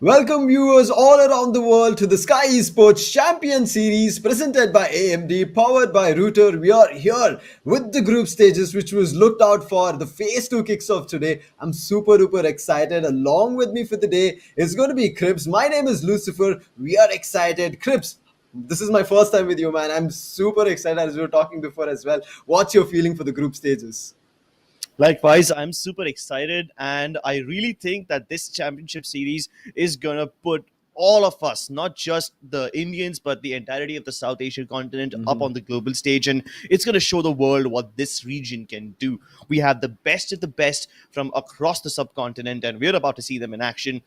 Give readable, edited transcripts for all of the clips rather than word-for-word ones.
Welcome viewers all around the world to the Skyesports Champions Series presented by AMD, powered by Router. We are here with the group stages which was looked out for the phase 2 kicks off today. I'm super duper excited. Along with me for the day is going to be Cribs. My name is Lucifer. We are excited. Cribs, this is my first time with you, man. I'm super excited as we were talking before as well. What's your feeling for the group stages? Likewise, I'm super excited, and I really think that this championship series is gonna put all of us, not just the Indians, but the entirety of the South Asian continent, up Mhm. on the global stage, and it's gonna show the world what this region can do. We have the best of the best from across the subcontinent, and we're about to see them in action.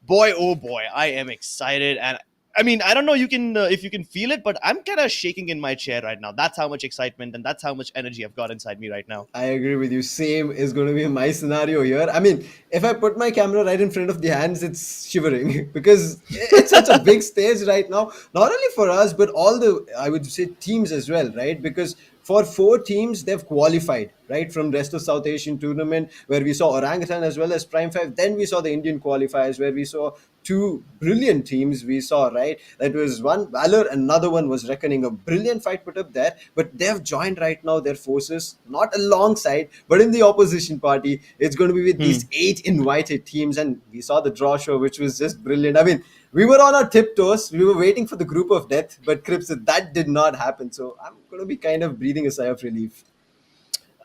Boy, oh boy, I am excited, and I mean, I don't know you can if you can feel it, but I'm kind of shaking in my chair right now. That's how much excitement and that's how much energy I've got inside me right now. I agree with you. Same is going to be my scenario here. I mean, if I put my camera right in front of the hands, it's shivering because it's such a big stage right now. Not only for us, but all the, I would say, teams as well, right? Because for four teams, they've qualified, right, from rest of South Asian tournament where we saw Orangutan as well as Prime 5. Then we saw the Indian qualifiers where we saw two brilliant teams we saw, right? That was one Valor, another one was Reckoning. A brilliant fight put up there, but they've joined right now their forces, not alongside, but in the opposition party. It's going to be with these Hmm. eight invited teams, and we saw the draw show, which was just brilliant. I mean, we were on our tiptoes. We were waiting for the group of death, but Crips, that did not happen. So I'm going to be kind of breathing a sigh of relief.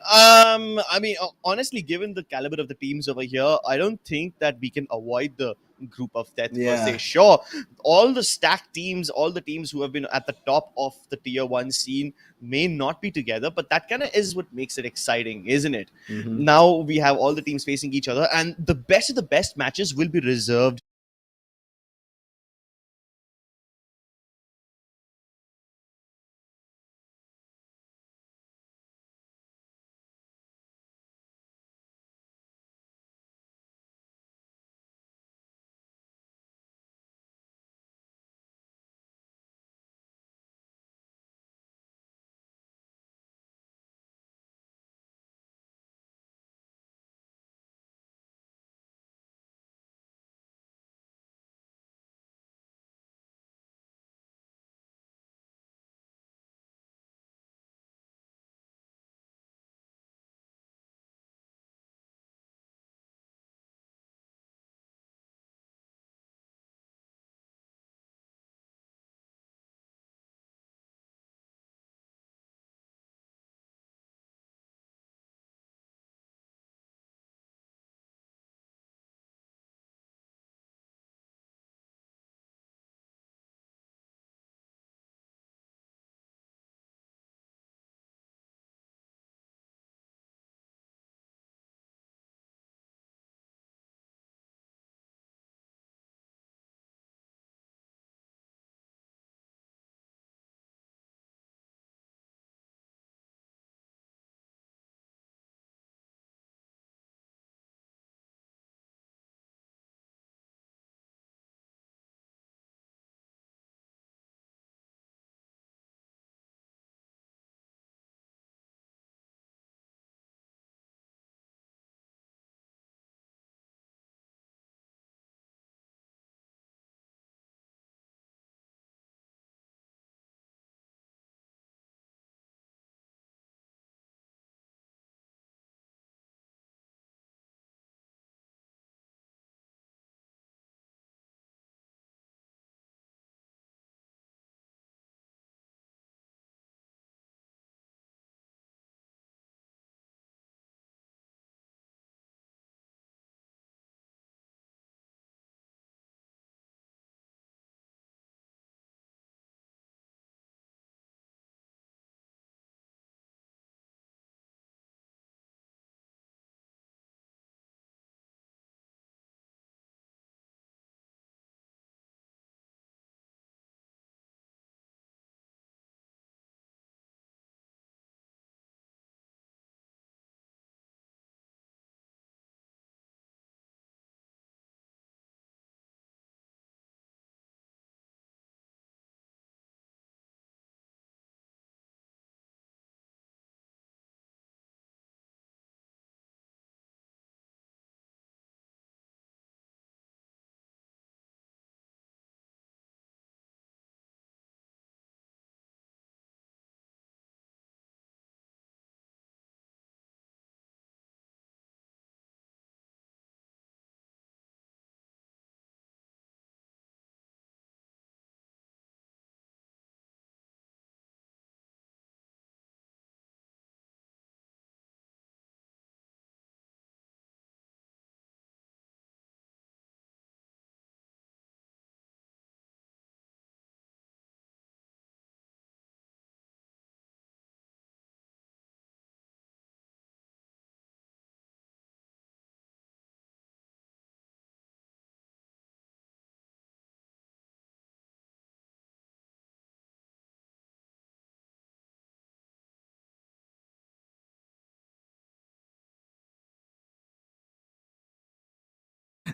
I mean, honestly, given the caliber of the teams over here, I don't think that we can avoid the group of death per se. Yeah. Sure, all the stacked teams, all the teams who have been at the top of the tier one scene may not be together, but that kind of is what makes it exciting, isn't it? Mhm. Now we have all the teams facing each other, and the best of the best matches will be reserved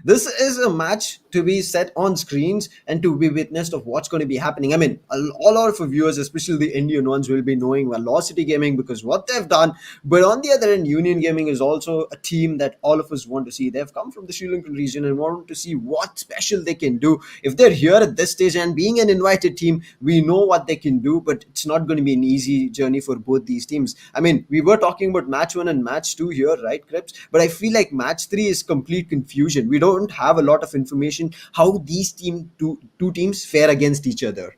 this is a match to be set on screens and to be witnessed of what's going to be happening. I mean, all of our viewers, especially the Indian ones, will be knowing Velocity Gaming because what they've done. But on the other end, Union Gaming is also a team that all of us want to see. They've come from the Sri Lankan region and want to see what special they can do. If they're here at this stage and being an invited team, we know what they can do, but it's not going to be an easy journey for both these teams. I mean, we were talking about match one and match two here, right, Krebs? But I feel like match three is complete confusion. We don't have a lot of information how these two teams fare against each other.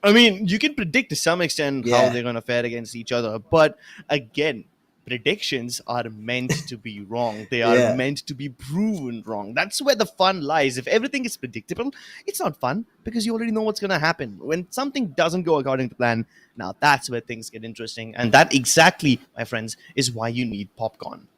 I mean, you can predict to some extent how Yeah. they're going to fare against each other, but again, predictions are meant to be wrong. They are Yeah. meant to be proven wrong. That's where the fun lies. If everything is predictable, it's not fun because you already know what's going to happen. When something doesn't go according to plan, now that's where things get interesting. And that exactly, my friends, is why you need popcorn.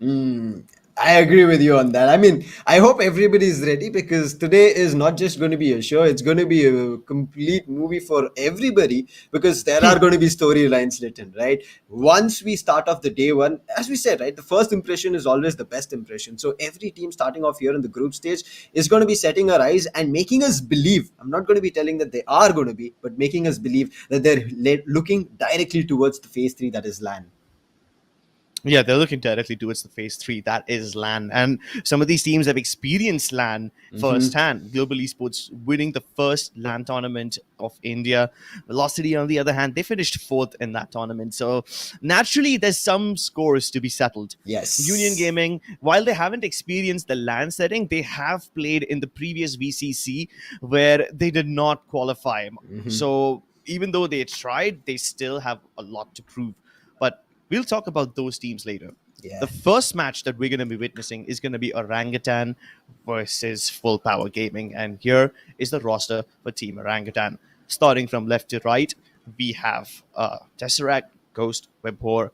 I agree with you on that. I mean, I hope everybody is ready because today is not just going to be a show, it's going to be a complete movie for everybody because there are going to be storylines written, right? Once we start off the day one, as we said, right, the first impression is always the best impression. So every team starting off here in the group stage is going to be setting our eyes and making us believe. I'm not going to be telling that they are going to be, but making us believe that they're looking directly towards the phase three that is LAN. Yeah, they're looking directly towards the phase three. That is LAN. And some of these teams have experienced LAN firsthand. Global Esports winning the first LAN tournament of India. Velocity, on the other hand, they finished fourth in that tournament. So naturally, there's some scores to be settled. Yes. Union Gaming, while they haven't experienced the LAN setting, they have played in the previous VCC where they did not qualify. So even though they tried, they still have a lot to prove. But we'll talk about those teams later. Yeah. The first match that we're going to be witnessing is going to be Orangutan versus Full Power Gaming. And here is the roster for Team Orangutan. Starting from left to right, we have Tesseract, Ghost, Webhor.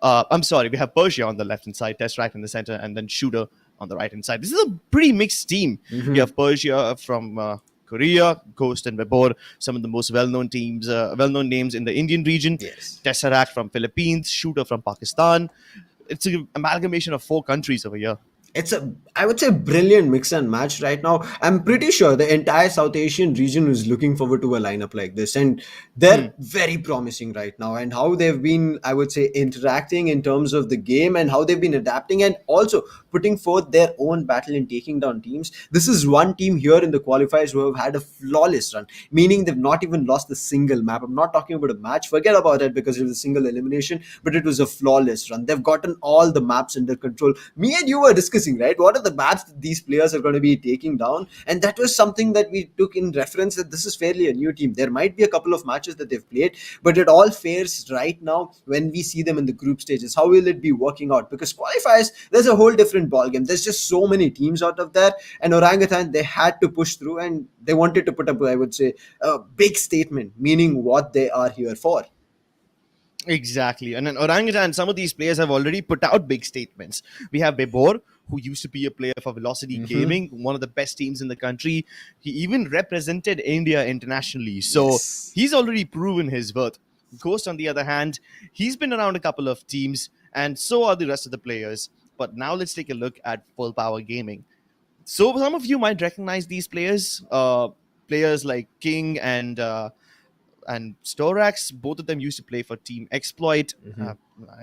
We have Persia on the left-hand side, Tesseract in the center, and then Shooter on the right-hand side. This is a pretty mixed team. You have Persia from Korea, Ghost and Webor, some of the most well-known teams, well-known names in the Indian region. Yes. Tesseract from Philippines, Shooter from Pakistan. It's an amalgamation of 4 countries over here. It's I would say, brilliant mix and match right now. I'm pretty sure the entire South Asian region is looking forward to a lineup like this, and they're very promising right now. And how they've been, I would say, interacting in terms of the game and how they've been adapting and also putting forth their own battle in taking down teams. This is one team here in the qualifiers who have had a flawless run, meaning they've not even lost a single map. I'm not talking about a match, forget about it because it was a single elimination, but it was a flawless run. They've gotten all the maps under control. Me and you were discussing, right, what are the maps that these players are going to be taking down, and that was something that we took in reference that this is fairly a new team. There might be a couple of matches that they've played, but it all fares right now when we see them in the group stages. How will it be working out? Because qualifiers, there's a whole different ballgame. There's just so many teams out of there, and Orangutan, they had to push through and they wanted to put up, I would say, a big statement, meaning what they are here for. Exactly. And in Orangutan, some of these players have already put out big statements. We have Bebor, who used to be a player for Velocity Gaming, one of the best teams in the country. He even represented India internationally. So Yes. he's already proven his worth. Ghost, on the other hand, he's been around a couple of teams, and so are the rest of the players. But now let's take a look at Full Power Gaming. So some of you might recognize these players, players like King and Storax. Both of them used to play for Team Exploit.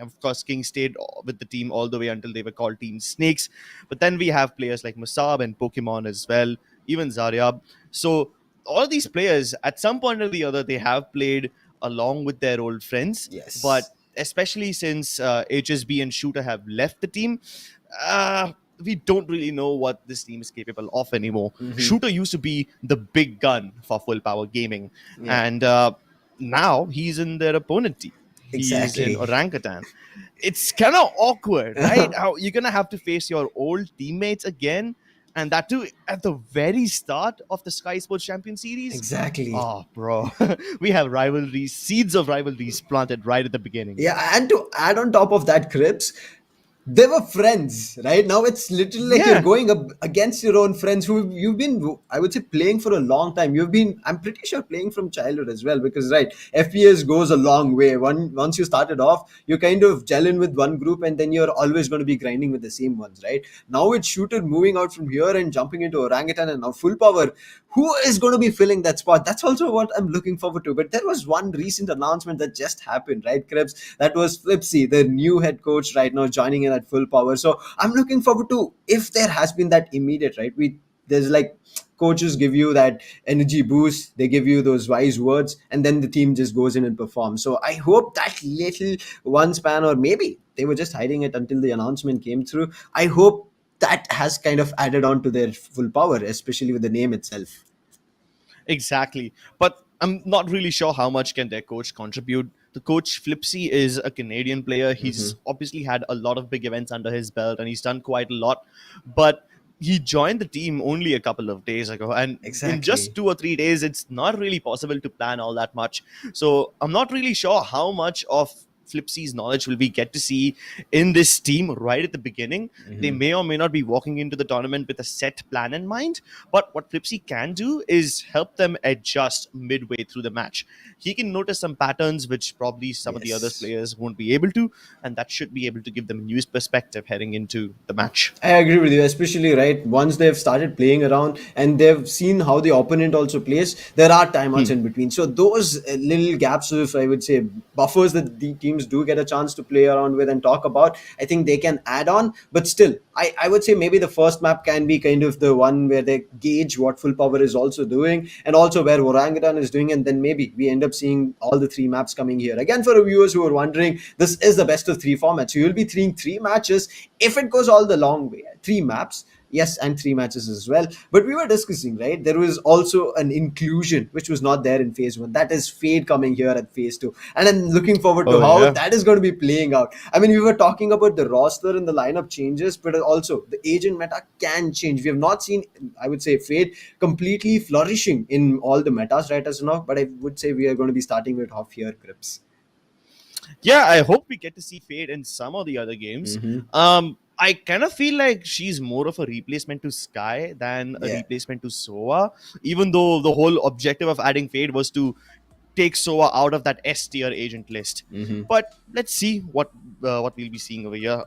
Of course, King stayed with the team all the way until they were called Team Snakes. But then we have players like Musab and Pokemon as well, even Zaryab. So all of these players, at some point or the other, they have played along with their old friends. Yes. But especially since HSB and Shooter have left the team, we don't really know what this team is capable of anymore. Shooter used to be the big gun for Full Power Gaming, and now he's in their opponent team. Exactly. He's in Orangutan. It's kind of awkward, right? How you're gonna have to face your old teammates again, and that too at the very start of the Skyesports Champions Series. Exactly. Oh, bro, we have rivalries, seeds of rivalries planted right at the beginning. Yeah, and to add on top of that, Crips, they were friends, right? Now it's literally like you're Yeah, going up against your own friends who you've been, I would say, playing for a long time. You've been, I'm pretty sure, playing from childhood as well, because right, FPS goes a long way. Once you started off, you kind of gel in with one group, and then you're always going to be grinding with the same ones, right? Now it's shooter moving out from here and jumping into Orangutan and now full power. Who is going to be filling that spot? That's also what I'm looking forward to. But there was one recent announcement that just happened, right, Krebs? That was Flipsy, the new head coach right now, joining in at full power. So I'm looking forward to, if there has been that immediate, right? There's like, coaches give you that energy boost, they give you those wise words, and then the team just goes in and performs. So I hope that little one span, or maybe they were just hiding it until the announcement came through. I hope that has kind of added on to their full power, especially with the name itself. exactly. But I'm not really sure how much can their coach contribute. The coach Flipsy is a Canadian player. He's obviously had a lot of big events under his belt, and he's done quite a lot. But he joined the team only a couple of days ago, and in just Exactly. 2 or 3 days, it's not really possible to plan all that much. So I'm not really sure how much of Flipsy's knowledge will we get to see in this team right at the beginning. They Mhm. may or may not be walking into the tournament with a set plan in mind, but what Flipsy can do is help them adjust midway through the match. He can notice some patterns which probably some of the other Yes. players won't be able to, and that should be able to give them a new perspective heading into the match. I agree with you, especially right once they've started playing around and they've seen how the opponent also plays. There are timeouts Hmm. in between, so those little gaps of, I would say, buffers that the teams do get a chance to play around with and talk about, I think they can add on. But still, I would say maybe the first map can be kind of the one where they gauge what full power is also doing, and also where Orangutan is doing, and then maybe we end up seeing all the three maps coming here again. For the viewers who are wondering, this is the best of three formats, so you'll be seeing three matches if it goes all the long way. Three maps, yes, and three matches as well. But we were discussing, right, there was also an inclusion which was not there in phase one, that is Fade coming here at phase two, and I'm looking forward to Oh how yeah. that is going to be playing out. I mean, we were talking about the roster and the lineup changes, but also the agent meta can change. We have not seen, I would say, Fade completely flourishing in all the metas right as of now, but I would say we are going to be starting with off here, Grips. Yeah, I hope we get to see Fade in some of the other games. Mm-hmm. I kind of feel like she's more of a replacement to Sky than a Yeah. replacement to Sova, even though the whole objective of adding Fade was to take Sova out of that S tier agent list. Mm-hmm. But let's see what we'll be seeing over here.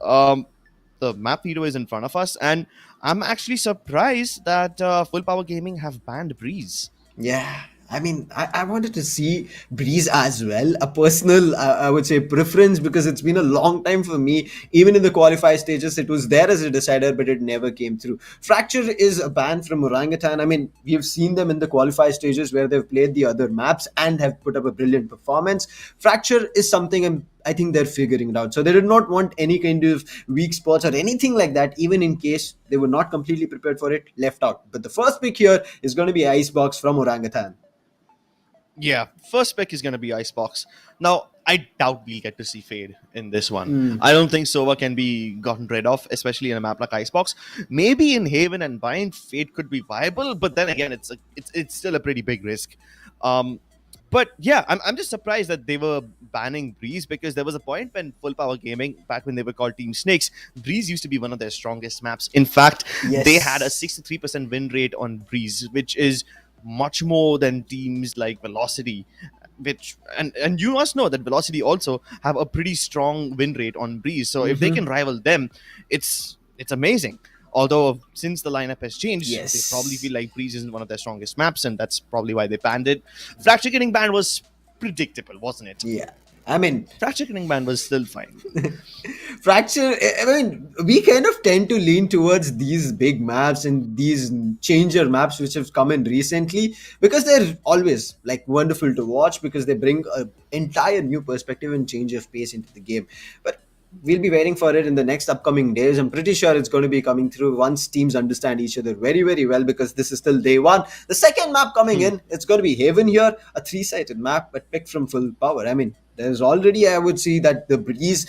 The map video is in front of us, and I'm actually surprised that Full Power Gaming have banned Breeze. Yeah, I mean, I wanted to see Breeze as well. A personal, I would say, preference, because it's been a long time for me. Even in the qualifier stages, it was there as a decider, but it never came through. Fracture is a ban from Orangutan. I mean, we've seen them in the qualifier stages where they've played the other maps and have put up a brilliant performance. Fracture is something I think they're figuring it out. So they did not want any kind of weak spots or anything like that, even in case they were not completely prepared for it, left out. But the first pick here is going to be Icebox from Orangutan. Yeah, first pick is going to be Icebox. Now, I doubt we'll get to see Fade in this one. Mm. I don't think Sova can be gotten rid of, especially in a map like Icebox. Maybe in Haven and Bind, Fade could be viable, but then again, it's still a pretty big risk. Um, but yeah, I'm just surprised that they were banning Breeze, because there was a point when Full Power Gaming, back when they were called Team Snakes, Breeze used to be one of their strongest maps. In fact, they had a Yes. 63% win rate on Breeze, which is much more than teams like Velocity, which and you must know that Velocity also have a pretty strong win rate on Breeze. So if they can Mm-hmm. rival them, it's amazing. Although since the lineup has changed, they probably feel Yes. like Breeze isn't one of their strongest maps, and that's probably why they banned it. Fracture getting banned was predictable, wasn't it? Yeah. I mean, Fracture getting banned was still fine. Fracture, I mean, we kind of tend to lean towards these big maps and these changer maps which have come in recently, because they're always like wonderful to watch, because they bring a entire new perspective and change of pace into the game. But we'll be waiting for it in the next upcoming days. I'm pretty sure it's going to be coming through once teams understand each other very, very well, because this is still day one. The second map coming Hmm. in, it's going to be Haven here, a three-sided map, but picked from full power. I mean, there's already, I would see that the Breeze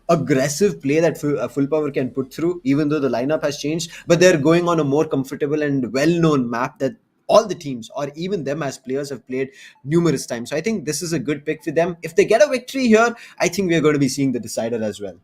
aggressive play that full power can put through, even though the lineup has changed, but they're going on a more comfortable and well-known map that all the teams or even them as players have played numerous times. So I think this is a good pick for them. If they get a victory here, I think we're going to be seeing the decider as well.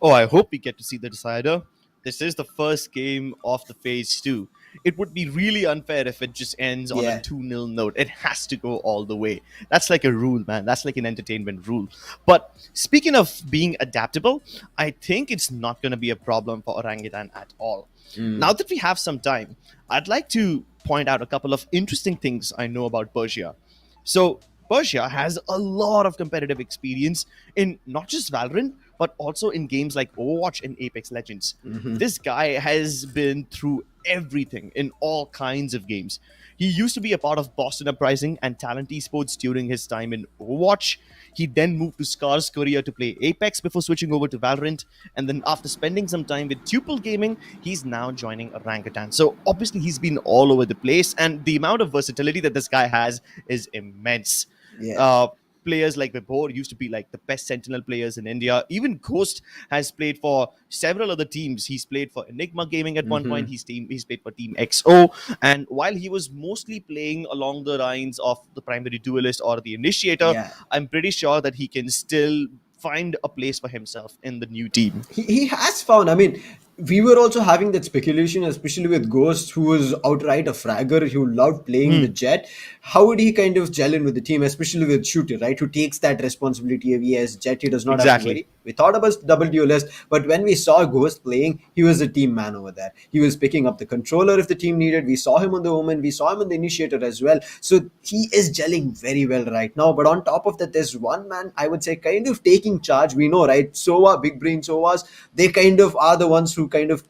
Oh, I hope we get to see the decider. This is the first game of the phase two. It would be really unfair if it just ends on a Yeah. 2-0 note. It has to go all the way. That's like a rule, man. That's like an entertainment rule. But speaking of being adaptable, I think it's not going to be a problem for Orangutan at all. Now Mm. that we have some time, I'd like to point out a couple of interesting things I know about Persia. So, Persia has a lot of competitive experience in not just Valorant, but also in games like Overwatch and Apex Legends. Mhm. This guy has been through everything in all kinds of games. He used to be a part of Boston Uprising and Talent Esports during his time in Overwatch. He then moved to Scar's Korea to play Apex before switching over to Valorant. And then, after spending some time with Tuple Gaming, he's now joining Orangutan. So, obviously, he's been all over the place, and the amount of versatility that this guy has is immense. Yeah. Uh, Players like Vibhor used to be like the best Sentinel players in India. Even Ghost has played for several other teams. He's played for Enigma Gaming at one point. Mhm. He's played for Team XO. And while he was mostly playing along the lines of the primary duelist or the initiator, Yeah. I'm pretty sure that he can still find a place for himself in the new team. He has found. I mean, we were also having that speculation, especially with Ghost, who was outright a fragger, who loved playing the Hmm, jet. How would he kind of gel in with the team, especially with Shooter, right? Who takes that responsibility if he has jet, he does not have to exactly. worry. We thought about double duelist, but when we saw Ghost playing, he was a team man over there. He was picking up the controller if the team needed. We saw him on the woman, we saw him on the initiator as well. So he is gelling very well right now. But on top of that, there's one man I would say kind of taking charge. We know, right? Sova, big brain Sovas, they kind of are the ones who kind of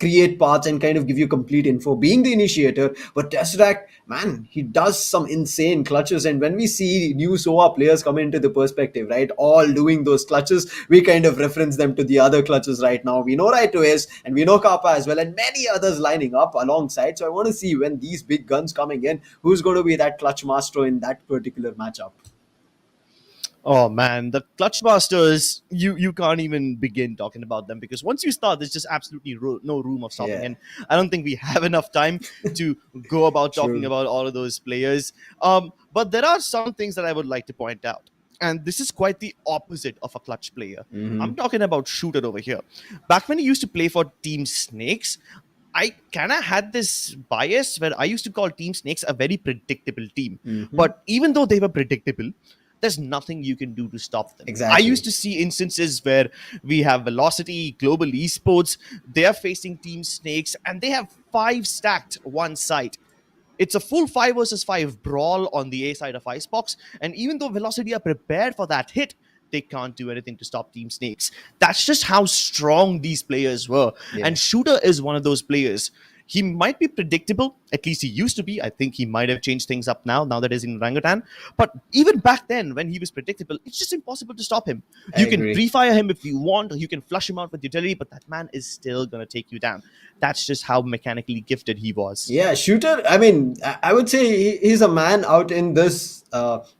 create paths and kind of give you complete info, being the initiator. But Tesseract, man, he does some insane clutches. And when we see new SOA players come into the perspective, right, all doing those clutches, we kind of reference them to the other clutches right now. We know Right to Ace and we know Kappa as well, and many others lining up alongside. So I want to see when these big guns coming in, who's going to be that clutch master in that particular matchup. Oh man, the Clutch Masters, you can't even begin talking about them because once you start, there's just absolutely no room of stopping. Yeah, And I don't think we have enough time to go about talking true. about all of those players. But there are some things that I would like to point out. And this is quite the opposite of a clutch player. I'm Hmm. talking about Shooter over here. Back when he used to play for Team Snakes, I kind of had this bias where I used to call Team Snakes a very predictable team. Hmm. But even though they were predictable, there's nothing you can do to stop them. I used Exactly. to see instances where we have Velocity, Global Esports, they are facing Team Snakes, and they have five stacked one side. It's a full 5 versus 5 brawl on the A side of Icebox, and even though Velocity are prepared for that hit, they can't do anything to stop Team Snakes. That's just how strong these players were. Yeah. And Shooter is one of those players. He might be predictable, at least he used to be. I think he might have changed things up now that he's in Orangutan. But even back then, when he was predictable, it's just impossible to stop him. I You can agree. pre fire him if you want, or you can flush him out with utility, but that man is still going to take you down. That's just how mechanically gifted he was. Yeah, Shooter. I mean, I would say he's a man out in this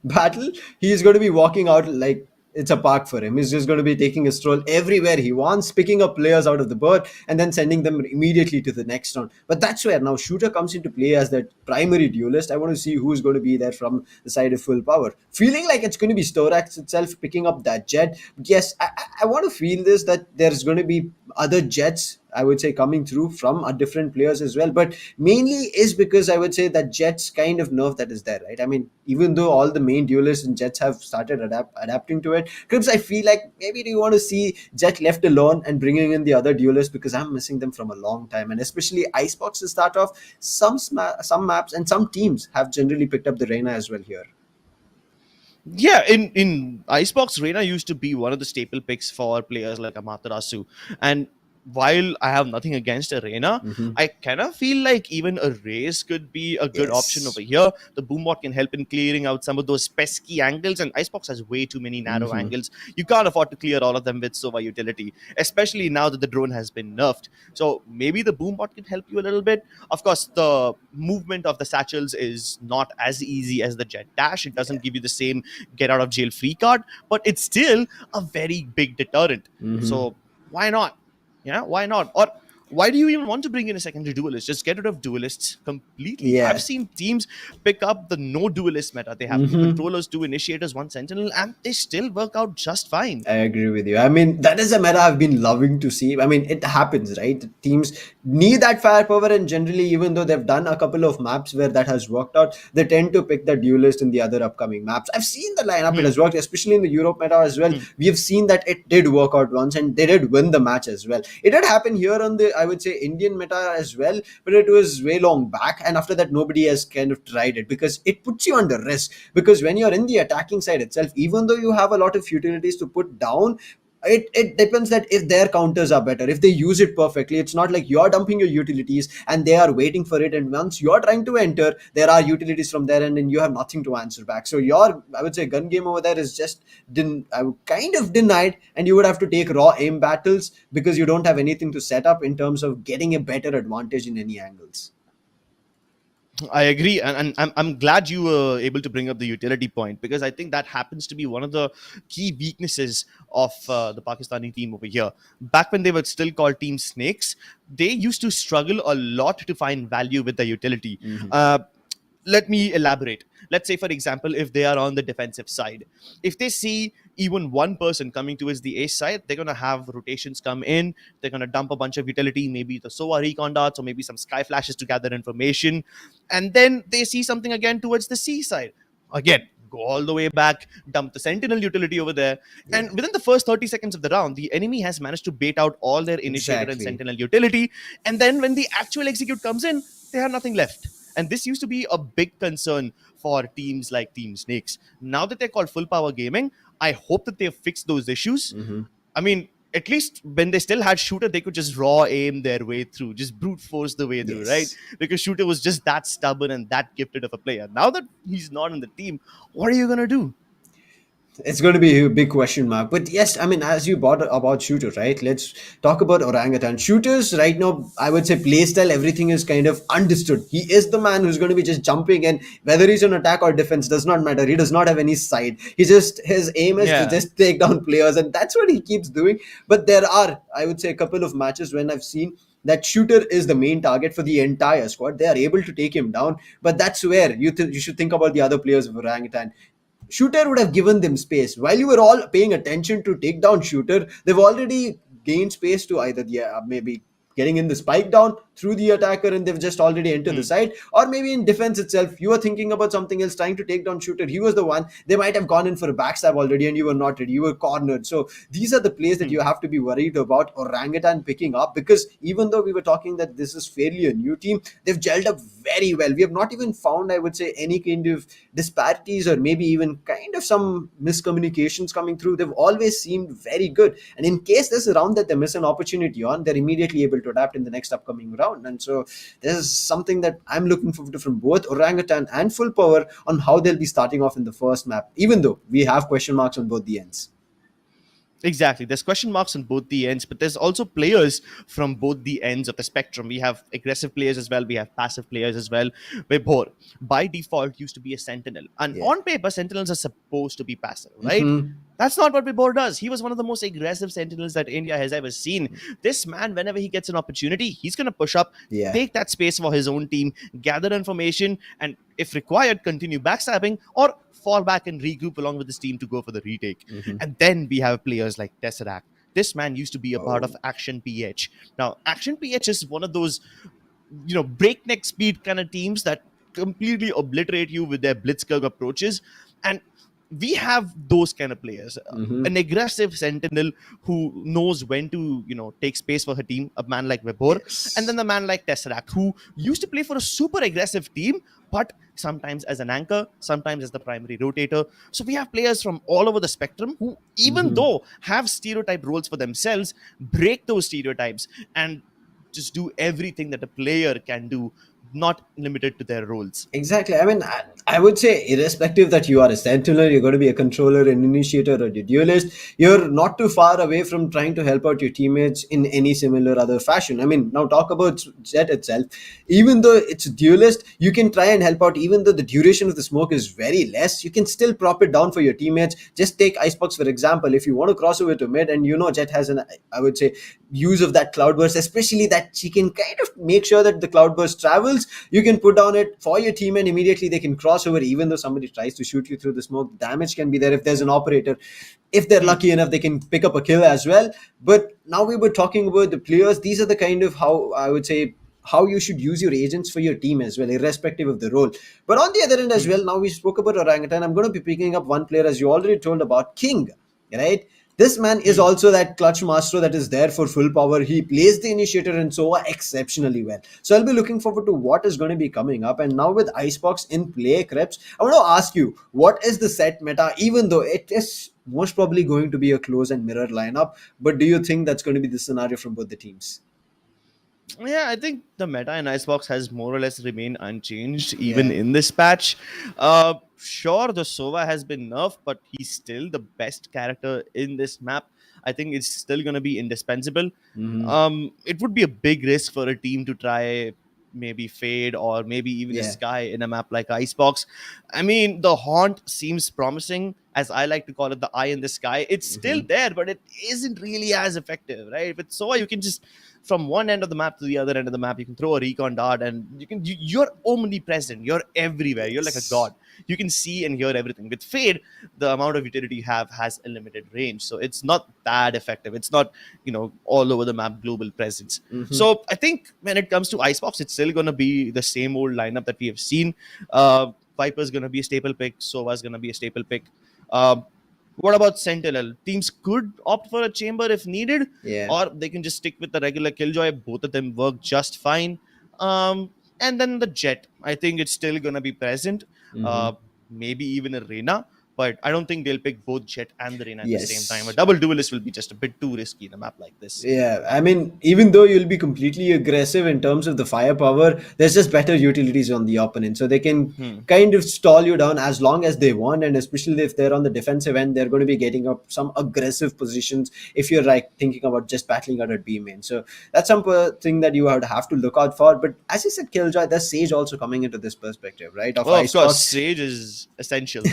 battle. He's going to be walking out like it's a park for him. He's just going to be taking a stroll everywhere he wants, picking up players out of the bird, and then sending them immediately to the next round. But that's where now Shooter comes into play as that primary duelist. I want to see who's going to be there from the side of full power. Feeling like it's going to be Storax itself picking up that jet. But yes, I want to feel this that there's going to be other jets, I would say, coming through from different players as well. But mainly is because I would say that Jets kind of nerve that is there, right? I mean, even though all the main duelists and Jets have started adapting to it, Cribs, I feel like maybe do you want to see Jet left alone and bringing in the other duelists because I'm missing them from a long time, and especially Icebox to start off. Some maps and some teams have generally picked up the Reina as well here. Yeah, in Icebox, Reina used to be one of the staple picks for players like Amaterasu. And while I have nothing against a Reina, Hmm. I kind of feel like even a Raze could be a good option Yes. over here. The Boombot can help in clearing out some of those pesky angles, and Icebox has way too many narrow Hmm. angles. You can't afford to clear all of them with Sova utility, especially now that the drone has been nerfed. So maybe the Boombot can help you a little bit. Of course, the movement of the satchels is not as easy as the Jet Dash. It Yeah. doesn't give you the same get out of jail free card, but it's still a very big deterrent. Hmm. So why not? Yeah, why not? Or Why do you even want to bring in a secondary duelist? Just get rid of duelists completely. I've Yeah. seen teams pick up the no duelist meta. They have two Hmm. controllers, two initiators, one sentinel, and they still work out just fine. I agree with you. I mean, that is a meta I've been loving to see. I mean, it happens, right? The teams need that firepower, and generally, even though they've done a couple of maps where that has worked out, they tend to pick the duelist in the other upcoming maps. I've seen the lineup; it Hmm. has worked, especially in the Europe meta as well. Hmm. We have seen that it did work out once, and they did win the match as well. It did happen here on the, I would say, Indian meta as well, but it was way long back, and after that, nobody has kind of tried it because it puts you under risk. Because when you're in the attacking side itself, even though you have a lot of utilities to put down, it depends that if their counters are better, if they use it perfectly. It's not like you're dumping your utilities and they are waiting for it, and once you're trying to enter, there are utilities from there, and you have nothing to answer back. So your, I would say, gun game over there is just I would kind of denied, and you would have to take raw aim battles because you don't have anything to set up in terms of getting a better advantage in any angles. I agree, and I'm glad you were able to bring up the utility point, because I think that happens to be one of the key weaknesses of the Pakistani team over here. Back when they were still called Team Snakes, they used to struggle a lot to find value with the utility. Hmm. Uh, Let me elaborate. Let's say, for example, if they are on the defensive side, if they see even one person coming towards the ace side, they're going to have rotations come in. They're going to dump a bunch of utility, maybe the SOA recon darts or maybe some sky flashes to gather information. And then they see something again towards the C side. Again, go all the way back, dump the sentinel utility over there. Yeah, And within the first 30 seconds of the round, the enemy has managed to bait out all their initiator and exactly. sentinel utility. And then when the actual execute comes in, they have nothing left. And this used to be a big concern for teams like Team Snakes. Now that they're called Full Power Gaming, I hope that they've fixed those issues. Hmm. I mean, at least when they still had Shooter, they could just raw aim their way through, just brute force the way through, right? Yes. Because Shooter was just that stubborn and that gifted of a player. Now that he's not in the team, what are you going to do? It's going to be a big question mark. But yes, I mean, as you brought about shooter, right? Let's talk about Orangutan. Shooters right now, I would say playstyle, everything is kind of understood. He is the man who's going to be just jumping, and whether he's on attack or defense does not matter. He does not have any side. His aim is to Yeah. just take down players, and that's what he keeps doing. But there are, I would say, a couple of matches when I've seen that shooter is the main target for the entire squad. They are able to take him down, but that's where you should think about the other players of Orangutan. Shooter would have given them space. While you were all paying attention to take down Shooter, they've already gained space to either maybe getting in the spike down through the attacker, and they've just already entered the Hmm. side, or maybe in defense itself you were thinking about something else, trying to take down Shooter. He was the one. They might have gone in for a backstab already, and you were not ready. You were cornered. So these are the plays that Hmm. you have to be worried about Orangutan picking up, because even though we were talking that this is fairly a new team, they've gelled up very well. We have not even found, I would say, any kind of disparities or maybe even kind of some miscommunications coming through. They've always seemed very good, and in case there's a round that they miss an opportunity on, they're immediately able to adapt in the next upcoming round. And so this is something that I'm looking forward to from both Orangutan and Full Power on how they'll be starting off in the first map, even though we have question marks on both the ends. Exactly. There's question marks on both the ends, but there's also players from both the ends of the spectrum. We have aggressive players as well. We have passive players as well. Vibhor, by default, used to be a sentinel. And Yeah. on paper, sentinels are supposed to be passive, right? Hmm. That's not what Vibhor does. He was one of the most aggressive sentinels that India has ever seen. This man, whenever he gets an opportunity, he's going to push up, Yeah. take that space for his own team, gather information, and if required, continue backstabbing or fall back and regroup along with his team to go for the retake. Hmm. And then we have players like Tesseract. This man used to be a part Oh. of Action PH. Now, Action PH is one of those, breakneck speed kind of teams that completely obliterate you with their blitzkrieg approaches. And we have those kind of players. Hmm. An aggressive sentinel who knows when to, take space for her team, a man like Vibhor, and Yes. then the man like Tesseract, who used to play for a super aggressive team, but sometimes as an anchor, sometimes as the primary rotator. So we have players from all over the spectrum who, even Hmm. though have stereotype roles for themselves, break those stereotypes and just do everything that a player can do not limited to their roles. Exactly. I mean, I would say, irrespective that you are a sentinel, you're going to be a controller, an initiator, or a duelist, you're not too far away from trying to help out your teammates in any similar other fashion. I mean, now talk about Jet itself. Even though it's a duelist, you can try and help out, even though the duration of the smoke is very less, you can still prop it down for your teammates. Just take Icebox, for example. If you want to cross over to mid, and Jet has an, I would say, use of that cloudburst, especially that she can kind of make sure that the cloudburst travels. You can put down it for your team, and immediately they can cross over. Even though somebody tries to shoot you through the smoke, damage can be there. If there's an operator, if they're Hmm. lucky enough, they can pick up a kill as well. But now we were talking about the players. These are the kind of, how I would say, how you should use your agents for your team as well, irrespective of the role. But on the other end as Hmm. well, now we spoke about Orangutan. I'm going to be picking up one player, as you already told about, King, right? This man is Hmm. also that clutch master that is there for full power. He plays the initiator and so exceptionally well. So I'll be looking forward to what is going to be coming up. And now with Icebox in play, Krebs, I want to ask you, what is the set meta, even though it is most probably going to be a close and mirror lineup, but do you think that's going to be the scenario from both the teams? Yeah, I think the meta in Icebox has more or less remained unchanged even Yeah. in this patch. Sure, the Sova has been nerfed, but he's still the best character in this map. I think it's still going to be indispensable. Hmm. It would be a big risk for a team to try maybe Fade or maybe even a Yeah. Sky in a map like Icebox. I mean, the Haunt seems promising, as I like to call it, the eye in the sky. It's still Hmm. there, but it isn't really as effective, right? With Sova, you can just from one end of the map to the other end of the map, you can throw a recon dart, and you're omnipresent. You're everywhere. You're like a Yes. god. You can see and hear everything. With Fade, the amount of utility you have has a limited range, so it's not that effective. It's not all over the map global presence. Hmm. So I think when it comes to Icebox, it's still gonna be the same old lineup that we have seen. Viper's gonna be a staple pick. Sova's gonna be a staple pick. Um, what about Sentinel? Teams could opt for a chamber if needed, Yeah. or they can just stick with the regular Killjoy. Both of them work just fine. And then the Jet, I think it's still gonna be present. Hmm. Uh, Maybe even a Reyna, but I don't think they'll pick both Jet and the Reyna at the same time. A Yes. double duelist will be just a bit too risky in a map like this. Yeah, I mean, even though you'll be completely aggressive in terms of the firepower, there's just better utilities on the opponent. So they can Hmm. kind of stall you down as long as they want. And especially if they're on the defensive end, they're going to be getting up some aggressive positions if you're like thinking about just battling out at B main. So that's thing that you would have to look out for. But as you said, Killjoy, there's Sage also coming into this perspective, right? Of Oh, of course, Icebox. Sage is essential.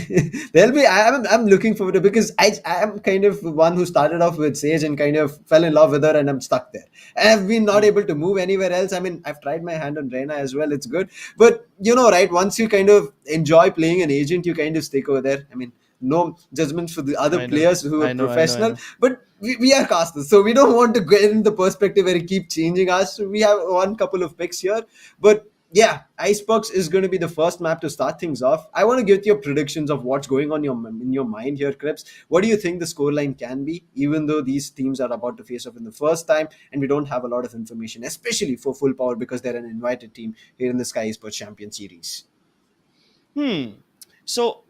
There'll be I'm looking forward to, because I am kind of one who started off with Sage and kind of fell in love with her, and I'm stuck there. I've been not Hmm. able to move anywhere else. I mean, I've tried my hand on Reyna as well, it's good, but right, once you kind of enjoy playing an agent, you kind of stick over there. I mean, no judgments for the other I know, players who are I know, I know, I professional, know. but we are casters, so we don't want to get in the perspective where you keep changing us. So we have one couple of picks here, but yeah, Icebox is going to be the first map to start things off. I want to get your predictions of what's going on in your mind here, Krebs. What do you think the scoreline can be, even though these teams are about to face off in the first time and we don't have a lot of information, especially for Full Power because they're an invited team here in the Skyesports Champions Series? Hmm. So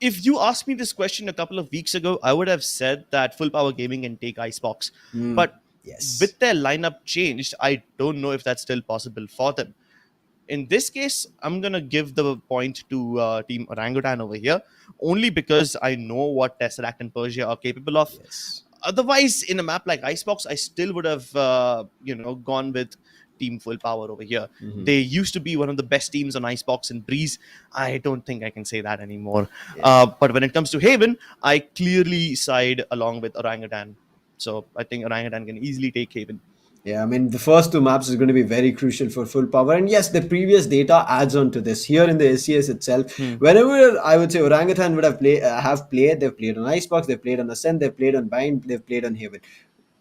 if you asked me this question a couple of weeks ago, I would have said that Full Power Gaming can take Icebox. Hmm. But Yes. with their lineup changed, I don't know if that's still possible for them. In this case, I'm gonna give the point to Team Orangutan over here, only because I know what Tesseract and Persia are capable of. Yes. Otherwise, in a map like Icebox, I still would have gone with Team Full Power over here. Hmm. They used to be one of the best teams on Icebox and Breeze. I don't think I can say that anymore. Yeah. But when it comes to Haven, I clearly side along with Orangutan. So I think Orangutan can easily take Haven. Yeah, I mean, the first two maps is going to be very crucial for Full Power. And yes, the previous data adds on to this. Here in the SCS itself, Hmm. whenever I would say Orangutan would have played, they've played on Icebox, they've played on Ascent, they've played on Bind, they've played on Haven.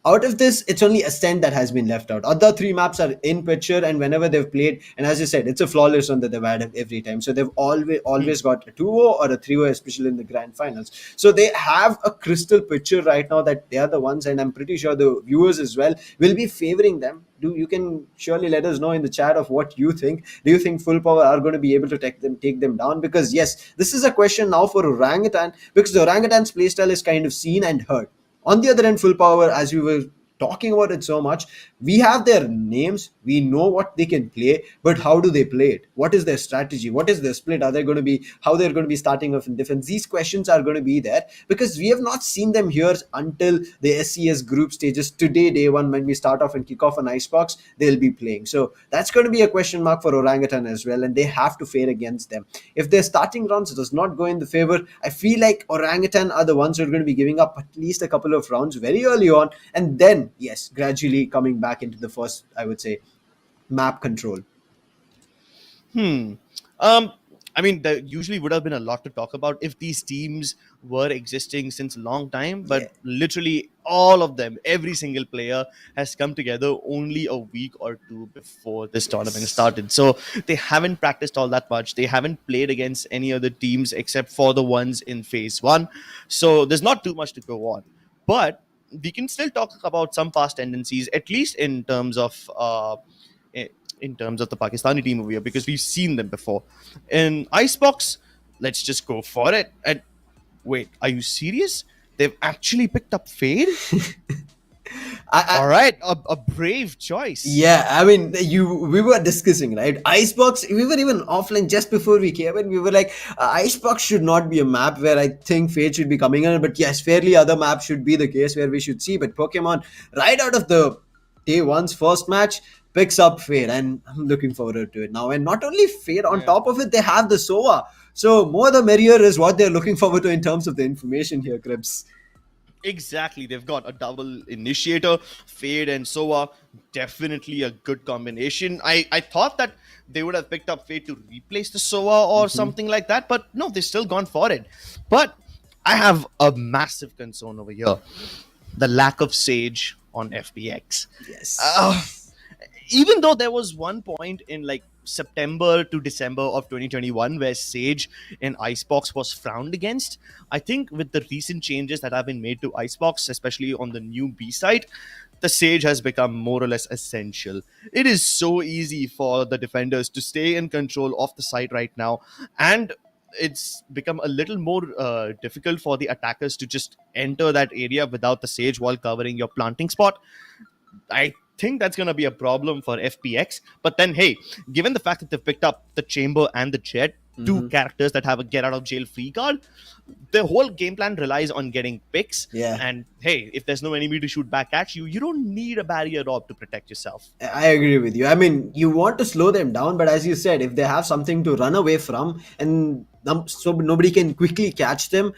Out of this, it's only Ascent that has been left out. Other three maps are in picture, and whenever they've played, and as you said, it's a flawless run that they've had every time. So they've Hmm. always got a 2-0 or a 3-0, especially in the grand finals. So they have a crystal picture right now that they are the ones, and I'm pretty sure the viewers as well will be favoring them. You can surely let us know in the chat of what you think. Do you think Full Power are going to be able to take them down? Because yes, this is a question now for Orangutan, because the Orangutan's playstyle is kind of seen and heard. On the other end, Full Power, as we were talking about it so much. We have their names, we know what they can play, but how do they play it? What is their strategy? What is their split? Are they going to be, how they're going to be starting off in defense? These questions are going to be there because we have not seen them here until the SCS group stages. Today, day one, when we start off and kick off an Icebox, they'll be playing. So that's going to be a question mark for Orangutan as well, and they have to fare against them. If their starting rounds does not go in the favor, I feel like Orangutan are the ones who are going to be giving up at least a couple of rounds very early on, and then yes, gradually coming back into the first, I would say, map control. Hmm. Um. I mean, there usually would have been a lot to talk about if these teams were existing since a long time, Yeah. but literally all of them, every single player has come together only a week or two before this tournament started. So they haven't practiced all that much. They haven't played against any other teams except for the ones in phase one. So there's not too much to go on. But we can still talk about some past tendencies, at least in terms of the Pakistani team over here, because we've seen them before. In Icebox, let's just go for it. And wait, are you serious? They've actually picked up Fade? I All right, a brave choice. Yeah, I mean, we were discussing, right? Icebox, we were even offline just before we came in. We were like, Icebox should not be a map where I think Fate should be coming in. But yes, fairly other maps should be the case where we should see. But Pokemon, right out of the day one's first match, picks up Fate. And I'm looking forward to it now. And not only Fate, on Yeah. top of it, they have the SOA. So more the merrier is what they're looking forward to in terms of the information here, Cribs. Exactly. They've got a double initiator, Fade and Sova. Definitely a good combination. I thought that they would have picked up Fade to replace the Sova or something like that, but no, they've still gone for it. But I have a massive concern over here: the lack of Sage on FPX. Yes. Even though there was one point in like September to December of 2021 where Sage in Icebox was frowned against, I think with the recent changes that have been made to Icebox, especially on the new B side, the Sage has become more or less essential. It is so easy for the defenders to stay in control of the site right now, and it's become a little more difficult for the attackers to just enter that area without the Sage while covering your planting spot. I think that's going to be a problem for FPX. But then, hey, given the fact that they've picked up the Chamber and the Jet, two characters that have a get out of jail free card, the whole game plan relies on getting picks. Yeah. And hey, if there's no enemy to shoot back at you, you don't need a barrier orb to protect yourself. I agree with you. I mean, you want to slow them down, but as you said, if they have something to run away from and so nobody can quickly catch them,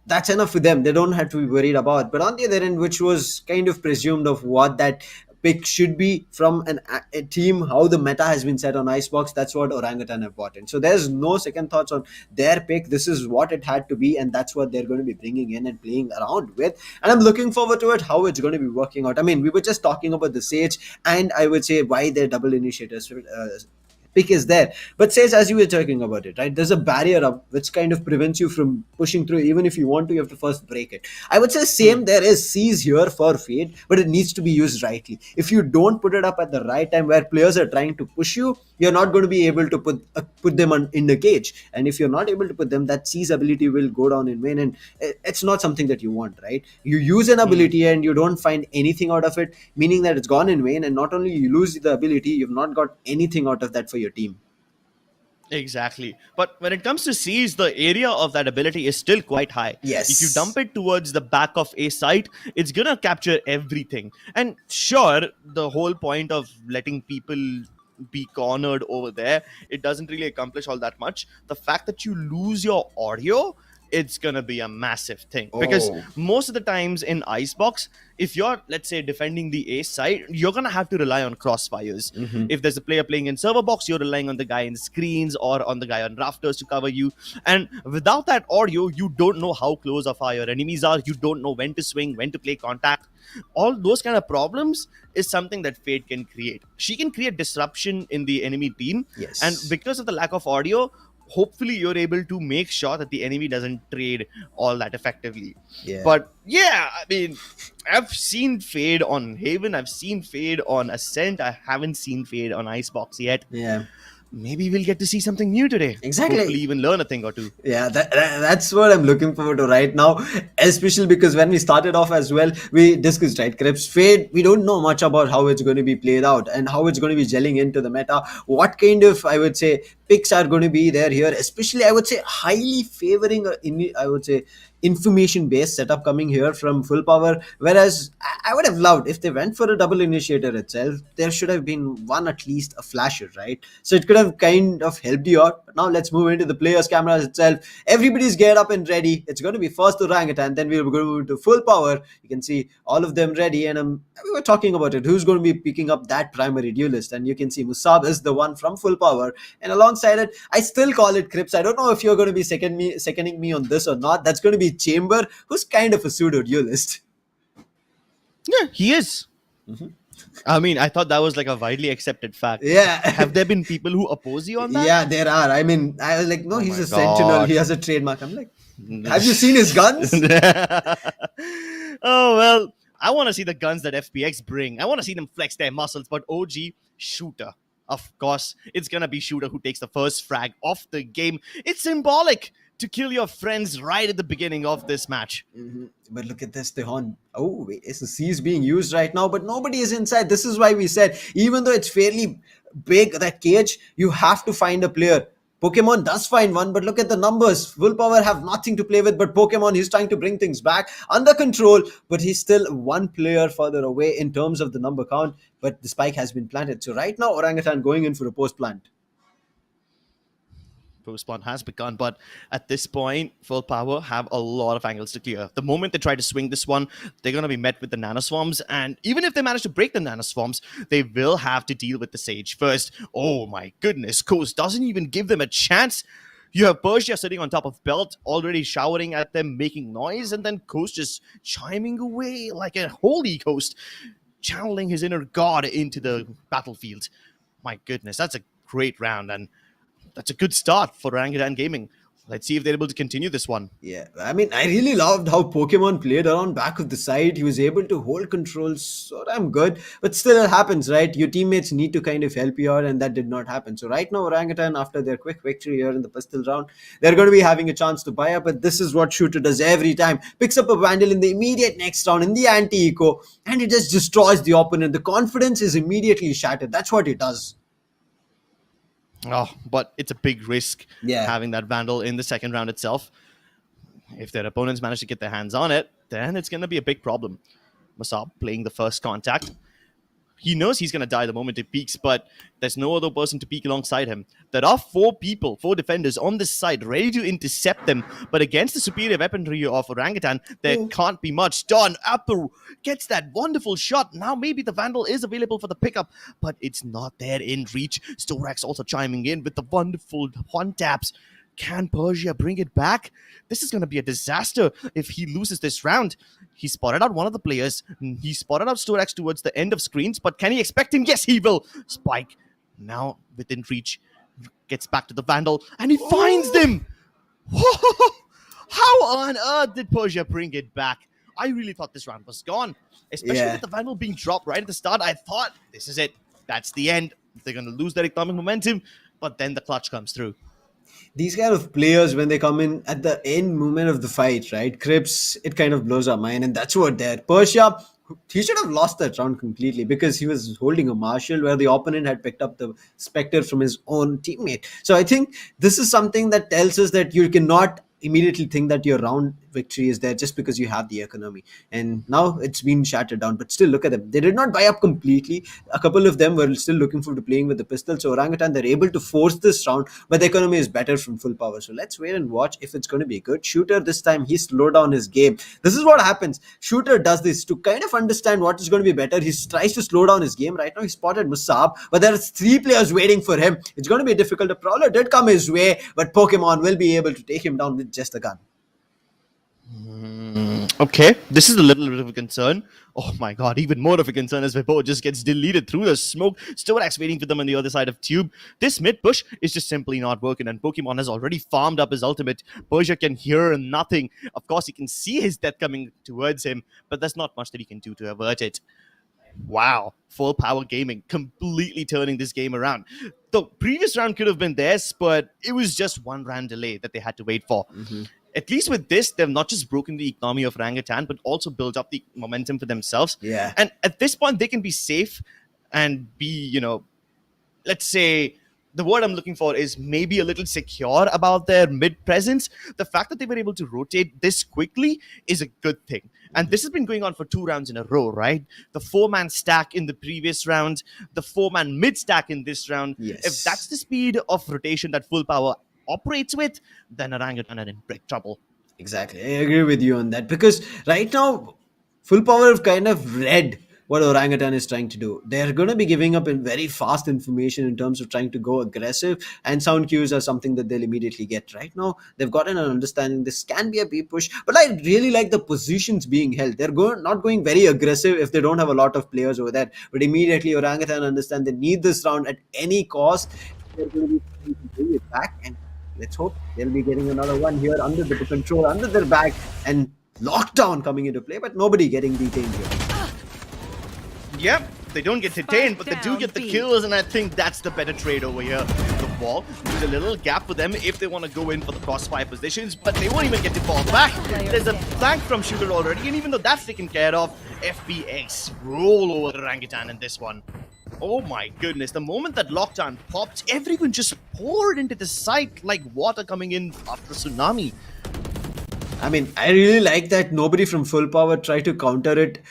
that's enough for them. They don't have to be worried about. But on the other end, which was kind of presumed of what that pick should be from a team, how the meta has been set on Icebox, that's what Orangutan have bought in. So there's no second thoughts on their pick. This is what it had to be, and that's what they're going to be bringing in and playing around with. And I'm looking forward to it, how it's going to be working out. I mean, we were just talking about the Sage, and I would say why they're double initiators. Pick is there, but says as you were talking about it, right, there's a barrier up which kind of prevents you from pushing through. Even if you want to, you have to first break it. I would say same, there is C's here for Fade, but it needs to be used rightly. If you don't put it up at the right time where players are trying to push you, you're not going to be able to put them in the cage. And if you're not able to put them, that C's ability will go down in vain, and it's not something that you want, right? You use an ability and you don't find anything out of it, meaning that it's gone in vain, and not only you lose the ability, you've not got anything out of that for your team. Exactly. But when it comes to C's, the area of that ability is still quite high. Yes. If you dump it towards the back of a site, it's going to capture everything. And sure, the whole point of letting people be cornered over there, it doesn't really accomplish all that much. The fact that you lose your audio, it's gonna be a massive thing, because Oh. most of the times in Icebox, if you're, let's say, defending the A side, you're gonna have to rely on crossfires. If there's a player playing in server box, you're relying on the guy in screens or on the guy on rafters to cover you. And without that audio, you don't know how close or far your enemies are. You don't know when to swing, when to play contact. All those kind of problems is something that Fate can create. She can create disruption in the enemy team. Yes. And because of the lack of audio, hopefully you're able to make sure that the enemy doesn't trade all that effectively. Yeah. But yeah, I mean, I've seen Fade on Haven, I've seen Fade on Ascent, I haven't seen Fade on Icebox yet. Yeah. maybe we'll get to see something new today. Hopefully, Exactly. even learn a thing or two. Yeah, that's what I'm looking forward to right now, especially because when we started off as well, we discussed, right, Krebs Fade. We don't know much about how it's going to be played out and how it's going to be gelling into the meta. What kind of, I would say, picks are going to be there here, especially, I would say, highly favoring, I would say, information based setup coming here from Full Power. Whereas I would have loved if they went for a double initiator itself, there should have been one at least a flasher, right? So it could have kind of helped you out. But now let's move into the players' cameras itself. Everybody's geared up and ready. It's going to be first Orangutan, then we're going to move to Full Power. You can see all of them ready, and we were talking about it. Who's going to be picking up that primary duelist? And you can see Musab is the one from Full Power, and alongside it, I still call it Crips. I don't know if you're going to be seconding me on this or not. That's going to be Chamber, who's kind of a pseudo duelist. Yeah, he is. I mean, I thought that was like a widely accepted fact. Yeah. Have there been people who oppose you on that? Yeah, there are. I mean, I was like, no, Oh he's my a sentinel. God. He has a trademark. I'm like, have you seen his guns? Oh, well, I want to see the guns that FPX bring. I want to see them flex their muscles, but OG, Shooter. Of course, it's going to be Shooter who takes the first frag off the game. It's symbolic to kill your friends right at the beginning of this match. But look at this, Tehon. Oh, wait, SCS is being used right now, but nobody is inside. This is why we said, even though it's fairly big, that cage, you have to find a player. Pokemon does find one, but look at the numbers. Full Power have nothing to play with, but Pokemon, he's trying to bring things back under control, but he's still one player further away in terms of the number count, but the spike has been planted. So right now, Orangutan going in for a post plant. Post-spawn has begun, but at this point, Full Power have a lot of angles to clear. The moment they try to swing this one, they're going to be met with the nanoswarms, and even if they manage to break the nanoswarms, they will have to deal with the Sage first. Oh my goodness, Coast doesn't even give them a chance. You have Persia sitting on top of Belt, already showering at them, making noise, and then Coast just chiming away like a holy Coast, channeling his inner god into the battlefield. My goodness, that's a great round, and that's a good start for Orangutan Gaming. Let's see if they're able to continue this one. Yeah, I mean, I really loved how Pokemon played around back of the side. He was able to hold control so damn good, but still it happens, right? Your teammates need to kind of help you out, and that did not happen. So right now, Orangutan, after their quick victory here in the pistol round, they're going to be having a chance to buy up, but this is what Shooter does every time. Picks up a Vandal in the immediate next round, in the anti-eco, and he just destroys the opponent. The confidence is immediately shattered. That's what he does. Oh, but it's a big risk Yeah. having that Vandal in the second round itself. If their opponents manage to get their hands on it, then it's going to be a big problem. Masab playing the first contact. He knows he's going to die the moment he peeks, but there's no other person to peek alongside him. There are four defenders on this side ready to intercept them, but against the superior weaponry of Orangutan, there can't be much done. Apu gets that wonderful shot. Now maybe the Vandal is available for the pickup, but it's not there in reach. Storax also chiming in with the wonderful one taps. Can Persia bring it back? This is going to be a disaster if he loses this round. He spotted out one of the players. He spotted out Storax towards the end of screens, but can he expect him? Yes, he will. Spike, now within reach, gets back to the Vandal, and he finds them. How on earth did Persia bring it back? I really thought this round was gone, especially with the Vandal being dropped right at the start. I thought, this is it. That's the end. They're going to lose their economic momentum, but then the clutch comes through. These kind of players, when they come in at the end moment of the fight, right? Crips, it kind of blows our mind, and that's what they're. Persia, he should have lost that round completely because he was holding a Marshal where the opponent had picked up the Spectre from his own teammate. So I think this is something that tells us that you cannot immediately think that your round victory is there just because you have the economy, and now it's been shattered down. But still, look at them, they did not buy up completely. A couple of them were still looking forward to playing with the pistol. So Orangutan, they're able to force this round, but the economy is better from Full Power. So let's wait and watch if it's going to be a good Shooter. This time he slowed down his game. This is what happens. Shooter does this to kind of understand what is going to be better. He tries to slow down his game. Right now he spotted Musab, but there's three players waiting for him. It's going to be difficult. A Prowler did come his way, but Pokemon will be able to take him down with just a gun. Okay, this is a little bit of a concern. Oh my god, even more of a concern as Vipo just gets deleted through the smoke. Storax waiting for them on the other side of Tube. This mid push is just simply not working, and Pokemon has already farmed up his ultimate. Persia can hear nothing. Of course, he can see his death coming towards him, but there's not much that he can do to avert it. Wow, Full Power Gaming completely turning this game around. The previous round could have been theirs, but it was just one round delay that they had to wait for. Hmm. At least with this, they've not just broken the economy of Orangutan, but also built up the momentum for themselves. Yeah. And at this point, they can be safe and be, let's say, the word I'm looking for is maybe a little secure about their mid presence. The fact that they were able to rotate this quickly is a good thing. And this has been going on for 2 rounds in a row, right? The 4-man stack in the previous round, the 4-man mid stack in this round. If that's Yes. the speed of rotation that Full Power operates with, then Orangutan are in big trouble. Exactly. I agree with you on that because right now, Full Power have kind of read what Orangutan is trying to do. They're going to be giving up in very fast information in terms of trying to go aggressive, and sound cues are something that they'll immediately get. Right now, they've gotten an understanding this can be a B push, but I really like the positions being held. They're not going very aggressive if they don't have a lot of players over there, but immediately Orangutan understand they need this round at any cost. They're going to be trying to bring it back, and let's hope they'll be getting another one here under the control, under their back, and lockdown coming into play, but nobody getting detained here. Yep, they don't get detained, but they do get the kills, and I think that's the better trade over here. The wall, there's a little gap for them if they want to go in for the crossfire positions, but they won't even get to fall back. There's a flank from Shooter already, and even though that's taken care of, FBX roll over the Orangutan in this one. Oh my goodness, the moment that lockdown popped, everyone just poured into the site like water coming in after a tsunami. I mean, I really like that nobody from Full Power tried to counter it.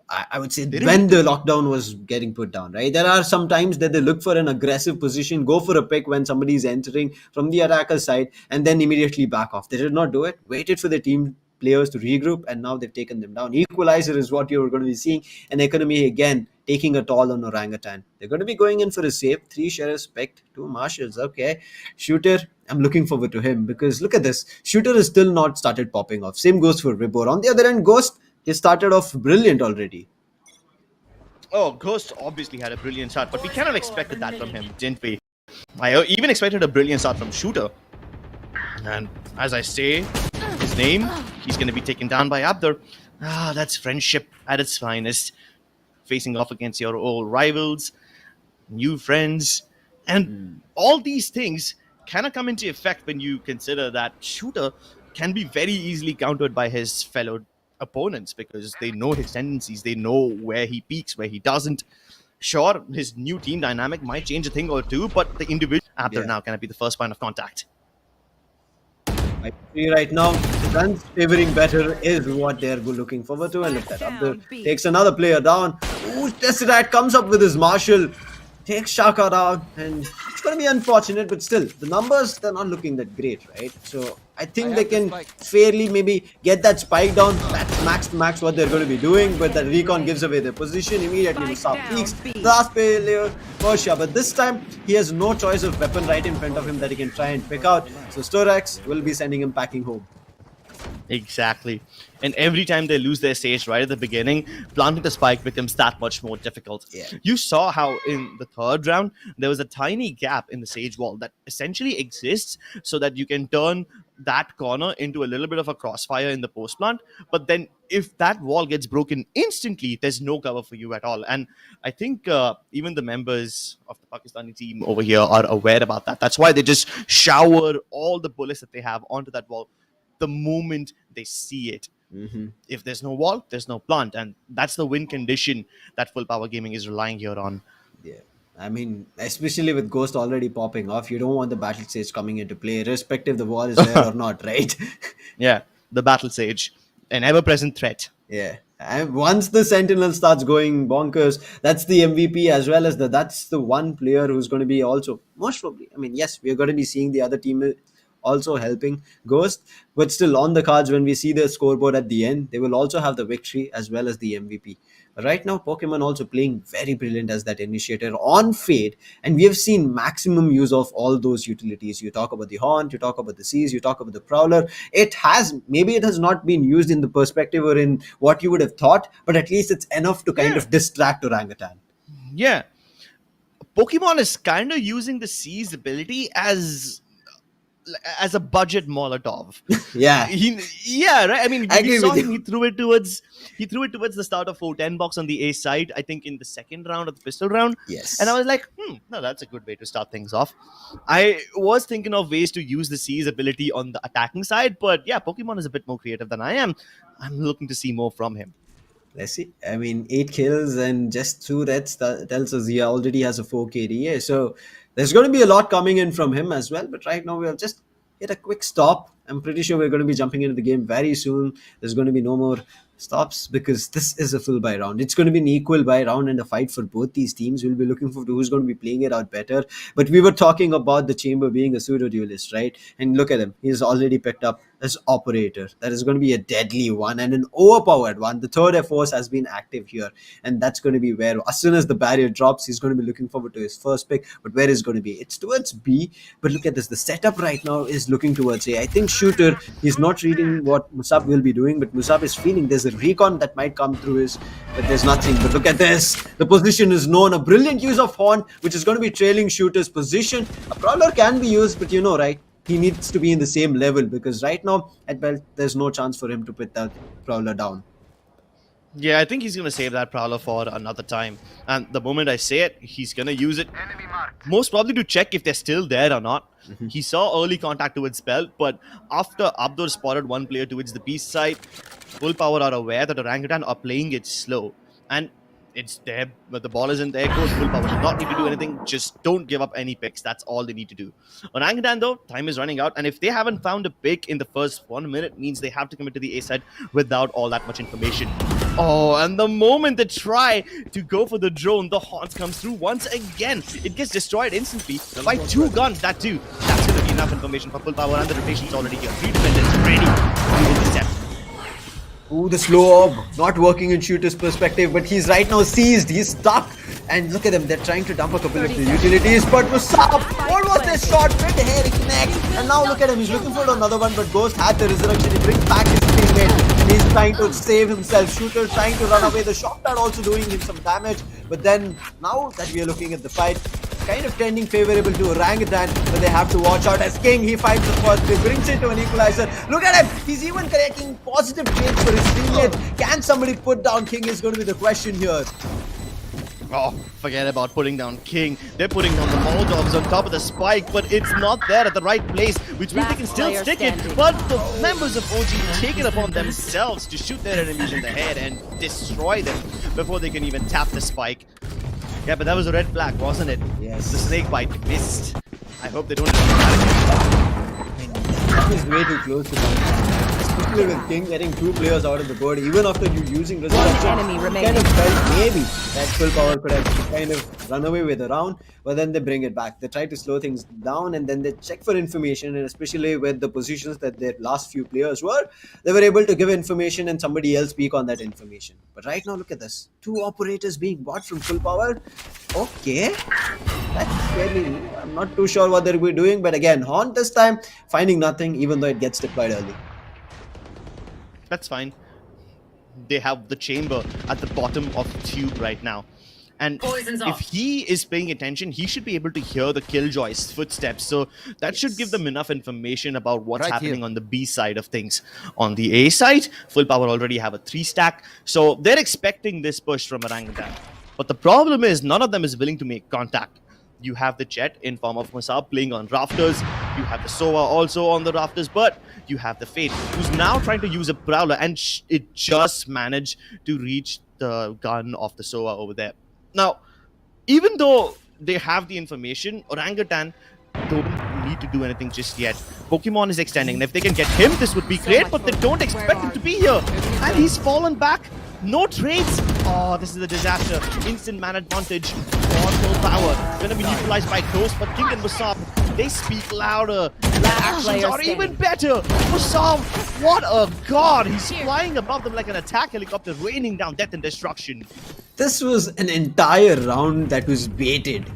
I would say when the lockdown was getting put down, right? There are some times that they look for an aggressive position, go for a pick when somebody is entering from the attacker side, and then immediately back off. They did not do it. Waited for the team players to regroup, and now they've taken them down. Equalizer is what you're going to be seeing, and economy again taking a toll on Orangutan. They're going to be going in for a save. 3 sheriffs picked, 2 marshals. Okay, Shooter. I'm looking forward to him because look at this. Shooter is still not started popping off. Same goes for Ribor. On the other end, Ghost, he started off brilliant already. Oh, Ghost obviously had a brilliant start, but we kind of expected that from him, didn't we? I even expected a brilliant start from Shooter. And as I say, his name, he's going to be taken down by Abdur. Ah, that's friendship at its finest. Facing off against your old rivals, new friends, and all these things kind of come into effect when you consider that Shooter can be very easily countered by his fellow opponents because they know his tendencies, they know where he peaks, where he doesn't. Sure, his new team dynamic might change a thing or two, but the individual Abdur now can be the first point of contact. I see right now, the guns favoring better is what they're looking forward to. And look at Abdur takes another player down. Ooh, Tesseract comes up with his marshal, takes Shaka down, and it's going to be unfortunate, but still, the numbers, they're not looking that great, right? So I think they can fairly maybe get that spike down. That's max what they're going to be doing, but that recon gives away their position immediately. Musab peaks, last player, Persia, but this time he has no choice of weapon right in front of him that he can try and pick out. So Storax will be sending him packing home. Exactly. And every time they lose their stage right at the beginning, planting the spike becomes that much more difficult. Yeah. You saw how in the third round, there was a tiny gap in the sage wall that essentially exists so that you can turn that corner into a little bit of a crossfire in the post plant. But then if that wall gets broken instantly, there's no cover for you at all. And I think even the members of the Pakistani team over here are aware about that. That's why they just shower all the bullets that they have onto that wall the moment they see it. Mm-hmm. If there's no wall, there's no plant, and that's the win condition that Full Power Gaming is relying here on. Yeah. I mean, especially with Ghost already popping off, you don't want the battle stage coming into play, irrespective the wall is there or not, right? Yeah, the Battle Sage, an ever-present threat. Yeah. And once the Sentinel starts going bonkers, that's the MVP as well as that's the one player who's going to be also most probably. I mean, yes, we're going to be seeing the other team also helping Ghost, but still on the cards when we see the scoreboard at the end, they will also have the victory as well as the MVP. But right now, Pokemon also playing very brilliant as that initiator on Fade, and we have seen maximum use of all those utilities. You talk about the Haunt, you talk about the Seize, you talk about the Prowler. It has not been used in the perspective or in what you would have thought, but at least it's enough to kind of distract Orangutan. Yeah, Pokemon is kind of using the Seize ability as as a budget Molotov. Yeah, Yeah, right. I mean, I we agree saw with him. you. He threw it towards the start of 410 box on the A side. I think in the second round of the pistol round, and I Yes. was like, no, that's a good way to start things off. I was thinking of ways to use the C's ability on the attacking side, but yeah, Pokemon is a bit more creative than I am. I'm looking to see more from him. Let's see. I mean, 8 kills and just 2 deaths tells us he already has a 4 KDA. So there's going to be a lot coming in from him as well. But right now, we have just hit a quick stop. I'm pretty sure we're going to be jumping into the game very soon. There's going to be no more stops because this is a full buy round. It's going to be an equal buy round and a fight for both these teams. We'll be looking for who's going to be playing it out better. But we were talking about the Chamber being a pseudo duelist, right? And look at him. He's already picked up his operator. That is going to be a deadly one and an overpowered one. The third Air Force has been active here. And that's going to be where, as soon as the barrier drops, he's going to be looking forward to his first pick. But where is going to be? It's towards B. But look at this. The setup right now is looking towards A. I think Shooter, he's not reading what Musab will be doing, but Musab is feeling there's a recon that might come through his, but there's nothing. But look at this. The position is known. A brilliant use of Horn, which is going to be trailing Shooter's position. A Prowler can be used, but you know, right? He needs to be in the same level because right now at belt there's no chance for him to put that Prowler down. Yeah, I think he's going to save that Prowler for another time. And the moment I say it, he's going to use it most probably to check if they're still there or not. He saw early contact towards belt, but after Abdur spotted one player towards the B side, Full Power are aware that Orangutan are playing it slow. And it's there, but the ball is in there. Goes Full Power. Does not need to do anything. Just don't give up any picks. That's all they need to do. Orangutan, though, time is running out. And if they haven't found a pick in the first 1 minute, means they have to commit to the A side without all that much information. Oh, and the moment they try to go for the drone, the Haunts comes through once again. It gets destroyed instantly by 2 guns, that too. That's going to be enough information for Full Power, and the rotation's already here. 3 defenders ready to intercept. Ooh, the slow orb not working in Shooter's perspective, but he's right now seized. He's stuck. And look at them, they're trying to dump a couple of the utilities. But Musab, what was this shot? Mid hair connect. And now look at him, he's looking for another one, but Ghost had the resurrection. He brings back his teammate. He's trying to save himself. Shooter trying to run away. The shot are also doing him some damage. But then, now that we are looking at the fight, kind of trending favorable to Orangutan, but they have to watch out as King. He finds the first, he brings it to an equalizer. Look at him, he's even creating positive trades for his teammates. Can somebody put down King is going to be the question here. Oh, forget about putting down King. They're putting down the Molotovs on top of the spike, but it's not there at the right place, which means they can still stick it. But the members of OG take it upon themselves to shoot their enemies in the head and destroy them before they can even tap the spike. Yeah, but that was a red flag, wasn't it? Yes. The snake bite missed. I hope they don't. That was way too close to down. Especially with King getting 2 players out of the board, even after you using resurrection, enemy kind of felt maybe that Full Power could have kind of run away with a round, but then they bring it back. They try to slow things down and then they check for information, and especially with the positions that their last few players were, they were able to give information and somebody else speak on that information. But right now, look at this. 2 operators being bought from Full Power. Okay. That's really, I'm not too sure what they'll be doing, but again, Haunt this time, finding nothing, even though it gets deployed early. That's fine. They have the chamber at the bottom of the tube right now. And if he is paying attention, he should be able to hear the Killjoy's footsteps. So that should give them enough information about what's happening on the B side of things. On the A side, Full Power already have a 3-stack. So they're expecting this push from Orangutan. But the problem is none of them is willing to make contact. You have the Jet in form of Musab playing on rafters. You have the Sova also on the rafters. But you have the Fate, who's now trying to use a Prowler. And it just managed to reach the gun of the Sova over there. Now, even though they have the information, Orangutan don't need to do anything just yet. Pokemon is extending, and if they can get him, this would be great, but they don't expect him to be here. And he's fallen back. No trades. Oh, this is a disaster. Instant man advantage for Full Power. Gonna be neutralized by Ghost, but King and Musab, they speak louder. Their actions are even better. Musab, what a god. He's flying above them like an attack helicopter, raining down death and destruction. This was an entire round that was baited.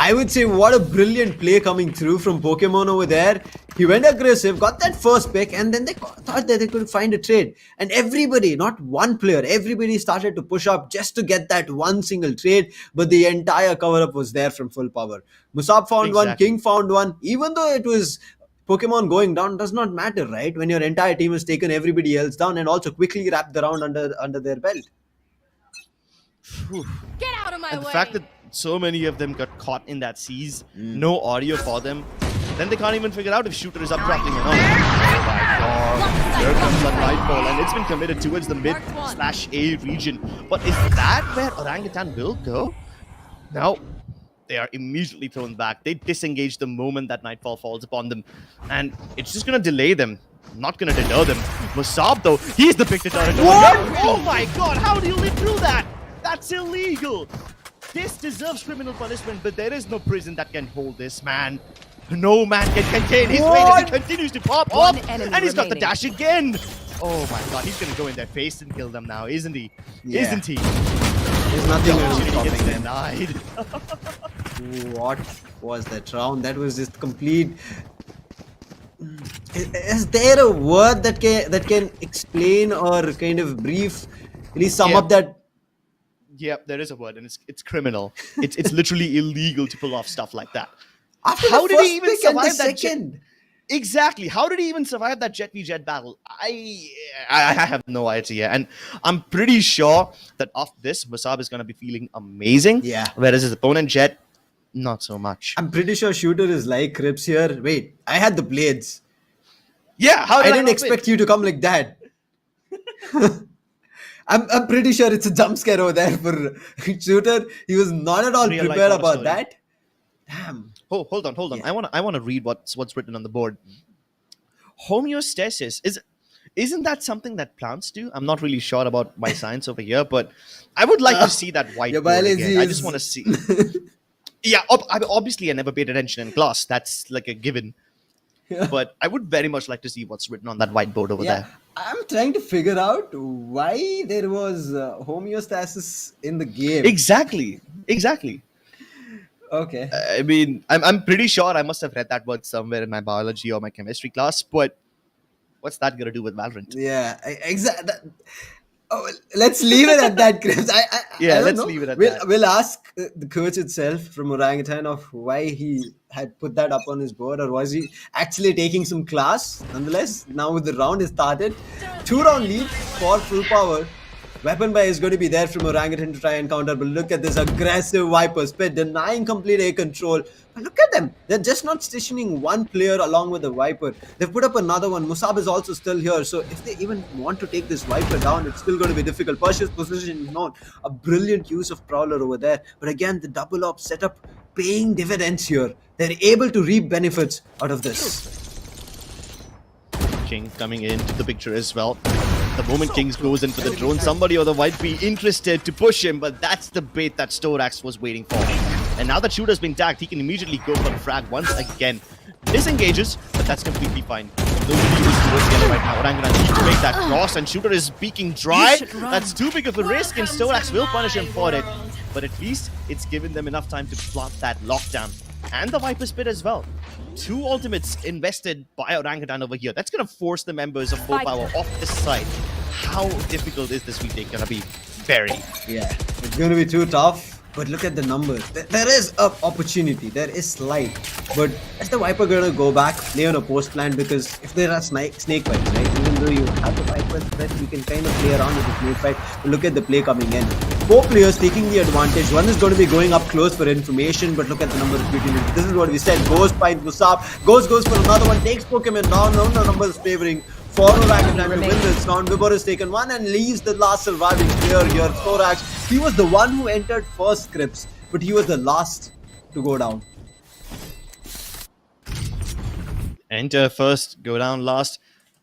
I would say what a brilliant play coming through from Pokemon over there. He went aggressive, got that first pick, and then they thought that they could find a trade. And everybody, not one player, everybody started to push up just to get that one single trade. But the entire cover up was there from full power. Musab found one, Exactly. King found one. Even though it was Pokemon going down, does not matter, right? When your entire team has taken everybody else down and also quickly wrapped the round under their belt. Phew. Get out of my And the way. fact that so many of them got caught in that seize, no audio for them, then they can't even figure out if shooter is up dropping or not. Oh my god. Here comes that nightfall, and it's been committed towards the mid/A region. But is that where Orangutan will go? No. They are immediately thrown back. They disengage the moment that nightfall falls upon them. And it's just going to delay them. Not going to deter them. Musab, though, he's the big deterrent. What? Oh my god, how do you live through that? That's illegal. This deserves criminal punishment, but there is no prison that can hold this man. No man can contain his weight as he continues to pop One up. enemy And he's got the remaining. dash again. Oh my god, he's going to go in their face and kill them now, isn't he? Yeah. Isn't he? There's nothing going to Opportunity stop gets them. denied. What was that round? That was just complete. Is there a word that can explain or kind of brief, at least sum Yeah. up that? Yep, there is a word, and it's criminal. It's literally illegal to pull off stuff like that. After How the did first he even pick and the survive that second? Exactly. How did he even survive that Jet v Jet battle? I have no idea, and I'm pretty sure that after this, Musab is going to be feeling amazing. Yeah. Whereas his opponent Jet, not so much. I'm pretty sure Shooter is like Crips here. Wait, I had the blades. Yeah. How I did didn't not expect you to come like that. I'm pretty sure it's a jump scare over there for Shooter. He was not at all Real life prepared horror about story. that. Damn. Oh, hold on. Yeah. I wanna read what's written on the board. Homeostasis isn't that something that plants do? I'm not really sure about my science over here, but I would like to see that white Your board biology again. I is- just want to see. Yeah, obviously I never paid attention in class. That's like a given. But I would very much like to see what's written on that whiteboard over Yeah, there. I'm trying to figure out why there was homeostasis in the game. Exactly. Okay. I mean, I'm pretty sure I must have read that word somewhere in my biology or my chemistry class, but what's that gonna do with Valorant? Yeah, exactly. Oh, let's leave it at that, Chris. Yeah, I don't let's know. leave it at we'll, that. We'll ask the coach itself from Orangutan of why he had put that up on his board, or was he actually taking some class? Nonetheless, now with the round is started, 2-round lead for full power. Weapon buy is going to be there from Orangutan to try and counter, but look at this aggressive Viper Spit denying complete air control. But look at them. They're just not stationing one player along with the Viper. They've put up another one. Musab is also still here. So if they even want to take this Viper down, it's still going to be difficult. Persia's position is known. A brilliant use of Prowler over there. But again, the double op setup paying dividends here. They're able to reap benefits out of this. King coming into the picture as well. The moment Kings goes in for the drone, somebody or the might be interested to push him, but that's the bait that Storax was waiting for. And now that Shooter's been tagged, he can immediately go for the frag once again. Disengages, but that's completely fine. Nobody is towards the end right now. Orangutan needs to make that cross, and Shooter is peeking dry. That's too big of a risk, and Storax will punish him for it. But at least it's given them enough time to plot that lockdown. And the Viper Spit as well. 2 ultimates invested by Orangutan over here. That's going to force the members of Full Power off this side. How difficult is this retake going to be? Very. Yeah, it's going to be too tough. But look at the numbers. There is an opportunity. There is slight. But is the Viper going to go back, play on a post plan? Because if there are snake fights, right? Even though you have the Viper threat, you can kind of play around with the snake fight. But look at the play coming in. 4 players taking the advantage. One is going to be going up close for information. But look at the numbers between them. This is what we said. Ghost finds Musab. Ghost goes for another one. Takes Pokemon down. No numbers favoring. For Orangutan to win this round, Vibor has taken one and leaves the last surviving player here, Thorax. He was the one who entered first, Scripps, but he was the last to go down. Enter first, go down last.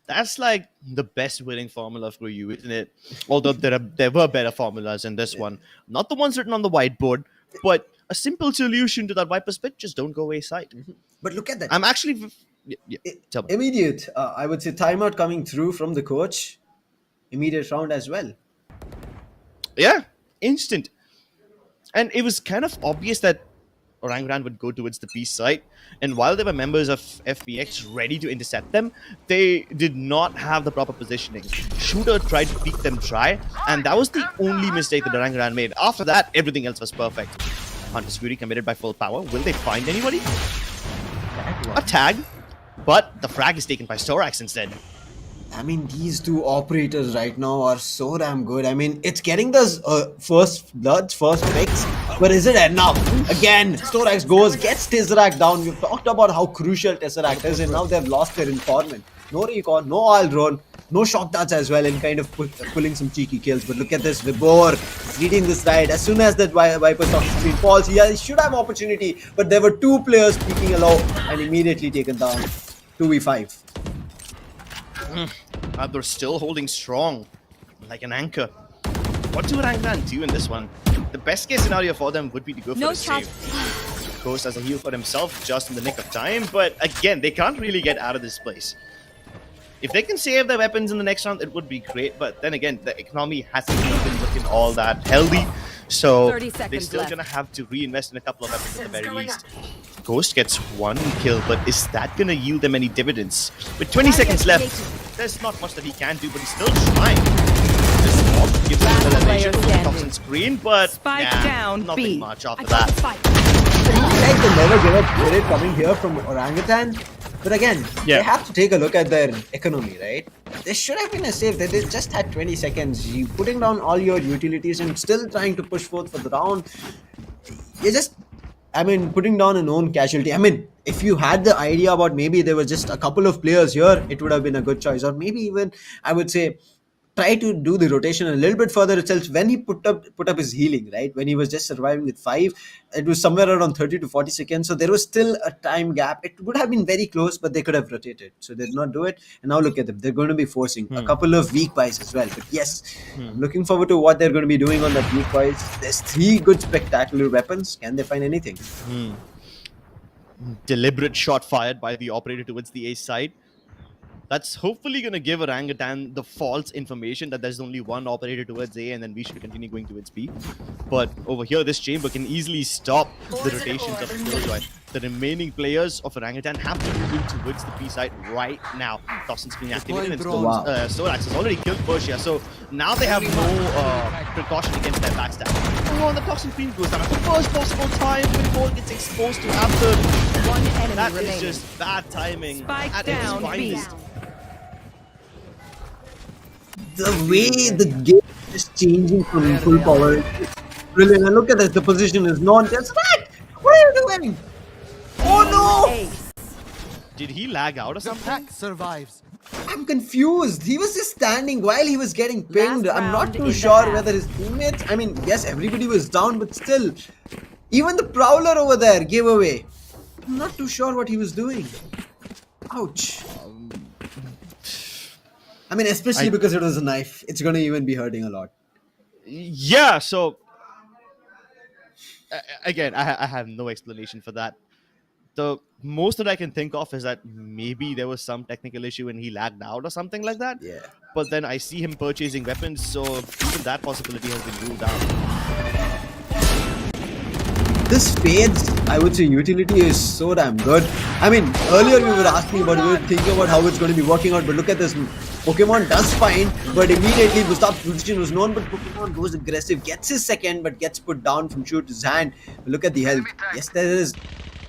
That's like the best winning formula for you, isn't it? Although there were better formulas in this one. Not the ones written on the whiteboard, but a simple solution to that Viper Spit, just don't go wayside. But look at that. I'm actually... Yeah, tell me. Immediate, I would say, timeout coming through from the coach. Immediate round as well. Yeah, instant. And it was kind of obvious that Orangutan would go towards the B site, and while there were members of FPX ready to intercept them, they did not have the proper positioning. Shooter tried to peek them dry, and that was the only mistake that Orangutan made. After that, everything else was perfect. Hunter's Fury committed by full power. Will they find anybody? A tag, but the frag is taken by Storax instead. I mean, these two operators right now are so damn good. I mean, it's getting those first bloods, first picks, but is it enough? Again, Storax goes, gets Tesseract down. We've talked about how crucial Tesseract is, and now they've lost their informant. No recon, no oil drone, no shock darts as well, and kind of pulling some cheeky kills. But look at this, Vibor leading this ride. As soon as that Viper's toxic screen falls, he should have opportunity, but there were two players peeking low and immediately taken down. 2v5. They're still holding strong, like an anchor. What do Orangutan do in this one? The best case scenario for them would be to go for a save. Ghost as a heal for himself just in the nick of time, but again, they can't really get out of this place. If they can save their weapons in the next round, it would be great, but then again, the economy hasn't been looking all that healthy, so they're still gonna have to reinvest in a couple of weapons at the very least. Ghost gets one kill, but is that gonna yield them any dividends? With 20 seconds left, there's not much that he can do, but he's still trying. This mob gives him an elevation from the toxin screen, but nothing much after that. Like the never give up spirit coming here from Orangutan. But again, they have to take a look at their economy, right? There should have been a save. They just had 20 seconds. You putting down all your utilities and still trying to push forth for the round. You're just, I mean, putting down an own casualty. I mean, if you had the idea about maybe there were just a couple of players here, it would have been a good choice. Or maybe even, I would say, try to do the rotation a little bit further itself. When he put up his healing, right, when he was just surviving with 5, it was somewhere around 30 to 40 seconds, so there was still a time gap. It would have been very close, but they could have rotated, so they did not do it. And now look at them, they're going to be forcing a couple of weak buys as well. But yes, I'm looking forward to what they're going to be doing on that weak buys. There's 3 good spectacular weapons. Can they find anything? Deliberate shot fired by the operator towards the A side. That's hopefully going to give Orangutan the false information that there's only one operator towards A and then we should continue going towards B. But over here, this chamber can easily stop the rotations of Killjoy. The remaining players of Orangutan have to move in towards the B side right now. Toxin's being activated and Storax has already killed Persia, so now they have no precaution against their backstab. Oh, and the Toxin Queen goes down at the first possible time before it gets exposed to Absurd. One enemy that remaining. is just bad timing at its finest. The way the game is changing from full power is brilliant. And look at this, the position is non-just right. What are you doing? Oh no! Did he lag out or something? Survives. I'm confused. He was just standing while he was getting pinged. I'm not too sure whether his teammates, I mean, yes, everybody was down, but still, even the Prowler over there gave away. I'm not too sure what he was doing. Ouch. I mean, especially because it was a knife. It's going to even be hurting a lot. Yeah, so again, I have no explanation for that. The most that I can think of is that maybe there was some technical issue and he lagged out or something like that. Yeah. But then I see him purchasing weapons, so even that possibility has been ruled out. This Fade's, I would say, utility is so damn good. I mean, earlier we were asking about, we were thinking about how it's going to be working out, but look at this. Pokemon does fine, but immediately Gustav's position was known, but Pokemon goes aggressive, gets his second, but gets put down from Shoot's hand. Look at the health. Yes, there is,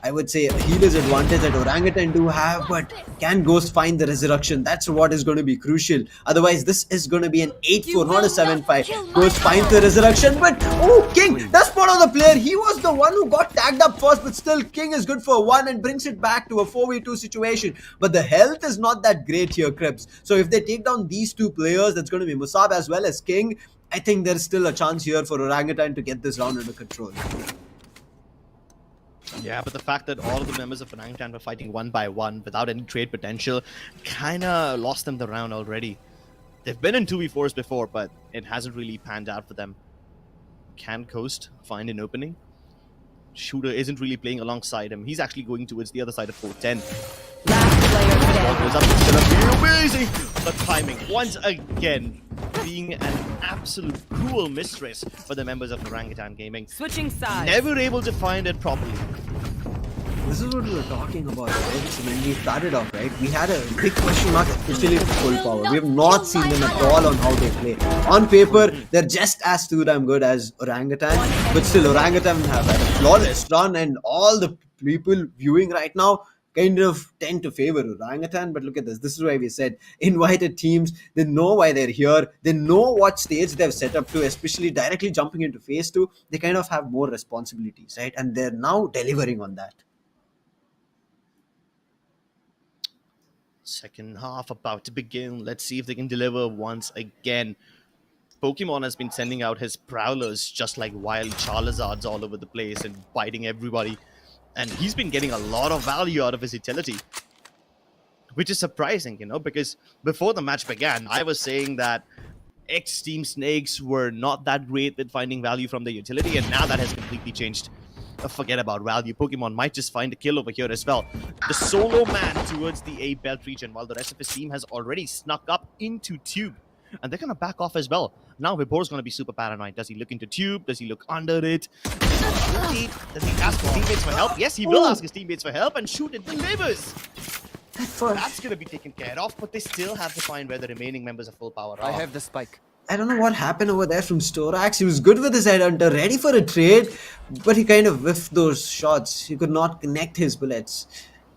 I would say, a healer's advantage that Orangutan do have, but can Ghost find the resurrection? That's what is going to be crucial. Otherwise, this is going to be an 8-4, not a 7-5. Ghost finds the resurrection, but oh, King does spot on the player. He was the one who got tagged up first, but still King is good for 1 and brings it back to a 4v2 situation. But the health is not that great here, Krebs. So if they take down these 2 players, that's going to be Musab as well as King. I think there's still a chance here for Orangutan to get this round under control. Yeah, but the fact that all of the members of Orangutan were fighting 1 by 1 without any trade potential kind of lost them the round already. They've been in 2v4s before, but it hasn't really panned out for them. Can Ghost find an opening? Shooter isn't really playing alongside him. He's actually going towards the other side of 410. Last player Ball standing. goes up, it's gonna be amazing! The timing, once again, being an absolute cruel mistress for the members of Orangutan Gaming. Switching sides. Never able to find it properly. This is what we were talking about, right? So when we started off, right, we had a big question mark, especially for full power. We have not seen them at all on how they play. On paper, they're just as too damn good as Orangutan, but still, Orangutan have had a flawless run, and all the people viewing right now kind of tend to favor Orangutan. But look at this. This is why we said invited teams. They know why they're here. They know what stage they've set up to, especially directly jumping into phase 2. They kind of have more responsibilities, right? And they're now delivering on that. Second half about to begin. Let's see if they can deliver once again. Pokemon has been sending out his prowlers just like wild Charizards all over the place and biting everybody. And he's been getting a lot of value out of his utility, which is surprising, because before the match began, I was saying that X-Team Snakes were not that great with finding value from their utility, and now that has completely changed. Forget about value. Pokemon might just find a kill over here as well. The solo man towards the A belt region, while the rest of his team has already snuck up into Tube. And they're going to back off as well. Now Vibor's going to be super paranoid. Does he look into Tube? Does he look under it? Does he ask his teammates for help? Yes, he will ask his teammates for help, and shoot, it delivers. That's going to be taken care of, but they still have to find where the remaining members of full power are. I have the spike. I don't know what happened over there from Storax. He was good with his headhunter, ready for a trade, but he kind of whiffed those shots. He could not connect his bullets.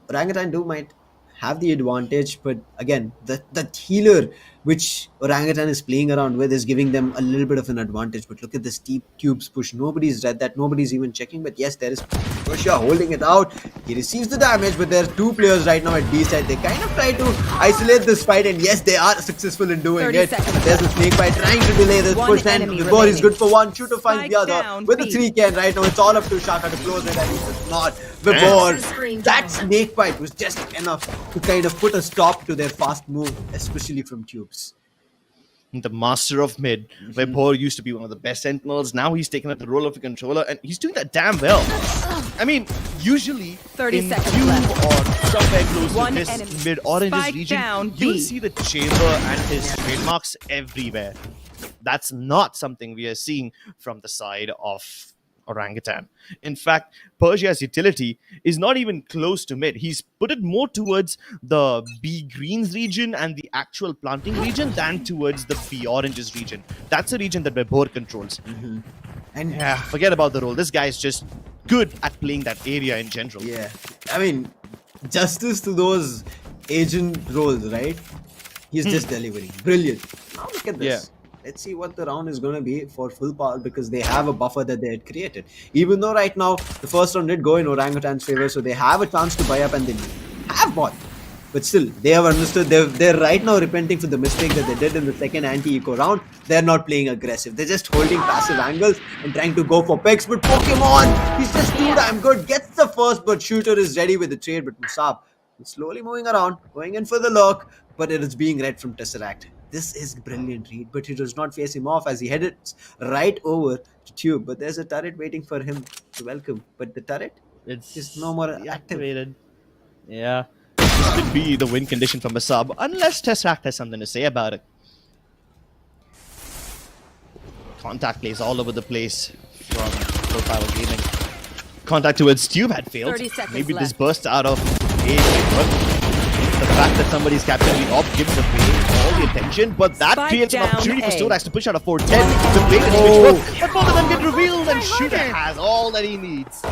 Orangutan might have the advantage, but again, the healer which Orangutan is playing around with is giving them a little bit of an advantage. But look at this deep Tubes push. Nobody's read that. Nobody's even checking. But yes, there is Pusha holding it out. He receives the damage, but there are two players right now at B side. They kind of try to isolate this fight, and yes, they are successful in doing 30 it. seconds There's a snake fight trying to delay this One push, and enemy before he's remaining. good for one, Shooter finds the Spike other down with a B. 3 can right now. It's all up to Shaka to close it, and he does not. Before that snake fight was just enough to kind of put a stop to their fast move, especially from Tubes. The master of mid, where Paul used to be one of the best sentinels. Now he's taken up the role of a controller, and he's doing that damn well. I mean, usually 30 in seconds Tube left. or somewhere close One to this enemy. mid-oranges Spike region, down you'll B. see the chamber and his trademarks everywhere. That's not something we are seeing from the side of Orangutan. In fact, Persia's utility is not even close to mid. He's put it more towards the B greens region and the actual planting region than towards the B oranges region. That's a region that Vibor controls. And Yeah, forget about the role. This guy is just good at playing that area in general. yeah, I mean, justice to those agent roles, right? He's just delivering. Brilliant. Now look at this. Yeah. Let's see what the round is going to be for full power, because they have a buffer that they had created. Even though right now the first round did go in Orangutan's favor, so they have a chance to buy up, and they have bought. But still, they have understood. They're right now repenting for the mistake that they did in the second anti-eco round. They're not playing aggressive. They're just holding passive angles and trying to go for picks. But Pokemon, he's just too damn good. Gets the first, but Shooter is ready with the trade. But Musab is slowly moving around, going in for the lock, but it is being read from Tesseract. This is brilliant read, but he does not face him off as he heads right over to Tube. But there's a turret waiting for him to welcome. But the turret It's is no more active. deactivated. Yeah. This could be the win condition for Masab, unless Tesseract has something to say about it. Contact plays all over the place from Full Power Gaming. Contact towards Tube had failed. 30 seconds Maybe this left. burst out of A, but the fact that somebody's capturing the op gives away all the attention, but that Spike creates an down opportunity for A. Storax to push out a 410 to play the damage. But both of them get revealed, and Shooter has all that he needs.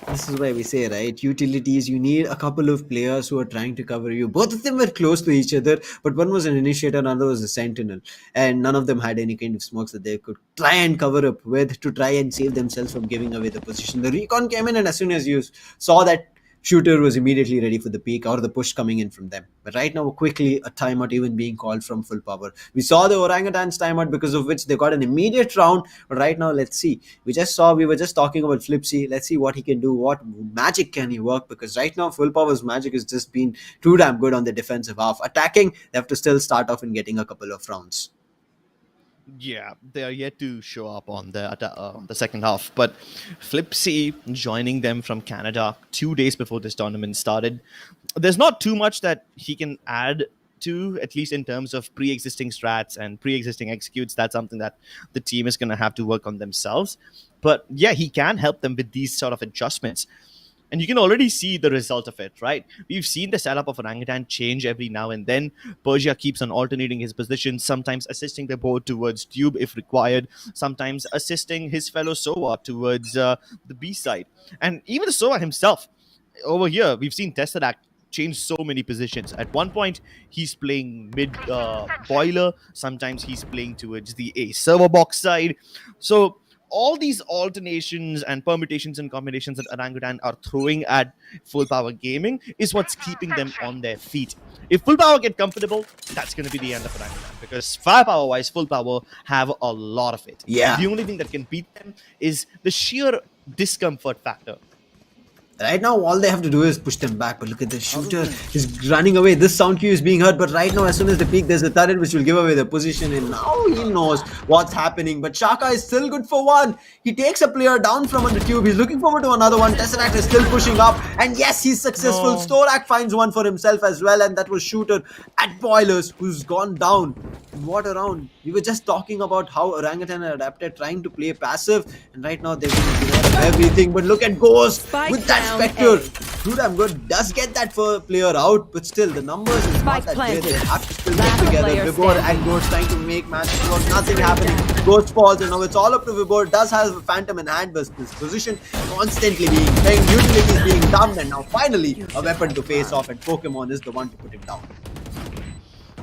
This is why we say, right? Utilities, you need a couple of players who are trying to cover you. Both of them were close to each other, but one was an initiator, another was a sentinel. And none of them had any kind of smokes that they could try and cover up with to try and save themselves from giving away the position. The recon came in, and as soon as you saw that, Shooter was immediately ready for the peak or the push coming in from them. But right now, quickly, a timeout even being called from Full Power. We saw the Orangutans timeout, because of which they got an immediate round. But right now, let's see. We were just talking about Flipsy. Let's see what he can do. What magic can he work? Because right now, Full Power's magic has just been too damn good on the defensive half. Attacking, they have to still start off in getting a couple of rounds. Yeah, they are yet to show up on the second half. But Flipsy joining them from Canada 2 days before this tournament started. There's not too much that he can add to, at least in terms of pre-existing strats and pre-existing executes. That's something that the team is going to have to work on themselves. But yeah, he can help them with these sort of adjustments. And you can already see the result of it, right? We've seen the setup of Orangutan change every now and then. Persia keeps on alternating his positions, sometimes assisting the board towards Tube if required, sometimes assisting his fellow Sova towards the B side. And even the Sova himself, over here, we've seen Tesseract change so many positions. At one point, he's playing mid boiler, sometimes he's playing towards the A server box side. So all these alternations and permutations and combinations that Orangutan are throwing at Full Power Gaming is what's keeping them on their feet. If Full Power get comfortable, that's going to be the end of Orangutan, because firepower-wise, Full Power have a lot of it. Yeah. The only thing that can beat them is the sheer discomfort factor. Right now, all they have to do is push them back. But look at the shooter. He's running away. This sound cue is being heard. But right now, as soon as they peek, there's a turret which will give away the position. And now he knows what's happening. But Shaka is still good for one. He takes a player down from on the tube. He's looking forward to another one. Tesseract is still pushing up. And yes, he's successful. No. Storak finds one for himself as well. And that was Shooter at Boilers, who's gone down. What a round. We were just talking about how Orangutan are adapted, trying to play passive. And right now, they're going to give up everything. But look at Ghost Spike with that down Spectre. A. Dude, I'm good. Does get that for player out, but still the numbers is not Spike that great. They planted. have to still Last get together. player Vibor standing. and Ghost trying to make matches work. Nothing happening. Ghost falls, and now it's all up to Vibor. Does have a Phantom in hand, but this position constantly being playing, utilities being dumped, and now finally a weapon to face off, and Pokemon is the one to put him down.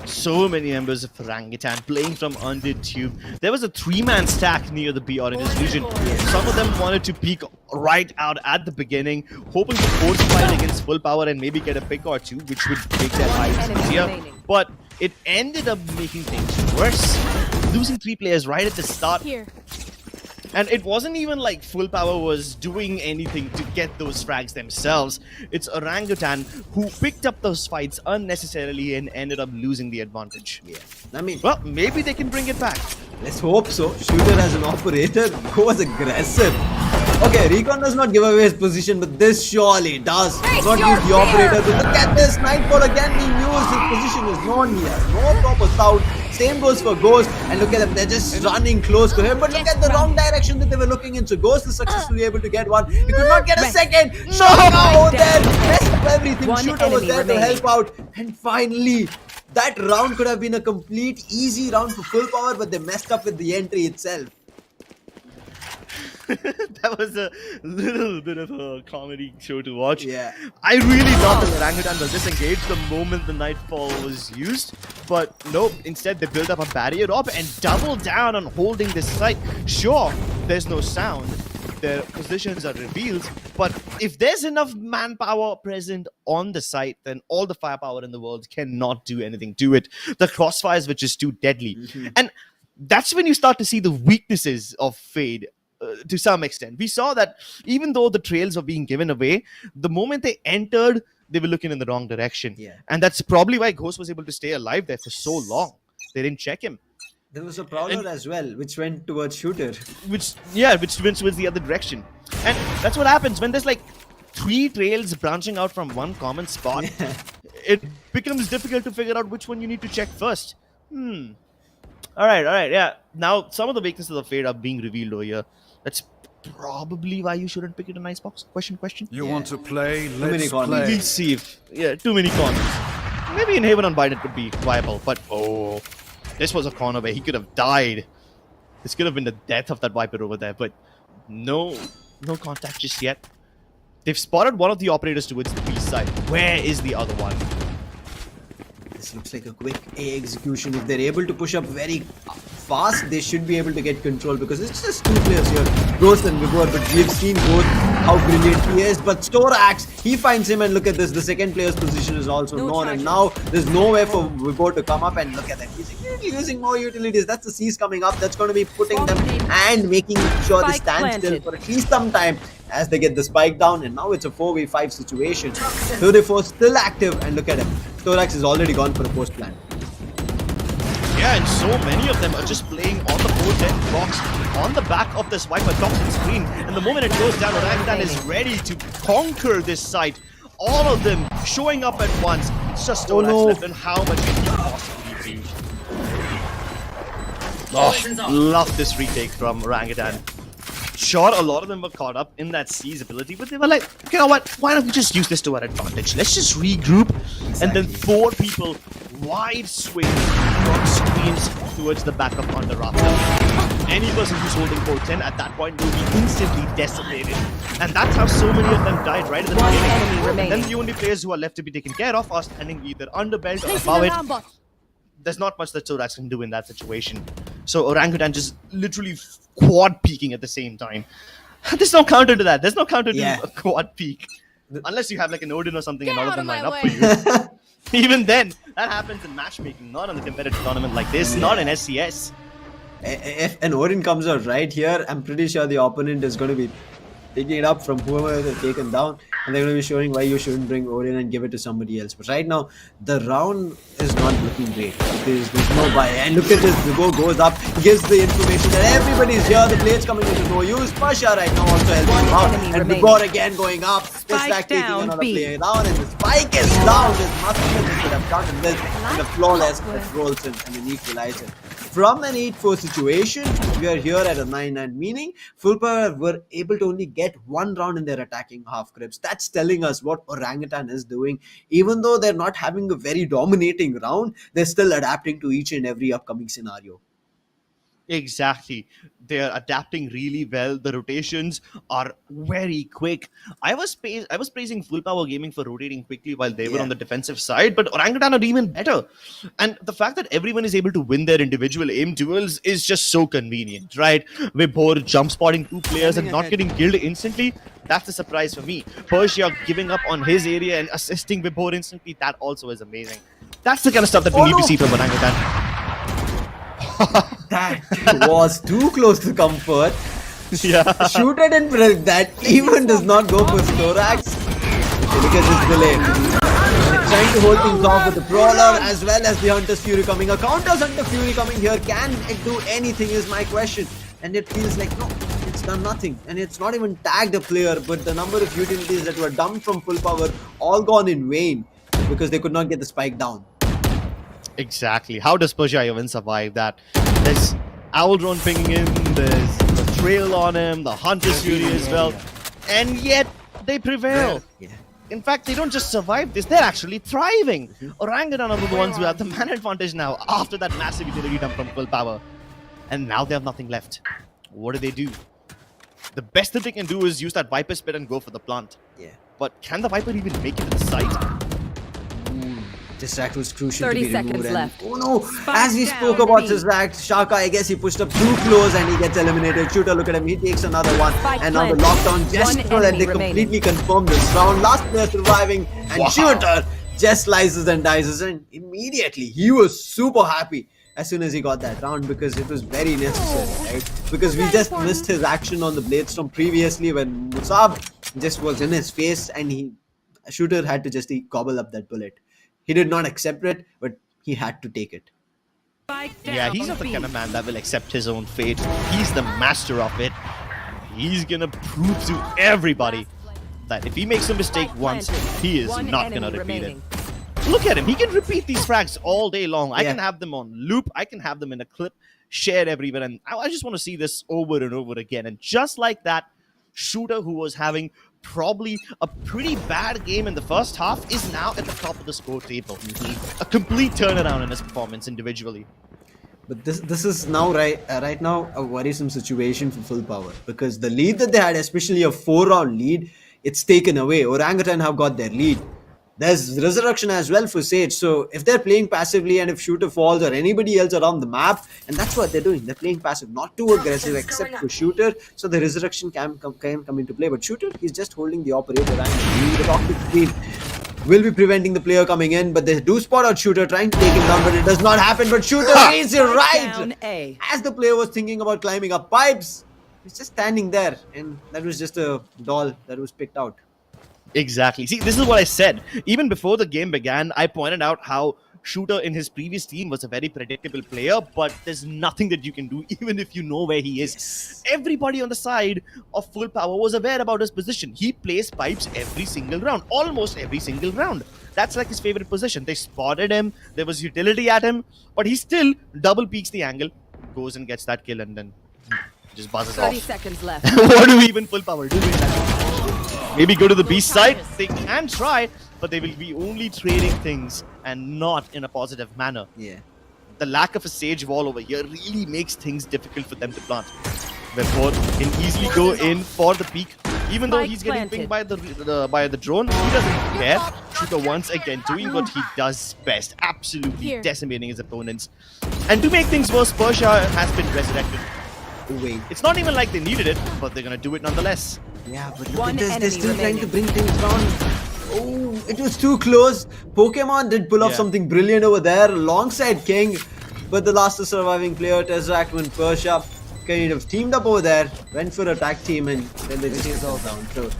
So many members of Orangutan playing from under tube. There was a 3-man stack near the B Oranges region. Some of them wanted to peek right out at the beginning, hoping to force fight against Full Power and maybe get a pick or two, which would make their lives enemy easier. remaining. But it ended up making things worse, losing 3 players right at the start. Here. And it wasn't even like Full Power was doing anything to get those frags themselves. It's Orangutan who picked up those fights unnecessarily and ended up losing the advantage. Yeah, I mean, Well, maybe they can bring it back. let's hope so. Shooter as an operator goes aggressive. Okay, Recon does not give away his position, but this surely does. Not use the operator. But look at this, Nightfall again being used. His position is known. He has no proper sound. Same goes for Ghost. And look at them, they're just running close to him. But look at the wrong direction that they were looking in. So Ghost is successfully able to get one. He could not get a second. Shaka over there. Messed up everything. One Shooter was enemy there to remaining. help out. And finally, that round could have been a complete easy round for Full Power, but they messed up with the entry itself. That was a little bit of a comedy show to watch. Yeah. I really thought that Orangutan was disengaged the moment the Nightfall was used. But nope, instead they built up a barrier up and doubled down on holding this site. Sure, there's no sound. Their positions are revealed. But if there's enough manpower present on the site, then all the firepower in the world cannot do anything to it. The crossfires were just too deadly. And that's when you start to see the weaknesses of Fade. To some extent, we saw that even though the trails were being given away, the moment they entered, they were looking in the wrong direction. Yeah. And that's probably why Ghost was able to stay alive there for so long. They didn't check him, There was a Prowler as well, which went towards Shooter. which went towards the other direction. And that's what happens when there's like 3 trails branching out from one common spot. It becomes difficult to figure out which one you need to check first. All right, yeah. Now some of the weaknesses of Fade are being revealed over here. That's probably why you shouldn't pick it in Icebox. Question. You want to play? many Let's corners. play. We'll see if too many corners. Maybe in Haven on Biden it could be viable, but oh, this was a corner where he could have died. This could have been the death of that Viper over there, but no contact just yet. They've spotted one of the operators towards the B side. Where is the other one? This looks like a quick A execution. If they're able to push up very fast, they should be able to get control, because it's just 2 players here, Ghost and Vibor, but we've seen both how brilliant he is. But Storax, he finds him, and look at this, the second player's position is also known, and now there's nowhere for Vibor to come up, and look at them, he's using more utilities. That's the C's coming up, that's going to be putting them and making sure they Spike stand still planted. for at least some time as they get the spike down, and now it's a 4v5 situation. 34 still active, and look at him, Storax is already gone for a post plan. Yeah, and so many of them are just playing on the 410 box on the back of this Viper toxin screen. And the moment it goes down, Orangutan is ready to conquer this site. All of them showing up at once. It's just Oh, no. left, and how much can he possibly do? Oh, love this retake from Orangutan. Sure, a lot of them were caught up in that C's ability, but they were like, you know what, why don't we just use this to our advantage? Let's just regroup, and then 4 people wide swing from screens towards the backup on the rafter. Any person who's holding port 10 at that point will be instantly decimated. And that's how so many of them died right at the One beginning. enemy And remaining. then the only players who are left to be taken care of are standing either under belt or above it. There's not much that Zorax can do in that situation. So Orangutan just literally quad peeking at the same time. There's no counter to that. There's no counter to a quad peek. Unless you have like an Odin or something and all of them line up for you. Even then, that happens in matchmaking, not on a competitive tournament like this, not in SCS. If an Odin comes out right here, I'm pretty sure the opponent is going to be picking it up from whoever they've taken down, and they're going to be showing why you shouldn't bring Odin and give it to somebody else. But right now, the round is not looking great because there's no buy. And look at this, Vigo goes up, gives the information that everybody's here, the blade's coming into no use. Pasha right now also helping him out, and Vigo again going up. It's like taking another player down, and the spike is down. There's nothing that they could have done in this, and a flawless rolls in and an equalizer. From an 8-4 situation, we are here at a 9-9, meaning Full Power were able to only get 1 round in their attacking half grips. That's telling us what Orangutan is doing. Even though they're not having a very dominating round, they're still adapting to each and every upcoming scenario. Exactly. They're adapting really well. The rotations are very quick. I was praising Full Power Gaming for rotating quickly while they were on the defensive side, but Orangutan are even better. And the fact that everyone is able to win their individual aim duels is just so convenient, right? Vibhor jump spotting 2 players and not getting killed instantly, that's a surprise for me. Persia giving up on his area and assisting Vibhor instantly, that also is amazing. That's the kind of stuff that we need to see from Orangutan. That was too close to comfort. Yeah. Shooter didn't predict that. Even does not go for Thorax. Look at this delay. They're trying to hold things off with the Brawler as well as the Hunter's Fury coming. A Counter's Hunter Fury coming here. Can it do anything is my question. And it feels like, no, it's done nothing. And it's not even tagged a player, but the number of utilities that were dumped from Full Power all gone in vain because they could not get the spike down. Exactly. How does Persia even survive that? There's Owl Drone pinging him, there's the trail on him, the Hunter's Fury as well, and yet they prevail. In fact, they don't just survive this, they're actually thriving. Orangutan are the ones who have the man advantage now after that massive utility dump from Full Power. And now they have nothing left. What do? The best that they can do is use that Viper Spit and go for the plant. Yeah. But can the Viper even make it to the site? Distract was crucial 30 to be seconds removed. left. Oh no! Spike As we down, spoke about B. Distract, Shaka, I guess he pushed up too close and he gets eliminated. Shooter, look at him, he takes another one. Spike And now the planted. lockdown just One so that enemy they remaining. completely confirm this round. Last player surviving, and Shooter just slices and dices. And immediately he was super happy as soon as he got that round because it was very necessary, right? Because we just missed his action on the Bladestorm previously when Musab just was in his face and Shooter had to just gobble up that bullet. He did not accept it, but he had to take it. Yeah, he's not the kind of man that will accept his own fate. He's the master of it. He's gonna prove to everybody that if he makes a mistake once, he is not gonna repeat it. Look at him. He can repeat these frags all day long. I can have them on loop. I can have them in a clip, shared everywhere. And I just want to see this over and over again. And just like that, Shooter, who was having probably a pretty bad game in the first half, is now at the top of the score table. A complete turnaround in his performance individually. But this is now right now a worrisome situation for Full Power because the lead that they had, especially a 4-round lead, it's taken away. Orangutan have got their lead. There's resurrection as well for Sage. So if they're playing passively and if Shooter falls or anybody else around the map, and that's what they're doing. They're playing passive, not too aggressive except for Shooter. So the resurrection can come into play. But Shooter, he's just holding the operator and the toxic speed will be preventing the player coming in. But they do spot out Shooter trying to take him down, but it does not happen. But Shooter is right as the player was thinking about climbing up pipes. He's just standing there, and that was just a doll that was picked out. Exactly. See, this is what I said. Even before the game began, I pointed out how Shooter in his previous team was a very predictable player, but there's nothing that you can do even if you know where he is. Yes. Everybody on the side of Full Power was aware about his position. He plays pipes every single round, almost every single round. That's like his favorite position. They spotted him, there was utility at him, but he still double peeks the angle, goes and gets that kill and then just buzzes 30 off. seconds left. What do we even full power do? Maybe go to the B side. They can try, but they will be only trading things and not in a positive manner. Yeah. The lack of a sage wall over here really makes things difficult for them to plant. Where can easily go in for the peak. Even though he's getting pinged by the drone, he doesn't care. Shooter once again doing what he does best, absolutely decimating his opponents. And to make things worse, Persia has been resurrected. Wait. It's not even like they needed it, but they're gonna do it nonetheless. Yeah, but look One at this. They're enemy still trying to remaining. bring things down. Oh, it was too close. Pokemon did pull off something brilliant over there alongside King. But the last surviving player, Tezrak and Persia, kind of teamed up over there, went for a tag team, and then they just all down. So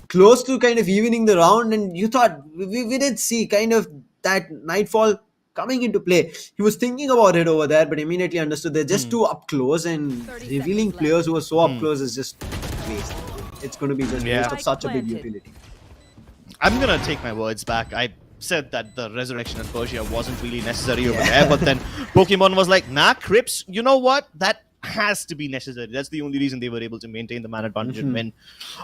close to kind of evening the round, and you thought we did see kind of that Nightfall coming into play. He was thinking about it over there, but immediately understood they're just too up close, and 30 revealing seconds players who are so up close is just waste. It's going to be just waste of such a big Planted. utility. I'm gonna take my words back. I said that the resurrection in Persia wasn't really necessary over there, but then Pokemon was like, nah, Crips, you know what? That has to be necessary. That's the only reason they were able to maintain the man advantage and win.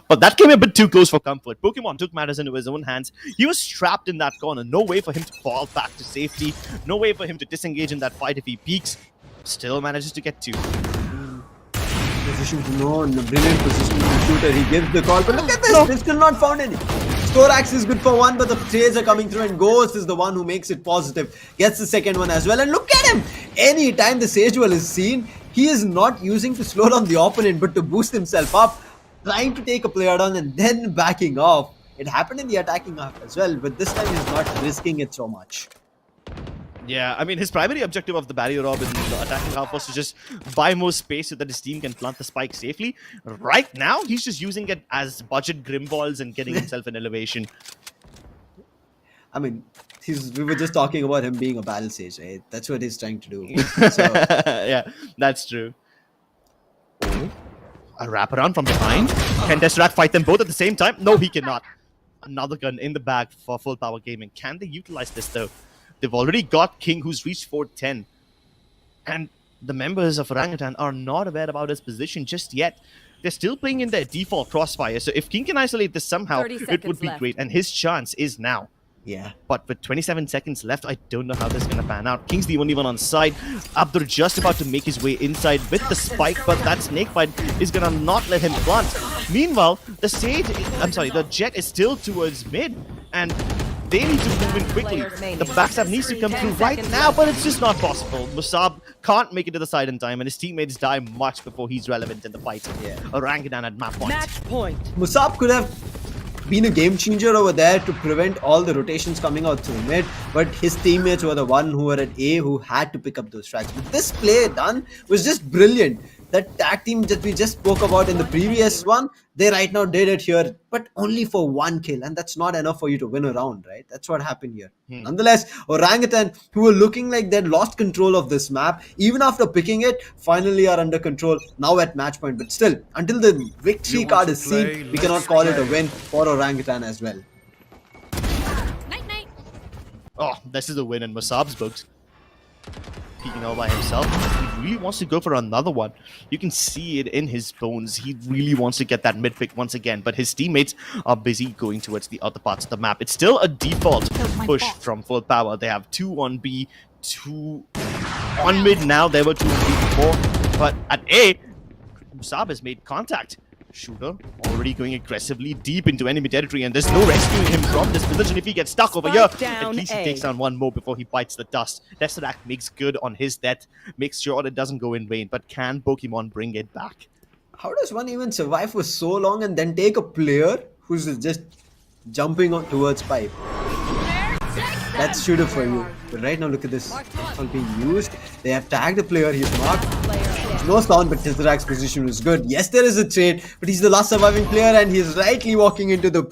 But that came a bit too close for comfort. Pokemon took matters into his own hands. He was trapped in that corner. No way for him to fall back to safety. No way for him to disengage in that fight if he peaks. Still manages to get two. Position to know, in a brilliant position to shooter. He gives the call, but look at this. They've still not found any. Storax is good for one, but the trades are coming through, and Ghost is the one who makes it positive. Gets the second one as well, and look at him! Anytime the Sage Duel is seen, he is not using to slow down the opponent, but to boost himself up, trying to take a player down and then backing off. It happened in the attacking half as well, but this time he's not risking it so much. Yeah, I mean, his primary objective of the barrier orb in the attacking half was to just buy more space so that his team can plant the spike safely. Right now, he's just using it as budget grim balls and getting himself an elevation. I mean, we were just talking about him being a battle sage, right? That's what he's trying to do. So, Yeah, that's true. A wraparound from behind. Can Tesseract fight them both at the same time? No, he cannot. Another gun in the bag for Full Power Gaming. Can they utilize this, though? They've already got King, who's reached 410. And the members of Orangutan are not aware about his position just yet. They're still playing in their default crossfire. So if King can isolate this somehow, 30 it would seconds be left. great. And his chance is now. yeah. But with 27 seconds left, I don't know how this is going to pan out. King's the only one on side. Abdur just about to make his way inside with the spike, but that snakebite is going to not let him plant. Meanwhile, the Jet is still towards mid, and they need to move in quickly. The backstab needs to come through right now, but it's just not possible. Musab can't make it to the side in time, and his teammates die much before he's relevant in the fight. Yeah. Orangutan at map point. Match point. Musab could have been a game changer over there to prevent all the rotations coming out through mid, but his teammates were the one who were at A who had to pick up those tracks. But this play done was just brilliant. That tag team that we just spoke about in the previous one, they right now did it here, but only for one kill, and that's not enough for you to win a round, right? That's what happened here. Nonetheless, Orangutan, who were looking like they'd lost control of this map, even after picking it, finally are under control now at match point. But still, until the victory card is seen, we cannot call it a win for Orangutan as well. Night. Oh, this is a win in Musab's books. Peeking all by himself. He really wants to go for another one. You can see it in his bones. He really wants to get that mid pick once again, but his teammates are busy going towards the other parts of the map. It's still a default push from Full Power. They have 2 on B, 2 on mid now. There were 2 on B before, but at A, Musab has made contact. Shooter already going aggressively deep into enemy territory, and there's no rescuing him from this position. If he gets stuck over here, at least he takes down one more before he bites the dust. Tesseract makes good on his death, makes sure it doesn't go in vain, but can Pokemon bring it back? How does one even survive for so long and then take a player who's just jumping on towards pipe? That's shooter for you. But right now, look at this. All being used. They have tagged the player. He's marked. No sound, but Tesseract's position was good. Yes, there is a trade, but he's the last surviving player, and he's rightly walking into the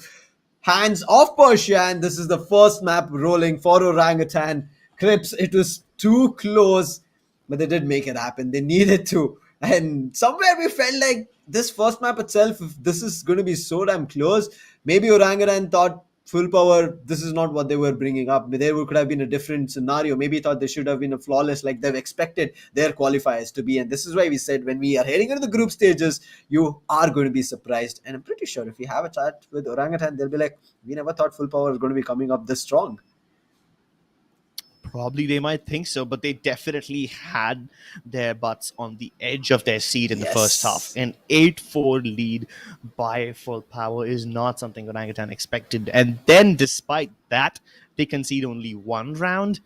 hands of Persia. And this is the first map rolling for Orangutan. Crips, it was too close, but they did make it happen. They needed to. And somewhere we felt like this first map itself, if this is going to be so damn close, maybe Orangutan thought Full Power, this is not what they were bringing up. There could have been a different scenario. Maybe thought they should have been a flawless like they've expected their qualifiers to be. And this is why we said when we are heading into the group stages, you are going to be surprised. And I'm pretty sure if we have a chat with Orangutan, they'll be like, we never thought Full Power was going to be coming up this strong. Probably they might think so, but they definitely had their butts on the edge of their seat in the first half. Yes. An 8-4 lead by Full Power is not something Orangutan expected. And then, despite that, they concede only one round,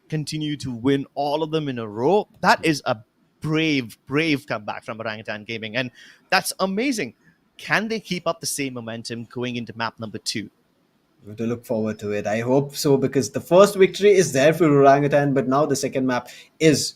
continue to win all of them in a row. That is a brave, brave comeback from Orangutan Gaming. And that's amazing. Can they keep up the same momentum going into map number 2? To look forward to it. I hope so, because the first victory is there for Orangutan, but now the second map is,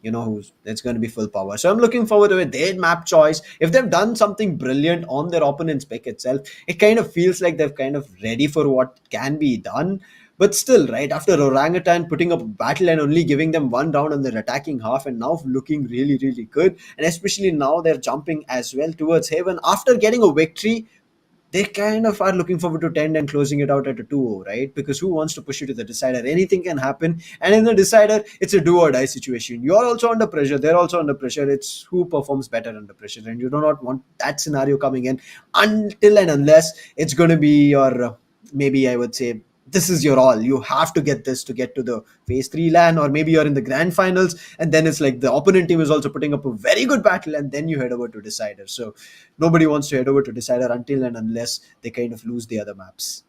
who's it's going to be Full Power. So I'm looking forward to it. Their map choice, if they've done something brilliant on their opponent's pick itself, it kind of feels like they're kind of ready for what can be done. But still, right, after Orangutan putting up a battle and only giving them one round on their attacking half, and now looking really, really good, and especially now they're jumping as well towards Haven after getting a victory, they kind of are looking forward to 10 and closing it out at a 2-0, right? Because who wants to push you to the decider? Anything can happen. And in the decider, it's a do or die situation. You're also under pressure. They're also under pressure. It's who performs better under pressure. And you do not want that scenario coming in until and unless it's going to be your, maybe I would say, this is your all. You have to get this to get to the phase 3 LAN, or maybe you're in the grand finals, and then it's like the opponent team is also putting up a very good battle, and then you head over to decider. So nobody wants to head over to decider until and unless they kind of lose the other maps.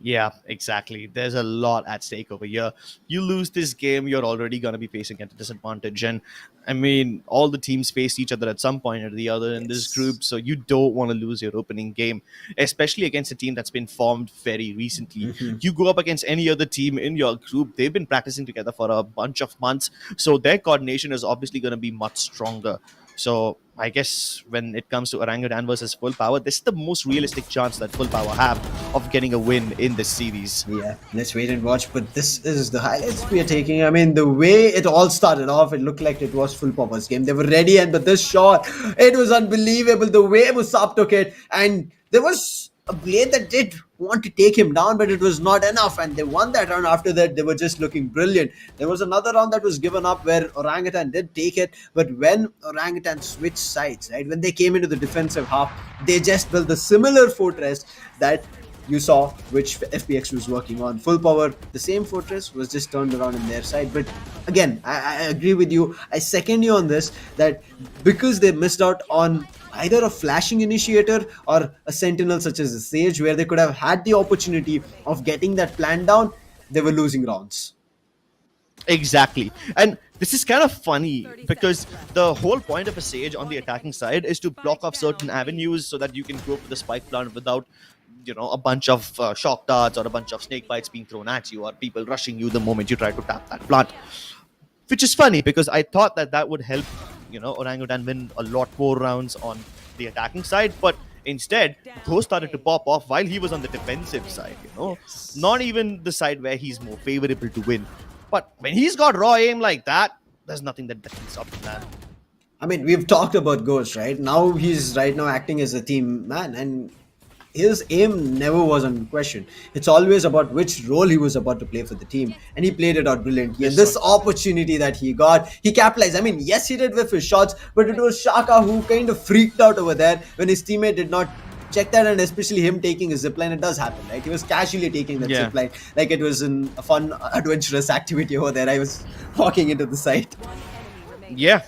Yeah, exactly. There's a lot at stake over here. You lose this game, you're already going to be facing at a disadvantage. And I mean, all the teams face each other at some point or the other in this group. So you don't want to lose your opening game, especially against a team that's been formed very recently. You go up against any other team in your group, they've been practicing together for a bunch of months. So their coordination is obviously going to be much stronger. So I guess when it comes to Orangutan versus Full Power, this is the most realistic chance that Full Power have of getting a win in this series. Yeah, let's wait and watch. But this is the highlights we are taking. I mean, the way it all started off, it looked like it was Full Power's game. They were ready, and but this shot, it was unbelievable. The way Musab took it, and there was a blade that did want to take him down, but it was not enough, and they won that round. After that, they were just looking brilliant. There was another round that was given up where Orangutan did take it, but when Orangutan switched sides, right, when they came into the defensive half, they just built the similar fortress that you saw which FPX was working on. Full Power, the same fortress was just turned around in their side. But again, I agree with you. I second you on this, that because they missed out on either a flashing initiator or a sentinel such as the Sage, where they could have had the opportunity of getting that plan down, they were losing rounds. Exactly. And this is kind of funny because the whole point of a Sage on the attacking side is to block off certain avenues so that you can go for the spike plant without a bunch of shock darts or a bunch of snake bites being thrown at you or people rushing you the moment you try to tap that plant. Which is funny because I thought that would help, Orangutan win a lot more rounds on the attacking side, but instead, those started to pop off while he was on the defensive side, Not even the side where he's more favorable to win. But when he's got raw aim like that, there's nothing that can stop that. I mean, we've talked about Ghost, right? Now he's right now acting as a team man, and his aim never was in question. It's always about which role he was about to play for the team, and he played it out brilliantly. And this opportunity that he got, he capitalized. I mean, yes, he did with his shots, but it was Shaka who kind of freaked out over there when his teammate did not check that, and especially him taking a zipline. It does happen, right? He was casually taking that zipline like it was a fun, adventurous activity over there. I was walking into the site. Yeah.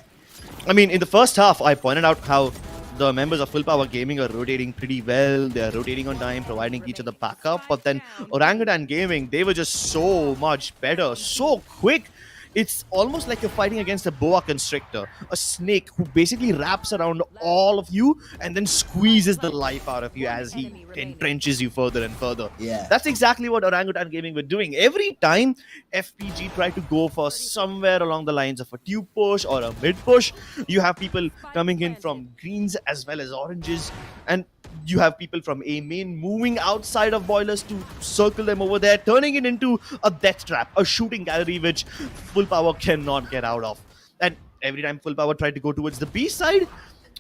I mean, in the first half, I pointed out how the members of Full Power Gaming are rotating pretty well. They are rotating on time, providing each other backup. But then Orangutan Gaming, they were just so much better, so quick. It's almost like you're fighting against a boa constrictor, a snake who basically wraps around all of you and then squeezes the life out of you as he entrenches you further and further. Yeah. That's exactly what Orangutan Gaming were doing. Every time FPG tried to go for somewhere along the lines of a tube push or a mid push, you have people coming in from greens as well as oranges, and you have people from A main moving outside of boilers to circle them over there, turning it into a death trap, a shooting gallery which Full Power cannot get out of. And every time Full Power tried to go towards the B side,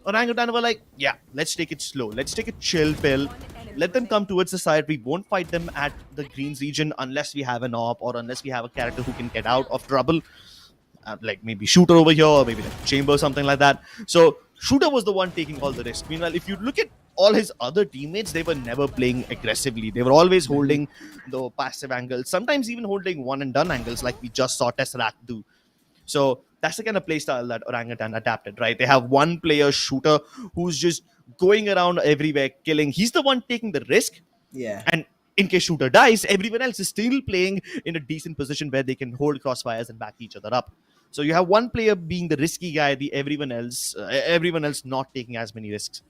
Orangutan were like, yeah, let's take it slow. Let's take a chill pill. let them come towards the side. We won't fight them at the greens region unless we have an op or unless we have a character who can get out of trouble. Like maybe Shooter over here, or maybe like Chamber, something like that. So Shooter was the one taking all the risk. Meanwhile, if you look at all his other teammates, they were never playing aggressively. They were always holding the passive angles, sometimes even holding one and done angles, like we just saw Tesseract do. So that's the kind of playstyle that Orangutan adapted, right? They have one player Shooter who's just going around everywhere killing. He's the one taking the risk. Yeah. And in case Shooter dies, everyone else is still playing in a decent position where they can hold crossfires and back each other up. So you have one player being the risky guy, everyone else not taking as many risks.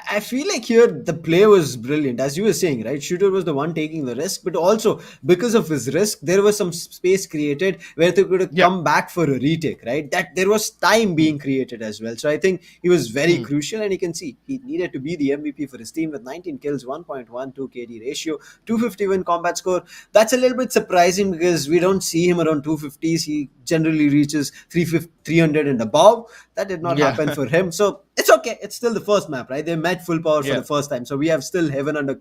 I feel like here the play was brilliant, as you were saying, right? Shooter was the one taking the risk, but also because of his risk, there was some space created where they could have Yeah. come back for a retake, right? That there was time being created as well. So I think he was very crucial, and you can see he needed to be the MVP for his team with 19 kills, 1.12 KD ratio, 251 combat score. That's a little bit surprising because we don't see him around 250s. He generally reaches 300 and above. That did not Yeah. happen for him. So it's okay. It's still the first map, right? They met full power for Yeah. the first time. So we have still heaven under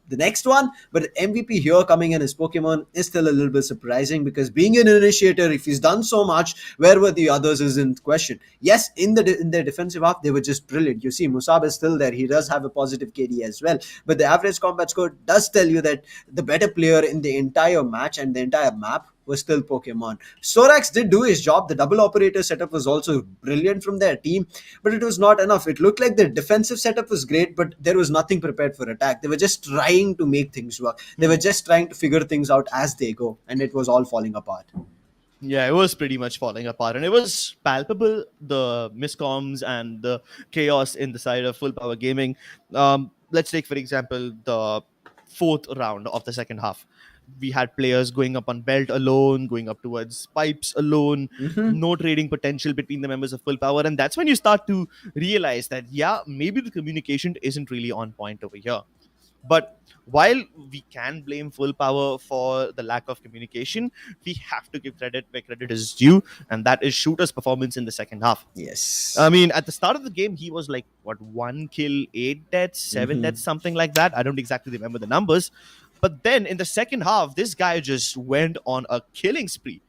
the next one. But MVP here coming in as Pokemon is still a little bit surprising because being an initiator, if he's done so much, where were the others is in question. Yes, in their defensive half, they were just brilliant. You see, Musab is still there. He does have a positive KD as well. But the average combat score does tell you that the better player in the entire match and the entire map was still Pokemon. Sorax did do his job. The double operator setup was also brilliant from their team, but it was not enough. It looked like the defensive setup was great, but there was nothing prepared for attack. They were just trying to make things work. They were just trying to figure things out as they go, and it was all falling apart. Yeah, it was pretty much falling apart, and it was palpable, the miscoms and the chaos in the side of Full Power Gaming. Let's take, for example, the fourth round of the second half. We had players going up on belt alone, going up towards pipes alone, no trading potential between the members of Full Power, and that's when you start to realize that, yeah, maybe the communication isn't really on point over here. But while we can blame Full Power for the lack of communication, we have to give credit where credit is due, and that is Shooter's performance in the second half. Yes. I mean, at the start of the game, he was like, what, 1 kill, 8 deaths, 7 deaths, something like that. I don't exactly remember the numbers. But then in the second half, this guy just went on a killing spree.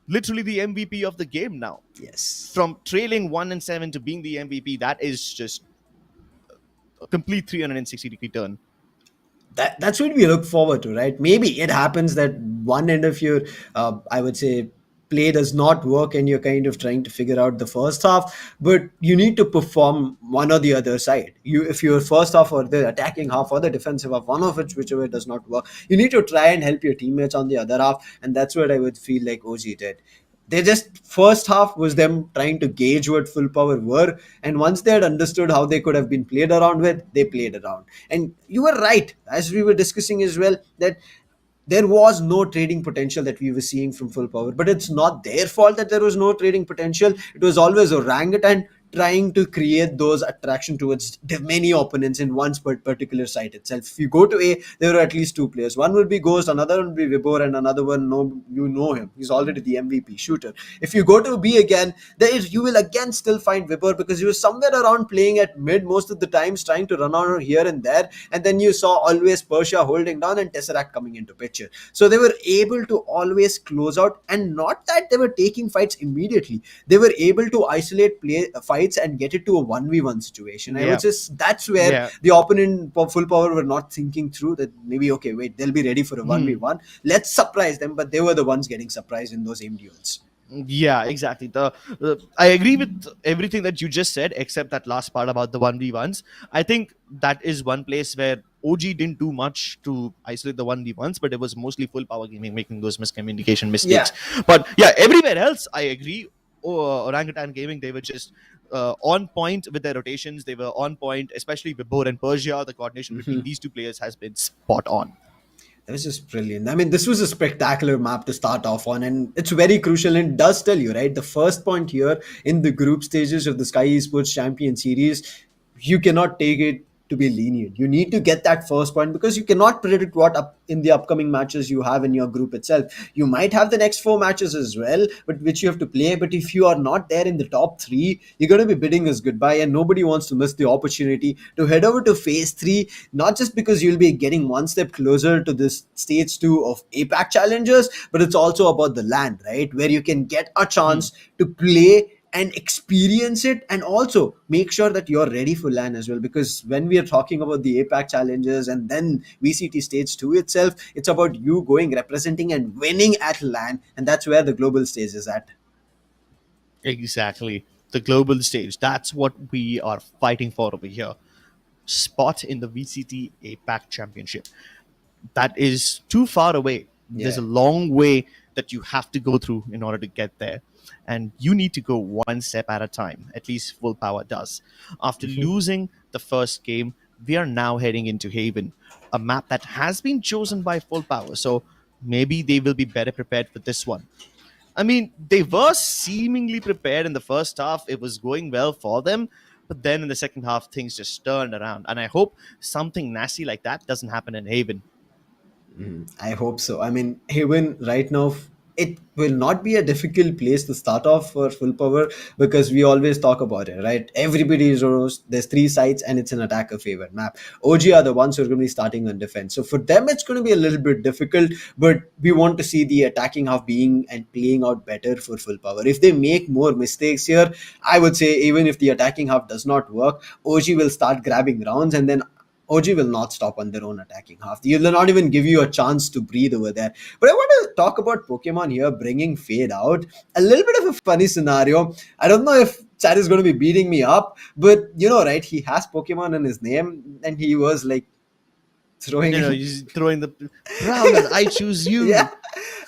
Literally the MVP of the game now. Yes. From trailing 1-7 to being the MVP, that is just a complete 360-degree turn. That's what we look forward to, right? Maybe it happens that one end of your, I would say, play does not work and you're kind of trying to figure out the first half, but you need to perform one or the other side. If your first half or the attacking half or the defensive half, one of whichever does not work, you need to try and help your teammates on the other half, and that's what I would feel like OG did. They just first half was them trying to gauge what Full Power were, and once they had understood how they could have been played around with, they played around. And you were right, as we were discussing as well, that there was no trading potential that we were seeing from Full Power, but it's not their fault that there was no trading potential. It was always Orangutan trying to create those attraction towards the many opponents in one particular site itself. If you go to A, there are at least two players. One would be Ghost, another would be Vibor, and another one, you know him. He's already the MVP Shooter. If you go to B again, you will again still find Vibor because he was somewhere around playing at mid most of the times, trying to run on here and there. And then you saw always Persia holding down and Tesseract coming into picture. So they were able to always close out, and not that they were taking fights immediately. They were able to isolate fights and get it to a 1v1 situation. I would just, that's where the opponent Full Power were not thinking through that maybe, okay, wait, they'll be ready for a 1v1. Let's surprise them, but they were the ones getting surprised in those aim duels. Yeah, exactly. I agree with everything that you just said, except that last part about the 1v1s. I think that is one place where OG didn't do much to isolate the 1v1s, but it was mostly Full Power Gaming making those miscommunication mistakes. But yeah, everywhere else, I agree. Orangutan Gaming, they were just on point with their rotations. They were on point, especially with Vibor and Persia. The coordination between these two players has been spot on. That was just brilliant. I mean, this was a spectacular map to start off on, and it's very crucial, and it does tell you, right? The first point here in the group stages of the Skyesports Champions Series, you cannot take it to be lenient. You need to get that first point because you cannot predict what up in the upcoming matches you have in your group itself. You might have the next 4 matches as well, but which you have to play. But if you are not there in the top three, you're going to be bidding us goodbye, and nobody wants to miss the opportunity to head over to phase three. Not just because you'll be getting one step closer to this stage two of APAC Challengers, but it's also about the land, right, where you can get a Hmm. chance to play and experience it, and also make sure that you're ready for LAN as well. Because when we are talking about the APAC challenges and then VCT stage 2 itself, it's about you going, representing, and winning at LAN, and that's where the global stage is at. Exactly. The global stage. That's what we are fighting for over here. Spot in the VCT APAC Championship. That is too far away. There's Yeah. a long way that you have to go through in order to get there. And you need to go one step at a time, at least Full Power does. After losing the first game, we are now heading into Haven, a map that has been chosen by Full Power. So maybe they will be better prepared for this one. I mean, they were seemingly prepared in the first half. It was going well for them. But then in the second half, things just turned around. And I hope something nasty like that doesn't happen in Haven. I hope so. I mean, Haven right now, it will not be a difficult place to start off for Full Power because we always talk about it, right? Everybody knows there's 3 sides and it's an attacker favored map. OG are the ones who are going to be starting on defense. So for them, it's going to be a little bit difficult, but we want to see the attacking half being and playing out better for Full Power. If they make more mistakes here, I would say even if the attacking half does not work, OG will start grabbing rounds, and then OG will not stop on their own attacking half. They'll not even give you a chance to breathe over there. But I want to talk about Pokemon here bringing Fade out. A little bit of a funny scenario. I don't know if Chad is going to be beating me up, but you know, right? He has Pokemon in his name, and he was like You know, throwing. he's throwing the Brawler, I choose Yeah, you.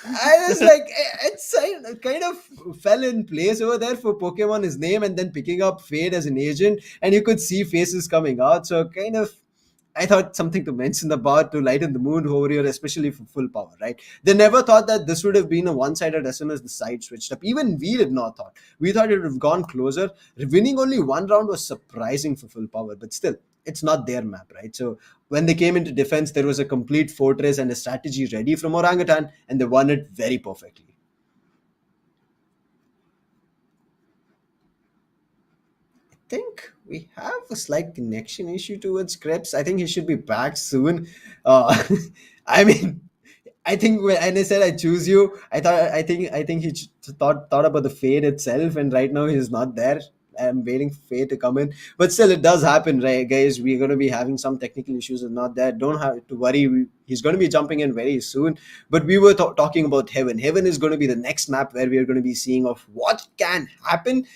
I was like, it's kind of fell in place over there for Pokemon his name, and then picking up Fade as an agent, and you could see faces coming out. So kind of, I thought something to mention about to lighten the mood over here, especially for Full Power, right? They never thought that this would have been a one-sided as soon as the side switched up. Even we did not thought. We thought it would have gone closer. Winning only one round was surprising for Full Power, but still, it's not their map, right? So when they came into defense, there was a complete fortress and a strategy ready from Orangutan, and they won it very perfectly. Think we have a slight connection issue towards Krebs. I think he should be back soon. Uh, I mean, I think when I said I choose you, I think he thought about the fate itself, and right now he's not there. I'm waiting for fate to come in, but still, it does happen, right, guys? We're going to be having some technical issues and not there. Don't have to worry. He's going to be jumping in very soon. But we were talking about Heaven. Heaven is going to be the next map where we are going to be seeing of what can happen,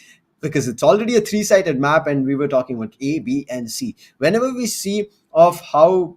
because it's already a three-sided map, and we were talking about A, B, and C. Whenever we see of how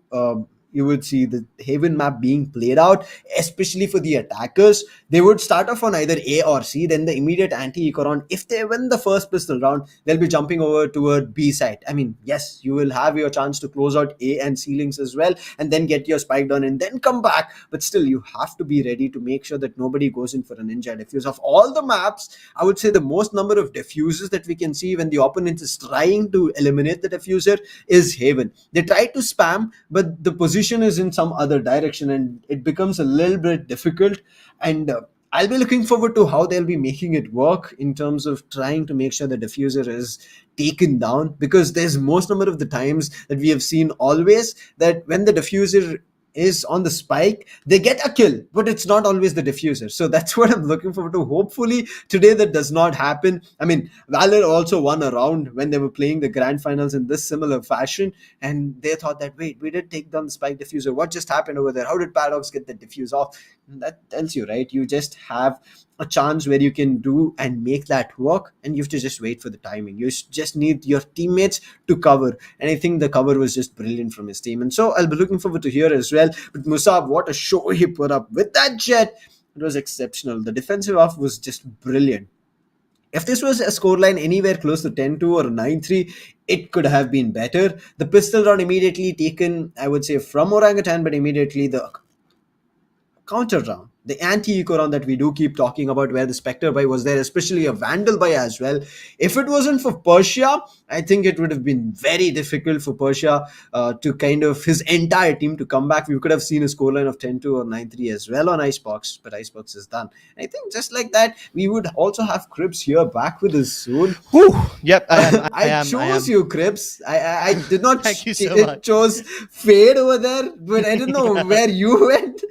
you would see the Haven map being played out, especially for the attackers, they would start off on either A or C, then the immediate anti-eco round. If they win the first pistol round, they'll be jumping over toward B side. I mean, yes, you will have your chance to close out A and C links as well, and then get your spike down and then come back. But still, you have to be ready to make sure that nobody goes in for a ninja defuse. Of all the maps, I would say the most number of diffusers that we can see when the opponent is trying to eliminate the diffuser is Haven. They try to spam, but the position is in some other direction, and it becomes a little bit difficult. And I'll be looking forward to how they'll be making it work in terms of trying to make sure the diffuser is taken down, because there's most number of the times that we have seen always that when the diffuser is on the spike, they get a kill, but it's not always the diffuser. So that's what I'm looking forward to. Hopefully today that does not happen. I mean, Valor also won a round when they were playing the grand finals in this similar fashion, and they thought that, wait, we did take down the spike diffuser. What just happened over there? How did Paradox get the diffuse off? And that tells you, right? You just have a chance where you can do and make that work, and you have to just wait for the timing. You just need your teammates to cover, and I think the cover was just brilliant from his team. And so I'll be looking forward to hear as well. But Musab, what a show he put up with that jet. It was exceptional. The defensive half was just brilliant. If this was a scoreline anywhere close to 10-2 or 9-3, it could have been better. The pistol round immediately taken, I would say, from Orangutan, but immediately the counter round the anti-eco round that we do keep talking about, where the Spectre buy was there, especially a Vandal buy as well. If it wasn't for Persia, I think it would have been very difficult for Persia to kind of his entire team to come back. We could have seen a scoreline of 10-2 or 9-3 as well on Icebox, but Icebox is done. I think just like that, we would also have Cribs here back with us soon. Whew. Yep, I am. I I am. I chose am. you, Cribs. I did not. Thank you so it much. chose Fade over there, but I didn't know where you went.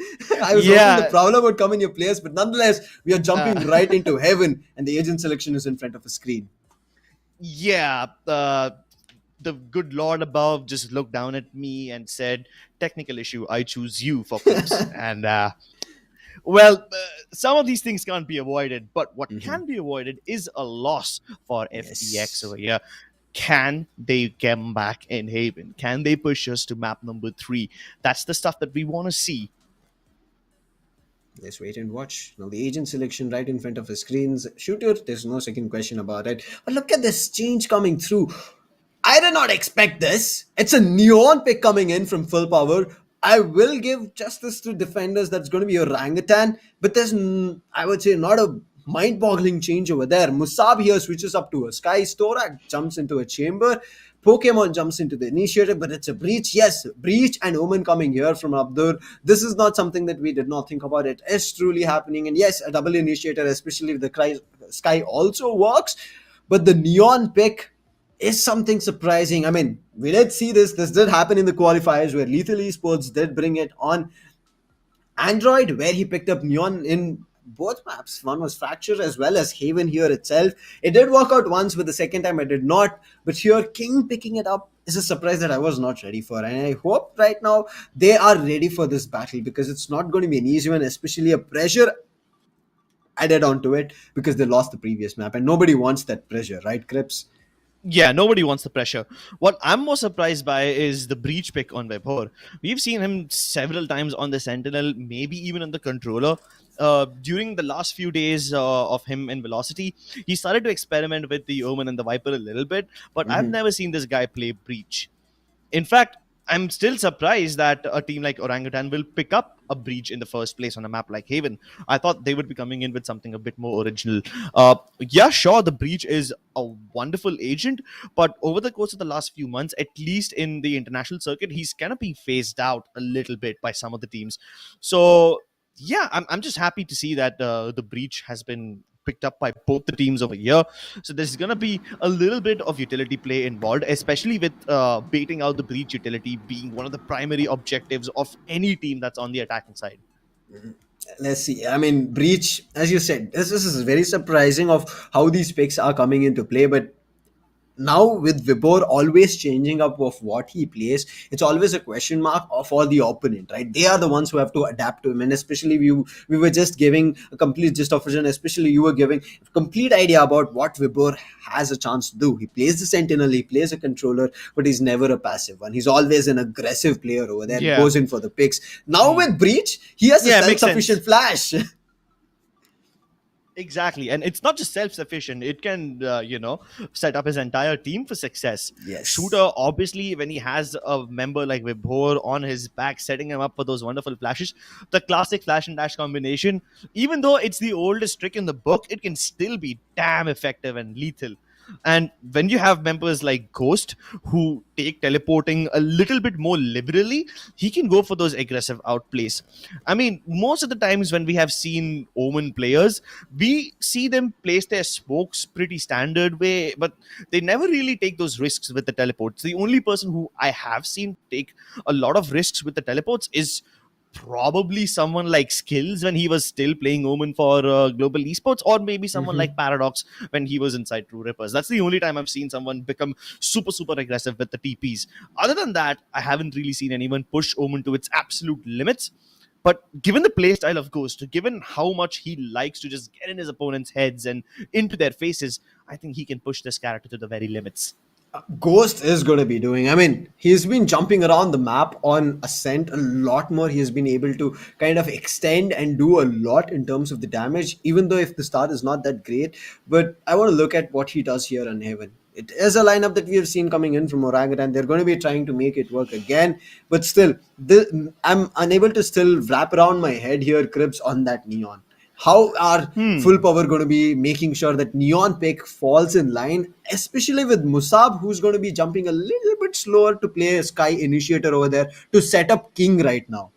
I was hoping the Yeah. Prowler would come in your place, but nonetheless, we are jumping Uh, right into heaven, and the agent selection is in front of a screen. yeah. The good Lord above just looked down at me and said, "Technical issue. I choose you for clips." And well, some of these things can't be avoided, but what Mhm. can be avoided is a loss for FTX Yes. over here. Can they come back in Haven? Can they push us to map number 3? That's the stuff that we want to see. Let's wait and watch. Now the agent selection right in front of the screens. Shooter, there's no second question about it. But look at this change coming through. I did not expect this. It's a neon pick coming in from full power. I will give justice to defenders. That's going to be Orangutan, but there's, I would say, not a mind-boggling change over there. Musab here switches up to a Sky. Storak jumps into a chamber. Pokemon jumps into the initiator, but it's a breach. Yes, breach and Omen coming here from Abdur. This is not something that we did not think about. It is truly happening, and yes, a double initiator, especially if the Sky also works. But the neon pick is something surprising. I mean, we did see this. This did happen in the qualifiers where Lethal Esports did bring it on Android, where he picked up Neon in both maps. One was Fracture as well as Haven here itself. It did work out once, but the second time I did not. But here, King picking it up is a surprise that I was not ready for. And I hope right now they are ready for this battle, because it's not going to be an easy one, especially a pressure added onto it because they lost the previous map. And nobody wants that pressure, right, Crips? Yeah, nobody wants the pressure. What I'm more surprised by is the breach pick on Vibhor. We've seen him several times on the Sentinel, maybe even on the controller. During the last few days of him in Velocity, he started to experiment with the Omen and the Viper a little bit, but I've never seen this guy play breach. In fact, I'm still surprised that a team like Orangutan will pick up a breach in the first place on a map like Haven. I thought they would be coming in with something a bit more original. Yeah, sure, the breach is a wonderful agent, but over the course of the last few months, at least in the international circuit, he's kind of being phased out a little bit by some of the teams. So yeah, I'm just happy to see that the breach has been picked up by both the teams over here. So there's going to be a little bit of utility play involved, especially with baiting out the breach utility being one of the primary objectives of any team that's on the attacking side. Let's see. I mean, breach, as you said, this is very surprising of how these picks are coming into play. But now with Vibor always changing up of what he plays, it's always a question mark for the opponent, right? They are the ones who have to adapt to him, and especially we were just giving a complete gist of it, and especially you were giving a complete idea about what Vibor has a chance to do. He plays the Sentinel, he plays a controller, but he's never a passive one. He's always an aggressive player over there, Yeah. goes in for the picks. Now with Breach, he has a Yeah, makes self-sufficient flash. Exactly, and it's not just self-sufficient. It can, set up his entire team for success. Yes. Shooter, obviously, when he has a member like Vibhor on his back, setting him up for those wonderful flashes, the classic flash and dash combination, even though it's the oldest trick in the book, it can still be damn effective and lethal. And when you have members like Ghost who take teleporting a little bit more liberally, he can go for those aggressive outplays. I mean, most of the times when we have seen Omen players, we see them place their smokes pretty standard way, but they never really take those risks with the teleports. The only person who I have seen take a lot of risks with the teleports is probably someone like Skills when he was still playing Omen for Global Esports, or maybe someone like Paradox when he was inside True Rippers. That's the only time I've seen someone become super, super aggressive with the TPs. Other than that, I haven't really seen anyone push Omen to its absolute limits. But given the playstyle of Ghost, given how much he likes to just get in his opponent's heads and into their faces, I think he can push this character to the very limits. Ghost is going to be doing. I mean, he's been jumping around the map on Ascent a lot more. He has been able to kind of extend and do a lot in terms of the damage, even though if the start is not that great. But I want to look at what he does here on Heaven. It is a lineup that we have seen coming in from Orangutan. They're going to be trying to make it work again, but still, I'm unable to still wrap around my head here, Cribs, on that Neon. How are Full Power going to be making sure that Neon pick falls in line, especially with Musab, who's going to be jumping a little bit slower to play a Sky Initiator over there to set up King right now?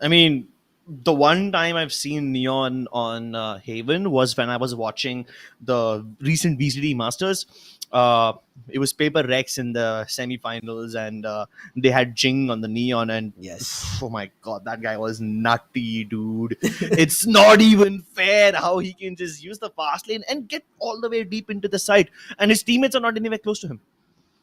I mean, the one time I've seen Neon on Haven was when I was watching the recent VCT Masters. Uh, it was Paper Rex in the semifinals, and they had Jing on the Neon, and Yes. oh my god, that guy was nutty, dude. It's not even fair how he can just use the fast lane and get all the way deep into the side, and his teammates are not anywhere close to him.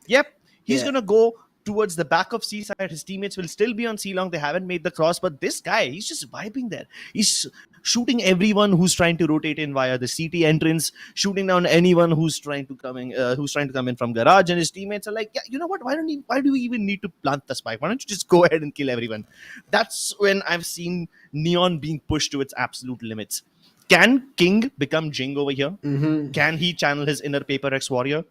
Yep, he's Yeah. gonna go towards the back of C side. His teammates will still be on C long. They haven't made the cross, but this guy, he's just vibing there. He's shooting everyone who's trying to rotate in via the CT entrance, shooting down anyone who's trying to come in from garage. And his teammates are like, yeah, you know what? Why do we even need to plant the spike? Why don't you just go ahead and kill everyone? That's when I've seen Neon being pushed to its absolute limits. Can King become Jing over here? Can he channel his inner Paper X warrior?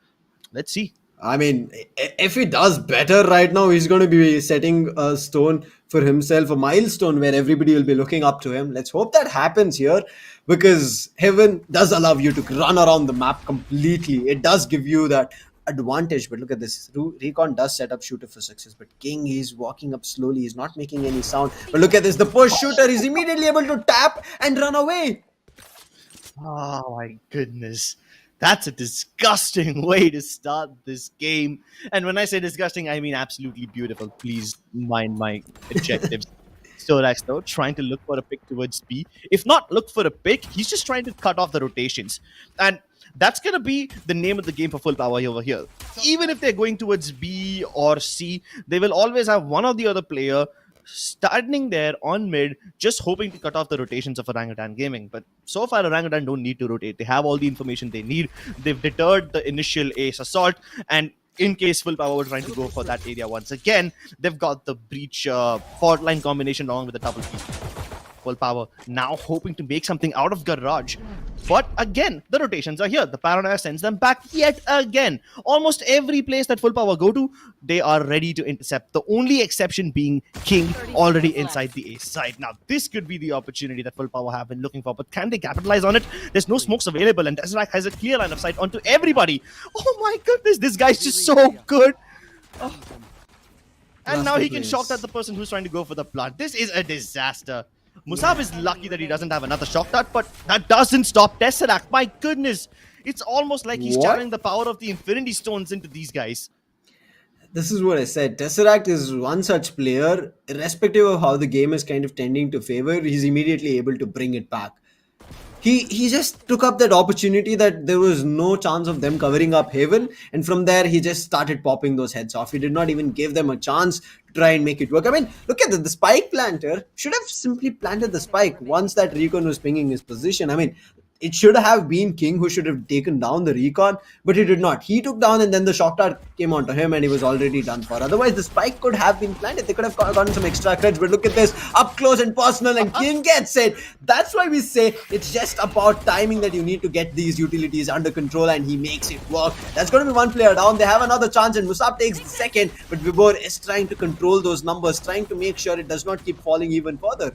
Let's see. I mean, if he does better right now, he's going to be setting a stone for himself, a milestone where everybody will be looking up to him. Let's hope that happens here, because Heaven does allow you to run around the map completely. It does give you that advantage. But look at this. Recon does set up Shooter for success, but King, he's walking up slowly. He's not making any sound. But look at this. The push Shooter is immediately able to tap and run away. Oh my goodness. That's a disgusting way to start this game. And when I say disgusting, I mean absolutely beautiful. Please mind my adjectives. Storax, though, trying to look for a pick towards B. If not look for a pick, he's just trying to cut off the rotations. And that's going to be the name of the game for Full Power over here. Even if they're going towards B or C, they will always have one or the other player standing there on mid, just hoping to cut off the rotations of Orangutan Gaming. But so far, Orangutan don't need to rotate. They have all the information they need. They've deterred the initial ace assault, and in case Full Power were trying to go for that area once again, they've got the breach fault line combination along with the double peak. Full Power now hoping to make something out of garage. But again, the rotations are here. The paranoia sends them back yet again. Almost every place that Full Power go to, they are ready to intercept. The only exception being King, already inside the ace side. Now, this could be the opportunity that Full Power have been looking for, but can they capitalize on it? There's no smokes available, and Deserac has a clear line of sight onto everybody. Oh my goodness, this guy's just so good. Oh. And now he can shock at the person who's trying to go for the plant. This is a disaster. Musab is lucky that he doesn't have another shock dart, but that doesn't stop Tesseract. My goodness. It's almost like he's channeling the power of the Infinity Stones into these guys. This is what I said. Tesseract is one such player, irrespective of how the game is kind of tending to favor, he's immediately able to bring it back. He just took up that opportunity that there was no chance of them covering up Haven, and from there he just started popping those heads off. He did not even give them a chance to try and make it work. I mean, look at the spike planter should have simply planted the spike once that Recon was pinging his position. I mean, it should have been King who should have taken down the Recon, but he did not. He took down, and then the shock dart came onto him, and he was already done for. Otherwise, the spike could have been planted. They could have gotten some extra creds, but look at this, up close and personal, and King gets it. That's why we say it's just about timing, that you need to get these utilities under control, and he makes it work. That's going to be one player down. They have another chance, and Musab takes the second, but Vibor is trying to control those numbers, trying to make sure it does not keep falling even further.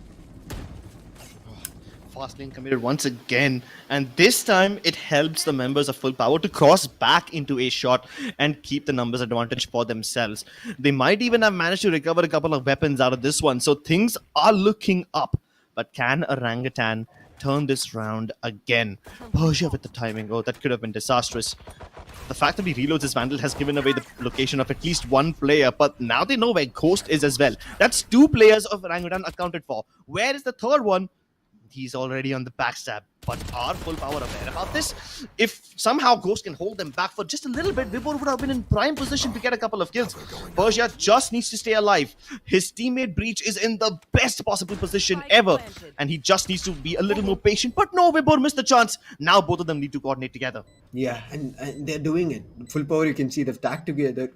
Fast lane committed once again, and this time it helps the members of Full Power to cross back into a shot and keep the numbers advantage for themselves. They might even have managed to recover a couple of weapons out of this one, so things are looking up. But can Orangutan turn this round again? Persia with the timing. Oh, that could have been disastrous. The fact that he reloads his Vandal has given away the location of at least one player, but now they know where Ghost is as well. That's two players of Orangutan accounted for. Where is the third one? He's already on the backstab, but are Full Power aware about this? If somehow Ghost can hold them back for just a little bit, Vibor would have been in prime position to get a couple of kills. Persia just needs to stay alive. His teammate Breach is in the best possible position ever, and he just needs to be a little more patient. But no, Vibor missed the chance. Now both of them need to coordinate together. Yeah, and they're doing it. Full Power, you can see they've tagged together.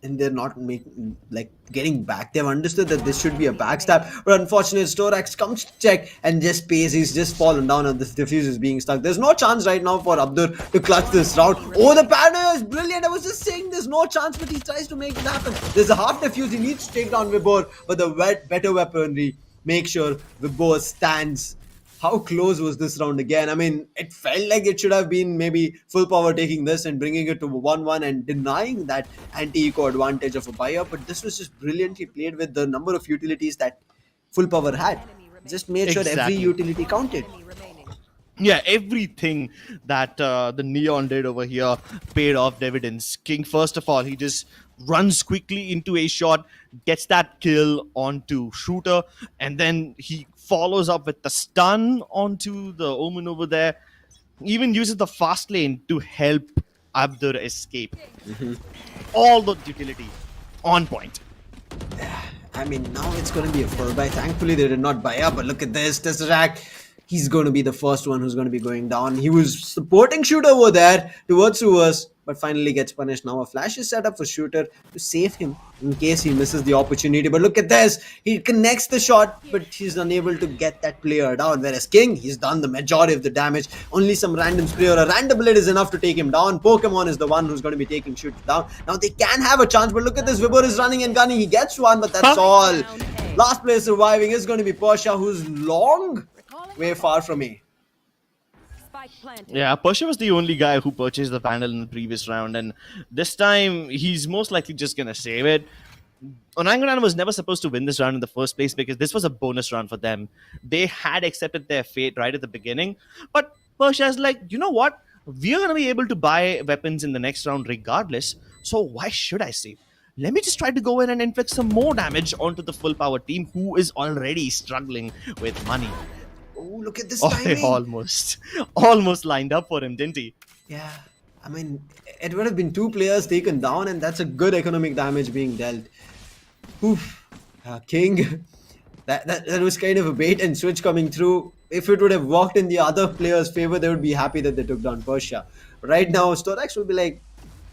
and they're not making like getting back. They've understood that this should be a backstab, but unfortunately, Storax comes to check and just pays. He's just fallen down, and this defuse is being stuck. There's no chance right now for Abdur to clutch this round. Oh, the paranoia is brilliant. I was just saying there's no chance, but he tries to make it happen. There's a half defuse. He needs to take down Vibor, but the better weaponry make sure Vibor stands. How close was this round again? I mean, it felt like it should have been maybe full power taking this and bringing it to 1-1 and denying that anti-eco advantage of a buyer. But this was just brilliantly played with the number of utilities that full power had. Just made sure every Exactly. utility counted. Yeah, everything that the Neon did over here paid off dividends. King, first of all, he just runs quickly into a shot, gets that kill onto Shooter, and then he follows up with the stun onto the Omen over there. Even uses the fast lane to help Abdur escape. All the utility on point. I mean, now it's going to be a full buy. Thankfully, they did not buy up. But look at this, Tesseract. He's going to be the first one who's going to be going down. He was supporting Shooter over there towards Suas, but finally gets punished. Now a flash is set up for Shooter to save him in case he misses the opportunity. But look at this. He connects the shot, but he's unable to get that player down. Whereas King, he's done the majority of the damage. Only some random spray or a random blade is enough to take him down. Pokemon is the one who's going to be taking Shooter down. Now they can have a chance, but look at this. Vibor is running and gunning. He gets one, but that's all. Last player surviving is going to be Persha, who's long way far from me. Yeah, Persha was the only guy who purchased the Vandal in the previous round, and this time he's most likely just gonna save it. Orangutan was never supposed to win this round in the first place because this was a bonus round for them. They had accepted their fate right at the beginning, but Persha's like, you know what? We're gonna be able to buy weapons in the next round regardless, so why should I save? Let me just try to go in and inflict some more damage onto the full power team who is already struggling with money. Oh, look at this Oh, timing. he almost lined up for him, didn't he? Yeah, I mean, it would have been 2 players taken down, and that's a good economic damage being dealt. Oof. King, that was kind of a bait and switch coming through. If it would have worked in the other player's favor, they would be happy that they took down Persha. Right now, Storax will be like,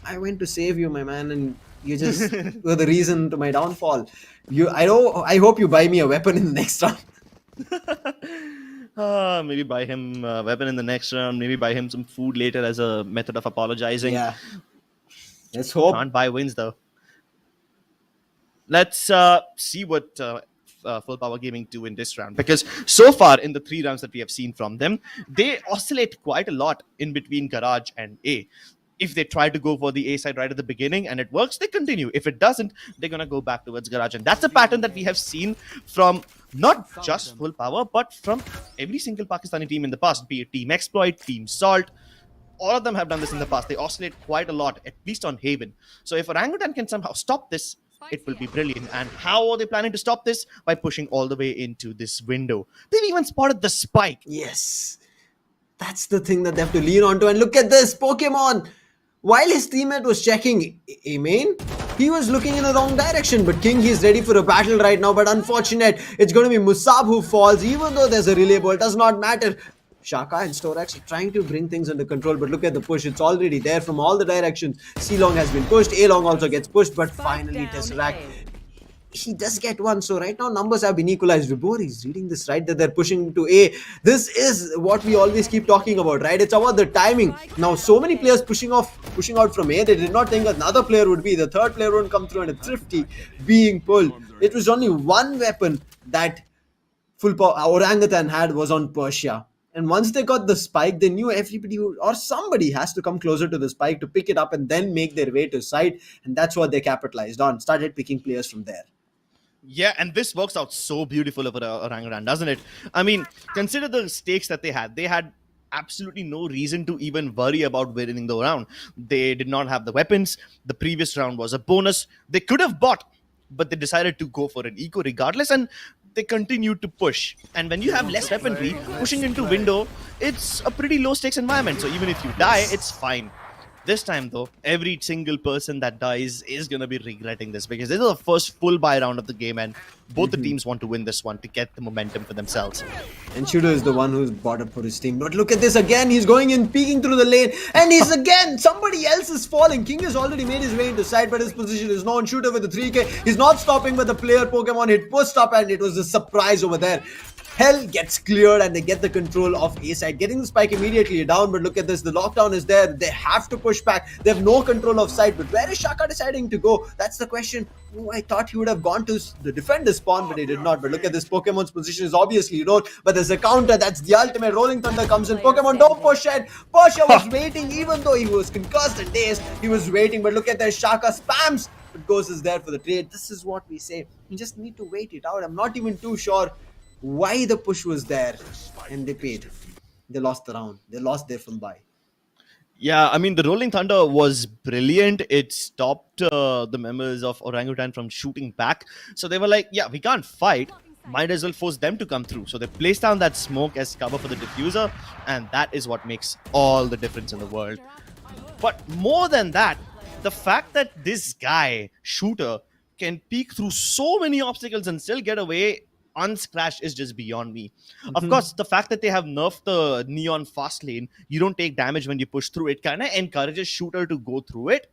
I went to save you, my man, and you just were the reason to my downfall. I hope you buy me a weapon in the next round. Maybe buy him a weapon in the next round. Maybe buy him some food later as a method of apologizing. Yeah. Let's hope. Can't buy wins though. Let's see what Full Power Gaming do in this round, because so far in the 3 rounds that we have seen from them, they oscillate quite a lot in between Garage and A. If they try to go for the A side right at the beginning and it works, they continue. If it doesn't, they're going to go back towards Garage. And that's a pattern that we have seen from not just Full Power, but from every single Pakistani team in the past, be it Team Exploit, Team Salt. All of them have done this in the past. They oscillate quite a lot, at least on Haven. So if Orangutan can somehow stop this, it will be brilliant. And how are they planning to stop this? By pushing all the way into this window. They've even spotted the spike. Yes. That's the thing that they have to lean onto. And look at this, Pokemon. While his teammate was checking A main, he was looking in the wrong direction. But King, he's ready for a battle right now. But unfortunate, it's going to be Musab who falls. Even though there's a relay ball, it does not matter. Shaka and Storax are trying to bring things under control. But look at the push. It's already there from all the directions. C-Long has been pushed. A-Long also gets pushed. But finally, Tesseract, he does get one. So right now numbers have been equalized. Vibor is reading this right, that they're pushing to A. This is what we always keep talking about, right? It's about the timing. Now so many players pushing out from A, they did not think another player would be. The third player won't come through, and a Thrifty being pulled. It was only one weapon that Orangutan had was on Persha. And once they got the spike, they knew everybody or somebody has to come closer to the spike to pick it up and then make their way to side. And that's what they capitalized on. Started picking players from there. Yeah, and this works out so beautiful over Orangutan, doesn't it? I mean, consider the stakes that they had. They had absolutely no reason to even worry about winning the round. They did not have the weapons. The previous round was a bonus. They could have bought, but they decided to go for an eco regardless, and they continued to push. And when you have less weaponry, pushing into window, it's a pretty low stakes environment. So even if you die, it's fine. This time, though, every single person that dies is going to be regretting this because this is the first full buy round of the game, and both the teams want to win this one to get the momentum for themselves. And Shooter is the one who's bought up for his team. But look at this again. He's going in, peeking through the lane. And he's again, somebody else is falling. King has already made his way into side, but his position is known. Shooter with the 3K. He's not stopping, but the player Pokemon hit pushed up, and it was a surprise over there. Hell gets cleared and they get the control of A side, getting the spike immediately down. But look at this, the lockdown is there. They have to push back. They have no control of side. But where is Shaka deciding to go? That's the question. Oh, I thought he would have gone to the defender spawn, but he did not. But look at this, Pokemon's position is obviously known. But there's a counter. That's the ultimate. Rolling Thunder comes in. Pokemon don't push it. Porsche was waiting, even though he was concussed and dazed. He was waiting. But look at this, Shaka spams. But Ghost is there for the trade. This is what we say. You just need to wait it out. I'm not even too sure why the push was there, and they paid. They lost the round. They lost their full buy. Yeah, I mean, the Rolling Thunder was brilliant. It stopped the members of Orangutan from shooting back. So they were like, yeah, we can't fight. Might as well force them to come through. So they placed down that smoke as cover for the diffuser, and that is what makes all the difference in the world. But more than that, the fact that this guy, Shooter, can peek through so many obstacles and still get away unscratched is just beyond me. Of course, the fact that they have nerfed the neon fast lane, you don't take damage when you push through it, kind of encourages Shooter to go through it.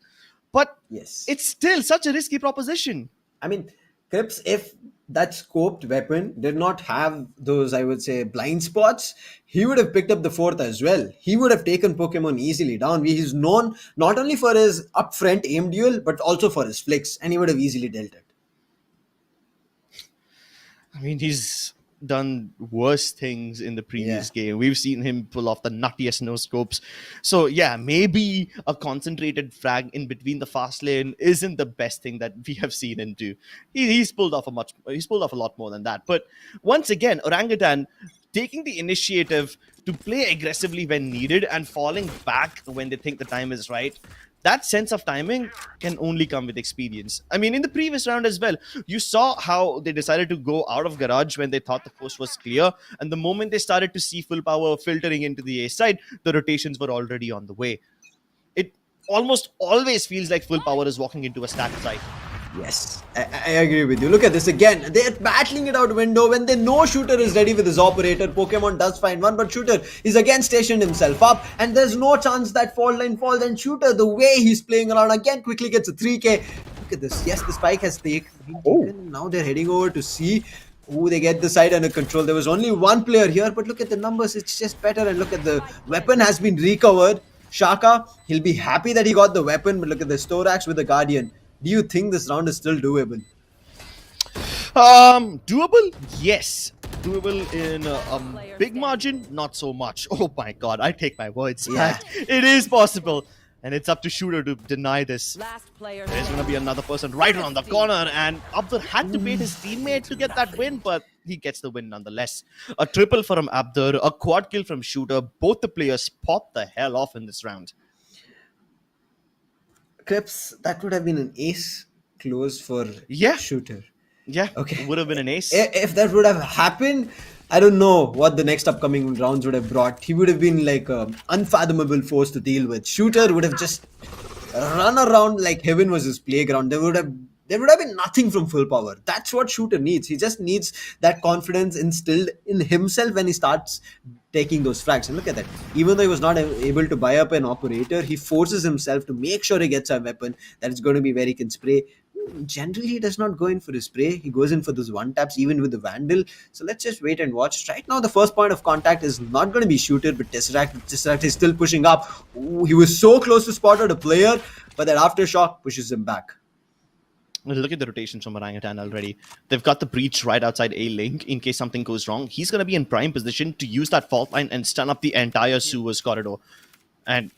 But Yes. it's still such a risky proposition. I mean, Crips, if that scoped weapon did not have those, I would say, blind spots, he would have picked up the fourth as well. He would have taken Pokemon easily down. He's known not only for his upfront aim duel, but also for his flicks, and he would have easily dealt it. I mean, he's done worse things in the previous game. We've seen him pull off the nuttiest no scopes. So yeah, maybe a concentrated frag in between the fast lane isn't the best thing that we have seen him do. He's pulled off a lot more than that. But once again, Orangutan taking the initiative to play aggressively when needed and falling back when they think the time is right. That sense of timing can only come with experience. I mean, in the previous round as well, you saw how they decided to go out of garage when they thought the coast was clear. And the moment they started to see full power filtering into the A side, the rotations were already on the way. It almost always feels like full power is walking into a stacked site. Yes, I agree with you. Look at this again. They're battling it out window when they know Shooter is ready with his operator. Pokemon does find one, but Shooter is again stationed himself up, and there's no chance that fault line falls. And Shooter, the way he's playing around, again quickly gets a 3K. Look at this. Yes, the spike has taken. Now they're heading over to see who they get the side under control. There was only one player here, but look at the numbers. It's just better. And look at the weapon has been recovered. Shaka, he'll be happy that he got the weapon, but look at the Storax with the Guardian. Do you think this round is still doable? Doable? Yes. Doable in a big margin? Not so much. Oh my god, I take my words back. It is possible. And it's up to Shooter to deny this. Last player. There's going to be another person right around the corner, and Abdur had to bait his teammate to get that win, but he gets the win nonetheless. A triple from Abdur, a quad kill from Shooter. Both the players popped the hell off in this round. Crips, that would have been an ace close for Shooter. Yeah, Okay. would have been an ace. If that would have happened, I don't know what the next upcoming rounds would have brought. He would have been like an unfathomable force to deal with. Shooter would have just run around like heaven was his playground. There would have been nothing from full power. That's what Shooter needs. He just needs that confidence instilled in himself when he starts taking those frags. And look at that. Even though he was not able to buy up an operator, he forces himself to make sure he gets a weapon that is going to be where he can spray. Generally, he does not go in for his spray. He goes in for those one taps, even with the Vandal. So let's just wait and watch. Right now, the first point of contact is not going to be Shooter, but Tesseract. Tesseract is still pushing up. Ooh, he was so close to spot out a player, but that aftershock pushes him back. Look at the rotations from Orangutan already. They've got the breach right outside A link in case something goes wrong. He's going to be in prime position to use that fault line and stun up the entire sewers corridor. And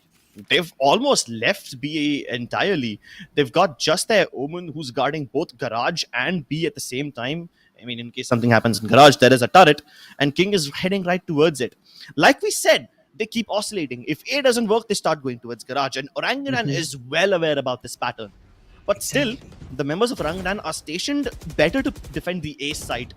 they've almost left B entirely. They've got just their Omen who's guarding both garage and B at the same time. I mean, in case something happens in garage, there is a turret, and King is heading right towards it. Like we said, they keep oscillating. If A doesn't work, they start going towards garage, and Orangutan is well aware about this pattern. But still, the members of Orangutan are stationed better to defend the A side.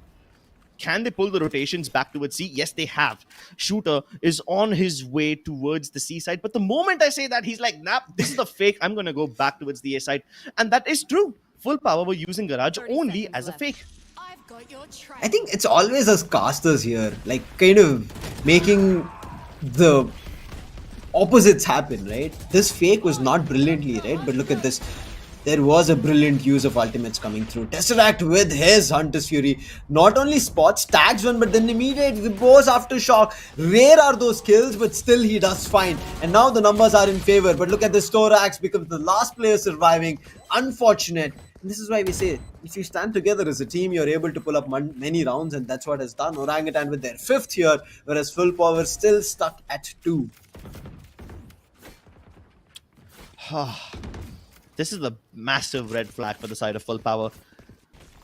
Can they pull the rotations back towards C? Yes, they have. Shooter is on his way towards the C side. But the moment I say that, he's like, nah, this is the fake. I'm going to go back towards the A side. And that is true. Full Power were using Garage 30 only seconds as a left. fake. I've got your trail. I think it's always us casters here, like kind of making the opposites happen, right? This fake was not brilliantly, right? But look at this. There was a brilliant use of ultimates coming through. Tesseract with his Hunter's Fury not only spots, tags one, but then immediately goes after shock. Rare are those kills, but still he does fine. And now the numbers are in favor. But look at this, Thorax becomes the last player surviving. Unfortunate. And this is why we say, if you stand together as a team, you're able to pull up many rounds, and that's what has done. Orangutan with their 5th here, whereas Full Power still stuck at 2. This is a massive red flag for the side of Full Power.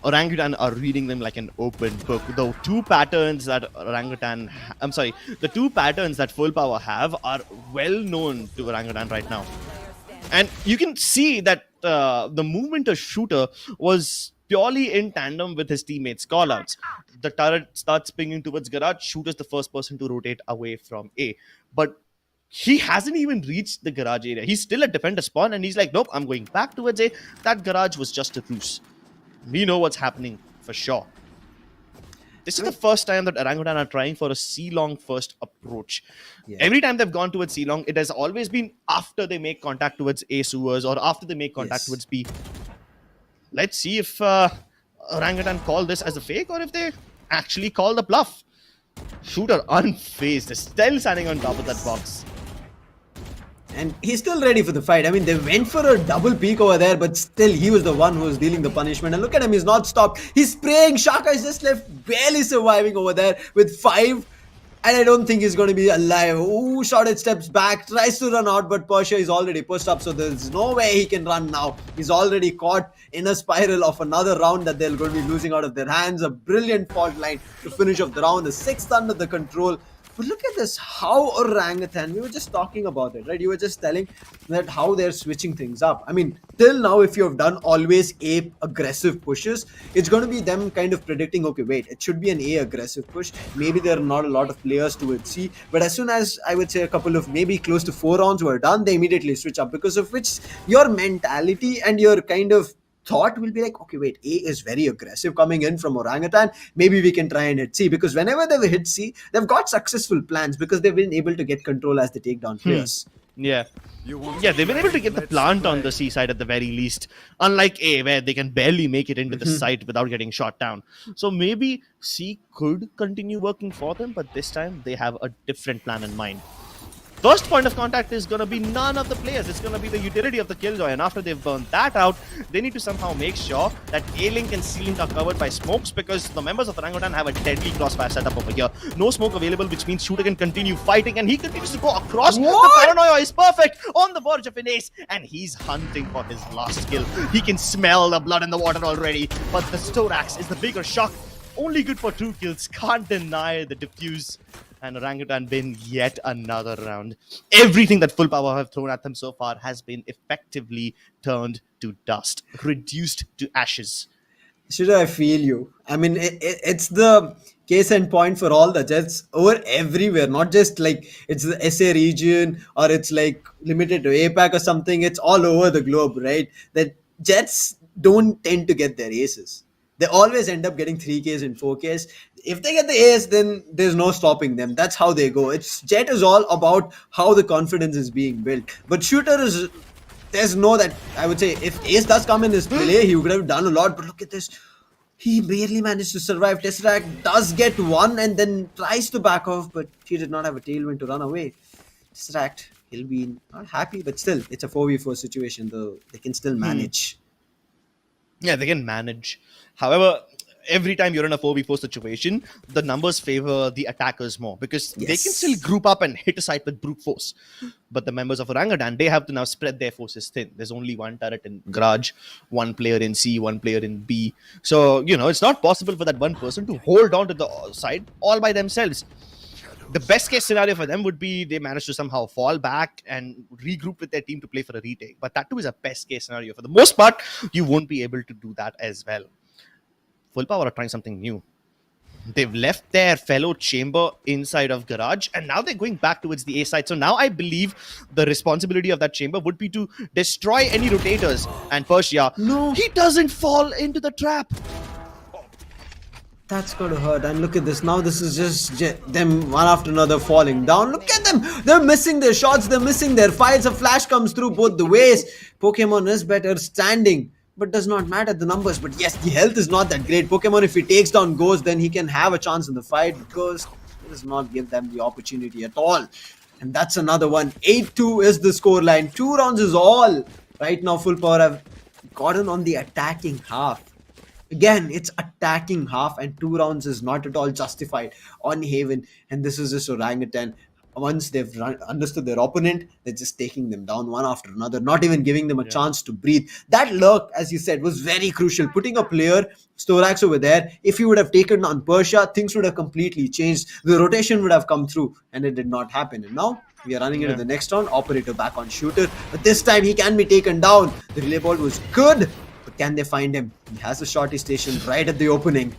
Orangutan are reading them like an open book. The two patterns that the two patterns that Full Power have are well known to Orangutan right now. And you can see that the movement of Shooter was purely in tandem with his teammates' callouts. The turret starts pinging towards Garage. Shooter's the first person to rotate away from A. But he hasn't even reached the Garage area. He's still at defender spawn, and he's like, nope, I'm going back towards A. That Garage was just a ruse. We know what's happening for sure. This is the first time that Orangutan are trying for a C-long first approach. Yeah. Every time they've gone towards C-long, it has always been after they make contact towards A sewers or after they make contact towards B. Let's see if Orangutan call this as a fake or if they actually call the bluff. Shooter unfazed, still standing on top of that box. And he's still ready for the fight. I mean, they went for a double peek over there, but still he was the one who was dealing the punishment. And look at him, he's not stopped. He's spraying. Shaka is just left barely surviving over there with 5. And I don't think he's going to be alive. Ooh, Shorted steps back, tries to run out, but Persia is already pushed up, so there's no way he can run now. He's already caught in a spiral of another round that they're going to be losing out of their hands. A brilliant fault line to finish off the round. The 6th under the control. But look at this, how Orangutan, we were just talking about it, right? You were just telling that how they're switching things up. I mean, till now, if you have done always A aggressive pushes, it's going to be them kind of predicting, okay, wait, it should be an A aggressive push. Maybe there are not a lot of players towards C. But as soon as, I would say, a couple of maybe close to 4 rounds were done, they immediately switch up. Because of which your mentality and your kind of thought will be like, okay, wait, A is very aggressive coming in from Orangutan. Maybe we can try and hit C, because whenever they've hit C, they've got successful plans because they've been able to get control as they take down players. Yeah. Yeah, they've been able to get the plant on the C side at the very least. Unlike A, where they can barely make it into the site without getting shot down. So maybe C could continue working for them, but this time they have a different plan in mind. First point of contact is going to be none of the players. It's going to be the utility of the Killjoy. And after they've burned that out, they need to somehow make sure that A-Link and C-Link are covered by smokes, because the members of Orangutan have a deadly crossfire setup over here. No smoke available, which means Shooter can continue fighting, and he continues to go across. What? The paranoia is perfect on the verge of an ace, and he's hunting for his last kill. He can smell the blood in the water already, but the Storax is the bigger shock. Only good for 2 kills. Can't deny the diffuse. And Orangutan win yet another round. Everything that Full Power have thrown at them so far has been effectively turned to dust, reduced to ashes. Should I feel you? I mean, it's the case and point for all the Jets over everywhere, not just like it's the SA region or it's like limited to APAC or something. It's all over the globe, right? That Jets don't tend to get their aces. They always end up getting 3Ks and 4Ks. If they get the ace, then there's no stopping them. That's how they go. Jet is all about how the confidence is being built. But Shooter is, there's no that, I would say, if ace does come in his play, he would have done a lot. But look at this. He barely managed to survive. Tesseract does get one and then tries to back off, but he did not have a tailwind to run away. Tesseract, he'll be not happy, but still, it's a 4v4 situation, though. They can still manage. Yeah, they can manage. However, every time you're in a 4v4 situation, the numbers favor the attackers more, because they can still group up and hit a site with brute force. But the members of Orangutan, they have to now spread their forces thin. There's only one turret in Garage, one player in C, one player in B. So, it's not possible for that one person to hold on to the side all by themselves. The best case scenario for them would be they manage to somehow fall back and regroup with their team to play for a retake. But that too is a best case scenario. For the most part, you won't be able to do that as well. Full Power are trying something new. They've left their fellow chamber inside of garage, and now they're going back towards the A side. So now I believe the responsibility of that chamber would be to destroy any rotators. And Persia, No. he doesn't fall into the trap. That's going to hurt. And look at this. Now this is just them one after another falling down. Look at them. They're missing their shots. They're missing their fights. A flash comes through both the ways. Pokemon is better standing. But does not matter the numbers. But yes, the health is not that great. Pokemon, if he takes down Ghost, then he can have a chance in the fight. Ghost does not give them the opportunity at all. And that's another one. 8-2 is the scoreline. 2 rounds is all. Right now, Full Power have gotten on the attacking half. Again, it's attacking half, and 2 rounds is not at all justified on Haven. And this is just Orangutan. Once they've understood their opponent, they're just taking them down one after another, not even giving them a chance to breathe. That lurk, as you said, was very crucial. Putting a player, Storax over there, if he would have taken on Persia, things would have completely changed. The rotation would have come through, and it did not happen. And now we are running into the next round. Operator back on Shooter, but this time he can be taken down. The relay ball was good. But can they find him? He has a shorty station right at the opening.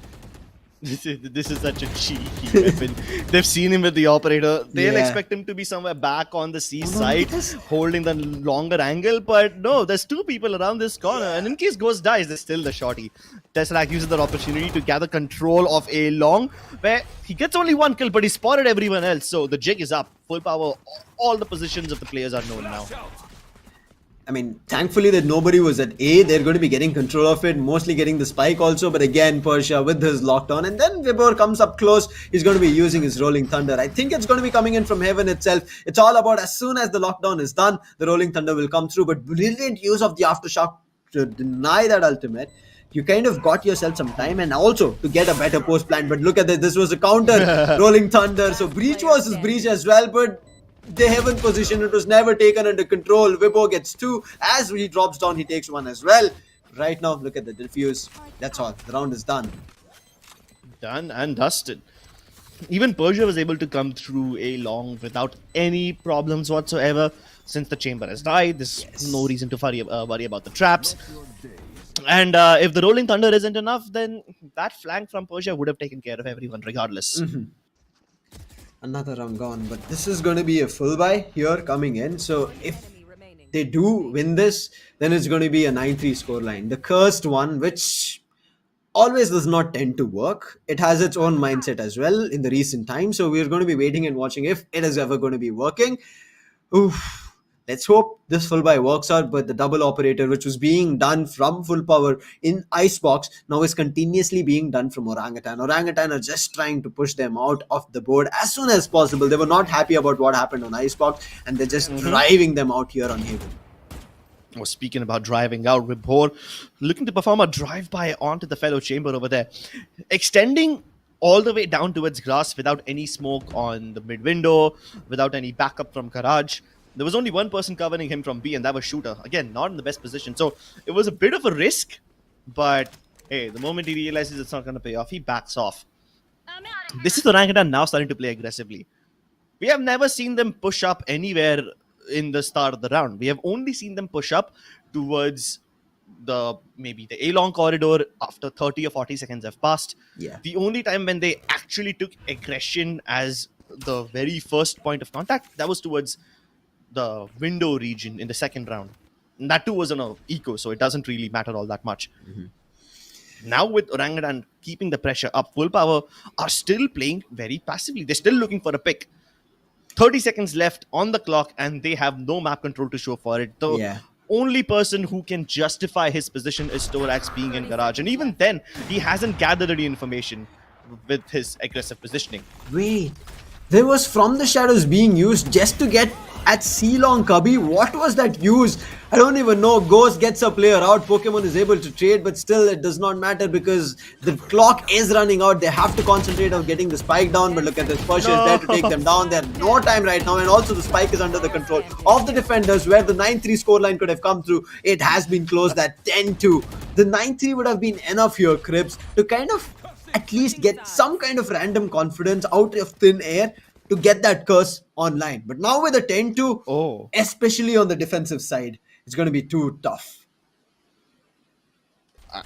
This is such a cheeky weapon. They've seen him with the operator. They'll Yeah. expect him to be somewhere back on the C no, side, it is- holding the longer angle. But no, there's 2 people around this corner. And in case Ghost dies, there's still the shorty. Tesseract uses that opportunity to gather control of A long, where he gets only 1 kill, but he spotted everyone else. So the jig is up. Full Power. All the positions of the players are known now. I mean, thankfully that nobody was at A. They're going to be getting control of it, mostly getting the spike also. But again, Persia with his lockdown. And then Vibor comes up close. He's going to be using his Rolling Thunder. I think it's going to be coming in from Heaven itself. It's all about as soon as the lockdown is done, the Rolling Thunder will come through. But brilliant use of the Aftershock to deny that ultimate. You kind of got yourself some time and also to get a better post plan. But look at this. This was a counter Rolling Thunder. So Breach was his Breach as well. But they haven't positioned. It was never taken under control. Wibo gets 2. As he drops down, he takes 1 as well. Right now, look at the diffuse. That's all. The round is done. Done and dusted. Even Persia was able to come through A long without any problems whatsoever. Since the chamber has died, there's no reason to worry about the traps. And if the Rolling Thunder isn't enough, then that flank from Persia would have taken care of everyone regardless. Another round gone. But this is going to be a full buy here coming in. So if they do win this, then it's going to be a 9-3 scoreline. The cursed one, which always does not tend to work. It has its own mindset as well in the recent times. So we're going to be waiting and watching if it is ever going to be working. Oof. Let's hope this full buy works out, but the double operator, which was being done from Full Power in Icebox, now is continuously being done from Orangutan. Orangutan are just trying to push them out of the board as soon as possible. They were not happy about what happened on Icebox, and they're just driving them out here on Haven. Oh, speaking about driving out, Vibor looking to perform a drive-by onto the fellow chamber over there. Extending all the way down towards grass without any smoke on the mid-window, without any backup from garage. There was only 1 person covering him from B, and that was Shooter. Again, not in the best position. So it was a bit of a risk, but hey, the moment he realizes it's not going to pay off, he backs off. This is Orangutan now starting to play aggressively. We have never seen them push up anywhere in the start of the round. We have only seen them push up towards maybe the A-long corridor after 30 or 40 seconds have passed. Yeah. The only time when they actually took aggression as the very first point of contact, that was towards the window region in the second round. And that too was on an eco, so it doesn't really matter all that much. Now with Orangutan keeping the pressure up, Full Power are still playing very passively. They're still looking for a pick. 30 seconds left on the clock, and they have no map control to show for it. The only person who can justify his position is Storax being in garage. And even then, he hasn't gathered any information with his aggressive positioning. Wait, there was From the Shadows being used just to get at C-Long Cubby. What was that use? I don't even know. Ghost gets a player out. Pokemon is able to trade, but still it does not matter because the clock is running out. They have to concentrate on getting the spike down. But look at this. Persia is there to take them down. They have no time right now. And also the spike is under the control of the defenders, where the 9-3 scoreline could have come through. It has been closed at 10-2. The 9-3 would have been enough here, Cribs, to kind of at least get some kind of random confidence out of thin air to get that curse online. But now with a 10-2, especially on the defensive side, it's going to be too tough.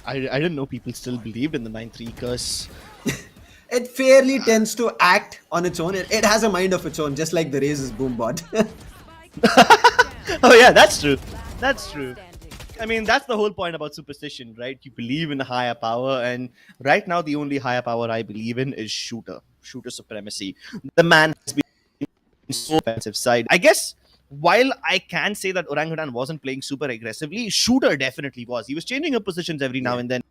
I didn't know people still believed in the 9-3 curse. It fairly tends to act on its own. It has a mind of its own, just like the Raze's Boombot. Oh yeah, that's true. That's Player true. standing. I mean, that's the whole point about superstition, right? You believe in a higher power, and right now, the only higher power I believe in is shooter supremacy. The man has been so offensive side. I guess while I can say that Orangutan wasn't playing super aggressively, shooter definitely was. He was changing up positions every now Yeah. and then.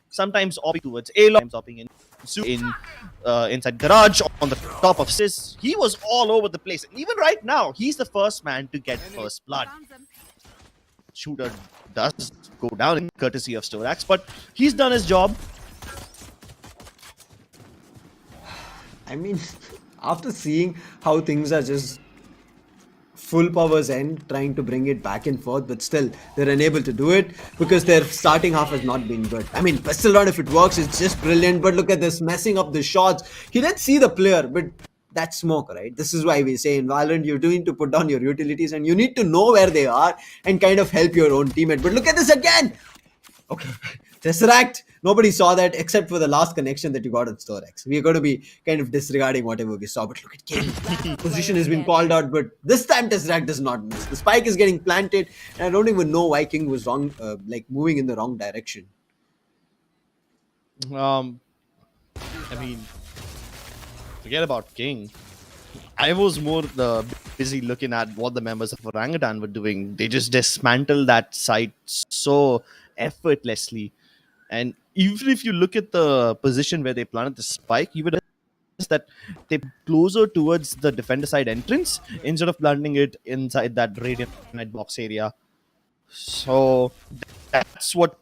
Sometimes opting towards A long, sometimes opting inside garage on the top of sis. He was all over the place. And even right now, he's the first man to get first blood. Shooter does go down in courtesy of Storax, but he's done his job. I mean, after seeing how things are just full power's end, trying to bring it back and forth, but still they're unable to do it because their starting half has not been good. I mean, pistol round, if it works, it's just brilliant. But look at this, messing up the shots. He didn't see the player, but that's smoke, right? This is why we say in Valorant, you're doing to put down your utilities and you need to know where they are and kind of help your own teammate. But look at this again. Okay, Tesseract. Nobody saw that except for the last connection that you got on Storex. We are going to be kind of disregarding whatever we saw. But look at King. Position has been called out, but this time Tesseract does not miss. The spike is getting planted, and I don't even know why King was wrong, like moving in the wrong direction. Um, I mean, forget about King. I was more busy looking at what the members of Orangutan were doing. They just dismantled that site so effortlessly. And even if you look at the position where they planted the spike, you would notice that they closer towards the defender side entrance instead of planting it inside that radiant night box area. So that's what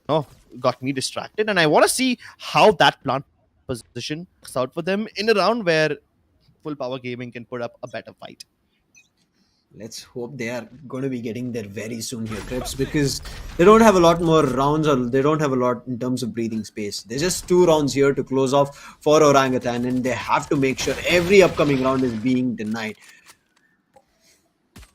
got me distracted. And I want to see how that plant position works out for them in a round where full power gaming can put up a better fight. Let's hope they are going to be getting there very soon here, Crips, because they don't have a lot more rounds or they don't have a lot in terms of breathing space. There's just 2 rounds here to close off for Orangutan, and they have to make sure every upcoming round is being denied.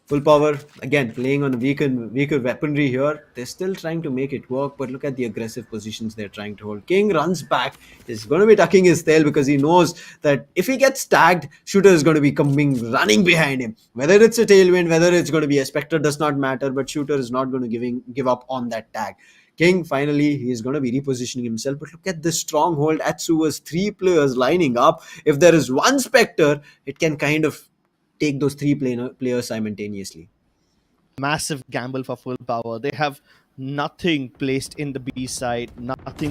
Full power again, playing on weaker weaponry here. They're still trying to make it work, but look at the aggressive positions they're trying to hold. King runs back, is going to be tucking his tail because he knows that if he gets tagged, Shooter is going to be coming running behind him. Whether it's a tailwind, whether it's going to be a Spectre, does not matter, but Shooter is not going to give up on that tag. King finally, he's going to be repositioning himself, but look at this stronghold. Atsua's 3 players lining up. If there is one Spectre, it can kind of take those players simultaneously. Massive gamble for full power. They have nothing placed in the B side, nothing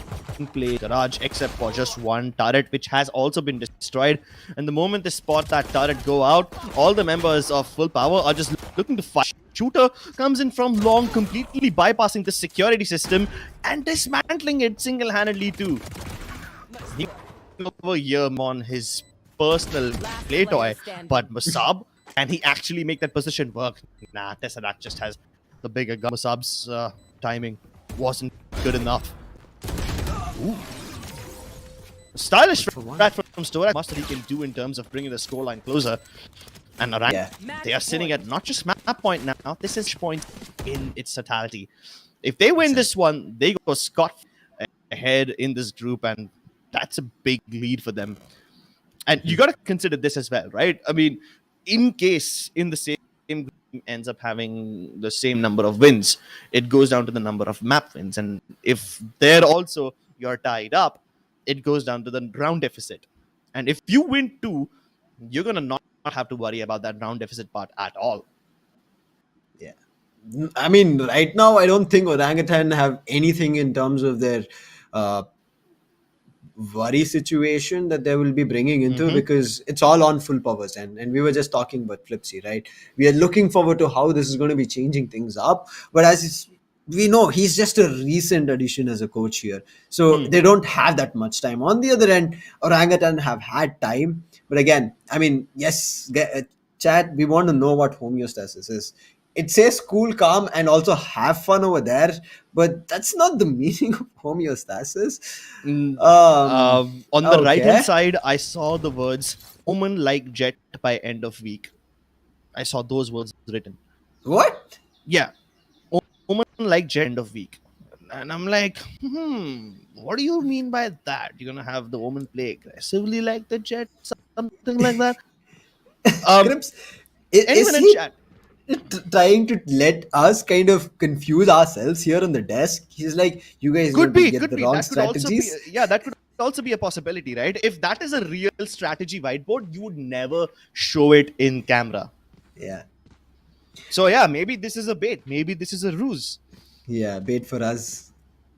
placed garage except for just one turret, which has also been destroyed. And the moment they spot that turret go out, all the members of full power are just looking to fight. Shooter comes in from long, completely bypassing the security system and dismantling it single-handedly too. He over here on his personal play toy, but Musab, can he actually make that position work? Nah, Tesseract just has the bigger gun. Musab's timing wasn't good enough. Ooh. Stylish that from Storax. Much that he can do in terms of bringing the scoreline closer. And they are sitting at not just map point now, this is point in its totality. If they win this one, they go scot ahead in this group, and that's a big lead for them. And you got to consider this as well, right? I mean, in case in the same group ends up having the same number of wins, it goes down to the number of map wins. And if there also you're tied up, it goes down to the round deficit. And if you win 2, you're going to not have to worry about that round deficit part at all. Yeah. I mean, right now, I don't think Orangutan have anything in terms of their worry situation that they will be bringing into because it's all on full powers. And we were just talking about Flipsy, right? We are looking forward to how this is going to be changing things up. But we know he's just a recent addition as a coach here. So they don't have that much time. On the other end, Orangutan have had time. But again, I mean, yes, chat, we want to know what homeostasis is. It says cool, calm, and also have fun over there, but that's not the meaning of homeostasis. On the right hand Okay. side, I saw the words "Omen like jet by end of week." I saw those words written. What? Yeah, Omen like jet end of week. And I'm like, what do you mean by that? You're gonna have the woman play aggressively like the Jet, something like that? Um, Crips, is anyone in he chat? trying to let us kind of confuse ourselves here on the desk? He's like, you guys going to get Could the be. wrong That could also be. strategies. Yeah, that could also be a possibility, right? If that is a real strategy whiteboard, you would never show it in camera. Yeah, So yeah, maybe this is a bait. Maybe this is a ruse. yeah, bait for us.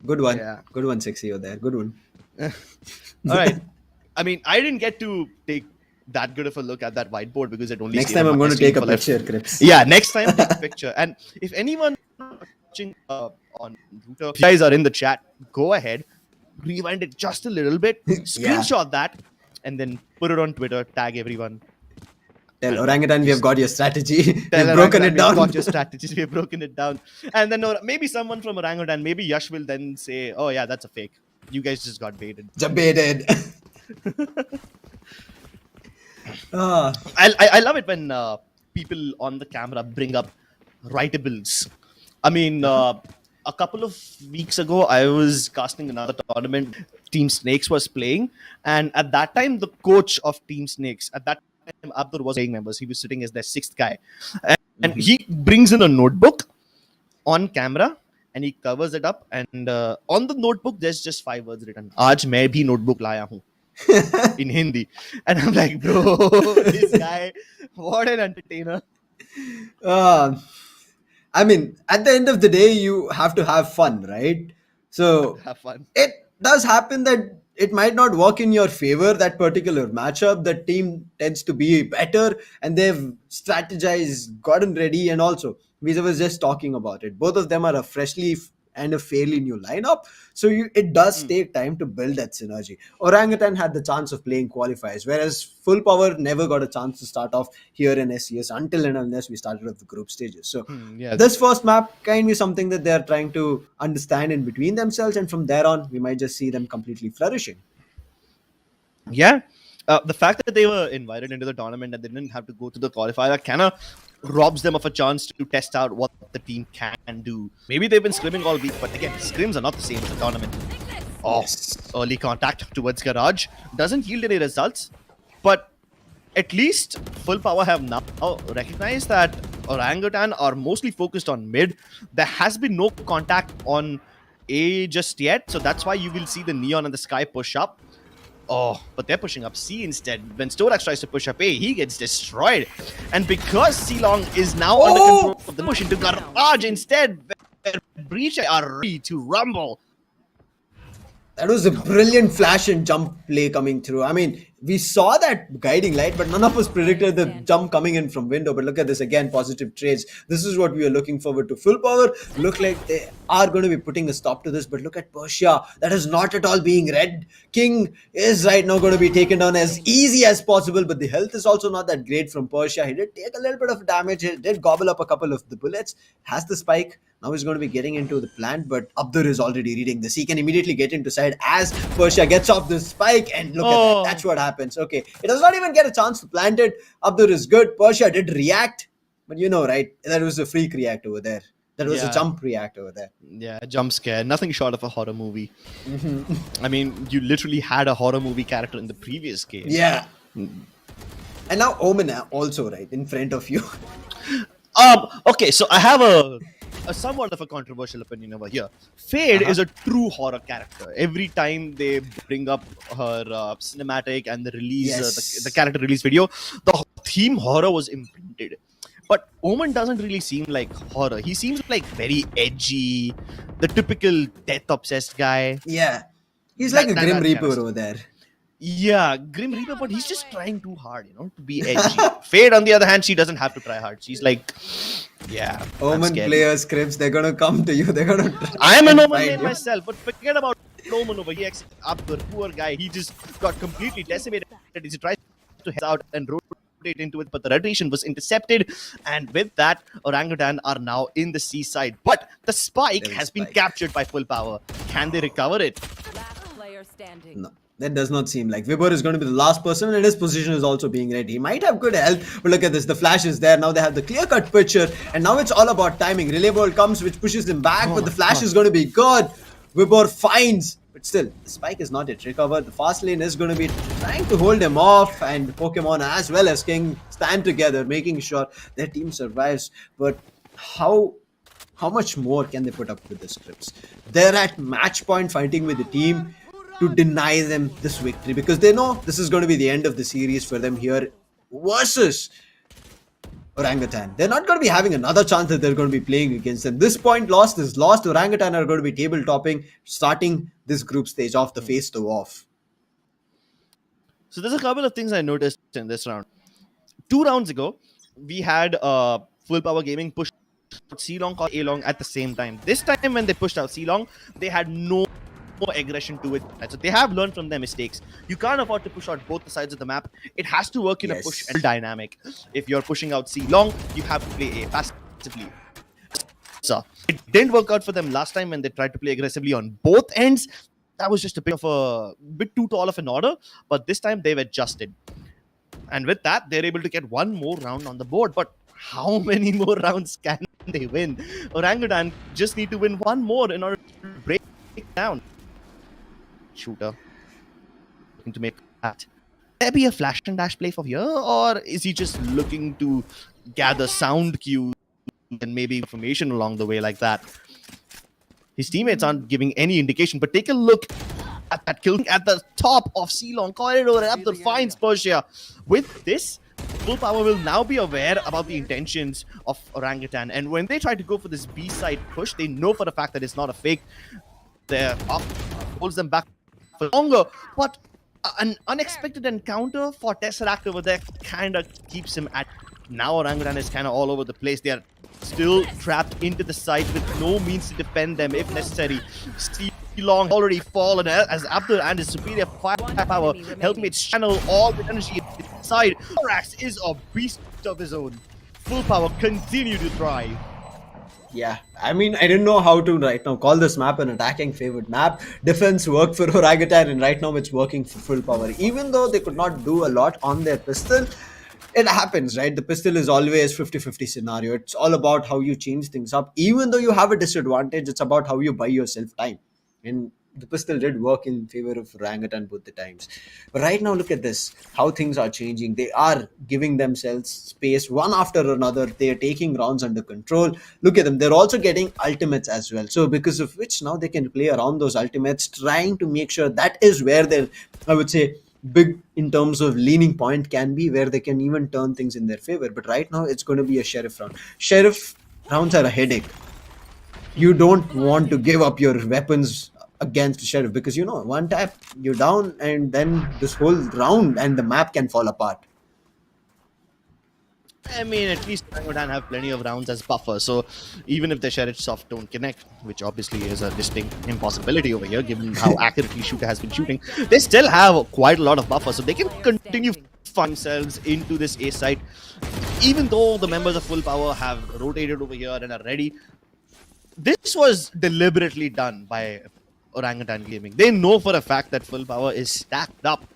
Yeah. Good one, sexy over there. Good one. All right. I mean, I didn't get to take that good of a look at that whiteboard because it only Next stayed time on I'm my going to screen take a for like picture, Crips. yeah. Next time, take a picture. And if anyone watching on Router, if you guys are in the chat, go ahead, rewind it just a little bit, Yeah. screenshot that, and then put it on Twitter. Tag everyone. Tell Orangutan we have got your strategy. Tell We've broken Orangutan it we've down. got your strategies. We've broken it down. And then maybe someone from Orangutan, maybe Yash will then say, "Oh yeah, that's a fake. You guys just got baited." Debated. Ah, I love it when people on the camera bring up writables. I mean, a couple of weeks ago, I was casting another tournament. Team Snakes was playing, and at that time, the coach of Team Snakes, at that time, Abdur was playing members. He was sitting as their sixth guy, and he brings in a notebook on camera. And he covers it up, and on the notebook, there's just 5 words written. "Aaj main bhi notebook laya hu." In Hindi. And I'm like, bro, this guy, what an entertainer. uh, I mean, at the end of the day, you have to have fun, right? So Have fun. it does happen that it might not work in your favor, that particular matchup. The team tends to be better and they've strategized, gotten ready, and also Visa was just talking about it. Both of them are a freshly and a fairly new lineup. So it does take time to build that synergy. Orangutan had the chance of playing qualifiers, whereas Full Power never got a chance to start off here in SCS until and unless we started off the group stages. So Yeah. this first map can be something that they're trying to understand in between themselves, and from there on, we might just see them completely flourishing. Yeah. The fact that they were invited into the tournament and they didn't have to go to the qualifier kind of robs them of a chance to test out what the team can do. Maybe they've been scrimming all week, but again, scrims are not the same as the tournament. Oh, Yes. early contact towards Garage doesn't yield any results, but at least Full Power have now recognized that Orangutan are mostly focused on mid. There has been no contact on A just yet, so that's why you will see the Neon and the Sky push up. Oh, but they're pushing up C instead. When Storax tries to push up A, he gets destroyed. And because C-Long is now under control of the push into Garage instead, where Breach are ready to rumble. That was a brilliant flash and jump play coming through. I mean, we saw that guiding light, but none of us predicted the jump coming in from window. But look at this again, positive trades. This is what we are looking forward to. Full Power look like they are going to be putting a stop to this. But look at Persia. That is not at all being read. King is right now going to be taken down as easy as possible. But the health is also not that great from Persia. He did take a little bit of damage. He did gobble up a couple of the bullets. Has the spike. Now he's going to be getting into the plant, but Abdur is already reading this. He can immediately get into side as Persia gets off the spike, and look at that. That's what happens. Okay, it does not even get a chance to plant it. Abdur is good. Persia did react, but you know, right? That was a freak react over there. That was a jump react over there. Yeah, jump scare. Nothing short of a horror movie. I mean, you literally had a horror movie character in the previous game. Yeah. And now Omen also right in front of you. Okay, so I have a somewhat of a controversial opinion over here. Fade is a true horror character. Every time they bring up her cinematic and the release, Yes. the character release video, the theme horror was imprinted. But Omen doesn't really seem like horror. He seems like very edgy, the typical death-obsessed guy. Yeah. He's like a That Grim kind of Reaper stuff. over there. Yeah, Grim Reaper, but he's just trying too hard, to be edgy. Fade, on the other hand, she doesn't have to try hard. She's like, yeah. I'm Omen scared. player scripts, they're gonna come to you. They're gonna. I am an Omen fight main you. myself, but forget about Omen over here. Abdur, poor guy, he just got completely decimated. He tries to head out and rotate into it, but the rotation was intercepted. And with that, Orangutan are now in the seaside. But the spike There is has been spike. captured by Full Power. Can they recover it? Last player standing. No, that does not seem like. Vibor is going to be the last person, and his position is also being ready. He might have good health, but look at this. The flash is there. Now they have the clear-cut picture, and now it's all about timing. Relay ball comes, which pushes him back, but the flash is going to be good. Vibor finds, but still, the spike is not yet recovered. The fast lane is going to be trying to hold him off, and Pokemon as well as King stand together, making sure their team survives. But how much more can they put up with the scripts? They're at match point fighting with the team to deny them this victory because they know this is going to be the end of the series for them here versus Orangutan. They're not going to be having another chance that they're going to be playing against them. This point lost is lost. Orangutan are going to be table topping, starting this group stage off the face to off. So there's a couple of things I noticed in this round. 2 rounds ago, we had Full Power Gaming push C-Long or A-Long at the same time. This time when they pushed out C-Long, they had no aggression to it. So they have learned from their mistakes. You can't afford to push out both the sides of the map. It has to work in a push and dynamic. If you're pushing out C-Long, you have to play A passively. So it didn't work out for them last time when they tried to play aggressively on both ends. That was just a bit too tall of an order, but this time they've adjusted. And with that, they're able to get one more round on the board. But how many more rounds can they win? Orangutan just need to win one more in order to break down. Shooter looking to make that. There be a flash and dash play for here, or is he just looking to gather sound cues and maybe information along the way like that? His teammates aren't giving any indication, but take a look at that kill at the top of C-Long corridor and Abdul finds Persia. With this, Full Power will now be aware about the intentions of Orangutan, and when they try to go for this B-side push, they know for the fact that it's not a fake. Their up holds them back for longer, but an unexpected encounter for Tesseract over there kind of keeps him at. Now Orangutan is kind of all over the place. They are still trapped into the site with no means to defend them if necessary. C-Long already fallen as Abdul and his superior firepower helping it channel all the energy inside. Thorax is a beast of his own. Full Power continue to thrive. Yeah, I mean, I didn't know how to right now call this map an attacking favored map. Defense worked for Orangutan, and right now it's working for Full Power. Even though they could not do a lot on their pistol, it happens, right? The pistol is always 50-50 scenario. It's all about how you change things up. Even though you have a disadvantage, it's about how you buy yourself time. And the pistol did work in favor of Orangutan both the times. But right now, look at this, how things are changing. They are giving themselves space one after another. They are taking rounds under control. Look at them. They're also getting ultimates as well. So because of which now they can play around those ultimates, trying to make sure that is where they're, I would say, big in terms of leaning point can be, where they can even turn things in their favor. But right now, it's going to be a Sheriff round. Sheriff rounds are a headache. You don't want to give up your weapons against the Sheriff because one tap you're down, and then this whole round and the map can fall apart. I mean, at least Orangutan have plenty of rounds as buffer, so even if the Sheriff soft don't connect, which obviously is a distinct impossibility over here given how accurately Shooter has been shooting, they still have quite a lot of buffer, so they can continue themselves into this A site. Even though the members of Full Power have rotated over here and are ready, this was deliberately done by Orangutan Gaming. They know for a fact that Full Power is stacked up,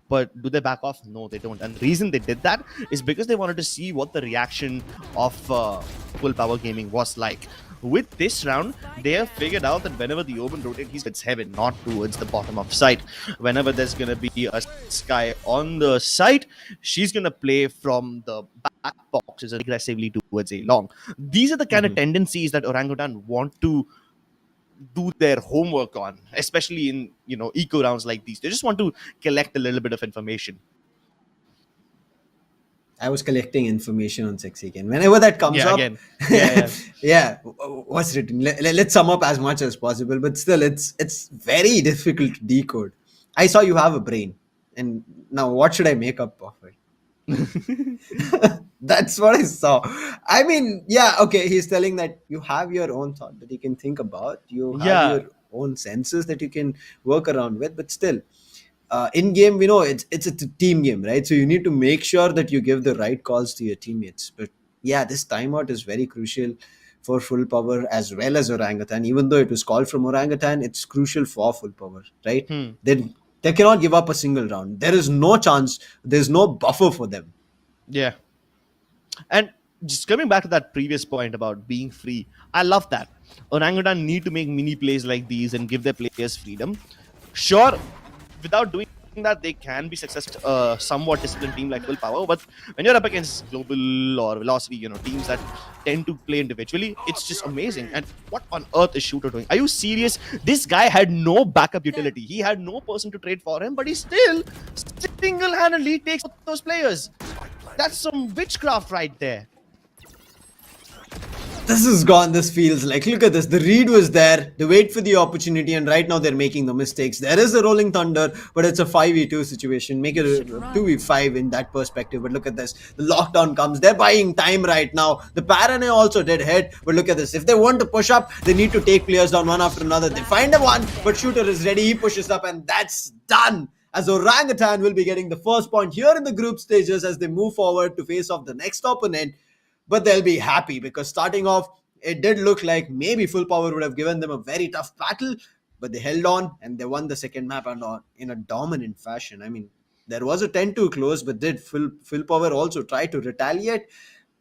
but do they back off? No, they don't. And the reason they did that is because they wanted to see what the reaction of Full Power Gaming was like. With this round, they have figured out that whenever the Omen rotates, it's heaven, not towards the bottom of site. Whenever there's going to be a Sky on the site, she's going to play from the back boxes aggressively towards A long. These are the kind of tendencies that Orangutan want to do their homework on, especially in eco rounds like these. They just want to collect a little bit of information. I was collecting information on Sexy again. Whenever that comes up, again. yeah, what's written? Let's sum up as much as possible. But still, it's very difficult to decode. I saw you have a brain, and now what should I make up of it? That's what I saw. I mean, yeah, okay. He's telling that you have your own thought that you can think about. You have your own senses that you can work around with. But still, in game, we know it's a team game, right? So you need to make sure that you give the right calls to your teammates. But yeah, this timeout is very crucial for Full Power as well as Orangutan. Even though it was called from Orangutan, it's crucial for Full Power, right? They cannot give up a single round. There is no chance. There's no buffer for them. Yeah. And just coming back to that previous point about being free, I love that. Orangutan need to make mini plays like these and give their players freedom. Sure, without doing that, they can be successful, somewhat disciplined team like Full Power. But when you're up against Global or Velocity, teams that tend to play individually, it's just amazing. And what on earth is Shooter doing? Are you serious? This guy had no backup utility. He had no person to trade for him, but he still single-handedly takes those players. That's some witchcraft right there. This is gone. This feels like, look at this. The read was there. They wait for the opportunity, and right now they're making the mistakes. There is a rolling thunder, but it's a 5v2 situation. Make it a 2v5 in that perspective. But look at this. The lockdown comes. They're buying time right now. The Paranoia also did hit, but look at this. If they want to push up, they need to take players down one after another. They find a one, but Shooter is ready. He pushes up, and that's done. As Orangutan will be getting the first point here in the group stages as they move forward to face off the next opponent. But they'll be happy because starting off, it did look like maybe Full Power would have given them a very tough battle, but they held on and they won the second map and in a dominant fashion. I mean, there was a 10-2 close, but did Full Power also try to retaliate?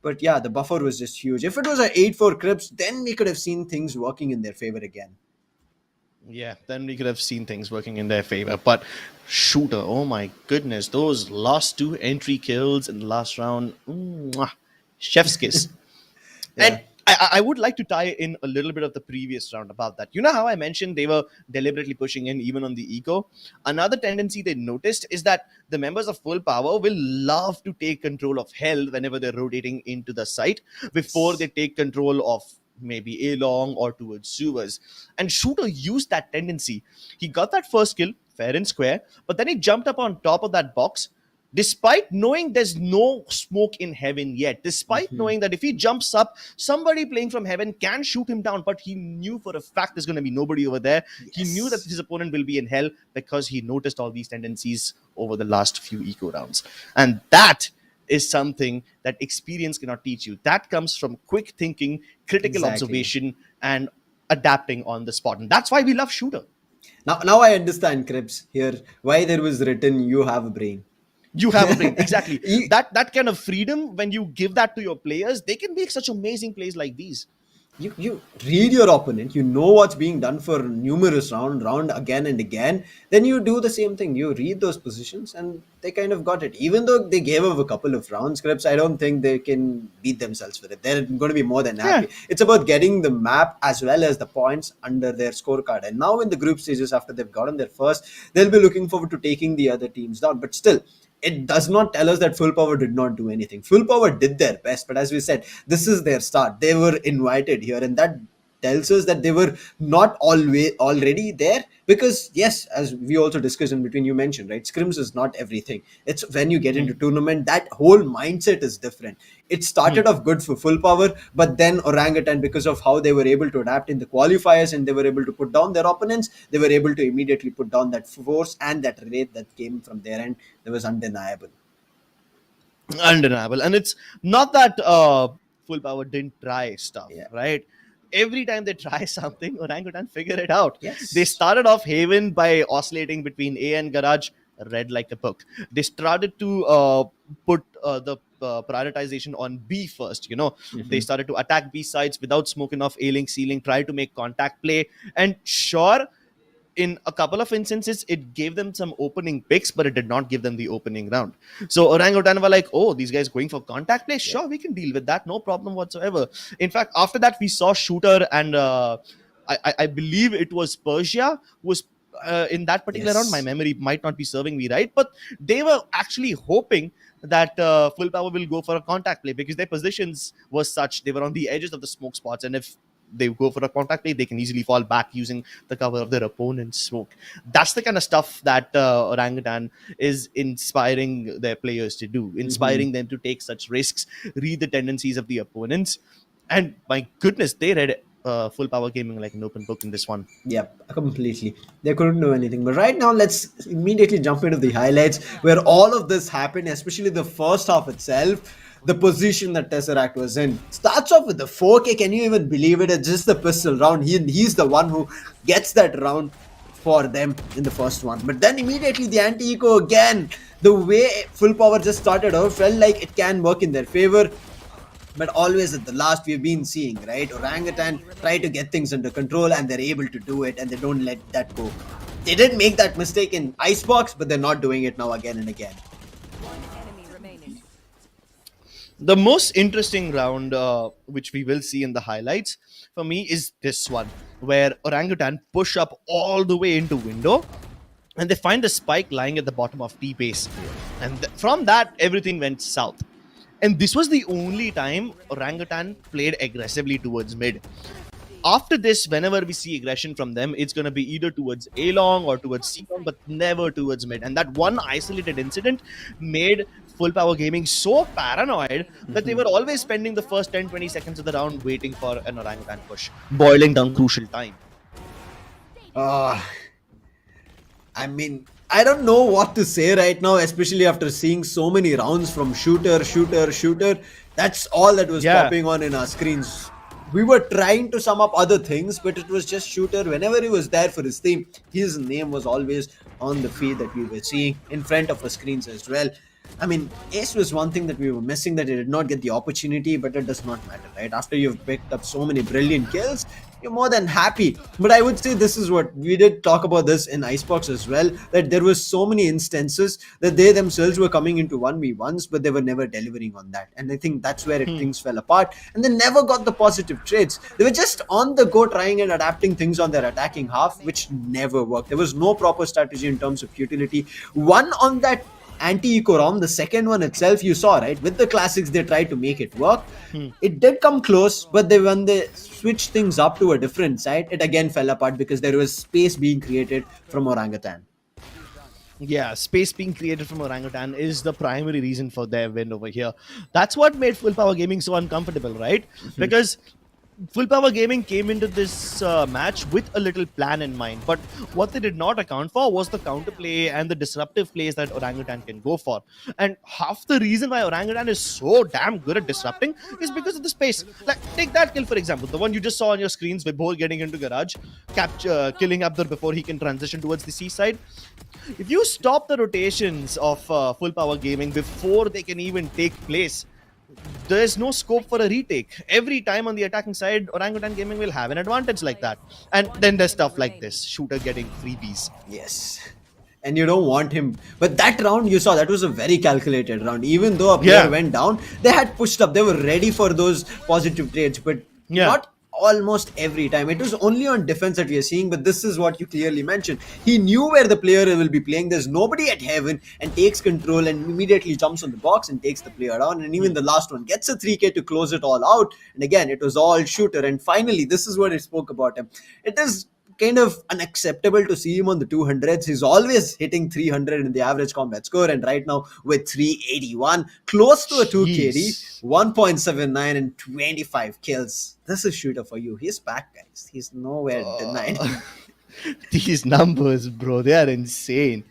But yeah, the buffer was just huge. If it was an 8-4 Crips, then we could have seen things working in their favor again. Yeah, then we could have seen things working in their favor. But Shooter, oh my goodness, those last 2 entry kills in the last round, chef's kiss. Yeah. And I would like to tie in a little bit of the previous round about that. You know how I mentioned they were deliberately pushing in even on the eco? Another tendency they noticed is that the members of Full Power will love to take control of Hell whenever they're rotating into the site before they take control of maybe A-long or towards sewers. And Shooter used that tendency. He got that first kill, fair and square, but then he jumped up on top of that box, despite knowing there's no smoke in heaven yet, despite knowing that if he jumps up, somebody playing from heaven can shoot him down, but he knew for a fact there's going to be nobody over there. Yes. He knew that his opponent will be in hell because he noticed all these tendencies over the last few eco rounds. And that is something that experience cannot teach you. That comes from quick thinking, critical observation, and adapting on the spot. And that's why we love Shooter. Now I understand, Crips, here, why there was written, you have a brain. You have a brain, exactly. That kind of freedom, when you give that to your players, they can make such amazing plays like these. You read your opponent, you know what's being done for numerous round again and again. Then you do the same thing. You read those positions, and they kind of got it. Even though they gave up a couple of round scripts, I don't think they can beat themselves for it. They're going to be more than happy. Yeah. It's about getting the map as well as the points under their scorecard. And now in the group stages, after they've gotten their first, they'll be looking forward to taking the other teams down. But still, it does not tell us that Full Power did not do anything. Full Power did their best, but as we said, this is their start. They were invited here, and that tells us that they were not already there, because yes, as we also discussed in between, you mentioned, right, scrims is not everything. It's when you get into tournament, that whole mindset is different. It started off good for Full Power, but then Orangutan, because of how they were able to adapt in the qualifiers and they were able to put down their opponents, they were able to immediately put down that force and that rate that came from their end. That was undeniable. And it's not that Full Power didn't try stuff, right? Every time they try something, Orangutan figure it out. Yes. They started off Haven by oscillating between A and Garage, read like a book. They started to put the prioritization on B first. They started to attack B sides without smoking off A-link, C-link, try to make contact play. And sure, in a couple of instances, it gave them some opening picks, but it did not give them the opening round. So Orangutan were like, oh, these guys going for contact play? Sure, we can deal with that. No problem whatsoever. In fact, after that, we saw Shooter and I believe it was Persia who was in that particular round. My memory might not be serving me right, but they were actually hoping that Full Power will go for a contact play because their positions were such. They were on the edges of the smoke spots, and if they go for a contact play, they can easily fall back using the cover of their opponent's smoke. That's the kind of stuff that Orangutan is inspiring their players to do, inspiring them to take such risks, read the tendencies of the opponents. And my goodness, they read Full Power Gaming like an open book in this one. Yep, completely. They couldn't do anything. But right now, let's immediately jump into the highlights where all of this happened, especially the first half itself. The position that Tesseract was in starts off with the 4K. Can you even believe it? It's just the pistol round. He's the one who gets that round for them in the first one. But then immediately the anti-eco again. The way Full Power just started out felt like it can work in their favor. But always at the last, we've been seeing, right? Orangutan try to get things under control and they're able to do it and they don't let that go. They did make that mistake in Icebox, but they're not doing it now again and again. One enemy remaining. The most interesting round, which we will see in the highlights for me, is this one where Orangutan push up all the way into window and they find the spike lying at the bottom of T base. And from that, everything went south. And this was the only time Orangutan played aggressively towards mid. After this, whenever we see aggression from them, it's going to be either towards A long or towards C long, but never towards mid. And that one isolated incident made Full Power Gaming so paranoid that they were always spending the first 10-20 seconds of the round waiting for an Orangutan push, boiling down crucial time. Uh, I mean, I don't know what to say right now, especially after seeing so many rounds from shooter. That's all that was popping on in our screens. We were trying to sum up other things, but it was just shooter. Whenever he was there for his team, his name was always on the feed that we were seeing in front of our screens as well. I mean, Ace was one thing that we were missing, that he did not get the opportunity, but it does not matter, right? After you've picked up so many brilliant kills, you're more than happy. But I would say this is what we did talk about this in Icebox as well, that there was so many instances that they themselves were coming into 1v1s, but they were never delivering on that. And I think that's where things fell apart. And they never got the positive trades. They were just on the go trying and adapting things on their attacking half, which never worked. There was no proper strategy in terms of utility. One on that anti-eco ROM, the second one itself, you saw, right? With the classics, they tried to make it work. It did come close, but when they switched things up to a different side, it again fell apart because there was space being created from Orangutan. Yeah, space being created from Orangutan is the primary reason for their win over here. That's what made Full Power Gaming so uncomfortable, right? Because Full Power Gaming came into this match with a little plan in mind, but what they did not account for was the counterplay and the disruptive plays that Orangutan can go for. And half the reason why Orangutan is so damn good at disrupting is because of the space. Like, take that kill for example, the one you just saw on your screens with Bhor getting into garage, killing Abdur before he can transition towards the seaside. If you stop the rotations of Full Power Gaming before they can even take place, there's no scope for a retake. Every time on the attacking side, Orangutan Gaming will have an advantage like that. And then there's stuff like this, shooter getting freebies. Yes. And you don't want him. But that round, you saw, that was a very calculated round. Even though a player went down, they had pushed up. They were ready for those positive trades, but not almost every time. It was only on defense that we are seeing, but this is what you clearly mentioned. He knew where the player will be playing. There's nobody at heaven, and takes control and immediately jumps on the box and takes the player down. And even the last one gets a 3K to close it all out. And again, it was all shooter. And finally, this is what I spoke about him. It is kind of unacceptable to see him on the 200s. He's always hitting 300 in the average combat score, and right now with 381, close to a 2 KD, 1.79 and 25 kills. This is shooter for you. He's back, guys. He's nowhere denied. These numbers, bro, they are insane.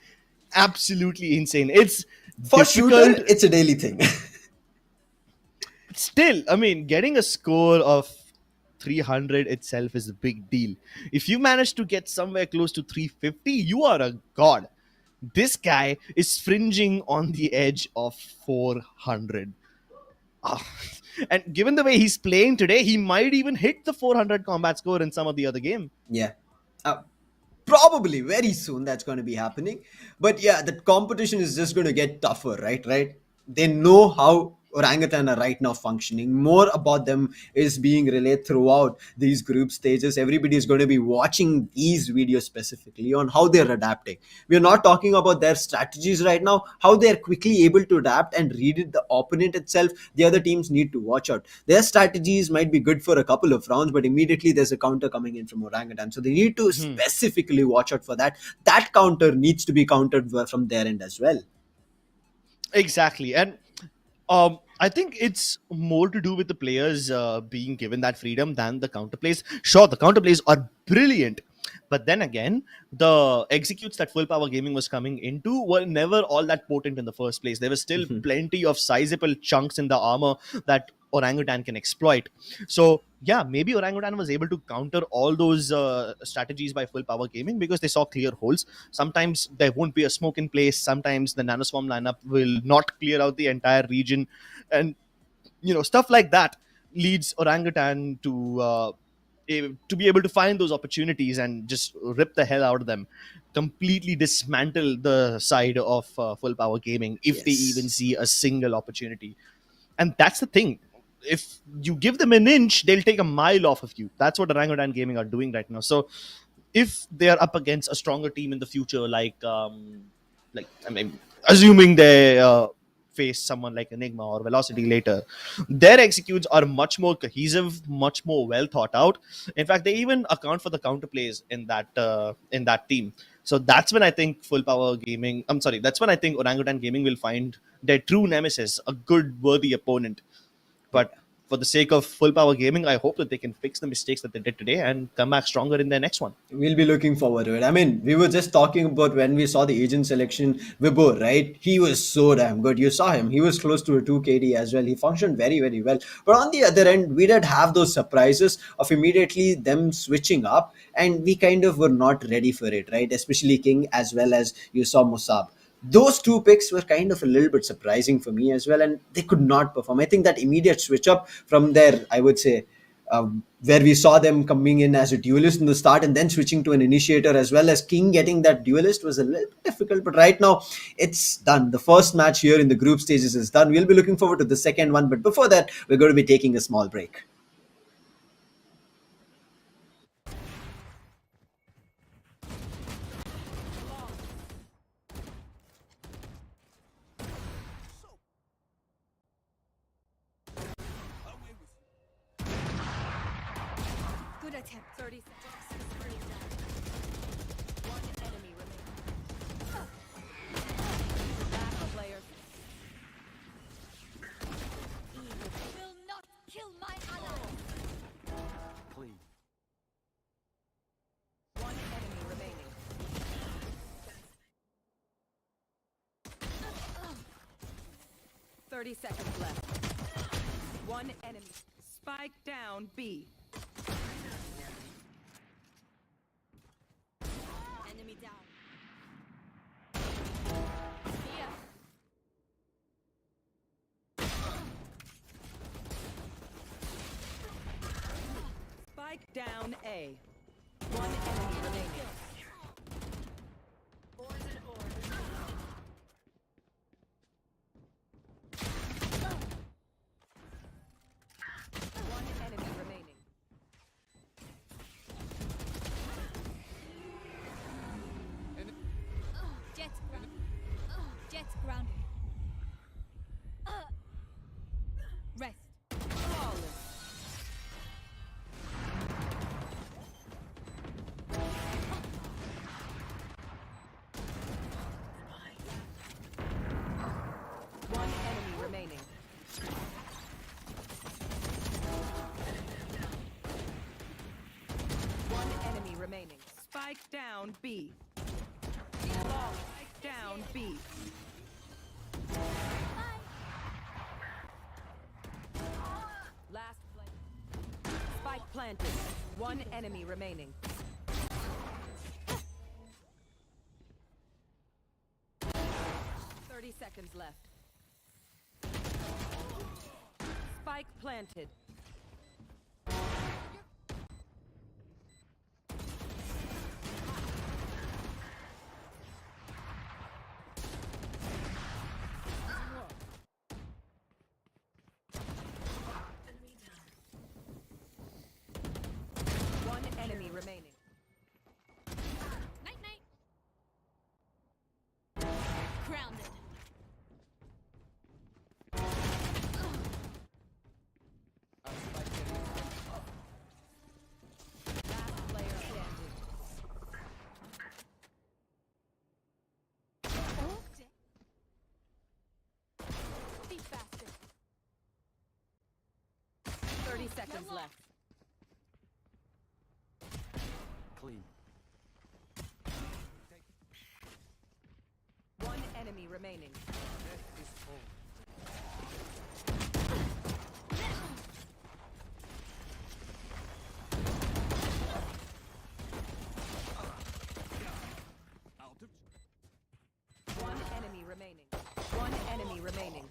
Absolutely insane. It's for shooter, it's a daily thing. Still, I mean, getting a score of 300 itself is a big deal. If you manage to get somewhere close to 350, you are a god. This guy is fringing on the edge of 400. And given the way he's playing today, he might even hit the 400 combat score in some of the other game. Yeah. Probably very soon that's going to be happening. But yeah, the competition is just going to get tougher, right? They know how Orangutan are right now functioning. More about them is being relayed throughout these group stages. Everybody is going to be watching these videos specifically on how they're adapting. We're not talking about their strategies right now, how they're quickly able to adapt and read it, the opponent itself. The other teams need to watch out. Their strategies might be good for a couple of rounds, but immediately there's a counter coming in from Orangutan. So they need to specifically watch out for that. That counter needs to be countered from their end as well. Exactly. And I think it's more to do with the players being given that freedom than the counterplays. Sure, the counterplays are brilliant, but then again, the executes that Full Power Gaming was coming into were never all that potent in the first place. There were still plenty of sizable chunks in the armor that Orangutan can exploit. So yeah, maybe Orangutan was able to counter all those strategies by Full Power Gaming because they saw clear holes. Sometimes there won't be a smoke in place. Sometimes the nanoswarm lineup will not clear out the entire region, and Stuff like that leads Orangutan to be able to find those opportunities and just rip the hell out of them, completely dismantle the side of full power gaming if they even Yes. see a single opportunity. And that's the thing. If you give them an inch, they'll take a mile off of you. That's what Orangutan Gaming are doing right now. So if they are up against a stronger team in the future, like I mean, assuming they face someone like Enigma or Velocity later, their executes are much more cohesive, much more well thought out. In fact, they even account for the counterplays in that team. So that's when I think Full Power Gaming. I'm sorry, that's when I think Orangutan Gaming will find their true nemesis, a good, worthy opponent. Yeah. But for the sake of Full Power Gaming, I hope that they can fix the mistakes that they did today and come back stronger in their next one. We'll be looking forward to it. I mean, we were just talking about when we saw the agent selection, Vibur, right? He was so damn good. You saw him. He was close to a 2 KD as well. He functioned very, very well. But on the other end, we did have those surprises of immediately them switching up, and we kind of were not ready for it, right? Especially King as well as you saw Musab. Those two picks were kind of a little bit surprising for me as well, and they could not perform. I think that immediate switch up from their, I would say, where we saw them coming in as a duelist in the start and then switching to an initiator as well as King getting that duelist was a little bit difficult. But right now, it's done. The first match here in the group stages is done. We'll be looking forward to the second one. But before that, we're going to be taking a small break. Good attempt. 30 seconds. One enemy remaining. Last player. Will not kill my ally. Clean. One enemy remaining. Thirty seconds left. One enemy. Spike down B. Enemy down. Yeah. Spike down A. One enemy remaining. One enemy remaining. Jets grounded. Jets grounded. Rest. Flawless. One enemy remaining. One enemy remaining. Spike down B. Spike down B. Last play. Spike planted. One enemy remaining. Thirty seconds left. Spike planted. One enemy remaining. Night night. Grounded. Last player standing. Be faster. 30 seconds left. Clean. One enemy remaining. Death is full. One enemy remaining. One enemy remaining.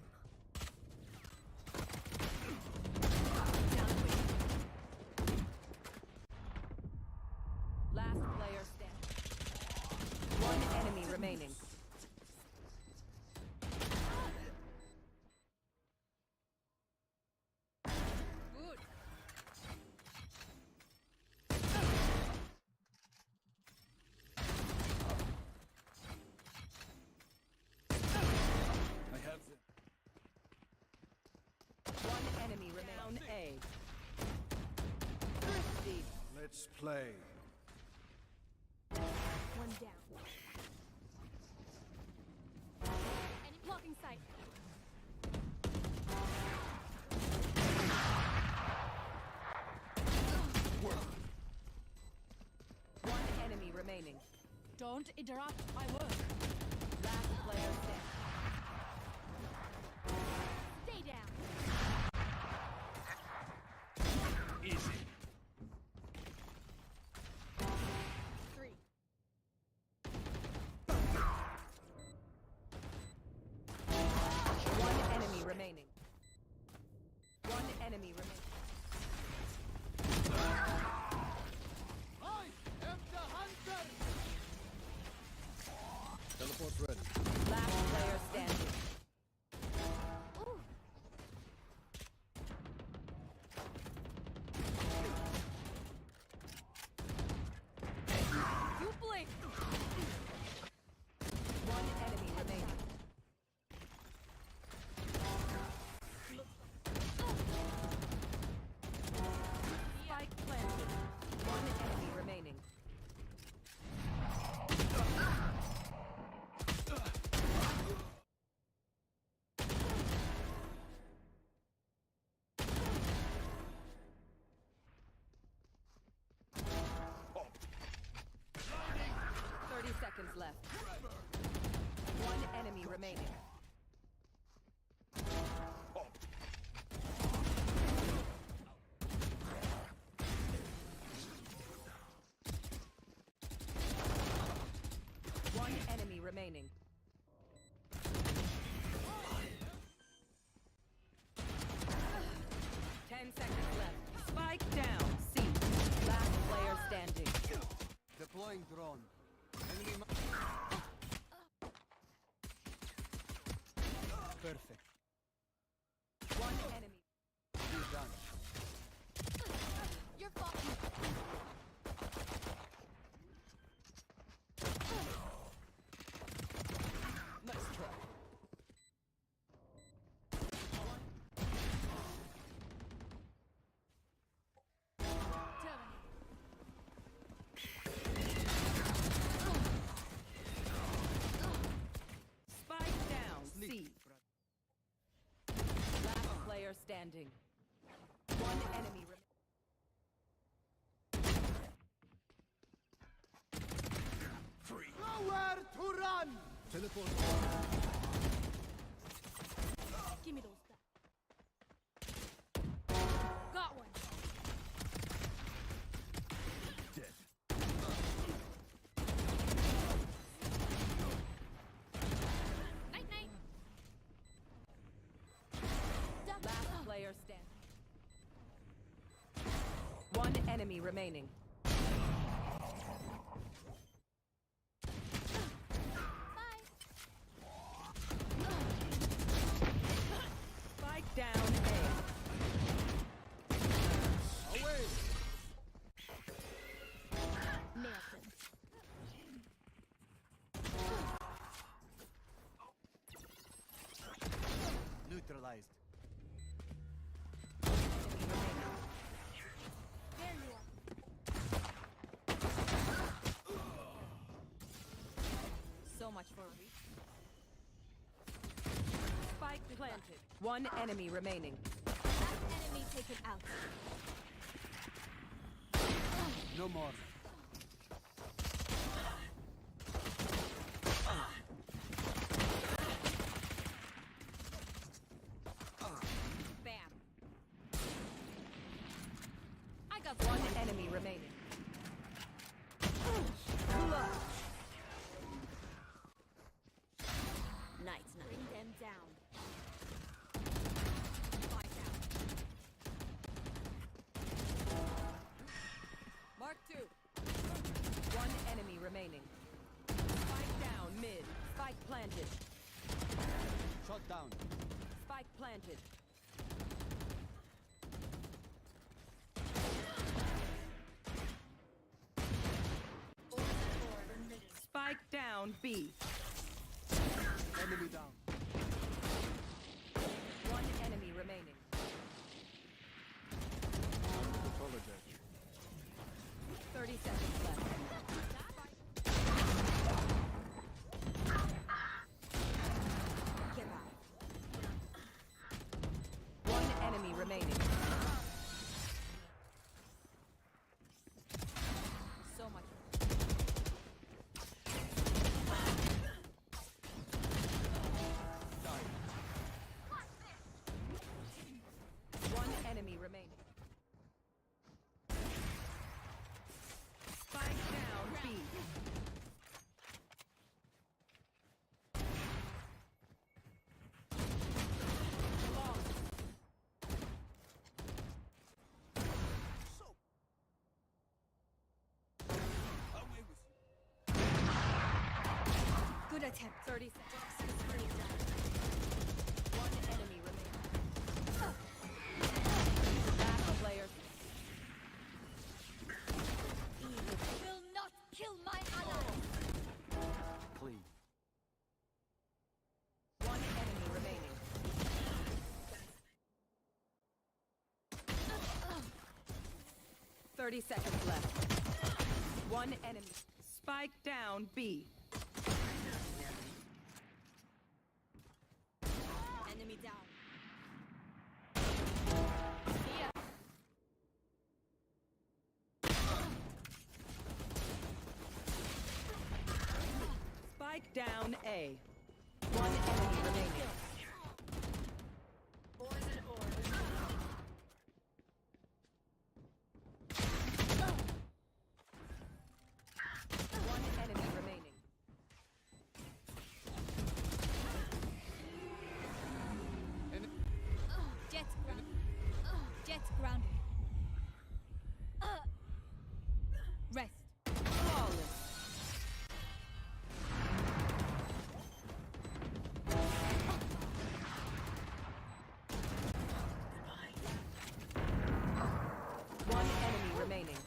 Let's play. One down. Enemy blocking sight. One enemy remaining. Don't interrupt my work. Last player standing. Stay down. Easy. 3. One enemy remaining. One enemy remaining. I am the hunter! Teleport ready. Last player standing. Ooh. You blink. One enemy remaining. Spike planted. One enemy remaining. Oh. 30 seconds left. One enemy remaining. One enemy remaining. Ten seconds left. Spike down. C. Last player standing. Deploying drone. Enemy Perfect. One enemy. He's done. You're fucking. Nice try. Terminate. Spike down. C. Last player standing. One enemy remaining. Free. Nowhere to run! Teleport. Give me those back. Got one. Dead. Night night. Last player standing. One enemy remaining. Bye. Spike down A. Away! Nailed it. Neutralized. There you are. So much for a week. Spike planted. One enemy remaining. Last enemy taken out. No more. Bam. I got One enemy remaining. Nice, nice. Bring them down. Fight out. Mark 2. One enemy remaining. Spike down mid. Spike planted. Shot down. Spike planted. Spike down B. Enemy down. One enemy remaining. Apologize. Good attempt. 30 seconds. One enemy remaining. Last player. Will not kill my ally. Clean. One enemy remaining. Thirty seconds left. One enemy. Spike down B. Enemy down. Spike down A. One enemy remaining. One enemy remaining. Jets grounded. Jets grounded. Rest. Flawless. One enemy remaining.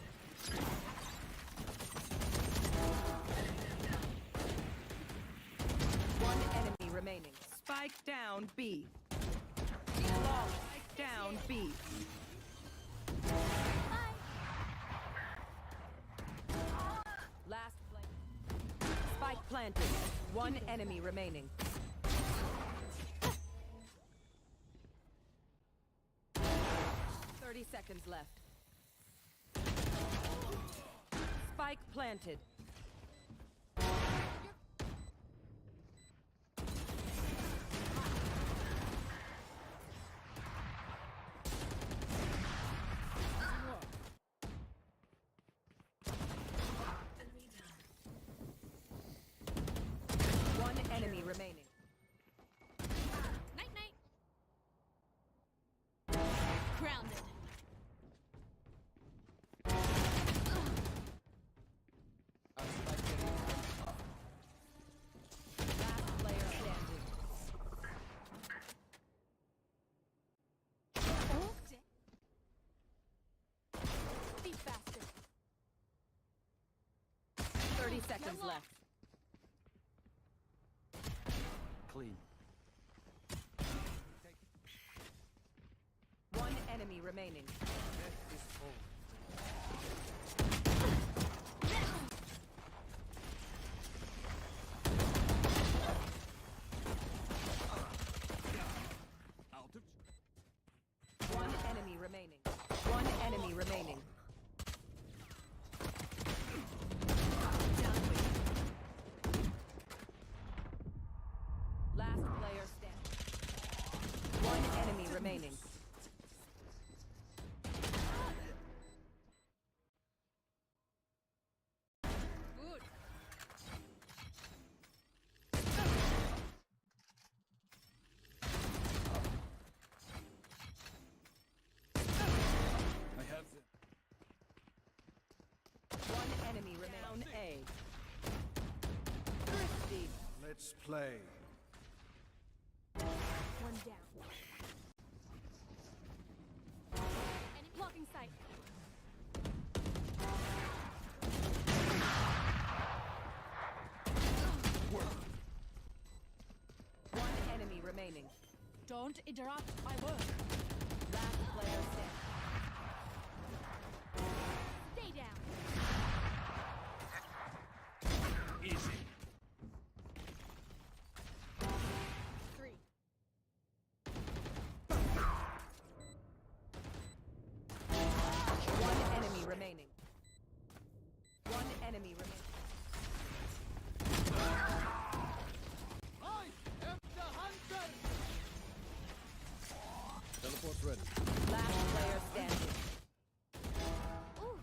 One enemy remaining. Spike down B. Spike down B. Last play. Spike planted. One enemy remaining. Thirty seconds left. Spike planted. One enemy remaining. Night night. Grounded. Last player standing. Be faster. 30 seconds left. Clean. One enemy remaining. Death is home. Out of. One enemy remaining. One enemy remaining. Last player standing. One enemy remaining. Good. I have the. One enemy remaining. Down A. Thrifty. Let's play. One down. Enemy blocking sight. One enemy remaining. Don't interrupt my work. Last player standing. Stay down. Easy. 3. One enemy remaining. One enemy remaining. I am the hunter. Teleport's ready. Last player standing. Ooh.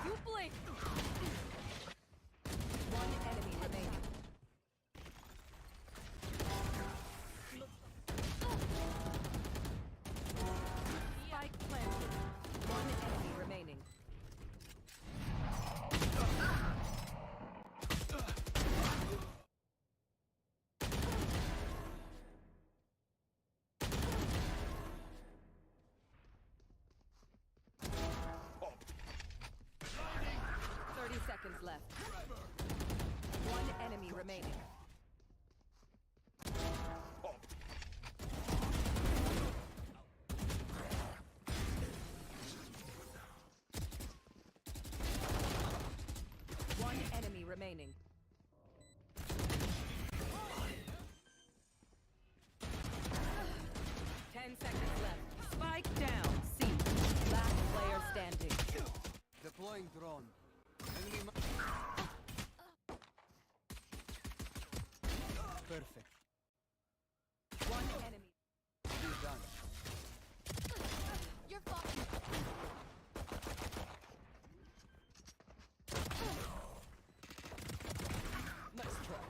You blink. One enemy remaining. Spike planted. left. One enemy remaining. One enemy remaining. Ten seconds left. Spike down. C. Last player standing. Deploying drone. Enemy perfect. One enemy. Be done. You're fine. Nice try.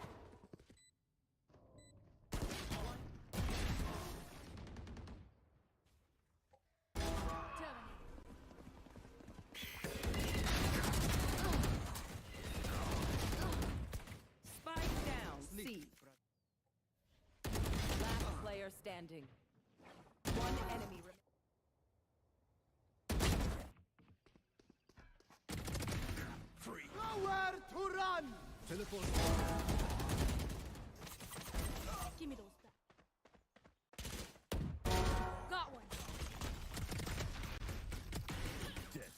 Spike down. C. Last player standing. One enemy remaining. Nowhere to run. Teleport. Give me those back. Got one. Dead.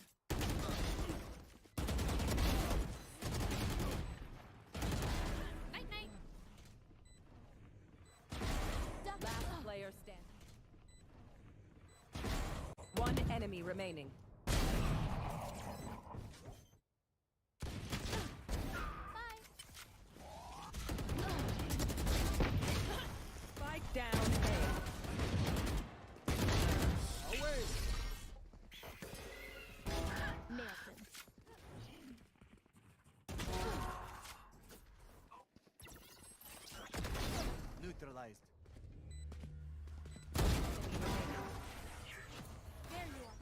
Night night. Last player standing. One enemy remaining. Bye. Spike down A. Away. Nailed him. Neutralized. There you are.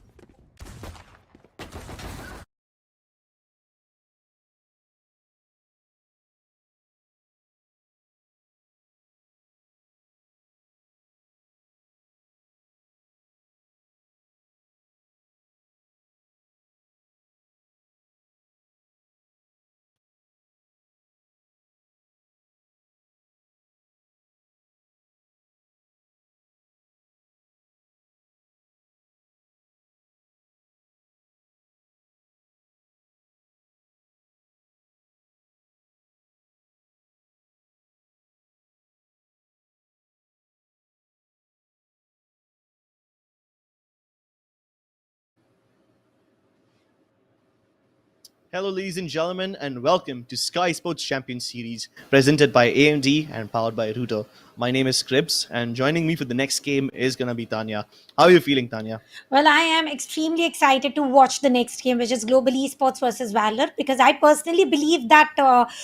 Hello, ladies and gentlemen, and welcome to Skyesports Champions Series, presented by AMD and powered by Router. My name is Scribs, and joining me for the next game is gonna be Tanya. How are you feeling, Tanya? Well, I am extremely excited to watch the next game, which is Global Esports versus Valor, because I personally believe that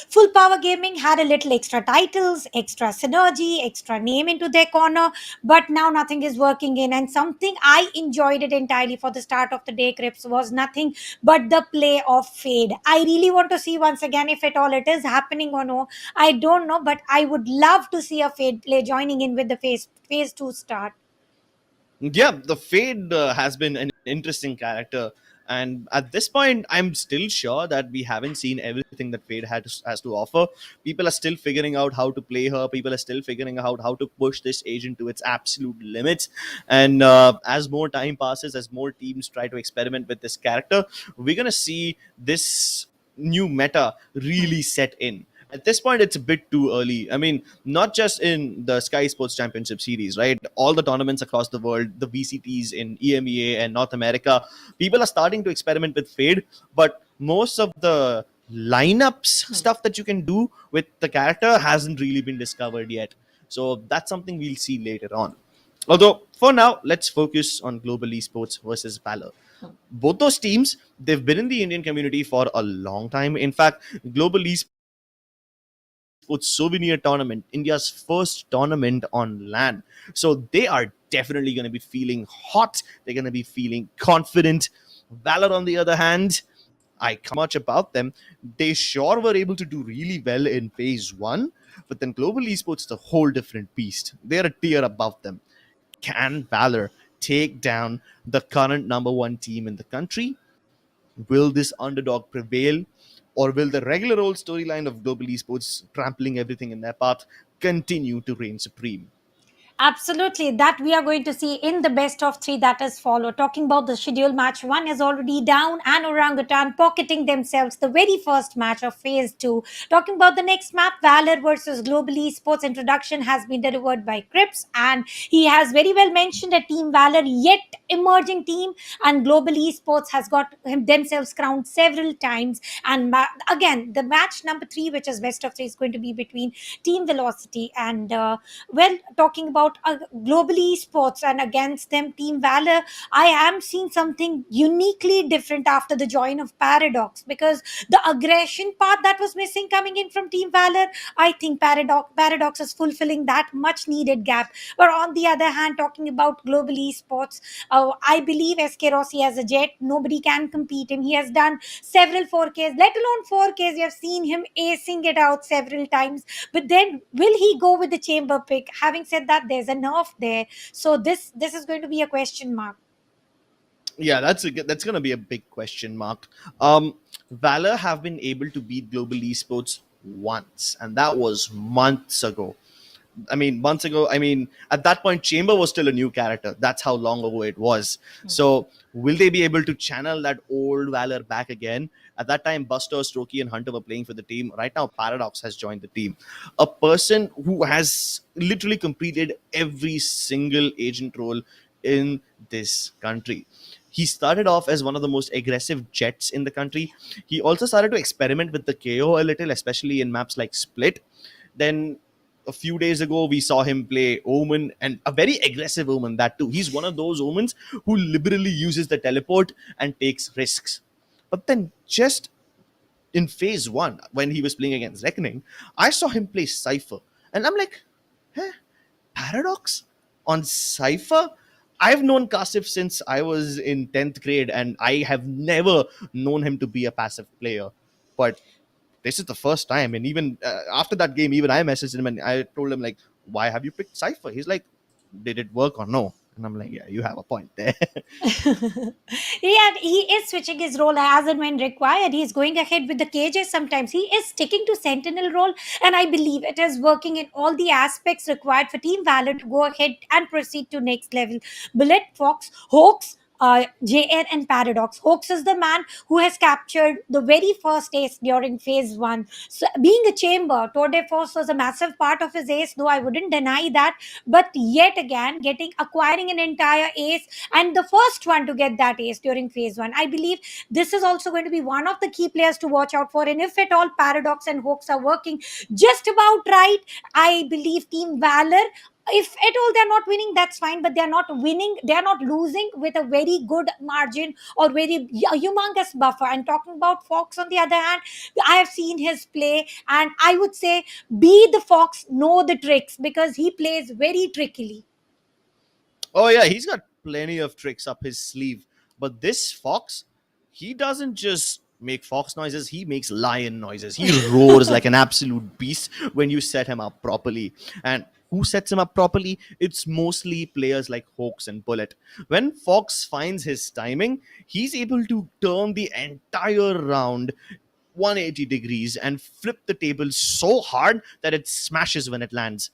Full Power Gaming had a little extra titles, extra synergy, extra name into their corner, but now nothing is working in. And something I enjoyed it entirely for the start of the day, Crips, was nothing but the play of Fade. I really want to see once again if at all it is happening or no. I don't know, but I would love to see a Fade play joining in with the phase 2 start. Yeah, the Fade has been an interesting character, and at this point, I'm still sure that we haven't seen everything that Fade has to offer. People are still figuring out how to play her. People are still figuring out how to push this agent to its absolute limits. And as more time passes, as more teams try to experiment with this character, we're gonna see this new meta really set in. At this point, it's a bit too early. I mean, not just in the Sky Sports Championship Series, right? All the tournaments across the world, the VCTs in EMEA and North America, people are starting to experiment with Fade, but most of the lineups stuff that you can do with the character hasn't really been discovered yet. So that's something we'll see later on. Although, for now, let's focus on Global Esports versus Valor. Both those teams, they've been in the Indian community for a long time. In fact, Global Esports Souvenir Tournament, India's first tournament on LAN. So they are definitely going to be feeling hot. They're going to be feeling confident. Valor, on the other hand, I can't much about them. They sure were able to do really well in phase one, but then Global Esports is a whole different beast. They're a tier above them. Can Valor take down the current number one team in the country? Will this underdog prevail? Or will the regular old storyline of global esports trampling everything in their path continue to reign supreme? Absolutely, that we are going to see in the best of three that is follow. Talking about the schedule, match one is already down, and Orangutan pocketing themselves the very first match of phase two. Talking about the next map, Valor versus Global Esports introduction has been delivered by Crips, and he has very well mentioned a Team Valor yet emerging team, and Global Esports has got themselves crowned several times. And again, the match number three, which is best of three, is going to be between Team Velocity and well, talking about globally sports and against them Team Valor, I am seeing something uniquely different after the join of Paradox, because the aggression part that was missing coming in from Team Valor, I think Paradox is fulfilling that much needed gap. But on the other hand, talking about global esports, I believe SK Rossi as a jet, nobody can compete him. He has done several 4Ks, let alone 4Ks. You have seen him acing it out several times. But then, will he go with the chamber pick? Having said that, there's a nerf there, so this is going to be a question mark. Yeah, that's gonna be a big question mark. Valor have been able to beat global esports once, and that was months ago. Months ago. At that point, Chamber was still a new character. That's how long ago it was. So, will they be able to channel that old Valor back again? At that time, Buster, Strokey, and Hunter were playing for the team. Right now, Paradox has joined the team. A person who has literally completed every single agent role in this country. He started off as one of the most aggressive jets in the country. He also started to experiment with the KO a little, especially in maps like Split. Then a few days ago, we saw him play Omen, and a very aggressive Omen, that too. He's one of those Omens who liberally uses the teleport and takes risks. But then, just in phase one, when he was playing against Reckoning, I saw him play Cypher. And I'm like, huh? Paradox on Cypher? I've known Kasif since I was in 10th grade, and I have never known him to be a passive player. But this is the first time, and even after that game, even I messaged him and I told him, like, why have you picked Cypher? He's like, did it work or no? And I'm like, yeah, you have a point there. Yeah, he is switching his role as and when required. He's going ahead with the cages sometimes. He is sticking to Sentinel role, and I believe it is working in all the aspects required for Team Valor to go ahead and proceed to next level. Bullet, Fox, Hoax, JN, and Paradox. Hoax is the man who has captured the very first ace during phase one. So, being a chamber, Tour de Force was a massive part of his ace, though I wouldn't deny that. But yet again, acquiring an entire ace, and the first one to get that ace during phase one, I believe this is also going to be one of the key players to watch out for. And if at all Paradox and Hoax are working just about right, I believe Team Valor, if at all they're not winning, that's fine, but they're not winning, they're not losing with a very good margin or very humongous buffer. And talking about Fox, on the other hand, I have seen his play, and I would say be the Fox, know the tricks, because he plays very trickily. Oh yeah, he's got plenty of tricks up his sleeve. But this Fox, he doesn't just make fox noises, he makes lion noises. He roars like an absolute beast when you set him up properly. And who sets him up properly? It's mostly players like Hoax and Bullet. When Fox finds his timing, he's able to turn the entire round 180 degrees and flip the table so hard that it smashes when it lands.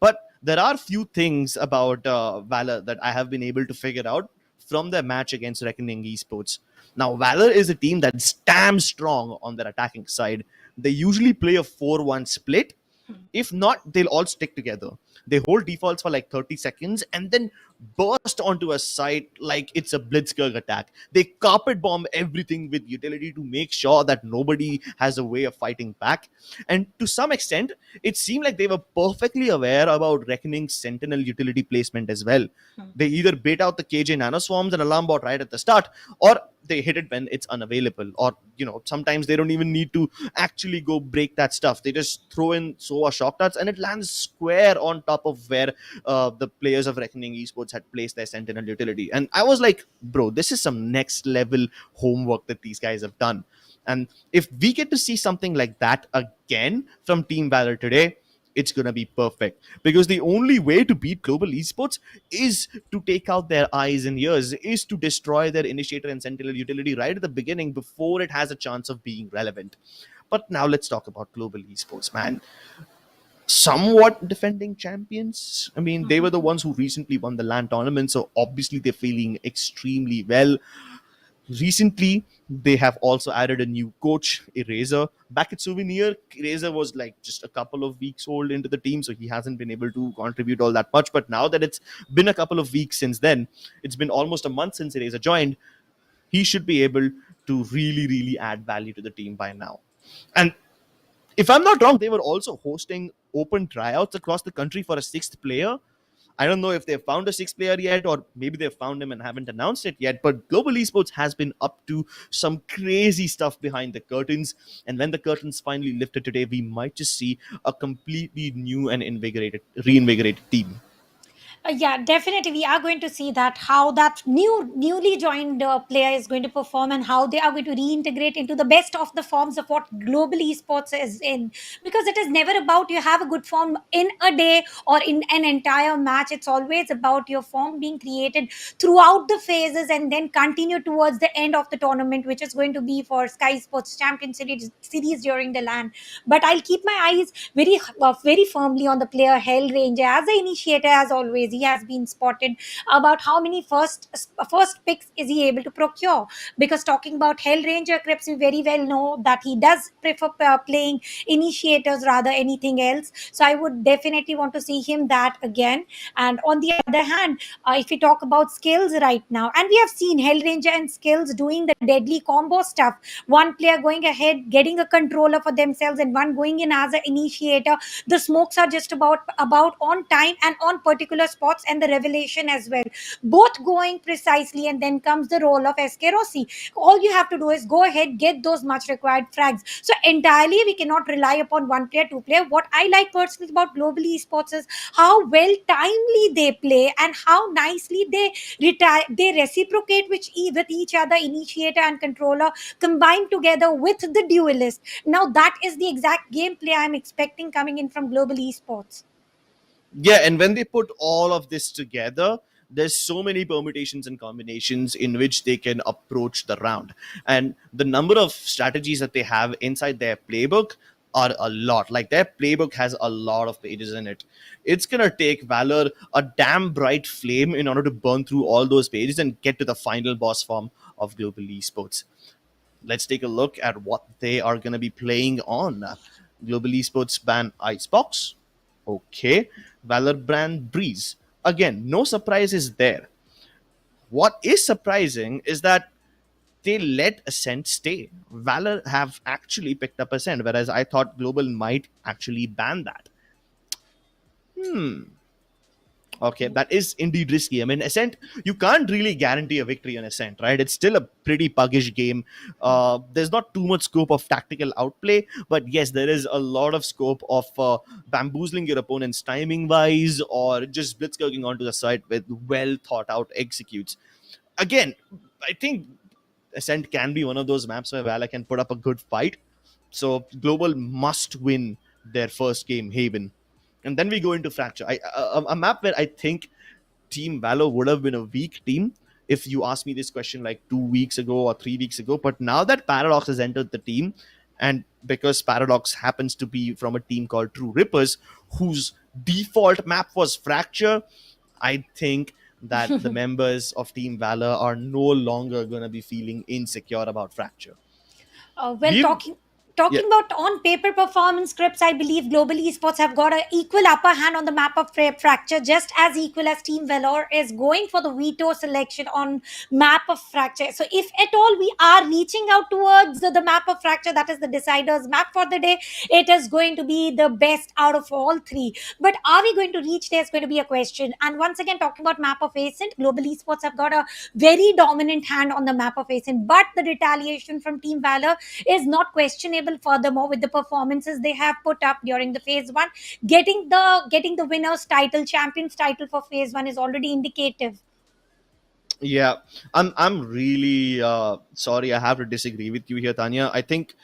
But there are few things about Valor that I have been able to figure out from their match against Reckoning Esports. Now, Valor is a team that's damn strong on their attacking side. They usually play a 4-1 split. If not, they'll all stick together. They hold defaults for like 30 seconds and then burst onto a site like it's a blitzkrieg attack. They carpet bomb everything with utility to make sure that nobody has a way of fighting back. And to some extent, it seemed like they were perfectly aware about Reckoning Sentinel utility placement as well. They either bait out the KJ nanoswarms and alarm bot right at the start, or they hit it when it's unavailable. Or, sometimes they don't even need to actually go break that stuff. They just throw in SOA shock darts and it lands square on top of where the players of Reckoning Esports had placed their Sentinel utility. And I was like, bro, this is some next level homework that these guys have done. And if we get to see something like that again from Team Valor today, it's going to be perfect, because the only way to beat global esports is to take out their eyes and ears, is to destroy their initiator and sentinel utility right at the beginning before it has a chance of being relevant. But now let's talk about global esports, man. Somewhat defending champions. I mean, they were the ones who recently won the LAN tournament, so obviously they're feeling extremely well. Recently, they have also added a new coach, Eraser. Back at Souvenir, Eraser was like just a couple of weeks old into the team, so he hasn't been able to contribute all that much. But now that it's been a couple of weeks since then, it's been almost a month since Eraser joined, he should be able to really, really add value to the team by now. And if I'm not wrong, they were also hosting open tryouts across the country for a sixth player. I don't know if they've found a sixth player yet, or maybe they've found him and haven't announced it yet. But Global Esports has been up to some crazy stuff behind the curtains. And when the curtains finally lifted today, we might just see a completely new and reinvigorated team. Yeah, definitely. We are going to see that how that newly joined player is going to perform and how they are going to reintegrate into the best of the forms of what global esports is in. Because it is never about you have a good form in a day or in an entire match. It's always about your form being created throughout the phases and then continue towards the end of the tournament, which is going to be for Skyesports Champions Series during the LAN. But I'll keep my eyes very firmly on the player Hell Ranger as the initiator. As always, he has been spotted about how many first picks is he able to procure, because talking about Hell Ranger Crips, we very well know that he does prefer playing initiators rather anything else. So I would definitely want to see him that again. And on the other hand, if we talk about skills right now, and we have seen Hell Ranger and skills doing the deadly combo stuff, one player going ahead getting a controller for themselves and one going in as an initiator. The smokes are just about on time and on particular spots, and the revelation as well, both going precisely. And then comes the role of SK Rossi. All you have to do is go ahead, get those much required frags. So entirely we cannot rely upon one player, two player. What I like personally about global esports is how well timely they play and how nicely they reciprocate with each other, initiator and controller combined together with the duelist. Now that is the exact gameplay I'm expecting coming in from global esports. Yeah, and when they put all of this together, there's so many permutations and combinations in which they can approach the round. And the number of strategies that they have inside their playbook are a lot. Like, their playbook has a lot of pages in it. It's gonna take Valor a damn bright flame in order to burn through all those pages and get to the final boss form of global esports. Let's take a look at what they are going to be playing on. Global Esports ban Icebox. Okay. Valor brand Breeze. Again, no surprises there. What is surprising is that they let Ascent stay. Valor have actually picked up Ascent, whereas I thought Global might actually ban that. Okay, that is indeed risky. I mean, Ascent, you can't really guarantee a victory on Ascent, right? It's still a pretty puggish game. There's not too much scope of tactical outplay, but yes, there is a lot of scope of bamboozling your opponent's timing wise, or just blitzkirking onto the side with well thought out executes. Again, I think Ascent can be one of those maps where Valor can put up a good fight. So Global must win their first game, Haven. And then we go into Fracture. A map where I think Team Valor would have been a weak team if you asked me this question like 2 weeks ago or 3 weeks ago. But now that Paradox has entered the team, and because Paradox happens to be from a team called True Rippers, whose default map was Fracture, I think that the members of Team Valor are no longer going to be feeling insecure about Fracture. Well, We've, yeah, talking about on paper performance scripts, I believe global esports have got an equal upper hand on the map of Fracture, just as equal as Team Valor is going for the veto selection on map of Fracture. So if at all we are reaching out towards the map of Fracture, that is the deciders map for the day, it is going to be the best out of all three. But are we going to reach there is going to be a question. And once again, talking about map of Ascent, global esports have got a very dominant hand on the map of Ascent, but the retaliation from Team Valor is not questionable. Furthermore, with the performances they have put up during the phase one, getting the winners title, champions title for phase one is already indicative. Yeah, I'm really sorry. I have to disagree with you here, Tanya. I think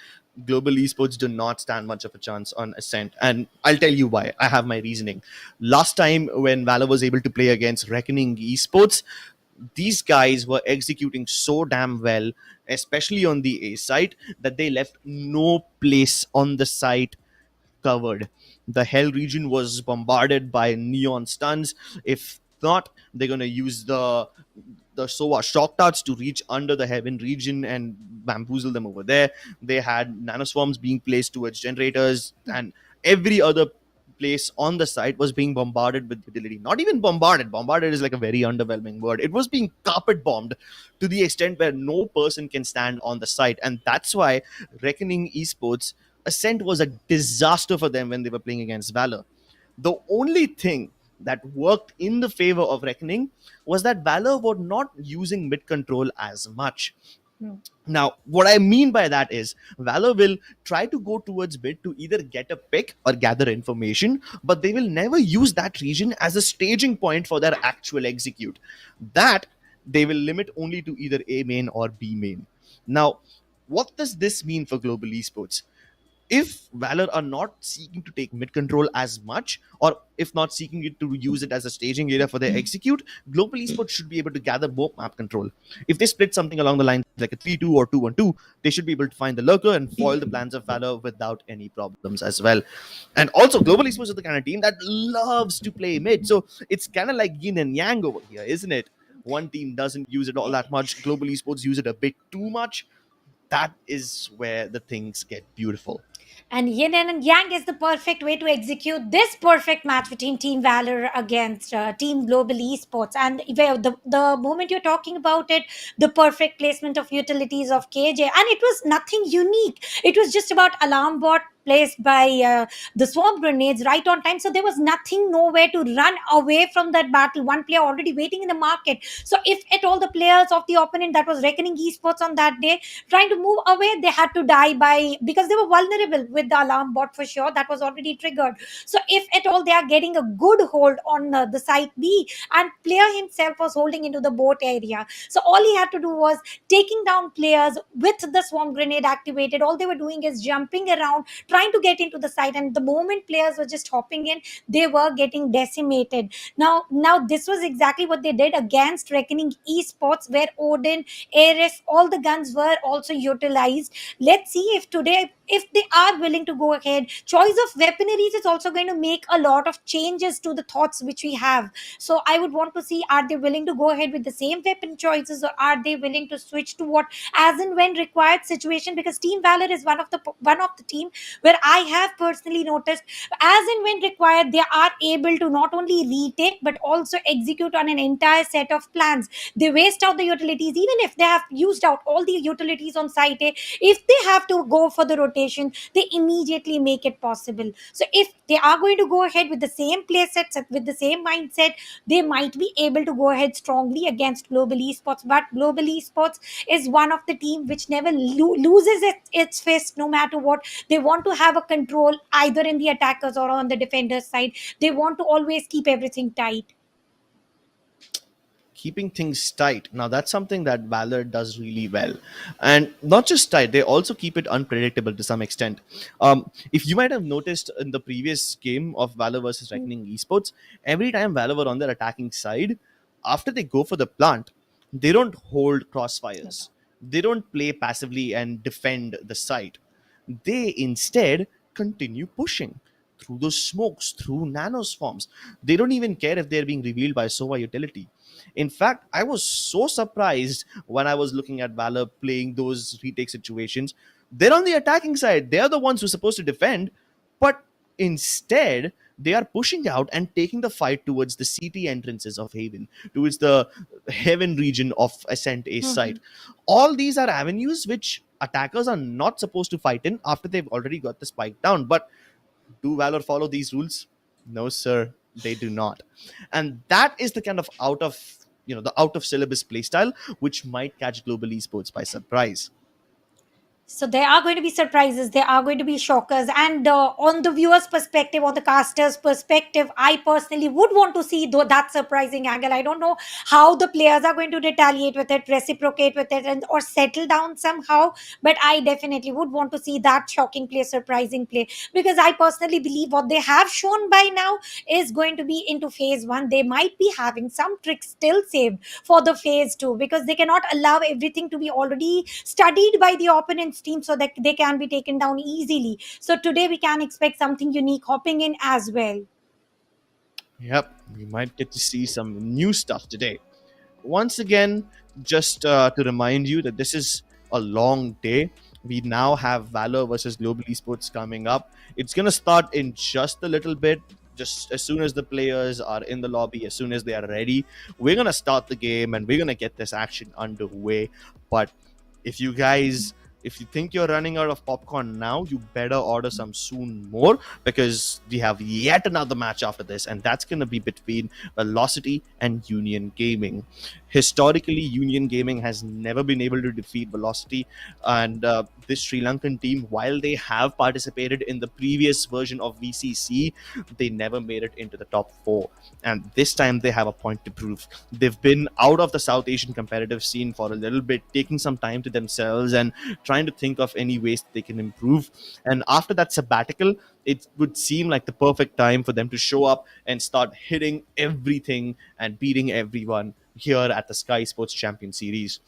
global esports do not stand much of a chance on Ascent, and I'll tell you why. I have my reasoning. Last time when Valor was able to play against Reckoning Esports, these guys were executing so damn well, especially on the A side, that they left no place on the site covered. The Hell region was bombarded by neon stuns. If not, they're gonna use the Sova shock darts to reach under the Heaven region and bamboozle them over there. They had nanoswarms being placed towards generators, and every other place on the site was being bombarded with utility. Not even bombarded. Bombarded is like a very underwhelming word. It was being carpet bombed to the extent where no person can stand on the site. And that's why Reckoning Esports Ascent was a disaster for them when they were playing against Valor. The only thing that worked in the favor of Reckoning was that Valor were not using mid control as much. Hmm. Now, what I mean by that is Valor will try to go towards mid to either get a pick or gather information, but they will never use that region as a staging point for their actual execute. That they will limit only to either A main or B main. Now, what does this mean for global esports? If Valor are not seeking to take mid control as much, or if not seeking it to use it as a staging area for their execute, global esports should be able to gather more map control. If they split something along the lines like a 3-2 or 2-1-2, they should be able to find the lurker and foil the plans of Valor without any problems as well. And also, global esports is the kind of team that loves to play mid, so it's kind of like yin and yang over here, isn't it? One team doesn't use it all that much, global esports use it a bit too much. That is where the things get beautiful. And yin and yang is the perfect way to execute this perfect match between Team Valor against Team Global Esports. And the moment you're talking about it, the perfect placement of utilities of KJ, and it was nothing unique. It was just about alarm bot placed by the swarm grenades right on time. So there was nothing, nowhere to run away from that battle. One player already waiting in the market. So if at all the players of the opponent that was Reckoning Esports on that day trying to move away, they had to die by, because they were vulnerable with the alarm bot for sure that was already triggered. So if at all they are getting a good hold on the site B, and player himself was holding into the boat area, so all he had to do was taking down players with the swarm grenade activated. All they were doing is jumping around trying to get into the site, and the moment players were just hopping in, they were getting decimated. Now this was exactly what they did against Reckoning Esports, where Odin, Ares, all the guns were also utilized. Let's see if today, if they are willing to go ahead. Choice of weaponaries is also going to make a lot of changes to the thoughts which we have. So I would want to see, are they willing to go ahead with the same weapon choices, or are they willing to switch to what as and when required situation? Because Team Valor is one of the team where I have personally noticed, as and when required, they are able to not only retake but also execute on an entire set of plans. They waste out the utilities. Even if they have used out all the utilities on site A, if they have to go for the rotation, they immediately make it possible. So if they are going to go ahead with the same play sets, with the same mindset, they might be able to go ahead strongly against Global Esports. But Global Esports is one of the team which never loses its fist no matter what. They want to have a control either in the attackers or on the defenders side. They want to always keep everything tight. Keeping things tight. Now that's something that Valor does really well, and not just tight. They also keep it unpredictable to some extent. If you might have noticed in the previous game of Valor versus Reckoning Esports, every time Valor were on their attacking side, after they go for the plant, they don't hold crossfires. They don't play passively and defend the site. They instead continue pushing through those smokes, through nanoswarms. They don't even care if they're being revealed by Sova utility. In fact, I was so surprised when I was looking at Valor playing those retake situations. They're on the attacking side. They're the ones who are supposed to defend, but instead they are pushing out and taking the fight towards the CT entrances of Haven, towards the Heaven region of Ascent Ace side. All these are avenues which attackers are not supposed to fight in after they've already got the spike down. But do Valor follow these rules? No, sir, they do not. And that is the kind of out of syllabus playstyle which might catch global esports by surprise. So there are going to be surprises, there are going to be shockers, and on the viewer's perspective, on the caster's perspective, I personally would want to see though that surprising angle. I don't know how the players are going to retaliate with it, reciprocate with it, and or settle down somehow. But I definitely would want to see that shocking play, surprising play, because I personally believe what they have shown by now is going to be into phase one. They might be having some tricks still saved for the phase two, because they cannot allow everything to be already studied by the opponent's team so that they can be taken down easily. So today we can expect something unique hopping in as well. Yep, we might get to see some new stuff today. Once again, just to remind you that this is a long day. We now have Valor versus Global Esports coming up. It's going to start in just a little bit. Just as soon as the players are in the lobby, as soon as they are ready, we're going to start the game and we're going to get this action underway. But if you guys, if you think you're running out of popcorn now, you better order some soon more, because we have yet another match after this, and that's going to be between Velocity and Union Gaming. Historically, Union Gaming has never been able to defeat Velocity, and this Sri Lankan team, while they have participated in the previous version of VCC, they never made it into the top four. And this time they have a point to prove. They've been out of the South Asian competitive scene for a little bit, taking some time to themselves and trying to think of any ways they can improve. And after that sabbatical, it would seem like the perfect time for them to show up and start hitting everything and beating everyone here at the Skyesports Champions Series.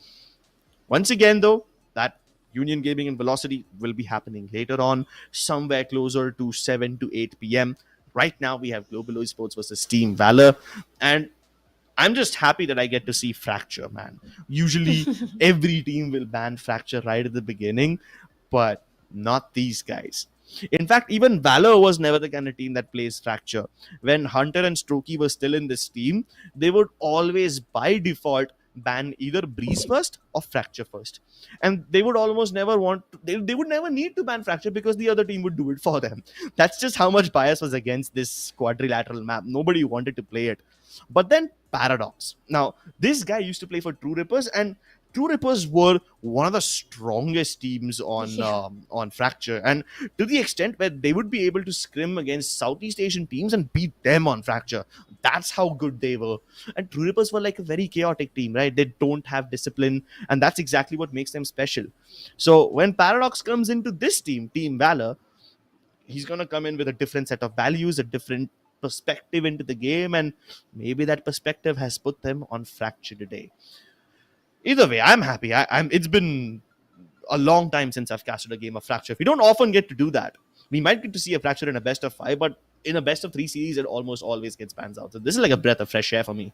Once again, though, that Union Gaming and Velocity will be happening later on, somewhere closer to 7 to 8 p.m. Right now, we have Global Esports versus Team Valor. And I'm just happy that I get to see Fracture, man. Usually, every team will ban Fracture right at the beginning, but not these guys. In fact, even Valor was never the kind of team that plays Fracture. When Hunter and Strokey were still in this team, they would always, by default, ban either Breeze first or Fracture first. And they would almost never want to, they would never need to ban Fracture because the other team would do it for them. That's just how much bias was against this quadrilateral map. Nobody wanted to play it. But then Paradox. Now, this guy used to play for True Rippers, and True Rippers were one of the strongest teams on Fracture, and to the extent where they would be able to scrim against Southeast Asian teams and beat them on Fracture. That's how good they were. And True Rippers were like a very chaotic team, right? They don't have discipline, and that's exactly what makes them special. So when Paradox comes into this team, Team Valor, he's gonna come in with a different set of values, a different perspective into the game, and maybe that perspective has put them on Fracture today. Either way, I'm happy. It's been a long time since I've casted a game of Fracture. We don't often get to do that. We might get to see a Fracture in a best of 5, but in a best of 3 series, it almost always gets bans out. So this is like a breath of fresh air for me.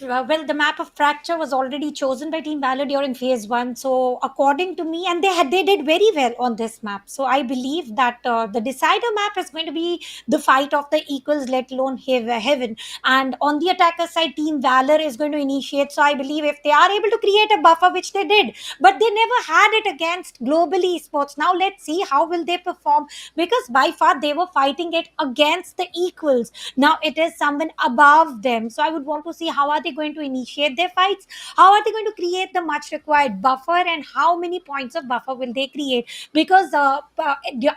Well, the map of Fracture was already chosen by Team Valor during phase one. So, according to me, and they did very well on this map. So, I believe that the decider map is going to be the fight of the equals, let alone heaven. And on the attacker side, Team Valor is going to initiate. So, I believe if they are able to create a buffer, which they did, but they never had it against Global Esports. Now, let's see how will they perform, because by far they were fighting it against the equals. Now, it is someone above them. So, I would want to see how are they going to initiate their fights, how are they going to create the much required buffer, and how many points of buffer will they create, because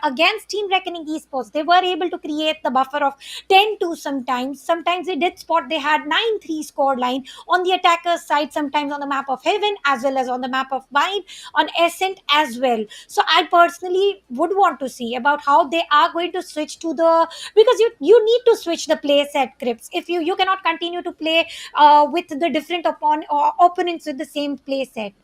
against Team Reckoning Esports they were able to create the buffer of 10-2. Sometimes they did spot they had 9-3 score line on the attacker's side, sometimes on the map of Heaven as well as on the map of Vine, on Ascent as well. So I personally would want to see about how they are going to switch to the, because you need to switch the play set, Crips. If you cannot continue to play with the different opponents with the same play set.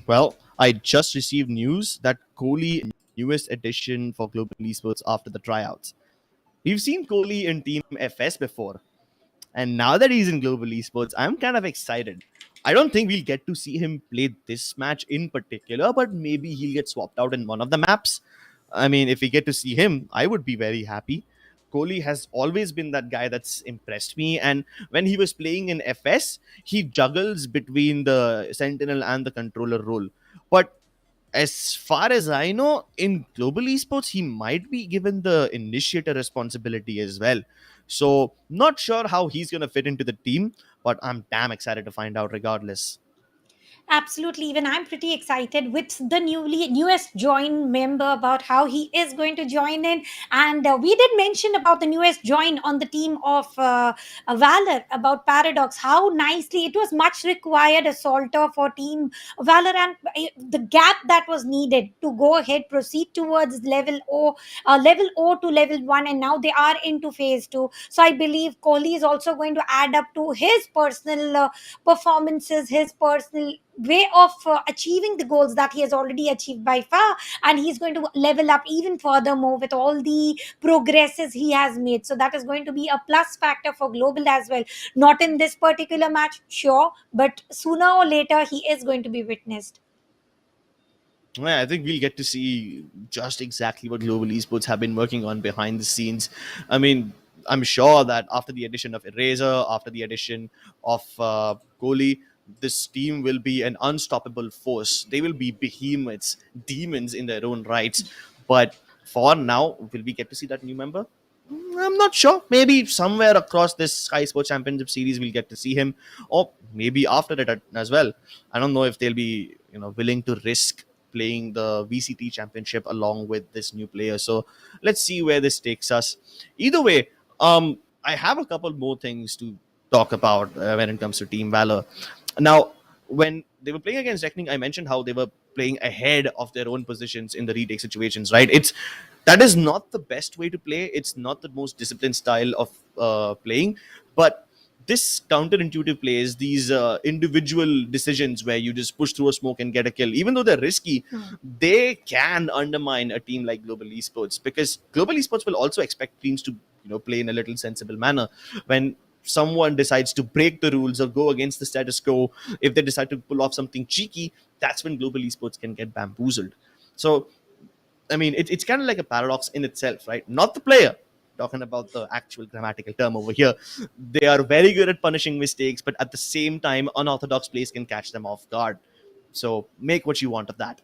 Well, I just received news that Kohli, newest addition for Global Esports after the tryouts. We've seen Kohli in Team FS before, and now that he's in Global Esports, I'm kind of excited. I don't think we'll get to see him play this match in particular, but maybe he'll get swapped out in one of the maps. I mean, if we get to see him, I would be very happy. Kohli has always been that guy that's impressed me. And when he was playing in FS, he juggles between the Sentinel and the controller role. But as far as I know, in Global Esports, he might be given the initiator responsibility as well. So, not sure how he's going to fit into the team, but I'm damn excited to find out regardless. Absolutely. Even I'm pretty excited with the newest join member about how he is going to join in. And we did mention about the newest join on the team of Valor about Paradox. How nicely it was much required assaulter for team Valor, and the gap that was needed to go ahead proceed towards level O to level 1, and now they are into phase 2. So I believe Kohli is also going to add up to his personal performances, his personal way of achieving the goals that he has already achieved by far, and he's going to level up even furthermore with all the progresses he has made. So that is going to be a plus factor for global as well. Not in this particular match, sure, but sooner or later he is going to be witnessed. Yeah, I think we'll get to see just exactly what global esports have been working on behind the scenes. I mean, I'm sure that after the addition of Eraser, after the addition of Kohli, this team will be an unstoppable force. They will be behemoths, demons in their own rights. But for now, will we get to see that new member? I'm not sure. Maybe somewhere across this Skyesports Championship Series, we'll get to see him, or maybe after it as well. I don't know if they'll be, willing to risk playing the VCT Championship along with this new player. So let's see where this takes us. Either way, I have a couple more things to talk about when it comes to Team Valor. Now, when they were playing against Reckoning, I mentioned how they were playing ahead of their own positions in the retake situations, right? That is not the best way to play. It's not the most disciplined style of playing, but this counterintuitive plays, these individual decisions where you just push through a smoke and get a kill, even though they're risky, they can undermine a team like Global Esports, because Global Esports will also expect teams to play in a little sensible manner. When someone decides to break the rules or go against the status quo, if they decide to pull off something cheeky, that's when Global Esports can get bamboozled. So I mean, it's kind of like a paradox in itself, right? Not the player, talking about the actual grammatical term over here. They are very good at punishing mistakes, but at the same time, unorthodox plays can catch them off guard. So make what you want of that.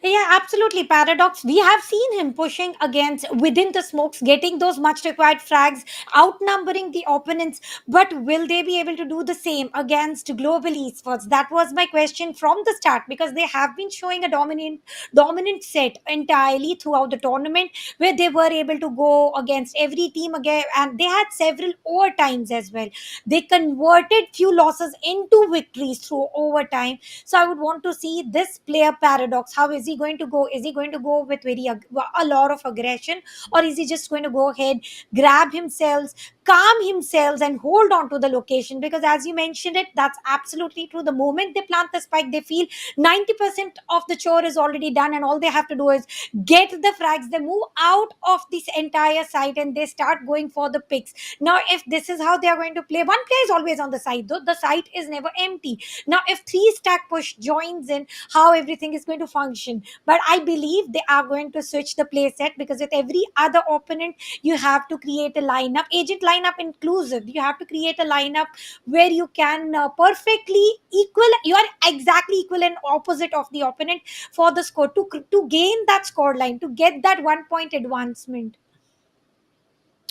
Yeah, absolutely. Paradox. We have seen him pushing against within the smokes, getting those much required frags, outnumbering the opponents. But will they be able to do the same against global esports? That was my question from the start, because they have been showing a dominant set entirely throughout the tournament, where they were able to go against every team again, and they had several overtimes as well. They converted few losses into victories through overtime. So I would want to see this player Paradox. How is he going to go? Is he going to go with a lot of aggression, or is he just going to go ahead, grab himself, calm himself, and hold on to the location? Because as you mentioned it, that's absolutely true. The moment they plant the spike, they feel 90% of the chore is already done, and all they have to do is get the frags. They move out of this entire site and they start going for the picks. Now, if this is how they are going to play, one player is always on the site, though the site is never empty. Now, if three stack push joins in, how everything is going to function? But I believe they are going to switch the play set, because with every other opponent, you have to create a lineup, agent lineup inclusive. You have to create a lineup where you can perfectly equal, you are exactly equal and opposite of the opponent for the score, to gain that score line, to get that 1 point advancement.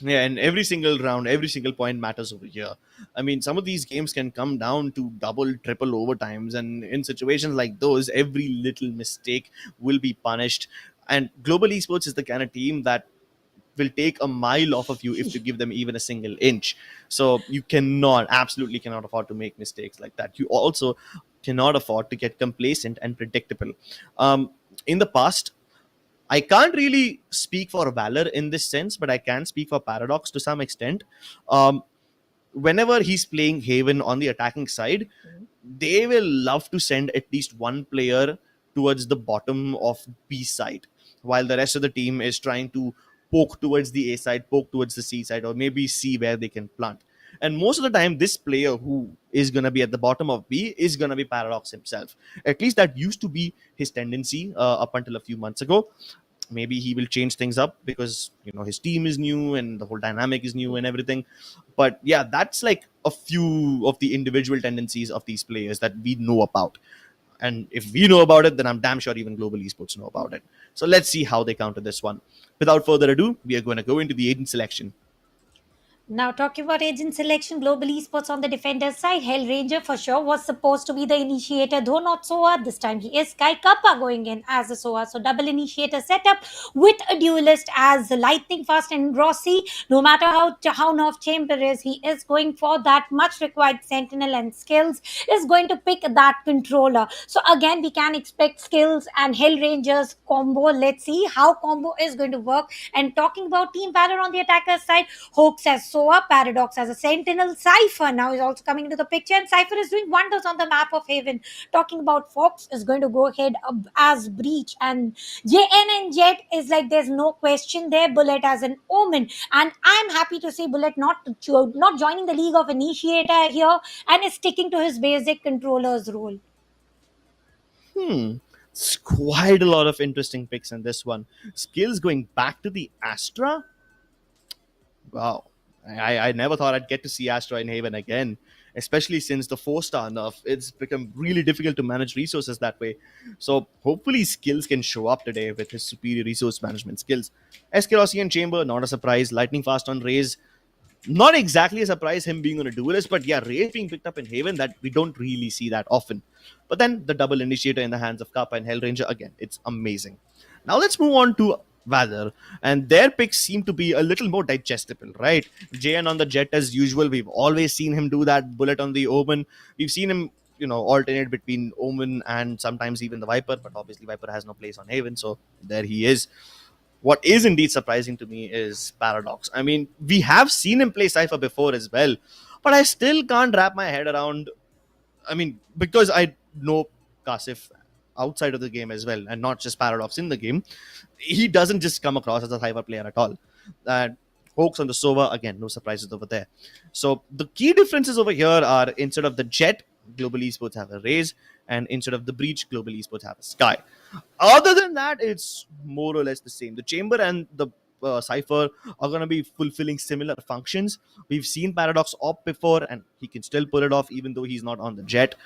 Yeah, and every single round, every single point matters over here. I mean, some of these games can come down to double, triple overtimes, and in situations like those, every little mistake will be punished. And Global Esports is the kind of team that will take a mile off of you if you give them even a single inch. So you cannot, absolutely cannot afford to make mistakes like that. You also cannot afford to get complacent and predictable. In the past, I can't really speak for Valor in this sense, but I can speak for Paradox to some extent. Um, Whenever he's playing Haven on the attacking side, they will love to send at least one player towards the bottom of B side, while the rest of the team is trying to poke towards the A side, poke towards the C side, or maybe see where they can plant. And most of the time, this player who is going to be at the bottom of B is going to be Paradox himself. At least that used to be his tendency up until a few months ago. Maybe he will change things up because his team is new and the whole dynamic is new and everything. But yeah, that's like a few of the individual tendencies of these players that we know about. And if we know about it, then I'm damn sure even Global Esports know about it. So let's see how they counter this one. Without further ado, we are going to go into the agent selection. Now, talking about agent selection, Global Esports on the defender side, Hellranger for sure was supposed to be the initiator, though not Soa. This time he is Sky Kappa going in as a Soa. So, double initiator setup with a duelist as Lightning Fast and Rossi. No matter how North Chamber is, he is going for that much required Sentinel and skills, is going to pick that controller. So, again, we can expect skills and Hellrangers combo. Let's see how combo is going to work. And talking about Team Valor on the attacker side, Hoax as Soa, Paradox as a Sentinel, Cypher now is also coming into the picture, and Cypher is doing wonders on the map of Haven. Talking about Fox is going to go ahead as Breach, and JN and Jet is like there's no question there. Bullet as an Omen, and I'm happy to see Bullet not joining the League of Initiator here and is sticking to his basic controller's role. It's quite a lot of interesting picks in this one. Skills going back to the Astra. Wow. I never thought I'd get to see Astra in Haven again, especially since the 4-star nerf. It's become really difficult to manage resources that way. So hopefully skills can show up today with his superior resource management skills. Eskerosian Chamber, not a surprise. Lightning Fast on Raze. Not exactly a surprise him being on a duelist, but yeah, Raze being picked up in Haven, that we don't really see that often. But then the double initiator in the hands of Kappa and Hellranger, again, it's amazing. Now let's move on to Valor, and their picks seem to be a little more digestible, right? JN on the Jet as usual. We've always seen him do that. Bullet on the Omen. We've seen him, alternate between Omen and sometimes even the Viper, but obviously Viper has no place on Haven, so there he is. What is indeed surprising to me is Paradox. I mean, we have seen him play Cypher before as well, but I still can't wrap my head around. I mean, because I know Kasif outside of the game as well, and not just Paradox in the game, he doesn't just come across as a Cypher player at all. And Hoax on the Sova, again, no surprises over there. So the key differences over here are instead of the Jet, Global Esports have a Raze, and instead of the Breach, Global Esports have a Sky. Other than that, it's more or less the same. The Chamber and the Cypher are going to be fulfilling similar functions. We've seen Paradox op before, and he can still pull it off even though he's not on the Jet.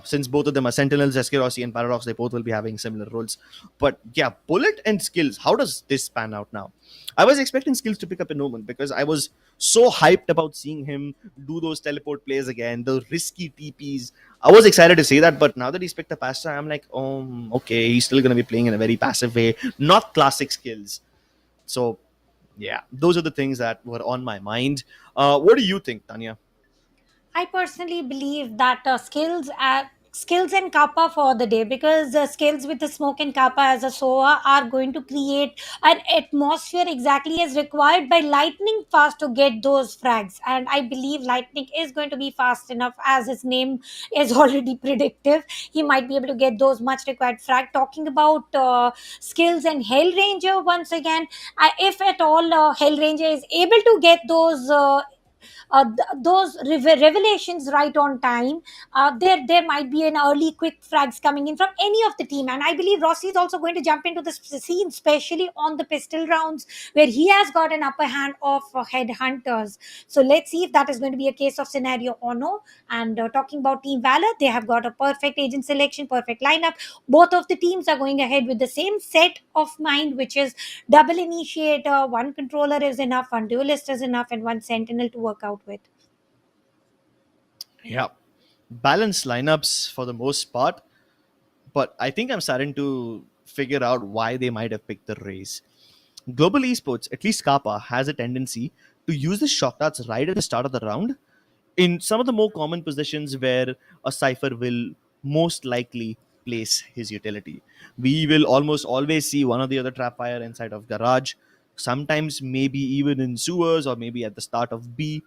Since both of them are Sentinels, Eskerosi and Paradox, they both will be having similar roles. But yeah, Bullet and Skills, how does this pan out now? I was expecting Skills to pick up in Omen because I was so hyped about seeing him do those teleport plays again, the risky TPs. I was excited to see that, but now that he's picked up Astra, I'm like, oh, okay, he's still going to be playing in a very passive way, not classic Skills. So, yeah, those are the things that were on my mind. What do you think, Tanya? I personally believe that skills and kappa for the day, because skills with the smoke and kappa as a soa are going to create an atmosphere exactly as required by lightning fast to get those frags, and I believe lightning is going to be fast enough, as his name is already predictive. He might be able to get those much required frag. Talking about skills and hellranger, once again, if at all hellranger is able to get those revelations right on time, there might be an early quick frags coming in from any of the team, and I believe Rossi is also going to jump into the scene, especially on the pistol rounds where he has got an upper hand of headhunters. So let's see if that is going to be a case of scenario or no. And talking about Team Valor, they have got a perfect agent selection, perfect lineup. Both of the teams are going ahead with the same set of mind, which is double initiator, one controller is enough, one duelist is enough, and one sentinel to work out with. Yeah, balanced lineups for the most part, but I think I'm starting to figure out why they might have picked the Raze. Global Esports, at least Kappa, has a tendency to use the shock darts right at the start of the round in some of the more common positions where a Cypher will most likely place his utility. We will almost always see one or the other trap fire inside of Garage, sometimes maybe even in sewers or maybe at the start of B.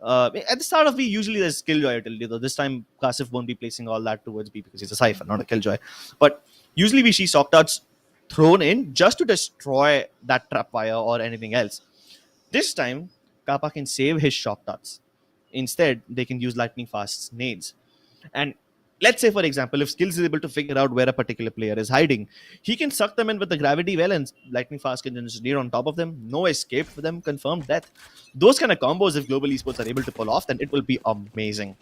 At the start of B, usually there's Killjoy utility, though this time Kasif won't be placing all that towards B because he's a Cypher, not a Killjoy. But usually we see shock darts thrown in just to destroy that trap fire or anything else. This time, Kappa can save his shock darts. Instead, they can use lightning fast nades. And let's say, for example, if Skills is able to figure out where a particular player is hiding, he can suck them in with the gravity well, and lightning fast can just nade on top of them. No escape for them, confirmed death. Those kind of combos, if Global Esports are able to pull off, then it will be amazing.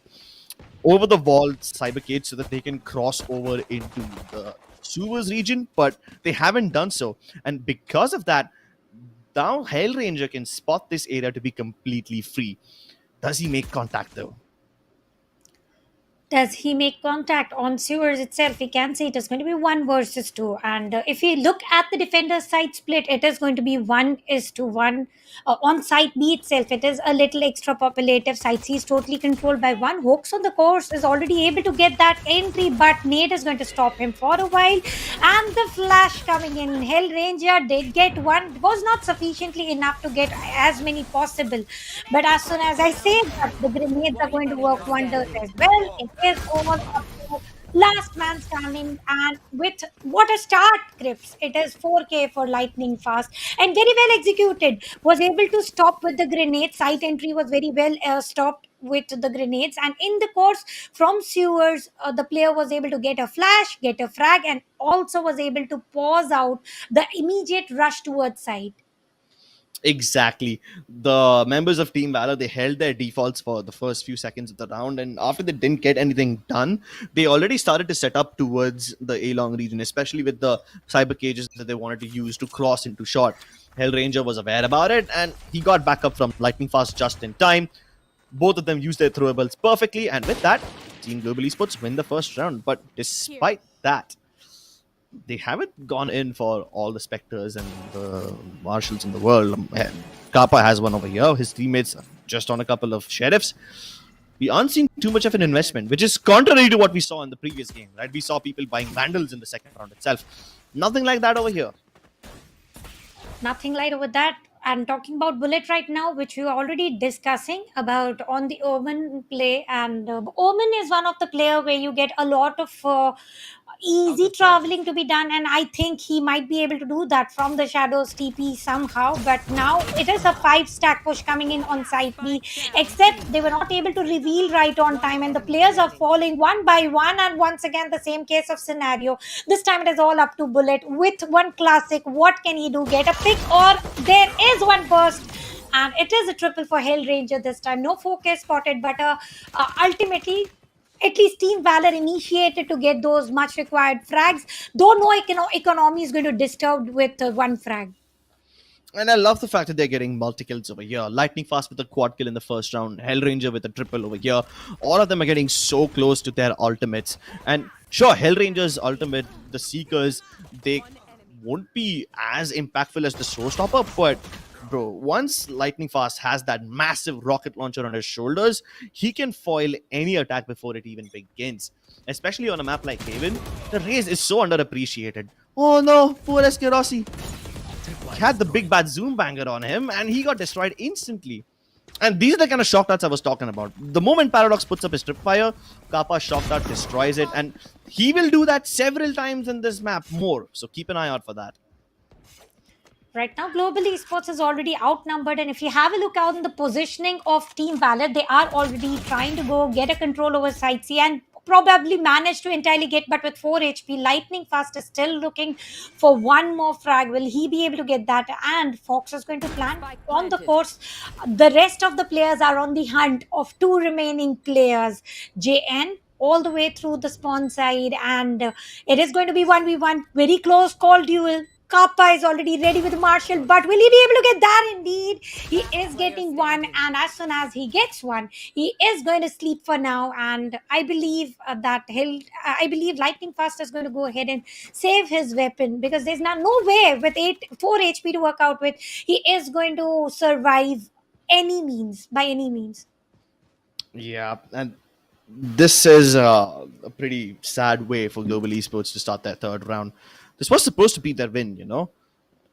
Over the wall cybercade so that they can cross over into the sewers region, but they haven't done so. And because of that, now Hellranger can spot this area to be completely free. Does he make contact though? Does he make contact on sewers itself? We can say it is going to be 1 versus 2. And if we look at the defender's side split, it is going to be 1:1. On site B itself, it is a little extra populative. Site C is totally controlled by one. Hawks on the course is already able to get that entry, but Nate is going to stop him for a while. And the flash coming in. Hellranger did get one, was not sufficiently enough to get as many possible. But as soon as I say that, the grenades are going to work wonders as well. It is all up to last man standing, and with what a start, Crips. It is 4K for lightning fast and very well executed. Was able to stop with the grenade. Site entry was very well stopped with the grenades, and in the course from sewers, the player was able to get a flash, get a frag, and also was able to pause out the immediate rush towards site. Exactly. The members of Team Valor, they held their defaults for the first few seconds of the round, and after they didn't get anything done, they already started to set up towards the A-long region, especially with the cyber cages that they wanted to use to cross into shot. Hellranger was aware about it, and he got back up from lightning fast just in time. Both of them used their throwables perfectly, and with that, Team Global Esports win the first round. But despite that, they haven't gone in for all the Spectres and the Marshals in the world. Kappa has one over here. His teammates are just on a couple of Sheriffs. We aren't seeing too much of an investment, which is contrary to what we saw in the previous game, right? We saw people buying Vandals in the second round itself. Nothing like that over here. Nothing light over that. And talking about Bullet right now, which we were already discussing about on the Omen play, and Omen is one of the player where you get a lot of easy traveling to be done, and I think he might be able to do that from the shadows TP somehow. But now it is a 5-stack push coming in on site B, except they were not able to reveal right on time, and the players are falling one by one. And once again, the same case of scenario. This time it is all up to Bullet with one classic. What can he do? Get a pick, or there is one burst, and it is a triple for Hellranger this time. No focus spotted, but ultimately, at least Team Valor initiated to get those much required frags, though no economy is going to disturb with one frag. And I love the fact that they're getting multi-kills over here. Lightning Fast with a quad kill in the first round. Hellranger with a triple over here. All of them are getting so close to their ultimates. And sure, Hellranger's ultimate, the Seekers, they won't be as impactful as the Showstopper, but bro, once Lightning Fast has that massive rocket launcher on his shoulders, he can foil any attack before it even begins. Especially on a map like Haven, the Raze is so underappreciated. Oh no, poor Skyesports. He had the big bad zoom banger on him, and he got destroyed instantly. And these are the kind of shock darts I was talking about. The moment Paradox puts up his tripfire, Kappa shock dart destroys it, and he will do that several times in this map more. So keep an eye out for that. Right now, Global Esports is already outnumbered, and if you have a look out in the positioning of Team Valor, they are already trying to go get a control over Site C and probably manage to entirely get, but with 4 HP, Lightning Fast is still looking for one more frag. Will he be able to get that? And Fox is going to plant on the course. The rest of the players are on the hunt of 2 remaining players. JN all the way through the spawn side, and it is going to be 1v1, very close call duel. Kappa is already ready with Marshall, but will he be able to get that? Indeed, he is getting one, and as soon as he gets one, he is going to sleep for now. And I believe I believe Lightning Fast is going to go ahead and save his weapon, because there's no way with 4 HP to work out with. He is going to survive by any means. Yeah, and this is a pretty sad way for Global Esports to start their third round. This was supposed to be their win, you know?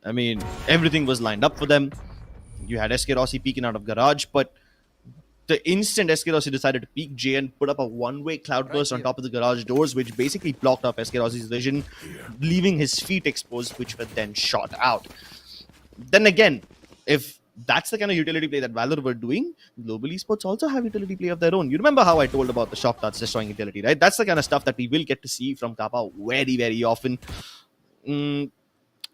I mean, everything was lined up for them. You had Skyesports peeking out of garage, but the instant Skyesports decided to peek, JN put up a one-way cloudburst on top of the garage doors, which basically blocked off Skyesports' vision, leaving his feet exposed, which were then shot out. Then again, if that's the kind of utility play that Valor were doing, Global Esports also have utility play of their own. You remember how I told about the shock darts destroying utility, right? That's the kind of stuff that we will get to see from Kappa very, very often.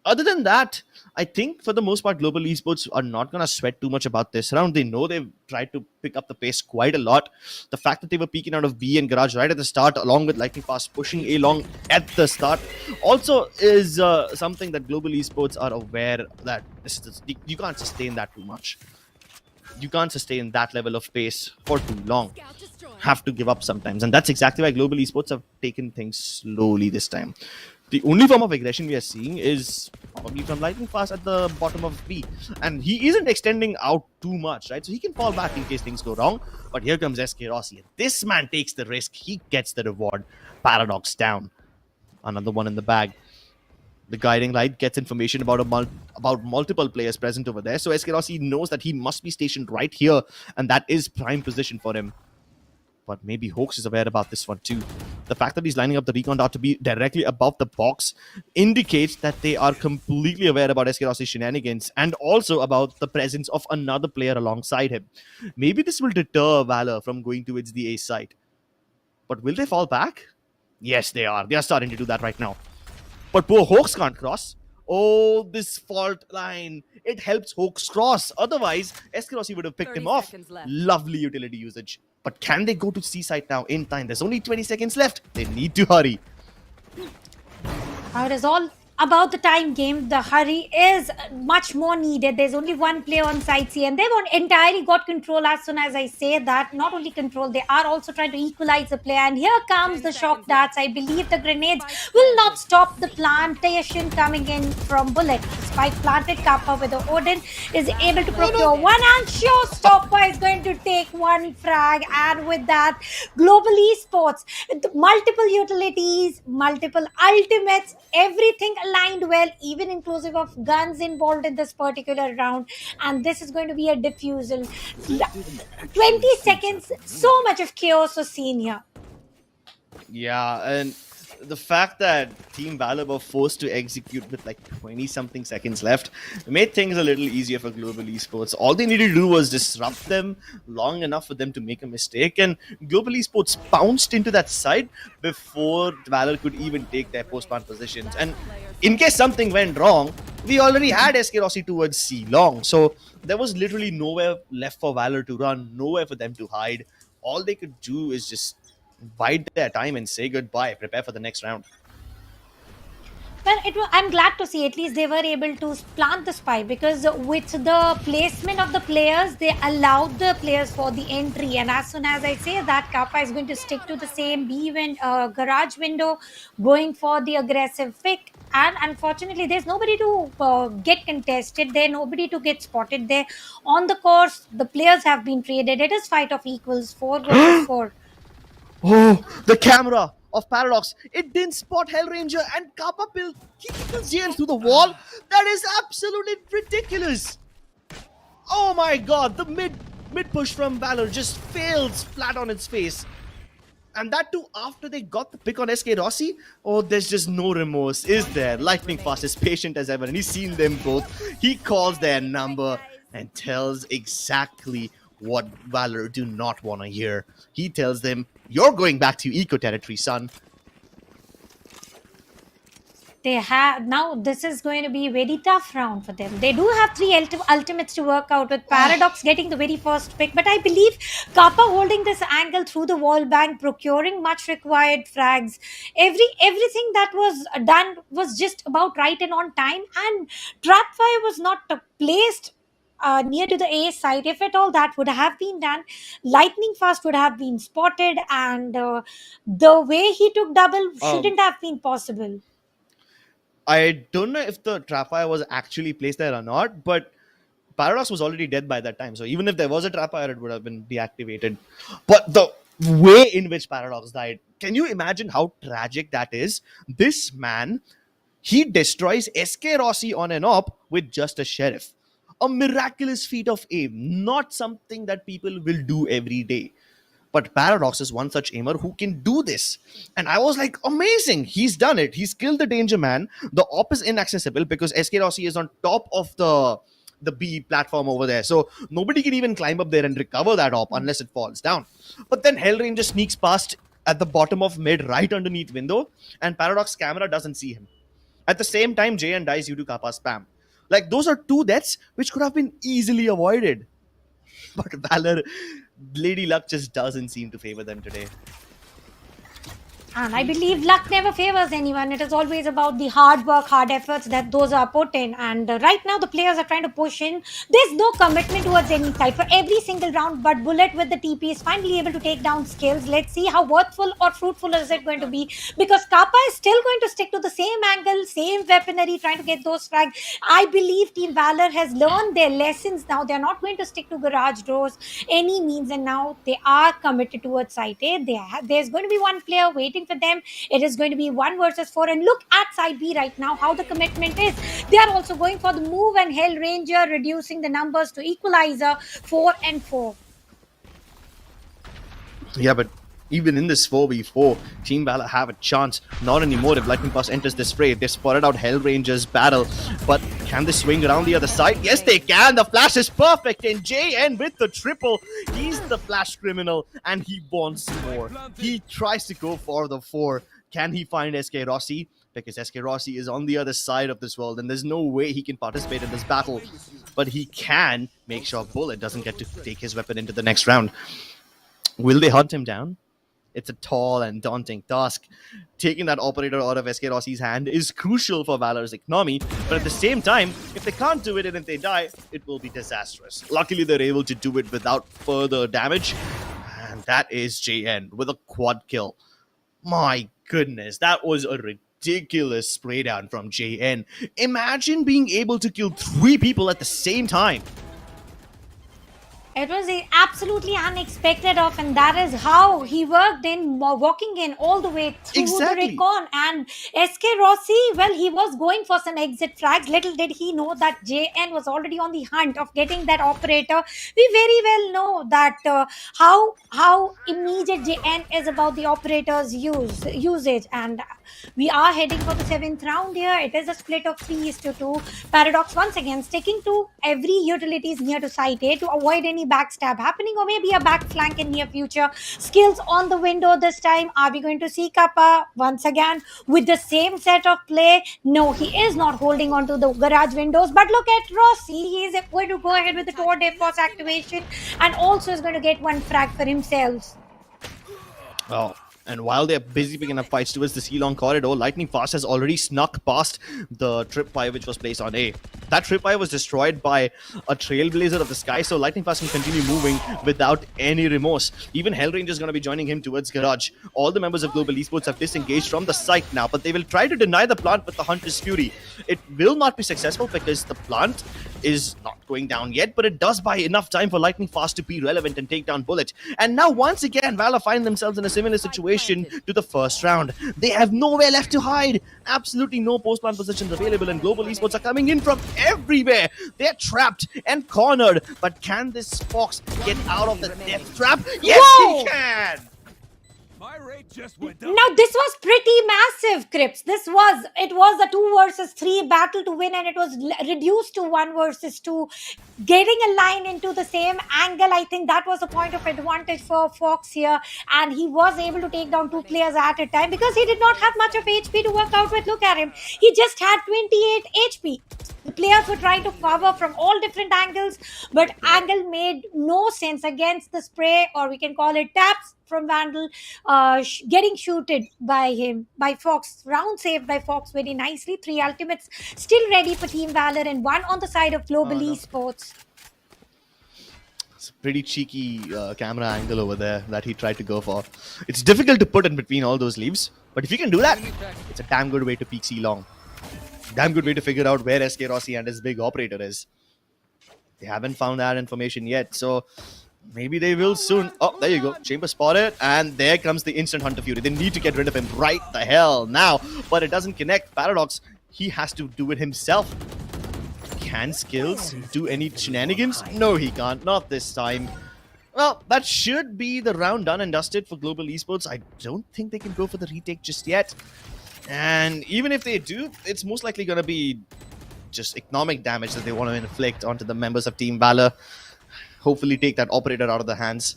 Other than that, I think for the most part, global esports are not going to sweat too much about this round. They know they've tried to pick up the pace quite a lot. The fact that they were peeking out of B and Garage right at the start, along with Lightning Fast pushing A long at the start, also is something that global esports are aware that you can't sustain that too much. You can't sustain that level of pace for too long. Scout destroyed. Have to give up sometimes, and that's exactly why global esports have taken things slowly this time. The only form of aggression we are seeing is probably from Lightning Fast at the bottom of B, and he isn't extending out too much, right? So he can fall back in case things go wrong. But here comes SK Rossi. This man takes the risk. He gets the reward. Paradox down. Another one in the bag. The guiding light gets information about about multiple players present over there. So SK Rossi knows that he must be stationed right here, and that is prime position for him. But maybe Hoax is aware about this one too. The fact that he's lining up the recon dart to be directly above the box indicates that they are completely aware about SK Rossi's shenanigans and also about the presence of another player alongside him. Maybe this will deter Valor from going towards the A site. But will they fall back? Yes, they are. They are starting to do that right now. But poor Hoax can't cross. Oh, this fault line. It helps Hoax cross. Otherwise, SK Rossi would have picked 30 him off. seconds left. Lovely utility usage. But can they go to C site now in time? There's only 20 seconds left. They need to hurry. It is all about the time game. The hurry is much more needed. There's only one player on side C, and they've entirely got control. As soon as I say that, not only control, they are also trying to equalize the play. And here comes the shock darts. I believe the grenades will not stop the plantation coming in from Bullet. Spike planted. Kappa with the Odin is able to procure one, and Showstopper is going to take one frag. And with that, global esports, multiple utilities, multiple ultimates, everything aligned well, even inclusive of guns involved in this particular round. And this is going to be a diffusal. 20 seconds, so much of chaos was seen here. Yeah, and the fact that Team Valor were forced to execute with like 20-something seconds left made things a little easier for global esports. All they needed to do was disrupt them long enough for them to make a mistake, and global esports pounced into that side before Valor could even take their post-plant positions. And in case something went wrong, we already had SK Rossi towards C long, so there was literally nowhere left for Valor to run, nowhere for them to hide. All they could do is just bide their time and say goodbye, prepare for the next round. Well, I'm glad to see at least they were able to plant the spike, because with the placement of the players, they allowed the players for the entry. And as soon as I say that, Kappa is going to stick to the same garage window, going for the aggressive pick. And unfortunately, there's nobody to get contested there, nobody to get spotted there. On the course, the players have been traded. It is fight of equals, 4 versus 4. Oh, the camera of Paradox. It didn't spot Hellranger, and Kappa Pill, he kills James through the wall. That is absolutely ridiculous. Oh my god, the mid push from Valor just fails flat on its face. And that too after they got the pick on SK Rossi. Oh, there's just no remorse, is there? Lightning Fast is patient as ever, and he's seen them both. He calls their number and tells exactly what Valor do not want to hear. He tells them, you're going back to eco territory, son. They have now. This is going to be a very tough round for them. They do have 3 ultimates to work out, with Paradox getting the very first pick. But I believe Kappa holding this angle through the wall bank, procuring much required frags. Everything that was done was just about right and on time. And Trapfire was not placed near to the A side. If at all that would have been done, Lightning Fast would have been spotted, and the way he took double shouldn't have been possible. I don't know if the Trapfire was actually placed there or not, but Paradox was already dead by that time. So even if there was a Trapfire, it would have been deactivated. But the way in which Paradox died, can you imagine how tragic that is? This man, he destroys SK Rossi on an op with just a sheriff. A miraculous feat of aim, not something that people will do every day. But Paradox is one such aimer who can do this. And I was like, amazing. He's done it. He's killed the Danger Man. The op is inaccessible because SK Rossi is on top of the B platform over there. So nobody can even climb up there and recover that op unless it falls down. But then Hellranger sneaks past at the bottom of mid, right underneath window. And Paradox camera doesn't see him. At the same time, JN dies due to Kappa spam. Like, those are two deaths which could have been easily avoided. But Valor, Lady Luck just doesn't seem to favor them today. And I believe luck never favors anyone. It is always about the hard work, hard efforts that those are put in. And right now, the players are trying to push in. There's no commitment towards any side for every single round. But Bullet with the TP is finally able to take down skills. Let's see how worthful or fruitful is it going to be. Because Kappa is still going to stick to the same angle, same weaponry, trying to get those frags. I believe Team Valor has learned their lessons now. They're not going to stick to garage doors any means. And now they are committed towards side A. There's going to be one player waiting for them. It is going to be 1 versus 4. And look at side B right now, how the commitment is. They are also going for the move and Hell Ranger, reducing the numbers to equalizer 4 and 4. Yeah, but even in this 4v4, Team Valor have a chance. Not anymore if Lightning Fast enters this fray. They spotted out Hellranger's battle. But can they swing around the other side? Yes, they can. The flash is perfect. And JN with the triple. He's the flash criminal. And he wants more. He tries to go for the 4. Can he find SK Rossi? Because SK Rossi is on the other side of this world. And there's no way he can participate in this battle. But he can make sure Bullet doesn't get to take his weapon into the next round. Will they hunt him down? It's a tall and daunting task. Taking that operator out of SK Rossi's hand is crucial for Valor's economy, but at the same time, if they can't do it and if they die, it will be disastrous. Luckily, they're able to do it without further damage, and that is JN with a quad kill. My goodness, that was a ridiculous spray down from JN. Imagine being able to kill 3 people at the same time. It was absolutely unexpected of, and that is how he worked in, walking in all the way through Exactly. the recon. And SK Rossi, well, he was going for some exit frags. Little did he know that JN was already on the hunt of getting that operator. We very well know that how immediate JN is about the operator's usage. And we are heading for the 7th round here. It is a split of 3-2. Paradox once again sticking to every utilities near to site A to avoid any backstab happening, or maybe a back flank in near future. Skills on the window this time. Are we going to see Kappa once again with the same set of play? No, he is not holding on to the garage windows. But look at Rossi. He is going to go ahead with the Tour de Force activation and also is going to get 1 frag for himself. Oh. And while they're busy picking up fights towards the C-Long corridor, Lightning Fast has already snuck past the tripwire which was placed on A. That tripwire was destroyed by a Trailblazer of the Sky, so Lightning Fast can continue moving without any remorse. Even Hellranger is going to be joining him towards Garage. All the members of Global Esports have disengaged from the site now, but they will try to deny the plant with the Hunter's Fury. It will not be successful because the plant is not going down yet, but it does buy enough time for Lightning Fast to be relevant and take down Bullet. And now once again, Valor find themselves in a similar situation to the first round. They have nowhere left to hide. Absolutely no post-plant positions available, and Global Esports are coming in from everywhere. They're trapped and cornered, but can this Fox get out of the death trap? Yes, Whoa! he can! My rate just went up. Now this was pretty massive, Crips. It was a 2 versus 3 battle to win, and it was reduced to 1 versus 2. Getting a line into the same angle, I think that was a point of advantage for Fox here, and he was able to take down 2 players at a time because he did not have much of HP to work out with. Look at him. He just had 28 HP. The players were trying to cover from all different angles, but angle made no sense against the spray, or we can call it taps from Vandal, getting shooted by Fox. Round saved by Fox very nicely. 3 ultimates still ready for Team Valor, and 1 on the side of Global Esports. It's a pretty cheeky camera angle over there that he tried to go for. It's difficult to put in between all those leaves, but if you can do that, it's a damn good way to peek C-Long. Damn good way to figure out where SK Rossi and his big operator is. They haven't found that information yet, so maybe they will soon. Oh, there you go. Chamber spotted, and there comes the instant Hunter Fury. They need to get rid of him right the hell now, but it doesn't connect. Paradox, he has to do it himself. Can Skills do any shenanigans? No, he can't. Not this time. Well, that should be the round done and dusted for Global Esports. I don't think they can go for the retake just yet. And even if they do, it's most likely going to be just economic damage that they want to inflict onto the members of Team Valor. Hopefully take that operator out of their hands.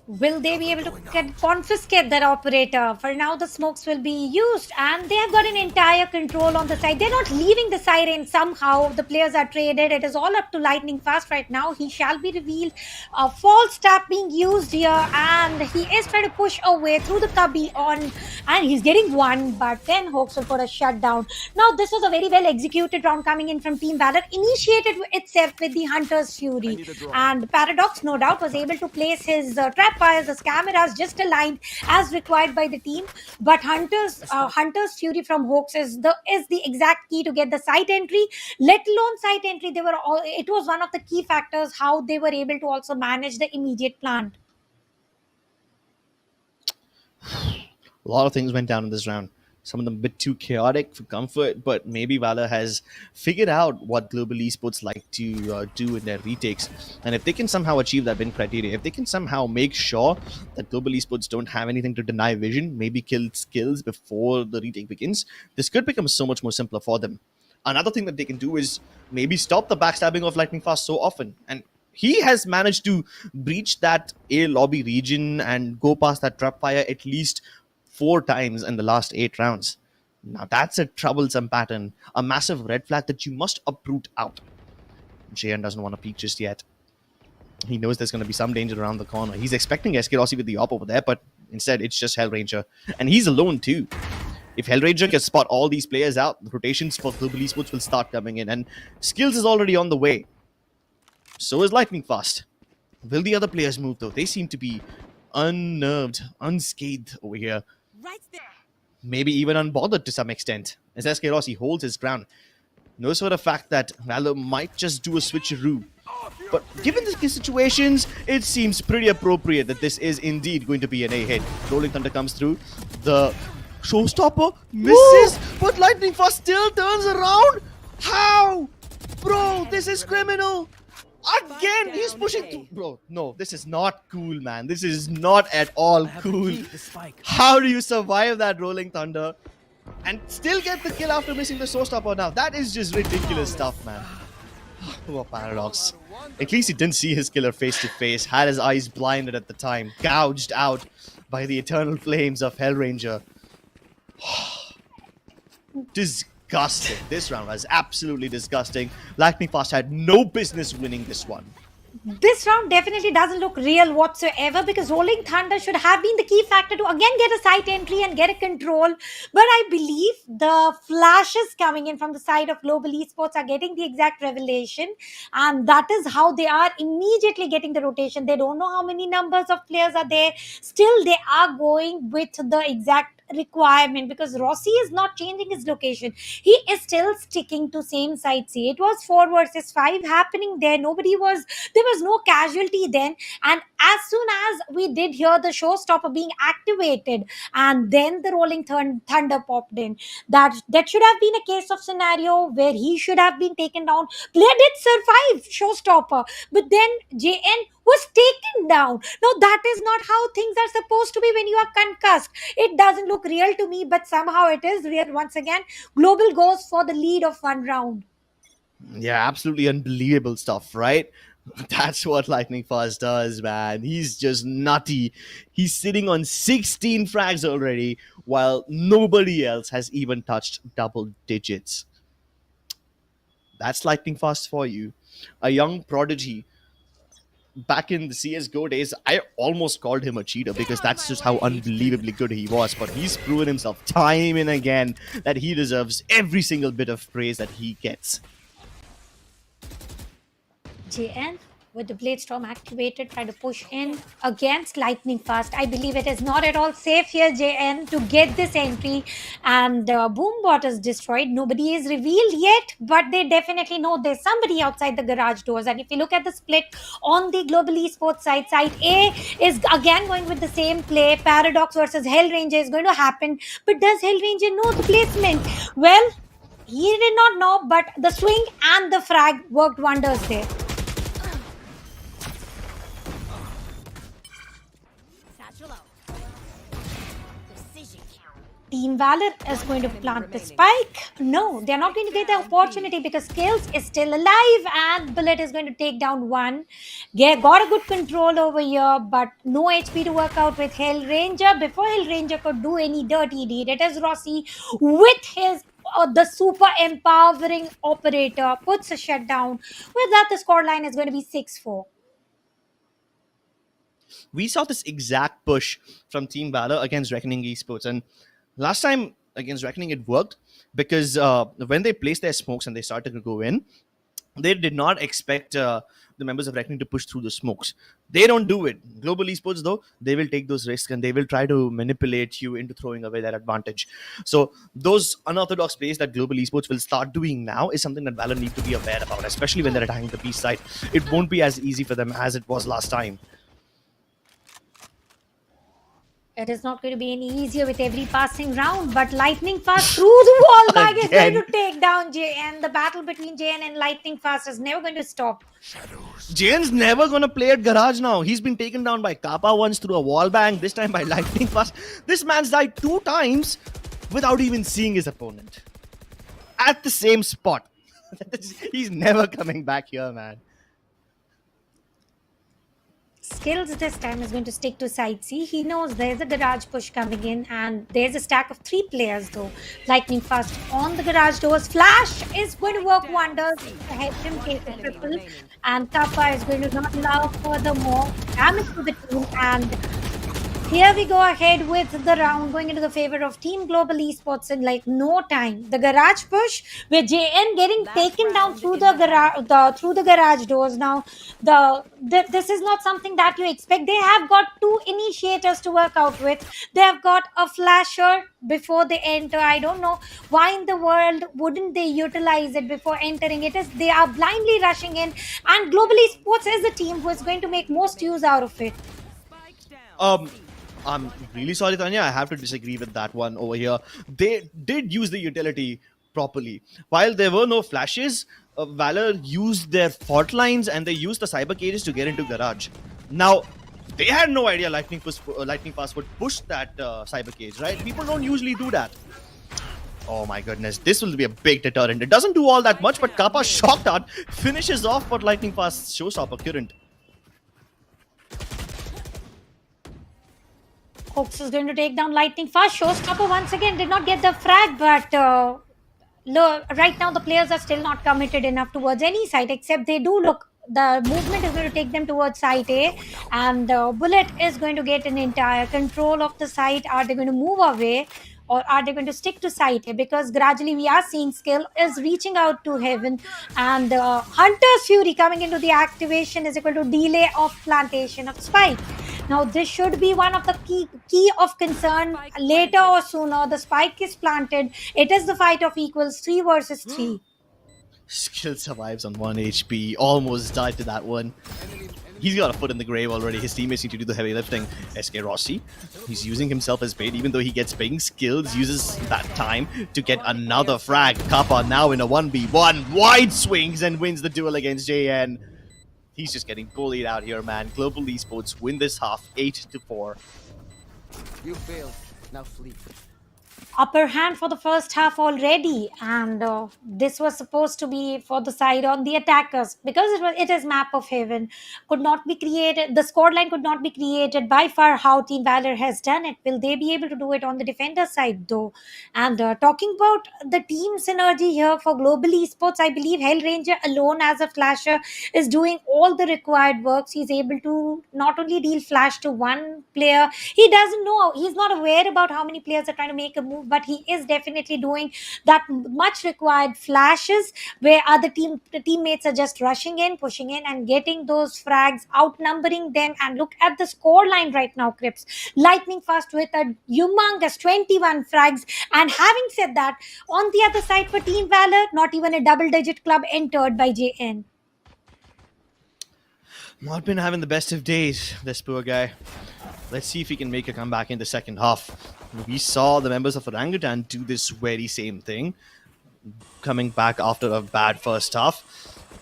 Will they be able to confiscate that operator? For now, the smokes will be used, and they have got an entire control on the side. They're not leaving the siren somehow. The players are traded. It is all up to Lightning Fast right now. He shall be revealed. A false tap being used here, and he is trying to push away through the cubby on, and he's getting one, but then Hawks will put a shutdown. Now, this was a very well executed round coming in from Team Valor, initiated itself with the Hunter's Fury, and Paradox, no doubt, was able to place his trap fires, the cameras just aligned as required by the team. But Hunter's Fury from Hawks is the exact key to get the site entry. Let alone site entry, it was one of the key factors how they were able to also manage the immediate plant. A lot of things went down in this round. Some of them a bit too chaotic for comfort, but maybe Valor has figured out what global esports like to do in their retakes. And if they can somehow achieve that win criteria, if they can somehow make sure that global esports don't have anything to deny vision, maybe kill skills before the retake begins, this could become so much more simpler for them. Another thing that they can do is maybe stop the backstabbing of Lightning Fast so often. And he has managed to breach that A lobby region and go past that trap fire at least 4 times in the last 8 rounds. Now that's a troublesome pattern, a massive red flag that you must uproot out. JN doesn't want to peek just yet. He knows there's going to be some danger around the corner. He's expecting SK with the op over there, but instead it's just Hellranger. And he's alone too. If Hellranger can spot all these players out, the rotations for global esports will start coming in. And Skills is already on the way. So is Lightning Fast. Will the other players move though? They seem to be unnerved, unscathed over here. Right there. Maybe even unbothered to some extent, as SK Rossi holds his ground. Knows for the fact that Valor might just do a switcheroo. But given the situations, it seems pretty appropriate that this is indeed going to be an A hit. Rolling Thunder comes through. The showstopper misses, but Lightning Fast still turns around. How? Bro, this is criminal. Again, he's pushing through. Bro, no, this is not cool, man. This is not at all cool. How do you survive that Rolling Thunder and still get the kill after missing the showstopper now? That is just ridiculous stuff, man. Poor Paradox. At least he didn't see his killer face to face, had his eyes blinded at the time, gouged out by the eternal flames of Hellranger. Disgusting. This round was absolutely disgusting. Lightning Fast had no business winning this one. This round definitely doesn't look real whatsoever, because Rolling Thunder should have been the key factor to again get a site entry and get a control. But I believe the flashes coming in from the side of Global Esports are getting the exact revelation, and that is how they are immediately getting the rotation. They don't know how many numbers of players are there. Still, they are going with the exact requirement, because Rossi is not changing his location. He is still sticking to same side. See, it was 4 versus 5 happening there. There was no casualty then, and as soon as we did hear the showstopper being activated and then the Rolling Thunder popped in, that should have been a case of scenario where he should have been taken down. Player did survive showstopper, but then JN was taken down. Now that is not how things are supposed to be when you are concussed. It doesn't look real to me, but somehow it is real. Once again, Global goes for the lead of 1 round. Yeah, absolutely unbelievable stuff, right? That's what Lightning Fast does, man. He's just nutty. He's sitting on 16 frags already, while nobody else has even touched double digits. That's Lightning Fast for you. A young prodigy. Back in the CSGO days, I almost called him a cheater because that's just how unbelievably good he was. But he's proven himself time and again that he deserves every single bit of praise that he gets. JN with the Blade Storm activated, try to push in against Lightning Fast. I believe it is not at all safe here, JN, to get this entry. And Boombot is destroyed. Nobody is revealed yet, but they definitely know there's somebody outside the garage doors. And if you look at the split on the Global Esports side, side A is again going with the same play. Paradox versus Hellranger is going to happen. But does Hellranger know the placement? Well, he did not know, but the swing and the frag worked wonders there. Team Valor is going to plant the spike. No, they're not going to get the opportunity because Skills is still alive and Bullet is going to take down one. Got a good control over here, but no HP to work out with Hell Ranger. Before Hell Ranger could do any dirty deed, it is Rossi with his the super empowering operator puts a shutdown. With that, the scoreline is going to be 6-4. We saw this exact push from Team Valor against Reckoning Esports, and last time against Reckoning it worked because when they placed their smokes and they started to go in, they did not expect the members of Reckoning to push through the smokes. They don't do it. Global Esports, though, they will take those risks and they will try to manipulate you into throwing away that advantage. So those unorthodox plays that Global Esports will start doing now is something that Valor need to be aware about, especially when they're attacking the B side. It won't be as easy for them as it was last time. It is not going to be any easier with every passing round, but Lightning Fast through the wall bag is going Again. to take down JN. The battle between JN and Lightning Fast is never going to stop. Jane's never gonna play at Garage now. He's been taken down by Kappa once through a wall bang, this time by Lightning Fast. This man's died 2 times without even seeing his opponent. At the same spot. He's never coming back here, man. Skills this time is going to stick to side C. He knows there's a garage push coming in and there's a stack of 3 players though. Lightning Fast on the garage doors. Flash is going to work wonders. Help him take the triple. And Kappa is going to not allow furthermore damage to the team. And here we go ahead with the round going into the favor of Team Global Esports in like no time. The garage push with JN getting taken down through the garage doors. Now, this is not something that you expect. They have got 2 initiators to work out with. They have got a flasher before they enter. I don't know why in the world wouldn't they utilize it before entering. They are blindly rushing in, and Global Esports is the team who is going to make most use out of it. I'm really sorry, Tanya. I have to disagree with that one over here. They did use the utility properly. While there were no flashes, Valor used their fault lines and they used the cyber cages to get into garage. Now, they had no idea Lightning Fast would push that cyber cage, right? People don't usually do that. Oh my goodness, this will be a big deterrent. It doesn't do all that much, but Kappa shocked out finishes off what Lightning Fast's showstopper couldn't. Oaks is going to take down Lightning Fast. Showstopper once again did not get the frag, but right now the players are still not committed enough towards any side, except they do look. The movement is going to take them towards site A, and Bullet is going to get an entire control of the site. Are they going to move away? Or are they going to stick to site A? Because gradually we are seeing Skill is reaching out to Heaven, and Hunter's Fury coming into the activation is equal to delay of plantation of Spike. Now this should be one of the key of concern. Later or sooner, the Spike is planted. It is the fight of equals, 3 versus 3. Skill survives on 1 HP. Almost died to that one. He's got a foot in the grave already. His teammates need to do the heavy lifting. SK Rossi, he's using himself as bait. Even though he gets ping, Skills uses that time to get another frag. Kappa now in a 1v1. Wide swings and wins the duel against JN. He's just getting bullied out here, man. Global Esports win this half 8-4. You failed. Now flee. Upper hand for the first half already, and this was supposed to be for the side on the attackers because it is map of heaven, could not be created. The scoreline could not be created by far how Team Valor has done it. Will they be able to do it on the defender side though? And talking about the team synergy here for Global Esports, I believe Hellranger alone as a flasher is doing all the required works. He's able to not only deal flash to one player, he doesn't know, he's not aware about how many players are trying to make a move, but he is definitely doing that much required flashes where other teammates are just rushing in, pushing in and getting those frags, outnumbering them. And look at the score line right now, Crips. Lightning Fast with a humongous 21 frags. And having said that, on the other side for Team Valor, not even a double-digit club entered by JN. Not been having the best of days, this poor guy. Let's see if he can make a comeback in the second half. We saw the members of Orangutan do this very same thing, coming back after a bad first half.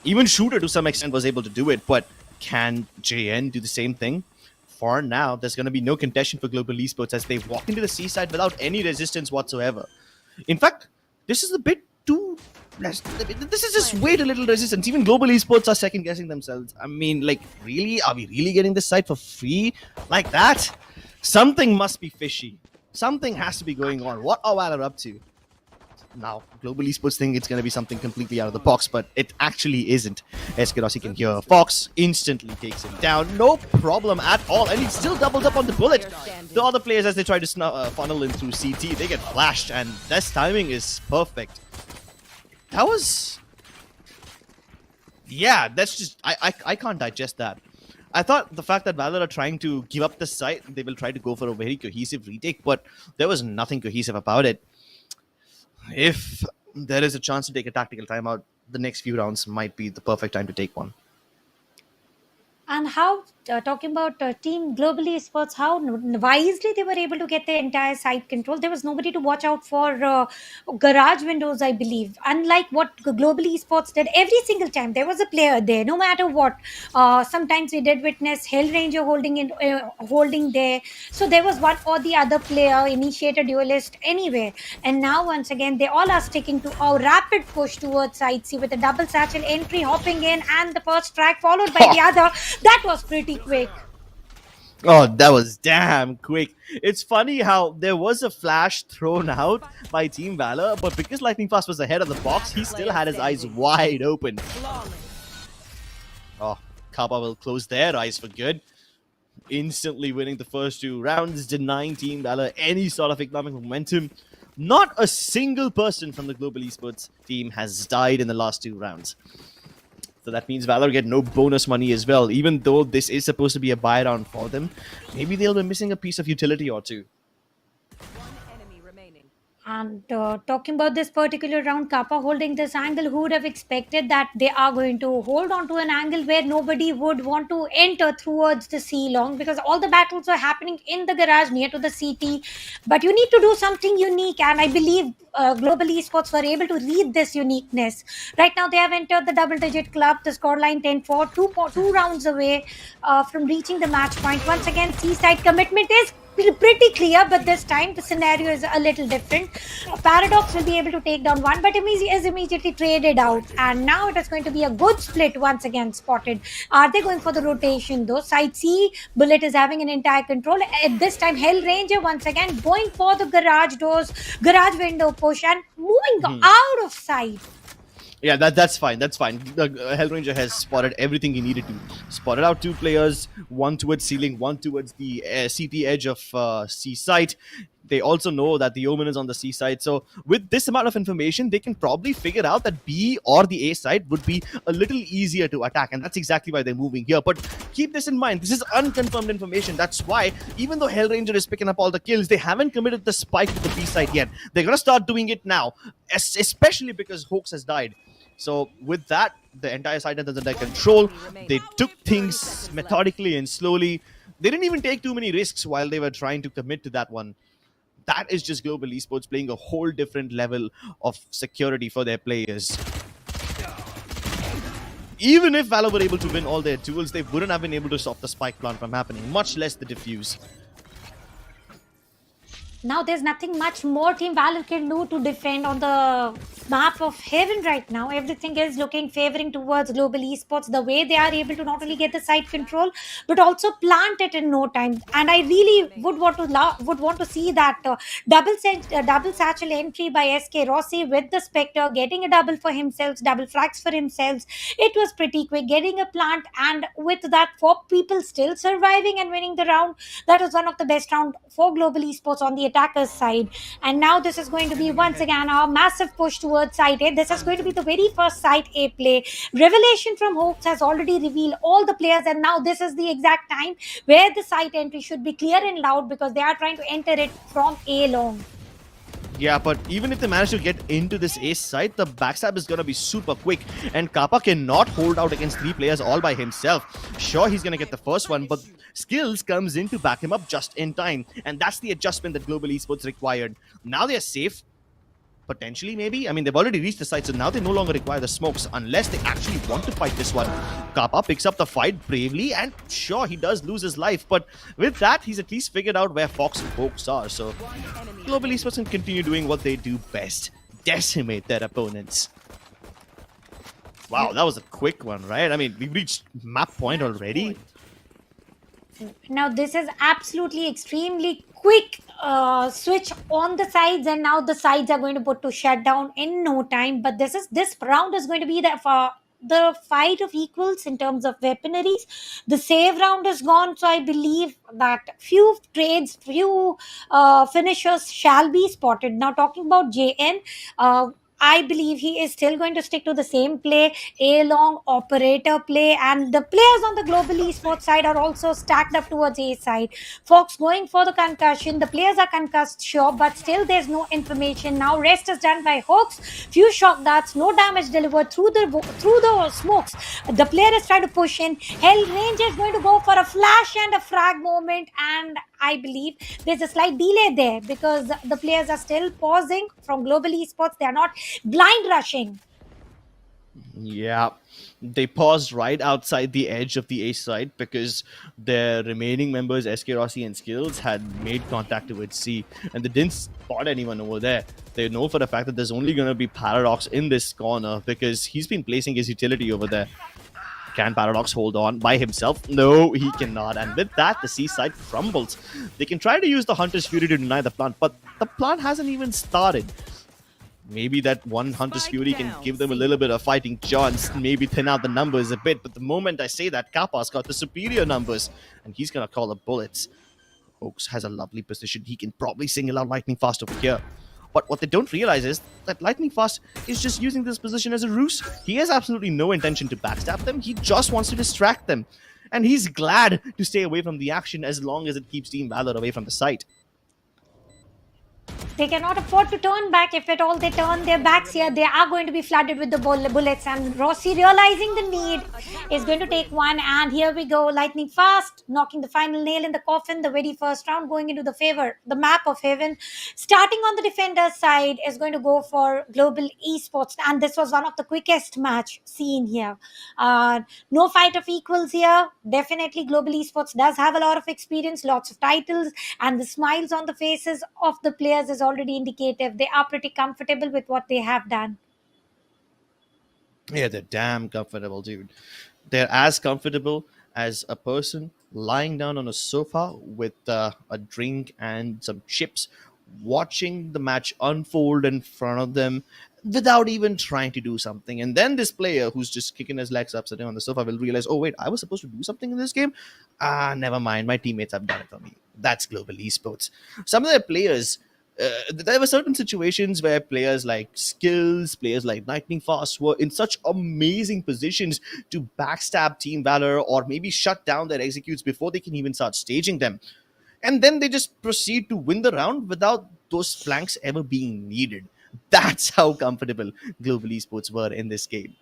Even Shooter to some extent was able to do it, but can JN do the same thing? for now, there's going to be no contention for Global Esports as they walk into the C side without any resistance whatsoever. In fact, this is a bit too... This is just way too little resistance. Even Global Esports are second guessing themselves. I mean, like, really? Are we really getting this site for free? Like that? Something must be fishy. Something has to be going on. What are Valor up to? Now, Global Esports think it's going to be something completely out of the box, but it actually isn't. SCS can hear Fox, instantly takes him down. No problem at all, and he still doubles up on the bullet. The other players, as they try to funnel in through CT, they get flashed, and this timing is perfect. That was... Yeah, that's just... I can't digest that. I thought the fact that Valor are trying to give up the site, they will try to go for a very cohesive retake, but there was nothing cohesive about it. If there is a chance to take a tactical timeout, the next few rounds might be the perfect time to take one. And how, talking about Team Global Esports, how wisely they were able to get the entire site control. There was nobody to watch out for garage windows, I believe. Unlike what Global Esports did, every single time there was a player there, no matter what. Sometimes we did witness Hellranger holding there. So there was one or the other player, initiator, duelist, anywhere. And now, once again, they all are sticking to a rapid push towards side C with a double satchel entry, hopping in, and the first track followed by the other. That was pretty quick. Oh, that was damn quick. It's funny how there was a flash thrown out by Team Valor, but because Lightning Fast was ahead of the box, he still had his eyes wide open. Oh, Kappa will close their eyes for good. Instantly winning the first 2 rounds, denying Team Valor any sort of economic momentum. Not a single person from the Global Esports team has died in the last 2 rounds. So that means Valor get no bonus money as well. Even though this is supposed to be a buy round for them, maybe they'll be missing a piece of utility or two. One enemy remaining. And talking about this particular round, Kappa holding this angle, who would have expected that they are going to hold on to an angle where nobody would want to enter towards the C long, because all the battles are happening in the garage near to the CT. But you need to do something unique, and I believe Global Esports were able to read this uniqueness. Right now, they have entered the double-digit club. The scoreline 10-4, two rounds away from reaching the match point. Once again, C-side commitment is pretty clear, but this time the scenario is a little different. Paradox will be able to take down one, but is immediately traded out, and now it is going to be a good split once again spotted. Are they going for the rotation though? Side C, Bullet is having an entire control. At this time, Hellranger once again going for the garage window push and moving out of sight. Yeah, that's fine. That's fine. The Hellranger has spotted everything he needed to. Spotted out 2 players, one towards ceiling, one towards the CT edge of C site. They also know that the Omen is on the C side. So with this amount of information, they can probably figure out that B or the A side would be a little easier to attack. And that's exactly why they're moving here. But keep this in mind. This is unconfirmed information. That's why, even though Hellranger is picking up all the kills, they haven't committed the spike to the B side yet. They're going to start doing it now, especially because Hoax has died. So with that, the entire side is under control. They took things methodically and slowly. They didn't even take too many risks while they were trying to commit to that one. That is just Global Esports playing a whole different level of security for their players. Even if Valor were able to win all their duels, they wouldn't have been able to stop the spike plant from happening, much less the defuse. Now there's nothing much more Team Valor can do to defend on the map of Heaven right now. Everything is favoring towards Global Esports, the way they are able to not only get the site control but also plant it in no time. And I really would want to see that double satchel entry by SK Rossi with the Spectre, getting a double for himself, double frags for himself. It was pretty quick, getting a plant, and with that 4 people still surviving and winning the round. That was one of the best round for Global Esports on the attacker's side. And now this is going to be once again a massive push towards side A. This is going to be the very first side A play. Revelation from Hopes has already revealed all the players, and now this is the exact time where the site entry should be clear and loud, because they are trying to enter it from A long. Yeah, but even if they manage to get into this ace side, the backstab is going to be super quick. And Kappa cannot hold out against 3 players all by himself. Sure, he's going to get the first one, but Skills comes in to back him up just in time. And that's the adjustment that Global Esports required. Now they're safe, Potentially, maybe. I mean, they've already reached the site, so now they no longer require the smokes unless they actually want to fight this one. Kappa picks up the fight bravely, and sure, he does lose his life, but with that, he's at least figured out where Fox and Folks are. So Global Esports can continue doing what they do best: decimate their opponents. Wow, that was a quick one, right? I mean, we've reached map point already. Now this is absolutely extremely quick switch on the sides, and now the sides are going to put to shut down in no time. But this round is going to be the fight of equals in terms of weaponaries. The save round is gone, so I believe that few trades, few finishers shall be spotted. Now talking about JN, I believe he is still going to stick to the same play, A long operator play, and the players on the global esports side are also stacked up towards A side. Fox going for the concussion. The players are concussed, sure, but still there's no information. Now rest is done by Hawks. Few shock darts, no damage delivered through the smokes. The player is trying to push in. Hell Ranger is going to go for a flash and a frag moment, and I believe there's a slight delay there because the players are still pausing from global esports. They are not blind rushing. Yeah, they paused right outside the edge of the A side because their remaining members, SK Rossi and Skills, had made contact towards C, and they didn't spot anyone over there. They know for the fact that there's only going to be Paradox in this corner because he's been placing his utility over there. Can Paradox hold on by himself? No, he cannot. And with that, the C side crumbles. They can try to use the Hunter's Fury to deny the plant, but the plant hasn't even started. Maybe that one Hunter's Fury can give them a little bit of fighting chance, maybe thin out the numbers a bit. But the moment I say that, Kappa's got the superior numbers, and he's going to call the bullets. Oaks has a lovely position. He can probably single out Lightning Fast over here. But what they don't realize is that Lightning Fast is just using this position as a ruse. He has absolutely no intention to backstab them. He just wants to distract them. And he's glad to stay away from the action as long as it keeps Team Valor away from the site. They cannot afford to turn back. If at all they turn their backs here, they are going to be flooded with the bullets. And Rossi, realizing the need, is going to take one. And here we go. Lightning Fast, knocking the final nail in the coffin. The very first round going into the map of heaven. Starting on the defender's side is going to go for global esports. And this was one of the quickest match seen here. No fight of equals here. Definitely global esports does have a lot of experience, lots of titles. And the smiles on the faces of the players is already indicative. They are pretty comfortable with what they have done. Yeah, they're damn comfortable, dude. They're as comfortable as a person lying down on a sofa with a drink and some chips, watching the match unfold in front of them without even trying to do something. And then this player who's just kicking his legs up, sitting on the sofa, will realize, oh, wait, I was supposed to do something in this game? Never mind. My teammates have done it for me. That's global esports. Some of their players, there were certain situations where players like Skills, players like Lightning Fast were in such amazing positions to backstab Team Valor or maybe shut down their executes before they can even start staging them. And then they just proceed to win the round without those flanks ever being needed. That's how comfortable Global Esports were in this game.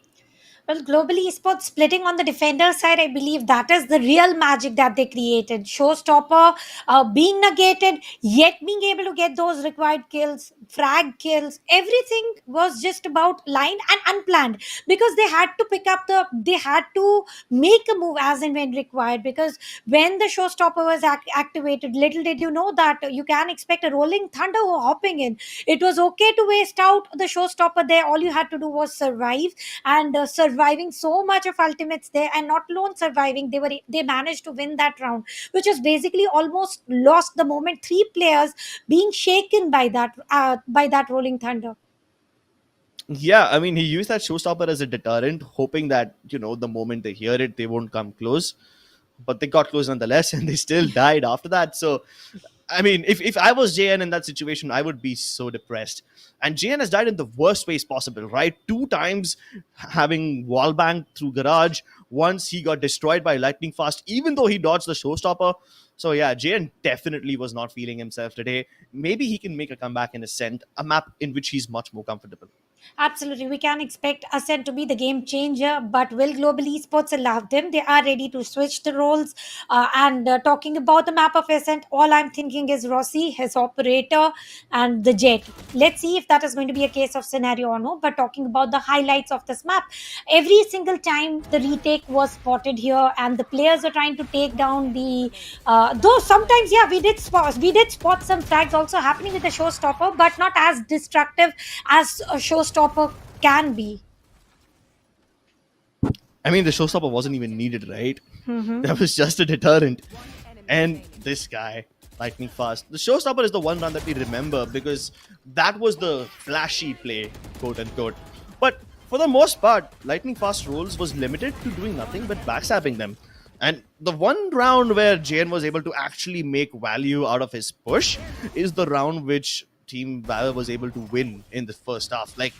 Well, global esports splitting on the defender side, I believe that is the real magic that they created. Showstopper being negated, yet being able to get those required kills, frag kills, everything was just about lined and unplanned because they had to make a move as and when required. Because when the showstopper was activated, little did you know that you can expect a rolling thunder hopping in. It was okay to waste out the showstopper there. All you had to do was survive, and surviving so much of ultimates there, and not alone surviving, they managed to win that round, which is basically almost lost the moment. Three players being shaken by that rolling thunder. Yeah, I mean, he used that showstopper as a deterrent, hoping that, the moment they hear it, they won't come close. But they got close nonetheless, and they still died after that. So, I mean, if I was JN in that situation, I would be so depressed. And JN has died in the worst ways possible, right? 2 times having wallbang through garage. Once he got destroyed by Lightning Fast, even though he dodged the showstopper. So yeah, JN definitely was not feeling himself today. Maybe he can make a comeback in Ascent, a map in which he's much more comfortable. Absolutely, we can expect Ascent to be the game changer, but will Global Esports allow them? They are ready to switch the roles. And talking about the map of Ascent, all I'm thinking is Rossi, his operator, and the Jet. Let's see if that is going to be a case of scenario or no. But talking about the highlights of this map, every single time the retake was spotted here, and the players are trying to take down the. Though sometimes, yeah, we did spot some frags also happening with the showstopper, but not as destructive as a showstopper can be. I mean, the showstopper wasn't even needed, right? Hmm. That was just a deterrent. Enemy And remaining. this guy, lightning fast. The showstopper is the one run that we remember because that was the flashy play, quote unquote. But for the most part, lightning fast roles was limited to doing nothing but backstabbing them. And the one round where JN was able to actually make value out of his push is the round which Team Valor was able to win in the first half. Like,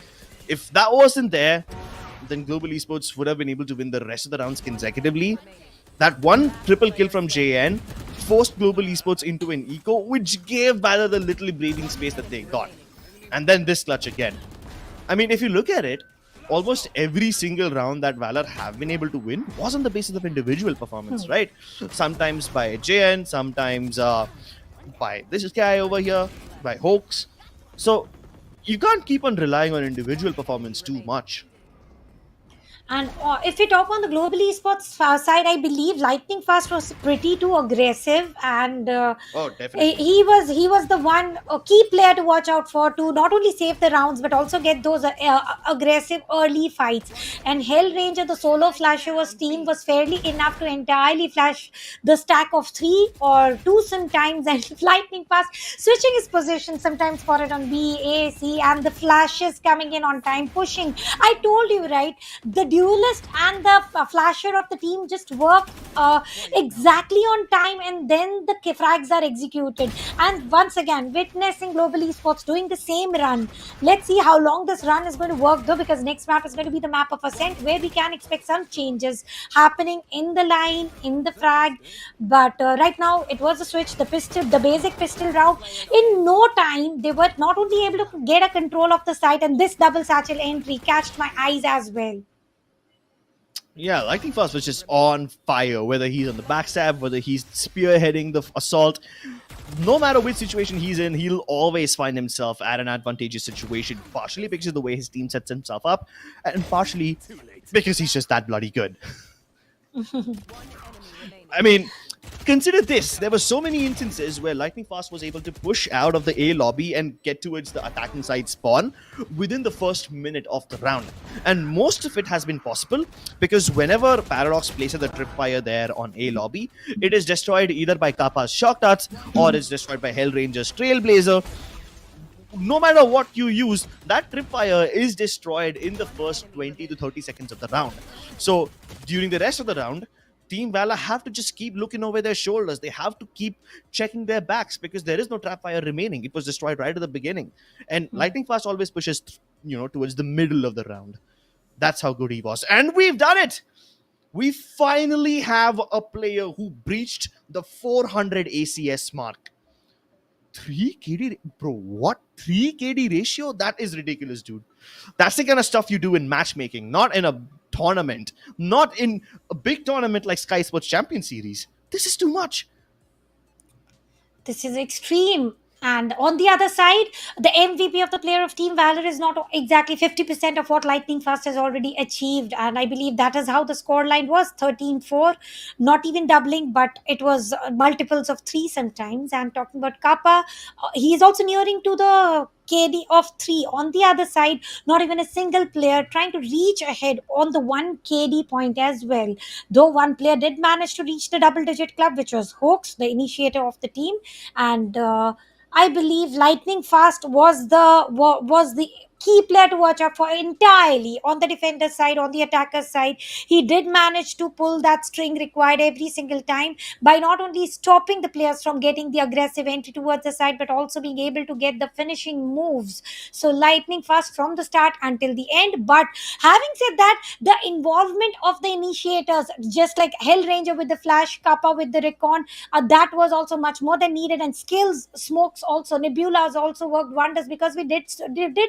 if that wasn't there, then Global Esports would have been able to win the rest of the rounds consecutively. That one triple kill from JN forced Global Esports into an eco, which gave Valor the little breathing space that they got. And then this clutch again. I mean, if you look at it, almost every single round that Valor have been able to win was on the basis of individual performance, right? Sometimes by JN, sometimes by this guy over here, by Hoax. So you can't keep on relying on individual performance too much. And if we talk on the global esports side, I believe Lightning Fast was pretty too aggressive, and Oh, he definitely. he was the one key player to watch out for to not only save the rounds but also get those aggressive early fights. And Hellranger, the solo flasher, was team was fairly enough to entirely flash the stack of three or two sometimes, and Lightning Fast switching his position sometimes for it on B, A, C, and the flashes coming in on time, pushing. I told you, right? The duelist and the flasher of the team just work exactly on time, and then the frags are executed. And once again, witnessing global esports doing the same run. Let's see how long this run is going to work, though, because next map is going to be the map of Ascent, where we can expect some changes happening in the line, in the frag. But right now, it was a switch, the pistol, the basic pistol round. In no time, they were not only able to get a control of the site, and this double satchel entry catched my eyes as well. Yeah, Lightning Fast was just on fire, whether he's on the backstab, whether he's spearheading the assault. No matter which situation he's in, he'll always find himself at an advantageous situation, partially because of the way his team sets himself up, and partially because he's just that bloody good. Enemy remaining. I mean, consider this. There were so many instances where Lightning Fast was able to push out of the A lobby and get towards the attacking side spawn within the first minute of the round. And most of it has been possible because whenever Paradox places a tripwire there on A lobby, it is destroyed either by Kappa's shock darts or is destroyed by Hellranger's Trailblazer. No matter what you use, that tripwire is destroyed in the first 20 to 30 seconds of the round. So during the rest of the round, Team Valor have to just keep looking over their shoulders. They have to keep checking their backs because there is no trapfire remaining. It was destroyed right at the beginning. And Lightning Fast always pushes, towards the middle of the round. That's how good he was. And we've done it! We finally have a player who breached the 400 ACS mark. 3 KD, bro, what? 3 KD ratio? That is ridiculous, dude. That's the kind of stuff you do in matchmaking, not in a tournament, not in a big tournament like Skyesports Champions Series. This is too much. This is extreme. And on the other side, the MVP of the player of Team Valor is not exactly 50% of what Lightning Fast has already achieved. And I believe that is how the scoreline was 13-4, not even doubling, but it was multiples of three sometimes. And talking about Kappa, he is also nearing to the KD of 3. On the other side, not even a single player trying to reach ahead on the 1 KD point as well. Though one player did manage to reach the double digit club, which was Hoax, the initiator of the team. And I believe Lightning Fast was the key player to watch out for entirely on the defender side, on the attacker side. He did manage to pull that string required every single time by not only stopping the players from getting the aggressive entry towards the side, but also being able to get the finishing moves. So Lightning Fast from the start until the end. But having said that, the involvement of the initiators, just like Hellranger with the flash, Kappa with the recon, that was also much more than needed. And skills, smokes also, nebulas also worked wonders, because we did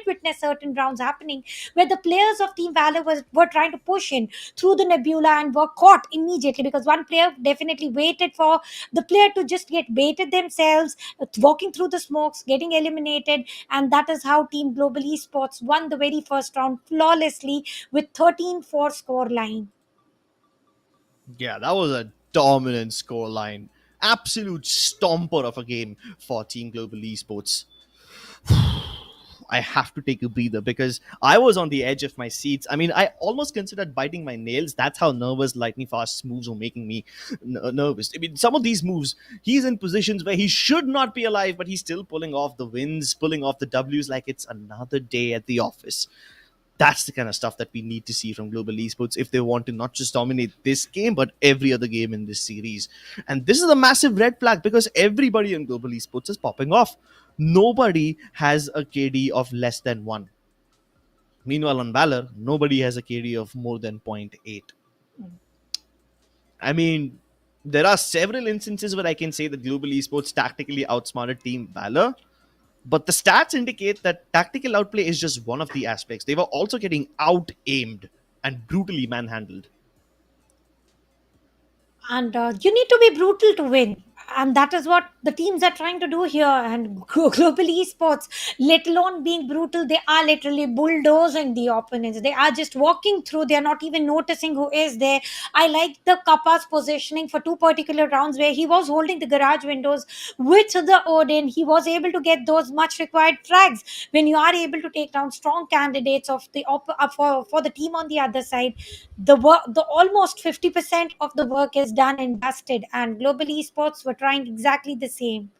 witness certain rounds happening where the players of Team Valor were trying to push in through the nebula and were caught immediately because one player definitely waited for the player to just get baited themselves, walking through the smokes, getting eliminated, and that is how Team Global Esports won the very first round flawlessly with 13-4 score line. Yeah, that was a dominant scoreline. Absolute stomper of a game for Team Global Esports. I have to take a breather because I was on the edge of my seats. I mean, I almost considered biting my nails. That's how nervous lightning fast moves were making me nervous. I mean, some of these moves, he's in positions where he should not be alive, but he's still pulling off the wins, pulling off the W's like it's another day at the office. That's the kind of stuff that we need to see from Global Esports if they want to not just dominate this game, but every other game in this series. And this is a massive red flag because everybody in Global Esports is popping off. Nobody has a KD of less than 1. Meanwhile, on Valor, nobody has a KD of more than 0.8. I mean, there are several instances where I can say that Global Esports tactically outsmarted Team Valor, but the stats indicate that tactical outplay is just one of the aspects. They were also getting out aimed and brutally manhandled. And you need to be brutal to win, and that is what the teams are trying to do here. And global esports, let alone being brutal, they are literally bulldozing the opponents. They are just walking through, they are not even noticing who is there. I like the Kappa's positioning for two particular rounds where he was holding the garage windows with the Odin. He was able to get those much required frags. When you are able to take down strong candidates of the for the team on the other side, the work, the almost 50% of the work is done and dusted, and global esports were trying exactly the same.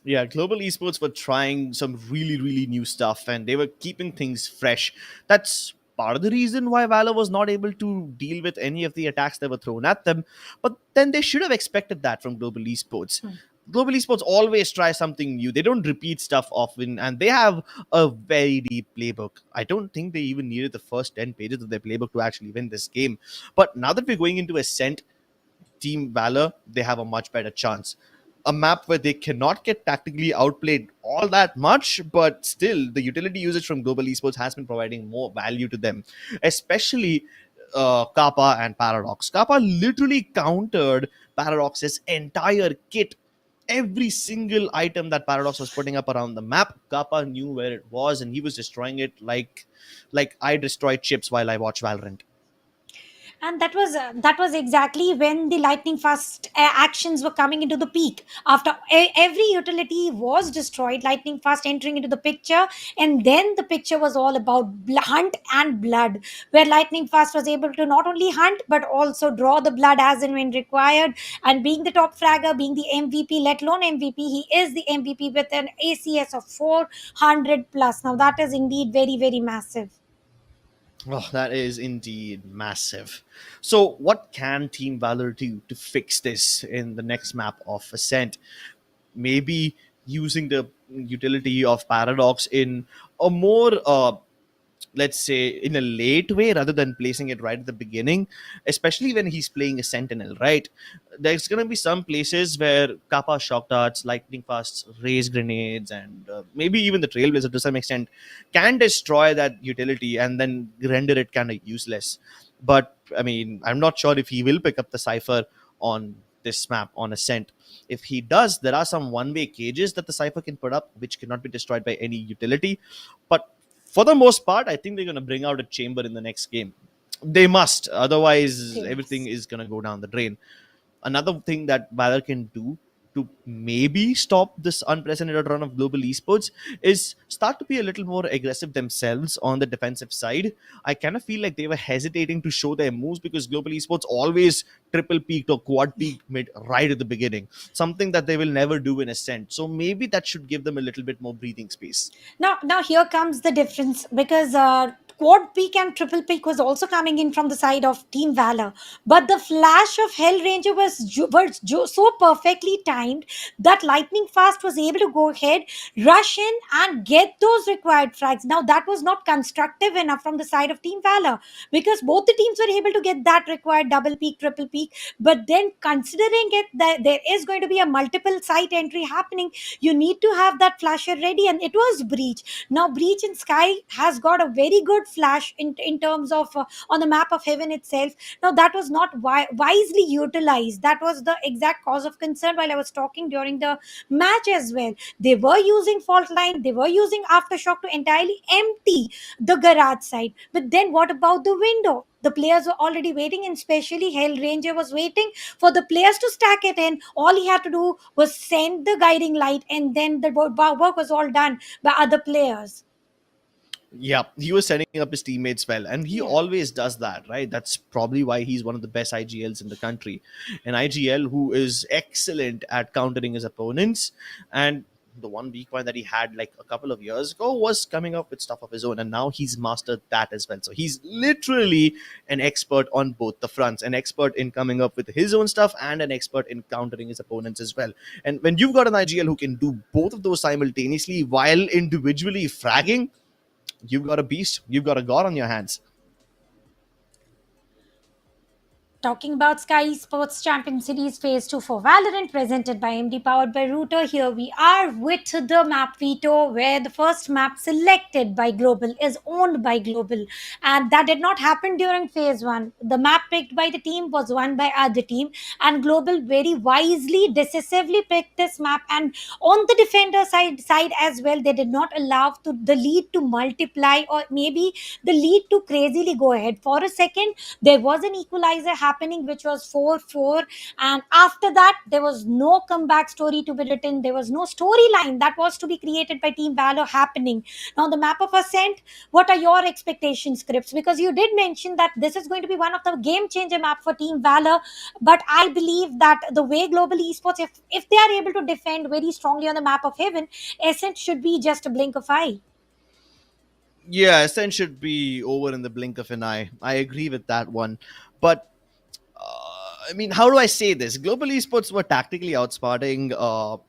Yeah, Global Esports were trying some really, really new stuff and they were keeping things fresh. That's part of the reason why Valor was not able to deal with any of the attacks that were thrown at them. But then they should have expected that from Global Esports. Global Esports always try something new. They don't repeat stuff often, and they have a very deep playbook. I don't think they even needed the first 10 pages of their playbook to actually win this game. But now that we're going into Ascent, Team Valor, they have a much better chance. A map where they cannot get tactically outplayed all that much, but still the utility usage from Global Esports has been providing more value to them, especially Kappa and Paradox. Kappa literally countered Paradox's entire kit. Every single item that Paradox was putting up around the map, Kappa knew where it was, and he was destroying it like I destroy chips while I watch Valorant. And that was exactly when the lightning fast actions were coming into the peak. After every utility was destroyed, lightning fast entering into the picture, and then the picture was all about hunt and blood, where lightning fast was able to not only hunt but also draw the blood as and when required. And being the top fragger, being the MVP, let alone MVP, he is the MVP with an ACS of 400 plus. Now that is indeed very, very massive. Oh, that is indeed massive. So, what can Team Valor do to fix this in the next map of Ascent? Maybe using the utility of Paradox in a more let's say in a late way rather than placing it right at the beginning, especially when he's playing a sentinel, right? There's going to be some places where Kappa shock darts, lightning fast raise grenades, and maybe even the trailblazer to some extent can destroy that utility and then render it kind of useless. But I mean, I'm not sure if he will pick up the cipher on this map on Ascent. If he does, there are some one-way cages that the cipher can put up which cannot be destroyed by any utility. But for the most part, I think they're going to bring out a chamber in the next game. They must, otherwise everything Yes. is going to go down the drain. Another thing that Valor can do to maybe stop this unprecedented run of global esports is start to be a little more aggressive themselves on the defensive side. I kind of feel like they were hesitating to show their moves because global esports always triple peaked or quad peaked mid right at the beginning, something that they will never do in Ascent. So maybe that should give them a little bit more breathing space. Now here comes the difference because Quad peak and triple peak was also coming in from the side of Team Valor. But the flash of Hell Ranger was so perfectly timed that Lightning Fast was able to go ahead, rush in, and get those required frags. Now, that was not constructive enough from the side of Team Valor, because both the teams were able to get that required double peak, triple peak. But then, considering it that there is going to be a multiple site entry happening, you need to have that flasher ready, and it was Breach. Now, Breach in Sky has got a very good flash in terms of on the map of Heaven itself. Now, that was not wisely utilized. That was the exact cause of concern while I was talking during the match as well. They were using fault line, they were using aftershock to entirely empty the garage side. But then, what about the window? The players were already waiting, and especially Hell Ranger was waiting for the players to stack it in. All he had to do was send the guiding light, and then the work was all done by other players. Yeah, he was setting up his teammates well, and he Yeah. always does that, right? That's probably why he's one of the best IGLs in the country. An IGL who is excellent at countering his opponents. And the one weak point that he had like a couple of years ago was coming up with stuff of his own, and now he's mastered that as well. So he's literally an expert on both the fronts, an expert in coming up with his own stuff and an expert in countering his opponents as well. And when you've got an IGL who can do both of those simultaneously while individually fragging, you've got a beast. You've got a god on your hands. Talking about Skyesports Champions Series Phase 2 for Valorant, presented by AMD Powered by Router. Here we are with the map veto, where the first map selected by Global is owned by Global. And that did not happen during Phase 1. The map picked by the team was won by other team, and Global very wisely, decisively picked this map. And on the defender side as well, they did not allow the lead to multiply, or maybe the lead to crazily go ahead. For a second, there was an equalizer happening, which was 4-4, and after that there was no comeback story to be written. There was no storyline that was to be created by Team Valor happening. Now, the map of Ascent, what are your expectations, Scripts? Because you did mention that this is going to be one of the game changer map for Team Valor, but I believe that the way Global Esports, if they are able to defend very strongly on the map of Heaven, Ascent should be just a blink of eye. Yeah, Ascent should be over in the blink of an eye. I agree with that one. But I mean, how do I say this? Global Esports were tactically outsmarting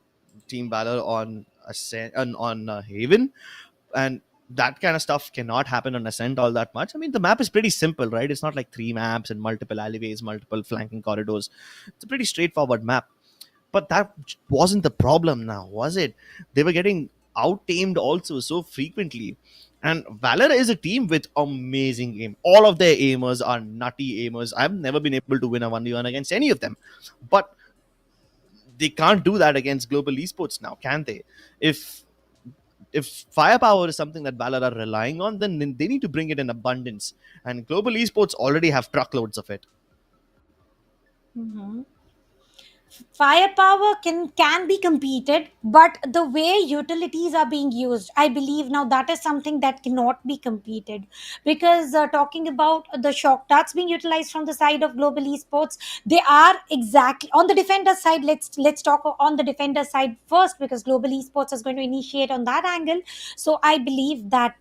Team Valor on Ascent on Haven, and that kind of stuff cannot happen on Ascent all that much. I mean, the map is pretty simple, right? It's not like three maps and multiple alleyways, multiple flanking corridors. It's a pretty straightforward map. But that wasn't the problem now, was it? They were getting out tamed also so frequently. And Valor is a team with amazing aim. All of their aimers are nutty aimers. I've never been able to win a 1v1 against any of them. But they can't do that against Global Esports now, can they? If firepower is something that Valor are relying on, then they need to bring it in abundance. And Global Esports already have truckloads of it. Mhm. Firepower can be competed, but the way utilities are being used, I believe now that is something that cannot be competed. Because talking about the shock darts being utilized from the side of Global Esports, they are exactly on the defender side. Let's talk on the defender side first, because Global Esports is going to initiate on that angle. So I believe that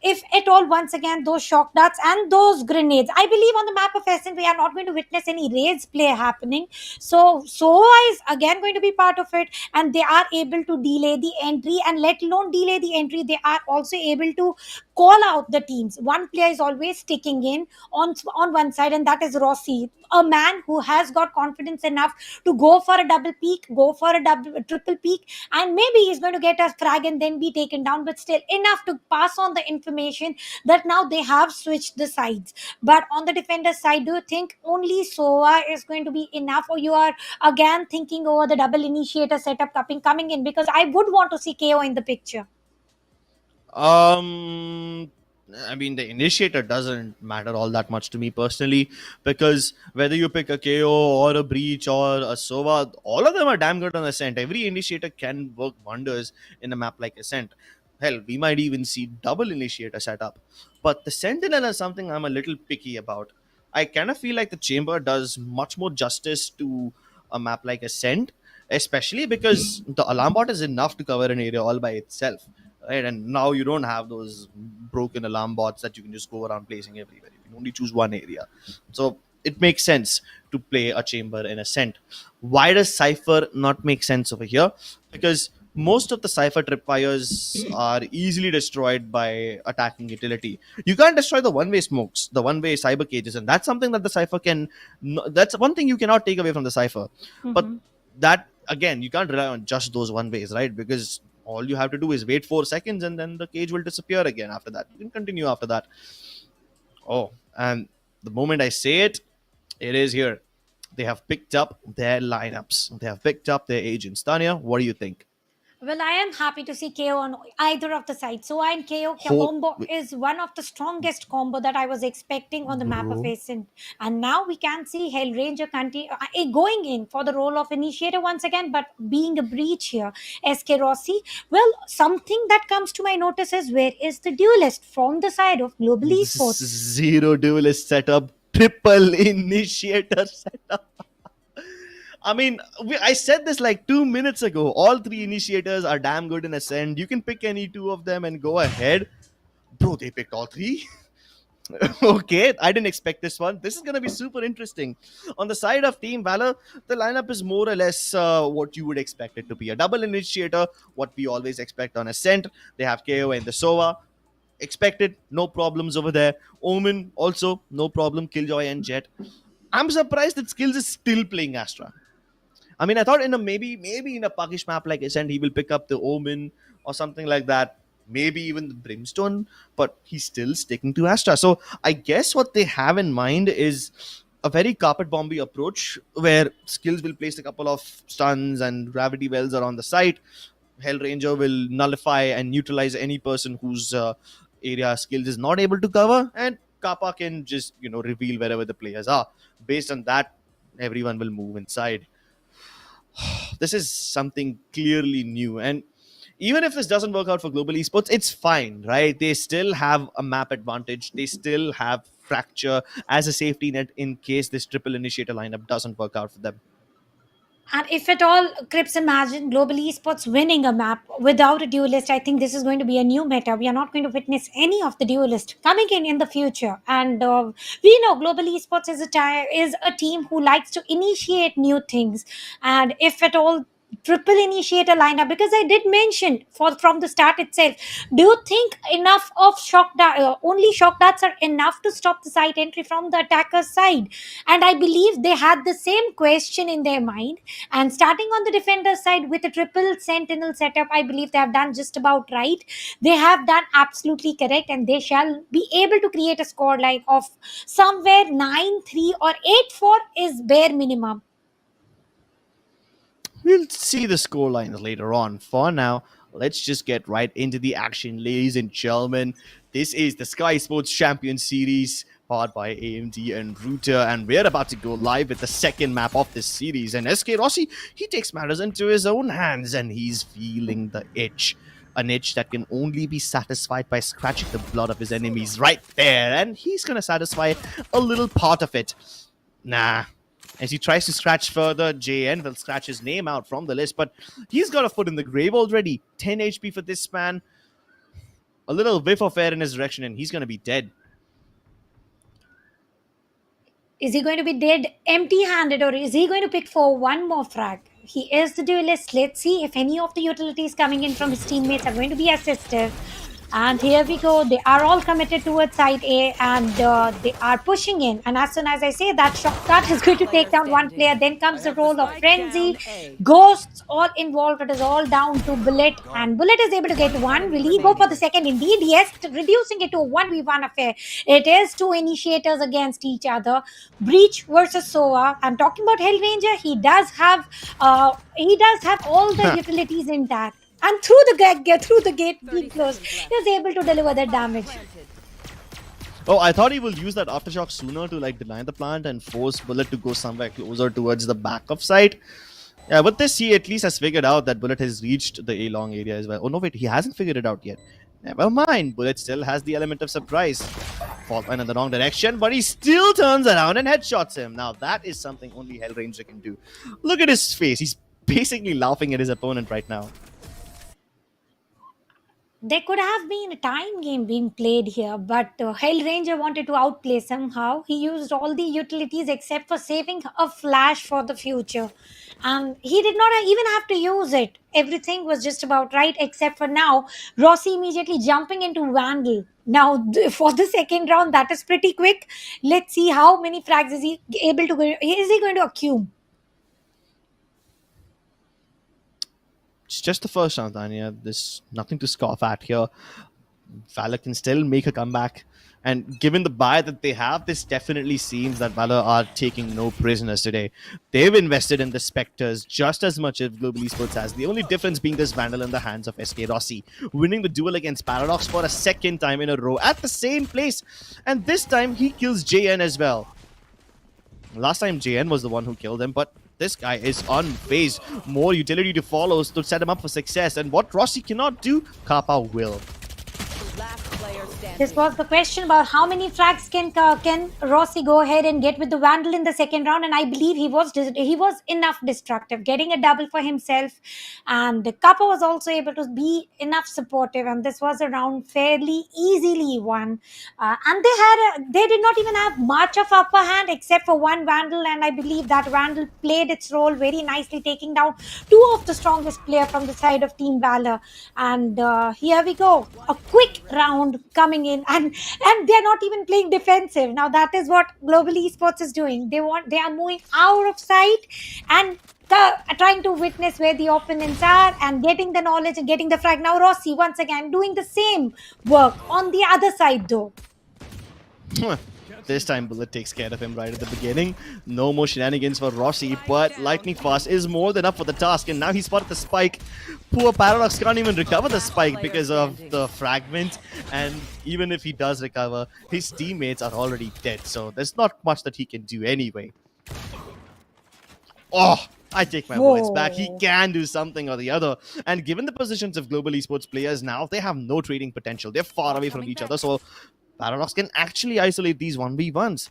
if at all, once again, those shock darts and those grenades, I believe on the map of Essen we are not going to witness any raids play happening. So Sova is again going to be part of it, and they are able to delay the entry, and let alone delay the entry, they are also able to call out the teams. One player is always sticking in on one side, and that is Rossi, a man who has got confidence enough to go for a double peak, go for a triple peak, and maybe he's going to get a frag and then be taken down, but still enough to pass on the information that now they have switched the sides. But on the defender side, do you think only Sova is going to be enough, or you are again thinking over the double initiator setup coming in? Because I would want to see KO in the picture. Um, I mean, the initiator doesn't matter all that much to me personally, because whether you pick a KO or a Breach or a Sova, all of them are damn good on Ascent. Every initiator can work wonders in a map like Ascent. Hell, we might even see double initiator setup. But the Sentinel is something I'm a little picky about. I kind of feel like the Chamber does much more justice to a map like Ascent, especially because the alarm bot is enough to cover an area all by itself. right? And now you don't have those broken alarm bots that you can just go around placing everywhere. You can only choose one area. So it makes sense to play a chamber in Ascent. Why does Cypher not make sense over here? Because most of the Cypher tripwires are easily destroyed by attacking utility. You can't destroy the one-way smokes, the one-way cyber cages, and that's something that the Cypher can. That's one thing you cannot take away from the Cypher. But Mhm. that again, you can't rely on just those one ways, right? Because all you have to do is wait 4 seconds and then the cage will disappear again after that. You can continue after that. Oh, and the moment I say it, it is here. They have picked up their lineups. They have picked up their agents. Tanya, what do you think? Well, I am happy to see KO on either of the sides. So, and KO Whole combo is one of the strongest combo that I was expecting on the map of bro. Ascent. And now we can see Hellranger going in for the role of initiator once again, but being a breach here. SK Rossi. Well, something that comes to my notice is where is the duelist from the side of Global Esports? Zero duelist setup, triple initiator setup. I mean, I said this like 2 minutes ago. All three initiators are damn good in Ascend. You can pick any two of them and go ahead. Bro, they picked all three. Okay, I didn't expect this one. This is going to be super interesting. On the side of Team Valor, the lineup is more or less what you would expect it to be. A double initiator, what we always expect on Ascent. They have KO and the Sova. Expected, no problems over there. Omen, also, no problem. Killjoy and Jet. I'm surprised that Skills is still playing Astra. I mean, I thought in a maybe in a Pakish map like Ascent, he will pick up the Omen or something like that. Maybe even the Brimstone, but he's still sticking to Astra. So I guess what they have in mind is a very carpet bomby approach where Skills will place a couple of stuns and gravity wells are on the site. Hellranger will nullify and neutralize any person whose area Skills is not able to cover, and Kappa can just reveal wherever the players are. Based on that, everyone will move inside. This is something clearly new, and even if this doesn't work out for global esports, it's fine, right? They still have a map advantage. They still have fracture as a safety net in case this triple initiator lineup doesn't work out for them. And if at all, Crips imagine global esports winning a map without a duelist, I think this is going to be a new meta. We are not going to witness any of the duelist coming in the future. And we know global esports is a team who likes to initiate new things. And if at all, triple initiator lineup, because I did mention from the start itself, do you think enough of only shock darts are enough to stop the site entry from the attacker's side? And I believe they had the same question in their mind, and starting on the defender side with a triple sentinel setup, I believe they have done just about right. They have done absolutely correct, and they shall be able to create a score line of somewhere 9-3 or 8-4 is bare minimum. We'll see the score lines later on. For now, let's just get right into the action, ladies and gentlemen. This is the Skyesports Champions Series, powered by AMD and Router, and we're about to go live with the second map of this series. And SK Rossi, he takes matters into his own hands, and he's feeling the itch. An itch that can only be satisfied by scratching the blood of his enemies right there, and he's gonna satisfy a little part of it. Nah. As he tries to scratch further, JN will scratch his name out from the list, but he's got a foot in the grave already. 10 HP for this man. A little whiff of air in his direction, and he's going to be dead. Is he going to be dead empty handed, or is he going to pick for one more frag? He is the duelist. Let's see if any of the utilities coming in from his teammates are going to be assistive. And here we go. They are all committed towards side A, and they are pushing in. And as soon as I say that, Shotcut is going to take down one player. Then comes the role of Frenzy. Ghosts all involved. It is all down to Bullet. And Bullet is able to get one. Will he go for the second? Indeed, yes. Reducing it to a 1v1 affair. It is two initiators against each other. Breach versus Sova. I'm talking about Hellranger. He does have all the utilities intact. And through the gate being closed, he was able to deliver that damage. Oh, I thought he will use that aftershock sooner to deny the plant and force Bullet to go somewhere closer towards the back of site. Yeah, with this, he at least has figured out that Bullet has reached the A-long area as well. Oh no, wait, he hasn't figured it out yet. Never mind, Bullet still has the element of surprise. Falls in the wrong direction, but he still turns around and headshots him. Now that is something only Hellranger can do. Look at his face. He's basically laughing at his opponent right now. There could have been a time game being played here, but Hellranger wanted to outplay somehow. He used all the utilities except for saving a flash for the future. And he did not even have to use it. Everything was just about right, except for now, Rossi immediately jumping into Vandal. Now, for the second round, that is pretty quick. Let's see how many frags is he able to go. Is he going to accumulate? It's just the first round, Tanya. There's nothing to scoff at here. Valor can still make a comeback. And given the buy that they have, this definitely seems that Valor are taking no prisoners today. They've invested in the Spectres just as much as Global Esports has. The only difference being this Vandal in the hands of SK Rossi, winning the duel against Paradox for a second time in a row at the same place. And this time he kills JN as well. Last time JN was the one who killed him, but this guy is unfazed. More utility to follow to set him up for success. And what Rossi cannot do, Kappa will. Last player standing. This was the question about how many frags can Rossi go ahead and get with the Vandal in the second round, and I believe he was enough destructive, getting a double for himself, and Kappa was also able to be enough supportive, and this was a round fairly easily won. And they did not even have much of upper hand except for one Vandal, and I believe that Vandal played its role very nicely, taking down two of the strongest player from the side of Team Valor. And here we go, a quick round coming in, and they're not even playing defensive. Now that is what Global Esports is doing. They are moving out of sight and trying to witness where the opponents are and getting the knowledge and getting the frag. Now Rossi once again doing the same work on the other side though. This time Bullet takes care of him right at the beginning. No more shenanigans for Rossi, but Lightning Fast is more than up for the task, and now he spotted the spike. Poor Paradox can't even recover the spike because of the fragment, and even if he does recover, his teammates are already dead, so there's not much that he can do anyway. Oh, I take my words back. He can do something or the other. And given the positions of Global Esports players now, they have no trading potential. They're far away from each other, so Paradox can actually isolate these 1v1s.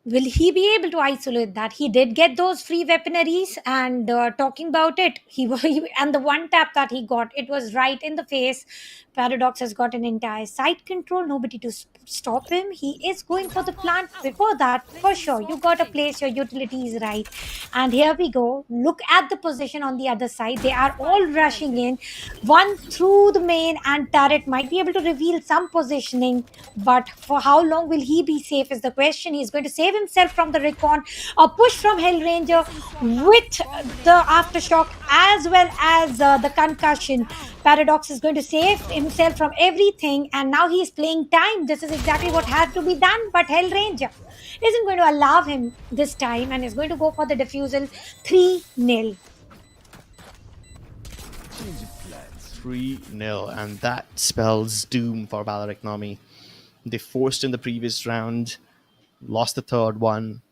Will he be able to isolate that? He did get those free weaponaries, and talking about it, and the one tap that he got, it was right in the face. Paradox has got an entire side control, nobody to stop him. He is going for the plant. Before that, for sure, you got to place your utilities right. And here we go. Look at the position on the other side. They are all rushing in. One through the main, and Turret might be able to reveal some positioning, but for how long will he be safe is the question. He's going to save himself from the recon. A push from Hellranger with the aftershock as well as the concussion. Paradox is going to save himself from everything, and now he's playing time. This is exactly what had to be done, but Hellranger isn't going to allow him this time and is going to go for the defusal. 3-0. 3-0, and that spells doom for Valor economy. They forced in the previous round, lost the third one,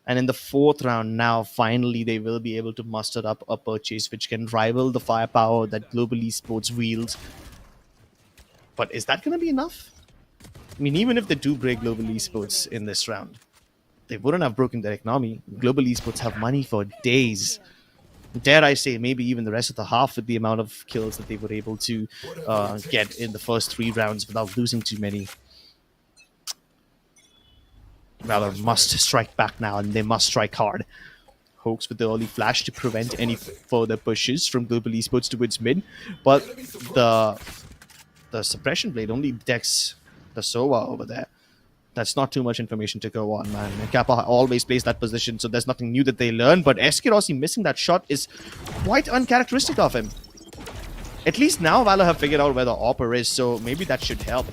and in the fourth round now, finally, they will be able to muster up a purchase which can rival the firepower that Global Esports wields. But is that going to be enough? I mean, even if they do break Global Esports in this round, they wouldn't have broken their economy. Global Esports have money for days. Dare I say, maybe even the rest of the half with the amount of kills that they were able to get in the first 3 rounds without losing too many. Valor must strike back now, and they must strike hard. Hoax with the early flash to prevent any further pushes from Global Esports towards mid, but the suppression blade only detects the Sova over there. That's not too much information to go on, man. And Kappa always plays that position, so there's nothing new that they learn, but SK Rossi missing that shot is quite uncharacteristic of him. At least now Valor have figured out where the AWPer is, so maybe that should help.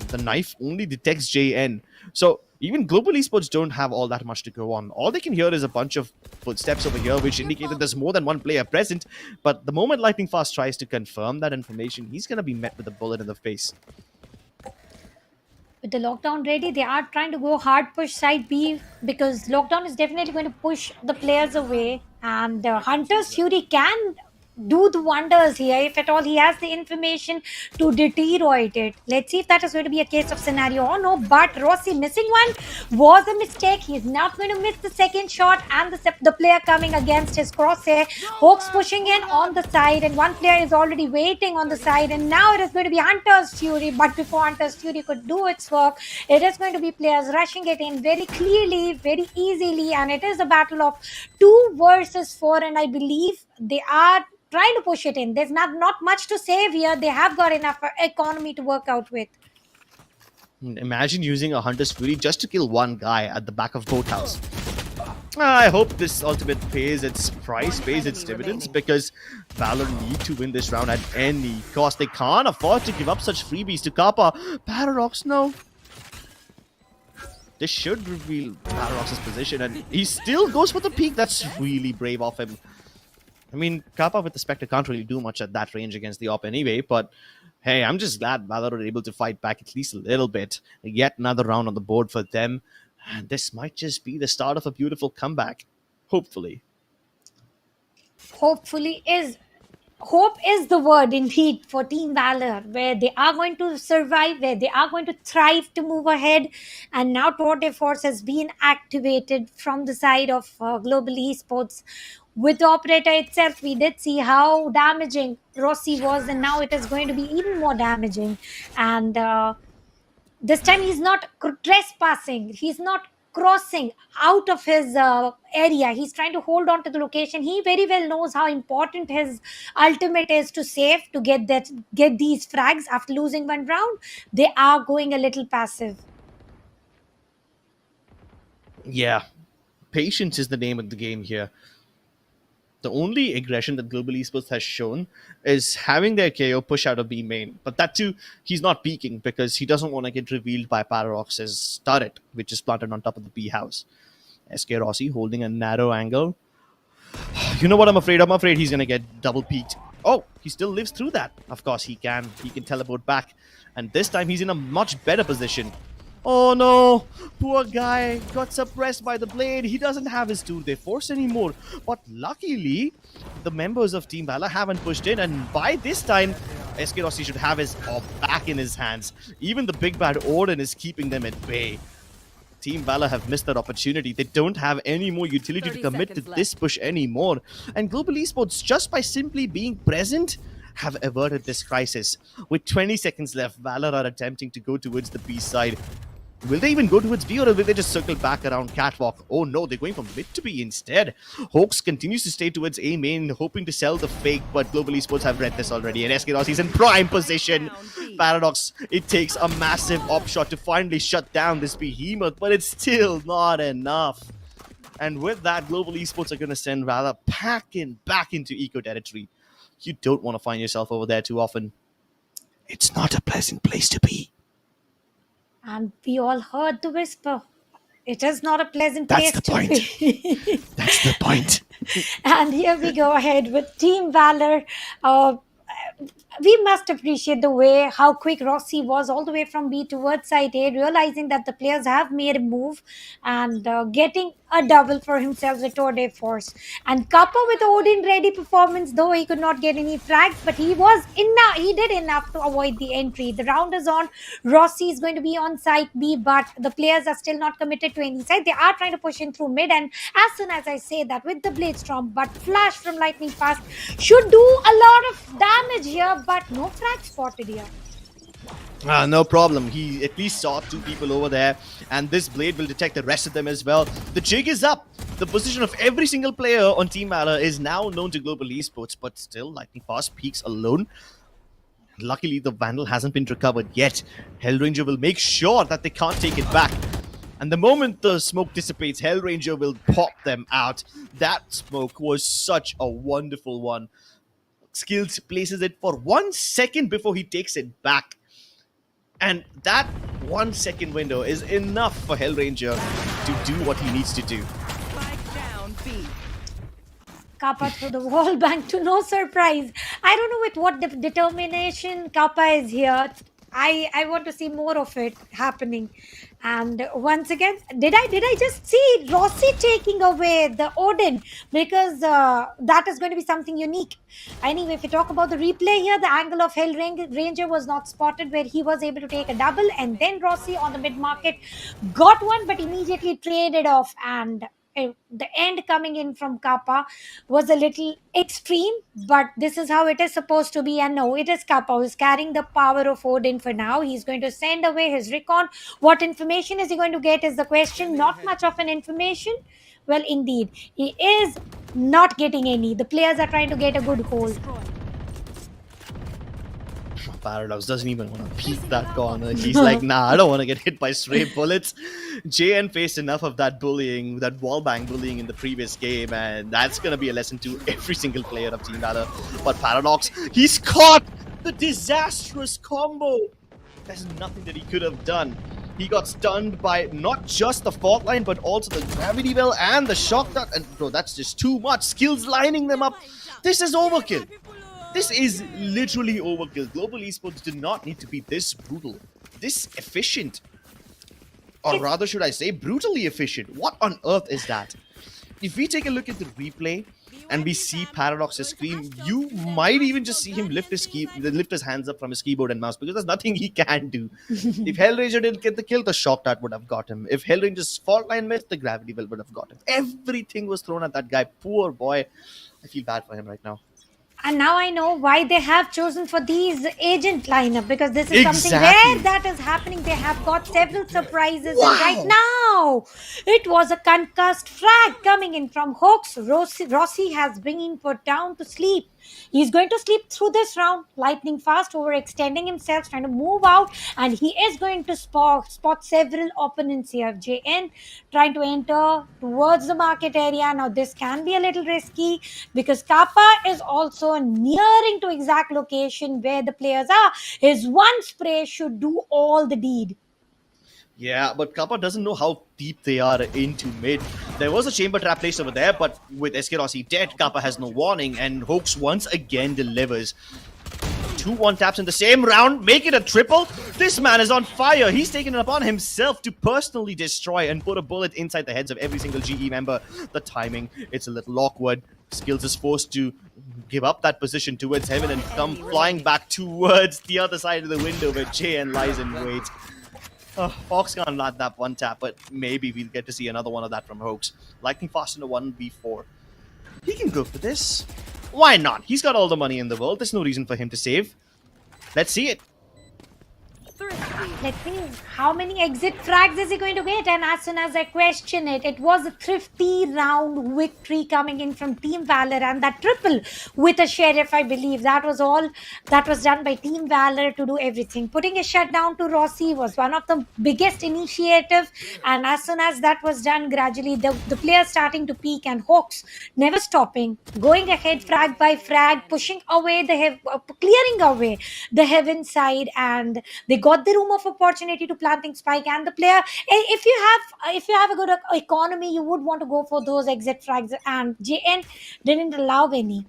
The knife only detects JN, so even Global Esports don't have all that much to go on. All they can hear is a bunch of footsteps over here, which indicate that there's more than one player present. But the moment Lightning Fast tries to confirm that information, he's going to be met with a bullet in the face. With the lockdown ready, they are trying to go hard push side B, because lockdown is definitely going to push the players away. And Hunter's Fury can do the wonders here if at all he has the information to deteriorate it. Let's see if that is going to be a case of scenario or no. But Rossi missing one was a mistake. He's not going to miss the second shot, and the player coming against his crosshair. Hawks pushing in on the side, and one player is already waiting on the side, and now it is going to be Hunter's Fury. But before Hunter's Fury could do its work, it is going to be players rushing it in very clearly, very easily, and it is a battle of 2 versus 4, and I believe they are trying to push it in. There's not much to save here. They have got enough economy to work out with. Imagine using a Hunter's Fury just to kill one guy at the back of Boathouse. I hope this ultimate pays its price, pays its dividends, because Valor need to win this round at any cost. They can't afford to give up such freebies to Kappa. Paradox, no. This should reveal Paradox's position, and he still goes for the peak. That's really brave of him. I mean, Kappa with the Spectre can't really do much at that range against the op anyway, but hey, I'm just glad Valor are able to fight back at least a little bit. Yet another round on the board for them, and this might just be the start of a beautiful comeback. Hopefully. Hope is the word indeed for Team Valor, where they are going to survive, where they are going to thrive to move ahead. And now Tour de Force has been activated from the side of Global Esports. With the operator itself, we did see how damaging Rossi was, and now it is going to be even more damaging. And this time he's not trespassing, he's not crossing out of his area. He's trying to hold on to the location. He very well knows how important his ultimate is to save, to get these frags after losing one round. They are going a little passive. Yeah, patience is the name of the game here. The only aggression that Global Esports has shown is having their KO push out of B main. But that too, he's not peeking because he doesn't want to get revealed by Paradox's turret, which is planted on top of the B house. SK Rossi holding a narrow angle. You know what I'm afraid? I'm afraid he's going to get double peeked. Oh, he still lives through that. Of course he can. He can teleport back. And this time he's in a much better position. Oh no, poor guy got suppressed by the blade. He doesn't have his tour de force anymore. But luckily, the members of Team Valor haven't pushed in, and by this time, SK Rossi should have his orb back in his hands. Even the big bad Odin is keeping them at bay. Team Valor have missed that opportunity. They don't have any more utility to commit to this push anymore. And Global Esports, just by simply being present, have averted this crisis. With 20 seconds left, Valor are attempting to go towards the B side. Will they even go towards B, or will they just circle back around Catwalk? Oh no, they're going from mid to B instead. Hawks continues to stay towards A main, hoping to sell the fake, but Global Esports have read this already, and SK Rossi's in prime position. Paradox, it takes a massive op shot to finally shut down this behemoth, but it's still not enough. And with that, Global Esports are going to send Valor packing back into eco territory. You don't want to find yourself over there too often. It's not a pleasant place to be. And we all heard the whisper. It is not a pleasant place to be. That's the point. And here we go ahead with Team Valor. We must appreciate the way how quick Rossi was all the way from B towards side A, realizing that the players have made a move and getting a double for himself with Tour de Force. And Kappa with Odin ready performance, though he could not get any frags, but he did enough to avoid the entry. The round is on. Rossi is going to be on side B, but the players are still not committed to any side. They are trying to push in through mid, and as soon as I say that with the Blade Storm, but Flash from Lightning Fast should do a lot of damage here, but no frag spotted here. No problem. He at least saw two people over there, and this blade will detect the rest of them as well. The jig is up. The position of every single player on Team Valor is now known to Global Esports, but still Lightning Fast peaks alone. Luckily, the Vandal hasn't been recovered yet. Hellranger will make sure that they can't take it back. And the moment the smoke dissipates, Hellranger will pop them out. That smoke was such a wonderful one. Skills places it for 1 second before he takes it back. And that 1 second window is enough for Hellranger to do what he needs to do. Spike down B. Kappa through the wall bank to no surprise. I don't know with what determination Kappa is here I want to see more of it happening. And once again, did I just see Rossi taking away the Odin, because that is going to be something unique. Anyway, if you talk about the replay here, the angle of Ranger was not spotted, where he was able to take a double, and then Rossi on the mid market got one, but immediately traded off. And the end coming in from Kappa was a little extreme, but this is how it is supposed to be. And no, it is Kappa who is carrying the power of Odin for now. He's going to send away his recon. What information is he going to get is the question. Not much of an information. Well, indeed, he is not getting any. The players are trying to get a good hold. Paradox doesn't even want to peek that corner. He's like, nah, I don't want to get hit by stray bullets. JN faced enough of that bullying, that wallbang bullying in the previous game, and that's going to be a lesson to every single player of Team Valor. But Paradox, he's caught the disastrous combo. There's nothing that he could have done. He got stunned by not just the fault line, but also the gravity well and the shock dart. And bro, that's just too much. Skills lining them up. This is overkill. This is literally overkill. Global Esports do not need to be this brutal, this efficient. Or rather, should I say, brutally efficient. What on earth is that? If we take a look at the replay and we see Paradox's screen, you might even just see him lift his hands up from his keyboard and mouse, because there's nothing he can do. If Hellraiser didn't get the kill, the shock dart would have got him. If Hellranger's fault line missed, the gravity well would have got him. Everything was thrown at that guy. Poor boy. I feel bad for him right now. And now I know why they have chosen for these agent lineup, because this is something Exactly. where that is happening. They have got several surprises. And right now, it was a concussed frag coming in from Hawks. Rossi has bringing put down to sleep. He's going to sleep through this round, lightning fast, overextending himself, trying to move out, and he is going to spot several opponents here. JN trying to enter towards the market area. Now, this can be a little risky, because Kappa is also nearing to exact location where the players are. His one spray should do all the deed. Yeah, but Kappa doesn't know how deep they are into mid. There was a chamber trap placed over there, but with SK Rossi dead, Kappa has no warning, and Hoax once again delivers. 2 1-taps in the same round, make it a triple. This man is on fire. He's taken it upon himself to personally destroy and put a bullet inside the heads of every single GE member. The timing, it's a little awkward. Skills is forced to give up that position towards heaven and come flying back towards the other side of the window where JN lies in wait. Fox can't land that 1-tap, but maybe we'll get to see another one of that from Hoax. Lightning fast in a 1v4. He can go for this. Why not? He's got all the money in the world. There's no reason for him to save. Let's see it. Let's see how many exit frags is he going to get. And as soon as I question it, it was a thrifty round victory coming in from Team Valor, and that triple with a sheriff, I believe. That was all that was done by Team Valor to do everything. Putting a shutdown to Rossi was one of the biggest initiative, and as soon as that was done, gradually the players starting to peak, and Hawks never stopping, going ahead frag by frag, pushing away clearing away the heaven side, and they got the room of opportunity to planting spike. And the player, if you have a good economy, you would want to go for those exit frags, and JN didn't allow any.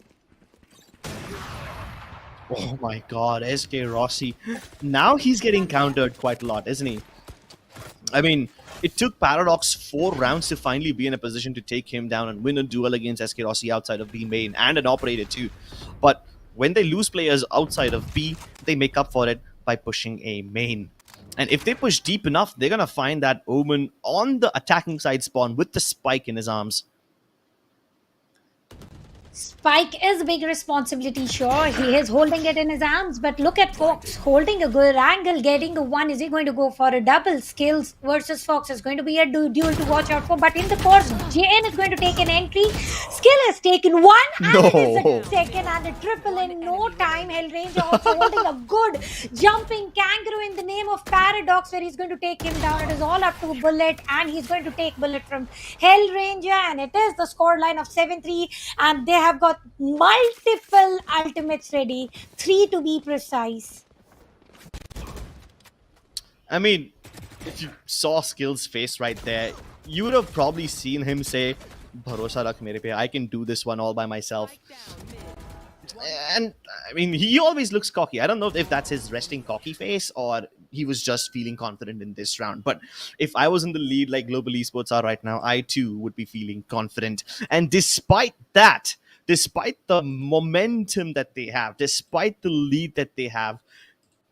Oh my god, SK Rossi. Now he's getting countered quite a lot, isn't he? I mean, it took Paradox 4 rounds to finally be in a position to take him down and win a duel against SK Rossi outside of B main, and an operator too. But when they lose players outside of B, they make up for it by pushing A main. And if they push deep enough, they're going to find that Omen on the attacking side spawn with the spike in his arms. Spike is a big responsibility, sure. He is holding it in his arms, but look at Fox holding a good angle, getting a 1. Is he going to go for a double? Skills versus Fox is going to be a duel to watch out for. But in the course, JN is going to take an entry. Skill has taken 1, and it is a second and a triple in no time. Hellranger also holding a good jumping kangaroo in the name of Paradox, where he's going to take him down. It is all up to Bullet, and he's going to take Bullet from Hellranger, and it is the score line of 7-3, and they have got multiple ultimates ready, 3 to be precise. I mean, if you saw Skill's face right there, you would have probably seen him say, "Bharosa rakh mere pe, I can do this one all by myself." And I mean, he always looks cocky. I don't know if that's his resting cocky face or he was just feeling confident in this round. But if I was in the lead like Global Esports are right now, I too would be feeling confident. And despite that, despite the momentum that they have, despite the lead that they have,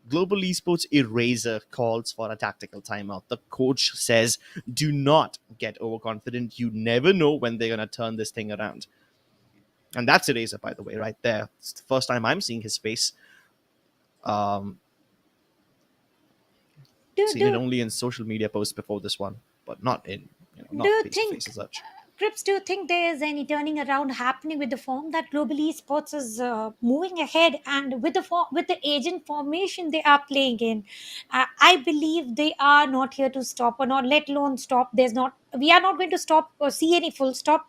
Global Esports Eraser calls for a tactical timeout. The coach says, do not get overconfident. You never know when they're going to turn this thing around. And that's Eraser, by the way, right there. It's the first time I'm seeing his face. Seen it only in social media posts before this one, but not in, Do not you face to think, face as such. Crips, do you think there is any turning around happening with the form that Global Esports is moving ahead and with with the agent formation they are playing in? I believe they are not here to stop, or not let alone stop. We are not going to stop or see any full stop.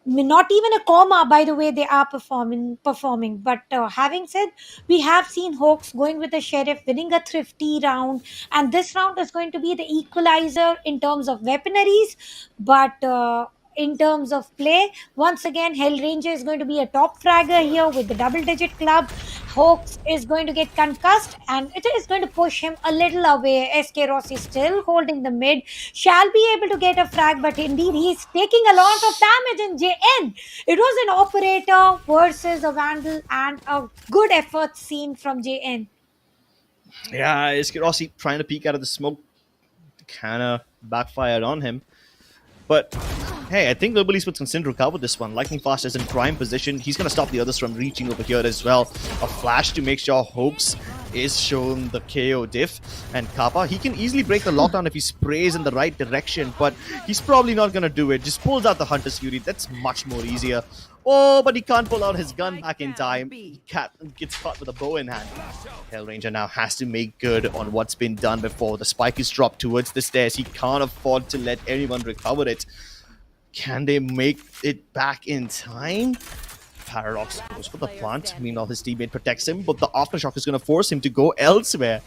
Not even a comma by the way they are performing. But having said, we have seen Hawks going with the Sheriff, winning a thrifty round, and this round is going to be the equalizer in terms of weaponaries. But in terms of play, once again, Hellranger is going to be a top fragger here with the double digit club. Hawks is going to get concussed and it is going to push him a little away. SK Rossi still holding the mid, shall be able to get a frag, but indeed he's taking a lot of damage in JN. It was an operator versus a Vandal and a good effort seen from JN. Yeah, Rossi trying to peek out of the smoke kind of backfired on him. But hey, I think Global Esports can still recover this one. Lightning Fast is in prime position. He's going to stop the others from reaching over here as well. A flash to make sure Hoax is shown the KO diff. And Kappa, he can easily break the lockdown if he sprays in the right direction, but he's probably not going to do it. Just pulls out the Hunter's Fury. That's much more easier. Oh, but he can't pull out his gun back in time. He gets caught with a bow in hand. Hellranger now has to make good on what's been done before. The spike is dropped towards the stairs. He can't afford to let anyone recover it. Can they make it back in time? Paradox goes for the plant. Meanwhile, his teammate protects him, but the aftershock is going to force him to go elsewhere.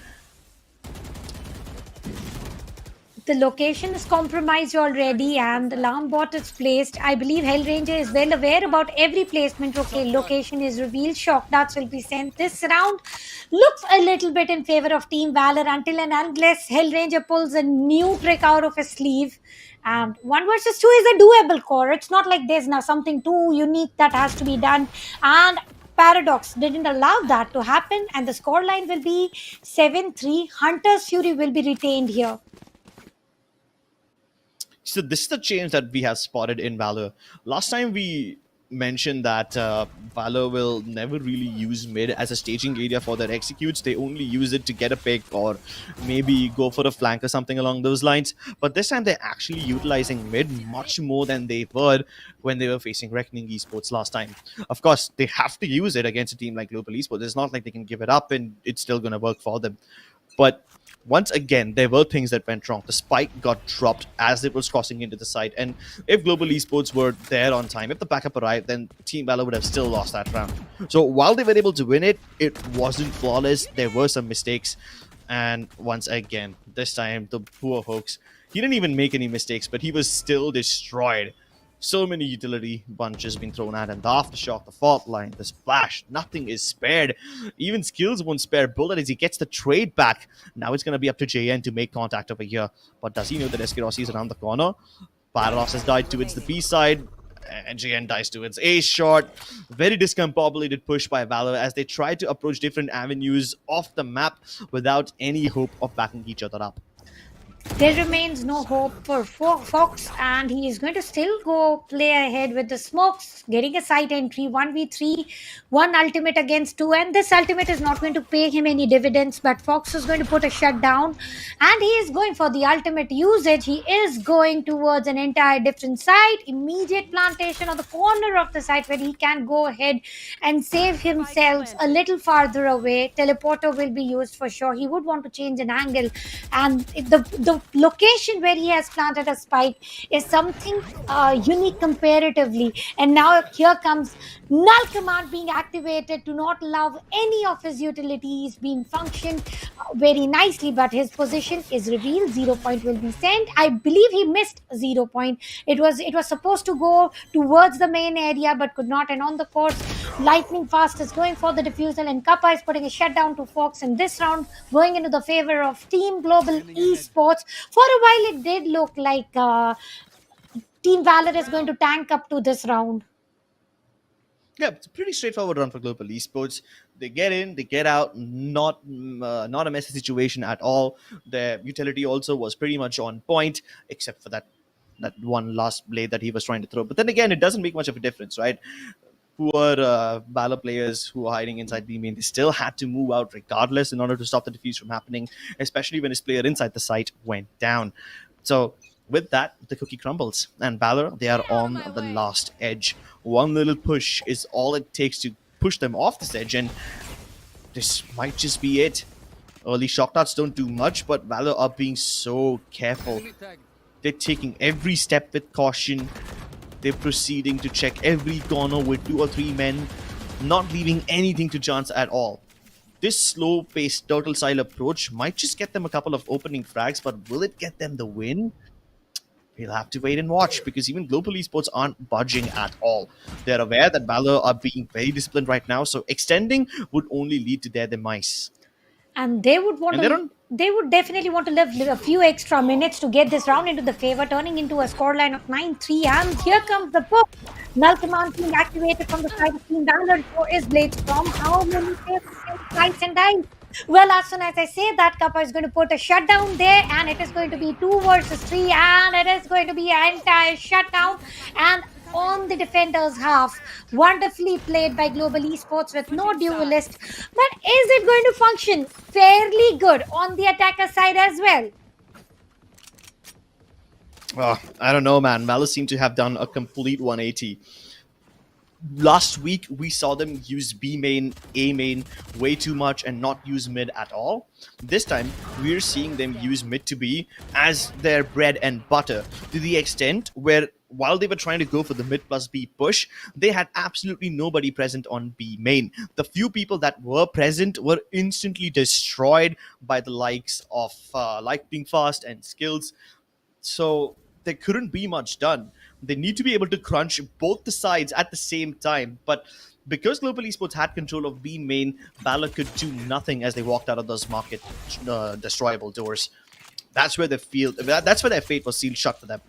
The location is compromised already and the alarm bot is placed. I believe Hellranger is well aware about every placement. Okay, location is revealed. Shock darts will be sent. This round looks a little bit in favor of Team Valor until and unless Hellranger pulls a new trick out of his sleeve. And 1 versus 2 is a doable core. It's not like there's now something too unique that has to be done. And Paradox didn't allow that to happen. And the scoreline will be 7-3. Hunter's Fury will be retained here. So this is the change that we have spotted in Valor. Last time we mentioned that Valor will never really use mid as a staging area for their executes. They only use it to get a pick or maybe go for a flank or something along those lines. But this time they're actually utilizing mid much more than they were when they were facing Reckoning Esports last time. Of course, they have to use it against a team like Global Esports. It's not like they can give it up and it's still going to work for them. But once again, there were things that went wrong. The spike got dropped as it was crossing into the site. And if Global Esports were there on time, if the backup arrived, then Team Valor would have still lost that round. So while they were able to win it, it wasn't flawless. There were some mistakes. And once again, this time, the poor Hoax, he didn't even make any mistakes, but he was still destroyed. So many utility bunches being thrown at him. The aftershock, the fault line, the splash, nothing is spared. Even skills won't spare bullet as he gets the trade back. Now it's going to be up to JN to make contact over here. But does he know that SK Rossi is around the corner? Paradox has died towards the B side. And JN dies towards A short. Very discombobulated push by Valor as they try to approach different avenues off the map without any hope of backing each other up. There remains no hope for Fox, and he is going to still go play ahead with the smokes, getting a side entry 1v3, 1 ultimate against 2, and this ultimate is not going to pay him any dividends, but Fox is going to put a shutdown, and he is going for the ultimate usage. He is going towards an entire different site, immediate plantation on the corner of the site where he can go ahead and save himself a little farther away. Teleporter will be used for sure. He would want to change an angle, and the location where he has planted a spike is something unique comparatively. And now here comes null command being activated to not allow any of his utilities being functioned very nicely, but his position is revealed. 0 point will be sent. I believe he missed 0 point. It was supposed to go towards the main area but could not, and on the course lightning fast is going for the defusal, and Kappa is putting a shutdown to Fox in this round, going into the favor of Team Global Esports. For a while, it did look like Team Valor is going to tank up to this round. Yeah, it's a pretty straightforward run for Global Esports. They get in, they get out, not a messy situation at all. Their utility also was pretty much on point, except for that one last blade that he was trying to throw. But then again, it doesn't make much of a difference, right? Poor Valor players who are hiding inside B main, they still had to move out regardless in order to stop the defuse from happening, especially when his player inside the site went down. So with that, the cookie crumbles, and Valor, they are on the last edge. One little push is all it takes to push them off this edge, and this might just be it. Early shock darts don't do much, but Valor are being so careful. They're taking every step with caution. They're proceeding to check every corner with 2 or 3 men, not leaving anything to chance at all. This slow-paced turtle style approach might just get them a couple of opening frags, but will it get them the win? We'll have to wait and watch, because even Global Esports aren't budging at all. They're aware that Valor are being very disciplined right now, so extending would only lead to their demise. And they would want And to. They would definitely want to live a few extra minutes to get this round into the favor, turning into a scoreline of 9-3. And here comes the push. Null command being activated from the side of Team Valor for his blades from how many slice and dice. Well, as soon as I say that, Kappa is going to put a shutdown there, and it is going to be 2 versus 3, and it is going to be an entire shutdown. And on the defender's half, wonderfully played by Global Esports with no duelist. But is it going to function fairly good on the attacker side as well? Oh, I don't know, man. Valor seem to have done a complete 180. Last week, we saw them use B main, A main way too much and not use mid at all. This time, we're seeing them use mid to B as their bread and butter, to the extent where while they were trying to go for the mid plus B push, they had absolutely nobody present on B main. The few people that were present were instantly destroyed by the likes of Lightning Fast and Skills. So there couldn't be much done. They need to be able to crunch both the sides at the same time. But because Global Esports had control of B main, Valor could do nothing as they walked out of those market destroyable doors. That's where that's where their fate was sealed shut for them.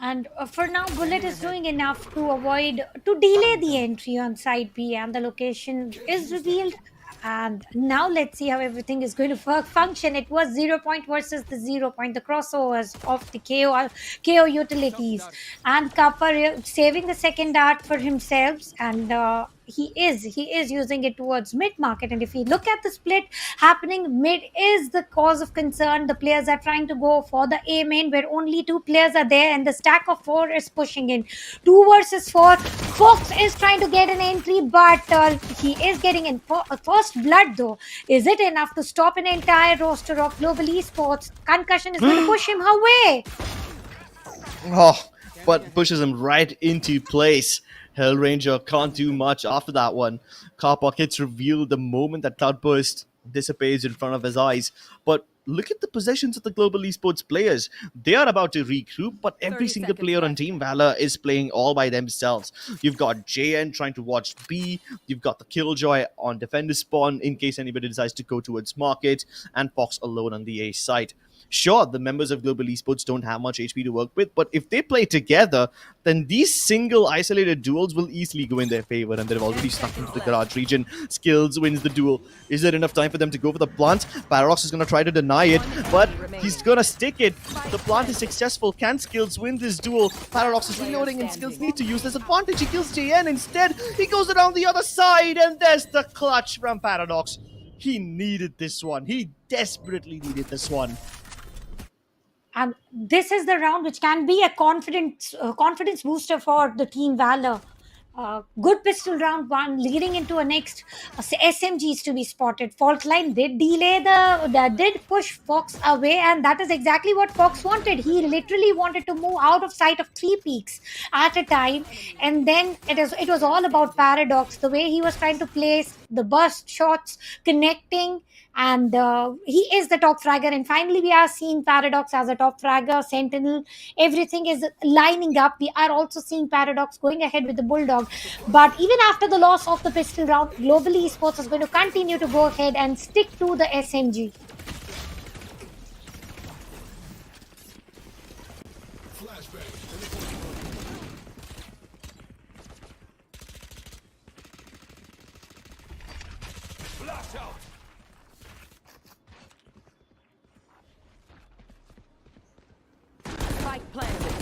And for now, Bullet is doing enough to delay the entry on side B, and the location is revealed. And now let's see how everything is going to function. It was 0 point versus the 0 point, the crossovers of the KO utilities. And Kappa saving the second dart for himself, and he is using it towards mid market. And if we look at the split happening, mid is the cause of concern. The players are trying to go for the A main, where only 2 players are there, and the stack of 4 is pushing in. 2 versus 4. Fox is trying to get an entry, but he is getting in first blood though. Is it enough to stop an entire roster of Global Esports? Concussion is going to push him away. Oh, but pushes him right into place. Hellranger can't do much after that one. Car pockets revealed the moment that Cloudburst dissipates in front of his eyes. But look at the possessions of the Global Esports players. They are about to regroup, but every single player on Team Valor is playing all by themselves. You've got JN trying to watch B, you've got the Killjoy on Defender spawn in case anybody decides to go towards Market, and Fox alone on the A side. Sure, the members of Global Esports don't have much HP to work with, but if they play together, then these single isolated duels will easily go in their favor, and they've already snuck into the garage region. Skills wins the duel. Is there enough time for them to go for the plant? Paradox is going to try to deny it, but he's going to stick it. The plant is successful. Can Skills win this duel? Paradox is reloading, and Skills need to use this advantage. He kills JN instead. He goes around the other side, and there's the clutch from Paradox. He needed this one. He desperately needed this one. And this is the round which can be a confidence booster for the Team Valor. Good pistol round 1 leading into a next SMGs to be spotted. Fault line did did push Fox away, and that is exactly what Fox wanted. He literally wanted to move out of sight of 3 peaks at a time, and then it was all about Paradox. The way he was trying to place the burst shots connecting, and he is the top fragger. And finally, we are seeing Paradox as a top fragger, Sentinel. Everything is lining up. We are also seeing Paradox going ahead with the Bulldog. But even after the loss of the pistol round, Global Esports is going to continue to go ahead and stick to the SMG. Flash out. Spike planted.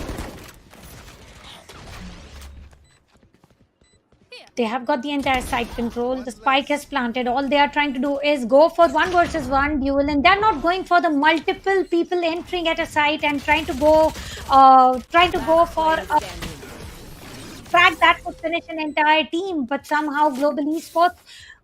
They have got the entire site control. The spike has planted. All they are trying to do is go for 1 versus 1 duel, and they're not going for the multiple people entering at a site and trying to go for a frag that would finish an entire team. But somehow Global Esports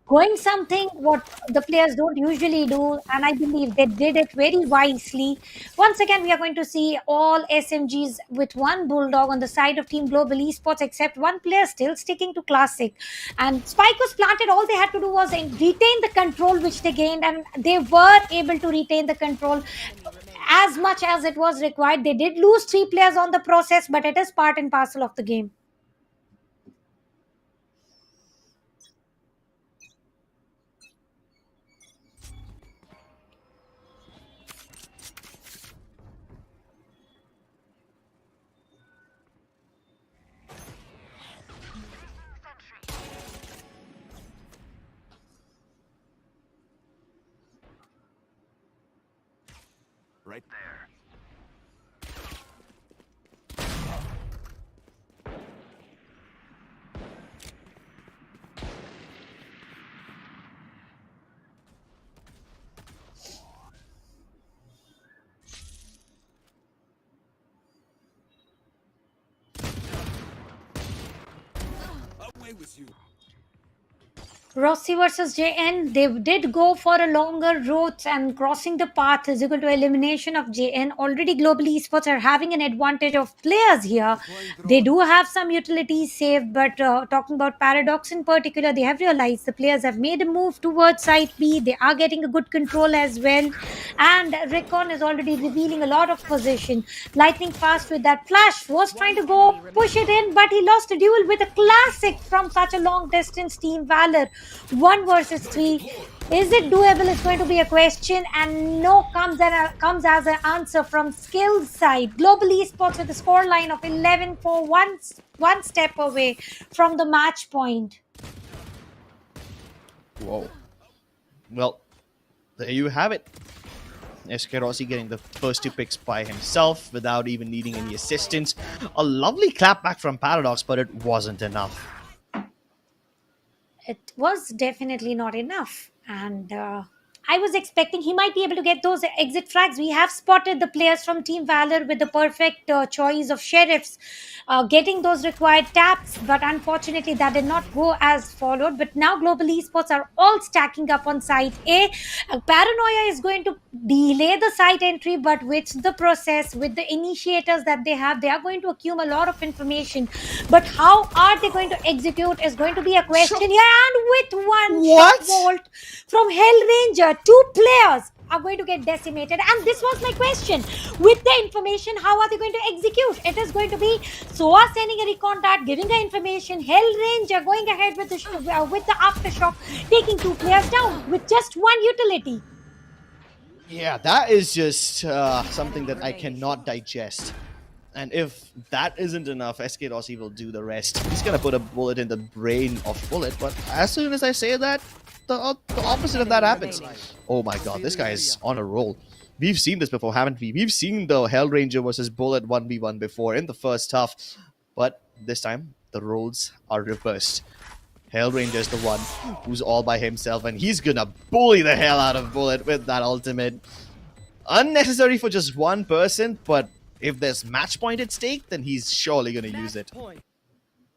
going something what the players don't usually do, and I believe they did it very wisely. Once again, we are going to see all SMGs with one Bulldog on the side of Team Global Esports, except one player still sticking to Classic. And spike was planted. All they had to do was retain the control which they gained, and they were able to retain the control as much as it was required. They did lose 3 players on the process, but it is part and parcel of the game. Right there. Away with you. Rossi versus JN, they did go for a longer route, and crossing the path is equal to elimination of JN. Already Global Esports are having an advantage of players here. They do have some utilities saved, but talking about Paradox in particular, they have realized the players have made a move towards site B. They are getting a good control as well, and Recon is already revealing a lot of position. Lightning fast with that flash, was trying to go push it in, but he lost a duel with a Classic from such a long distance. Team Valor 1 versus 3. Is it doable? It's going to be a question, and no comes as an answer from Skills side. Global Esports with a score line of 11 for one step away from the match point. Whoa. Well, there you have it. SK Rossi getting the first 2 picks by himself without even needing any assistance. A lovely clapback from Paradox, but it wasn't enough. It was definitely not enough, and I was expecting he might be able to get those exit frags. We have spotted the players from Team Valor with the perfect choice of sheriffs getting those required taps, but unfortunately that did not go as followed. But now Global Esports are all stacking up on site A. Paranoia is going to delay the site entry, but with the process, with the initiators that they have, they are going to accumulate a lot of information. But how are they going to execute is going to be a question here. And with one shot volt from Hellranger, 2 players are going to get decimated. And this was my question. With the information, how are they going to execute? It is going to be Soa sending a recon dart, giving the information, Hellranger going ahead with the aftershock, taking 2 players down with just 1 utility. Yeah, that is just something that I cannot digest. And if that isn't enough, SK Rossi will do the rest. He's gonna put a bullet in the brain of Bullet, but as soon as I say that, the opposite of that happens. Oh my god, this guy is on a roll. We've seen this before, haven't we? We've seen the Hellranger versus Bullet 1v1 before in the first half, but this time the roles are reversed. Hellranger is the one who's all by himself, and he's gonna bully the hell out of Bullet with that ultimate. Unnecessary for just one person, but if there's match point at stake, then he's surely gonna use it.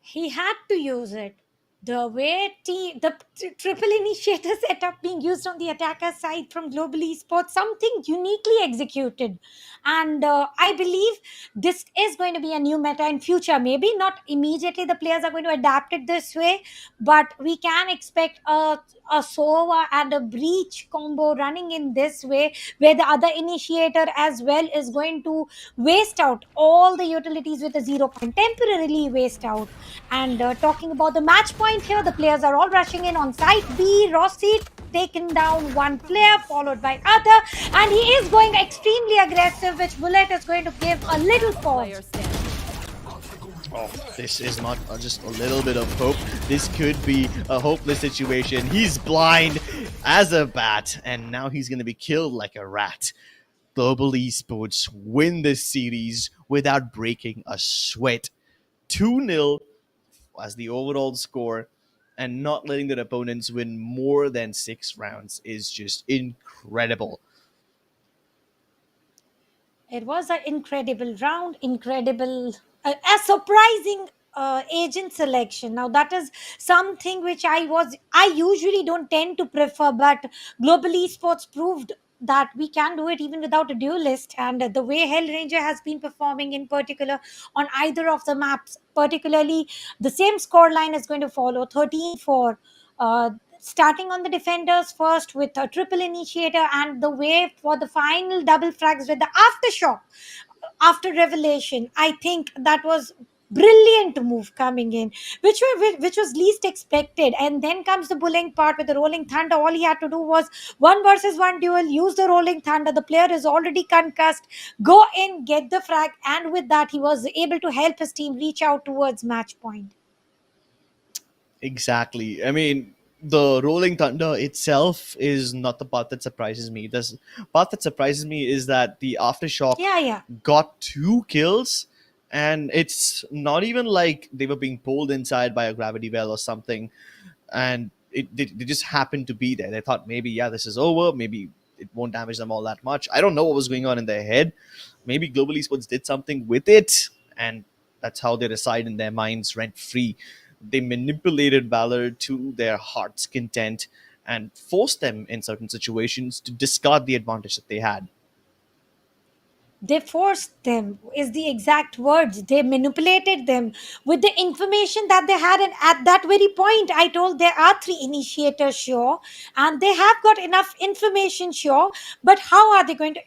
He had to use it. The way triple initiator setup being used on the attacker side from Global Esports, something uniquely executed. And I believe this is going to be a new meta in future. Maybe not immediately the players are going to adapt it this way, but we can expect a Sova and a Breach combo running in this way, where the other initiator as well is going to waste out all the utilities with a 0 point, temporarily waste out. And talking about the match point here, the players are all rushing in on site B. Rossi taken down one player, followed by other, and he is going extremely aggressive, which Bullet is going to give a little Player pause. standing. Oh, this is not just a little bit of hope. This could be a hopeless situation. He's blind as a bat, and now he's going to be killed like a rat. Global Esports win this series without breaking a sweat. 2-0 as the overall score, and not letting their opponents win more than 6 rounds is just incredible. It was an incredible round, incredible, a surprising agent selection. Now that is something which I usually don't tend to prefer, but Global Esports proved that we can do it even without a duelist. And the way Hell Ranger has been performing in particular on either of the maps, particularly the same score line is going to follow 13-4. Starting on the defenders first with a triple initiator, and the way for the final double frags with the aftershock after revelation. I think that was brilliant move coming in, which was least expected. And then comes the bullying part with the rolling thunder. All he had to do was one versus one duel, use the rolling thunder. The player is already concussed, go in, get the frag, and with that he was able to help his team reach out towards match point. Exactly. I mean, the Rolling Thunder itself is not the part that surprises me. The part that surprises me is that the Aftershock Yeah, yeah. got 2 kills, and it's not even like they were being pulled inside by a gravity well or something, and they just happened to be there. They thought maybe, yeah, this is over. Maybe it won't damage them all that much. I don't know what was going on in their head. Maybe Global Esports did something with it, and that's how they reside in their minds rent free. They manipulated Valor to their heart's content and forced them in certain situations to discard the advantage that they had. They forced them is the exact words. They manipulated them with the information that they had. And at that very point, I told there are 3 initiators, sure, and they have got enough information, sure, but how are they going to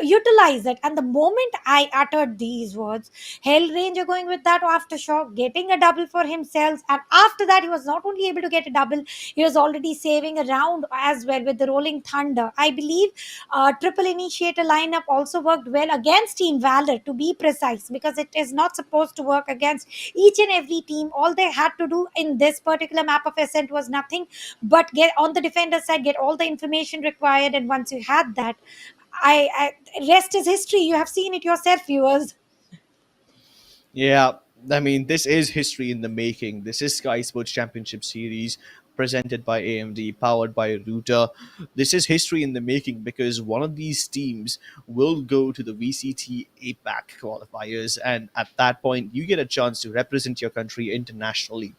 utilize it? And the moment I uttered these words, Hell Ranger going with that aftershock, getting a double for himself, and after that he was not only able to get a double, he was already saving a round as well with the rolling thunder. I believe triple initiator lineup also worked well against Team Valor, to be precise, because it is not supposed to work against each and every team. All they had to do in this particular map of Ascent was nothing but get on the defender side, get all the information required, and once you had that, rest is history. You have seen it yourself, viewers. Yeah, I mean, this is history in the making. This is Skyesports Championship Series presented by AMD, powered by Router. This is history in the making because one of these teams will go to the VCT APAC qualifiers, and at that point, you get a chance to represent your country internationally.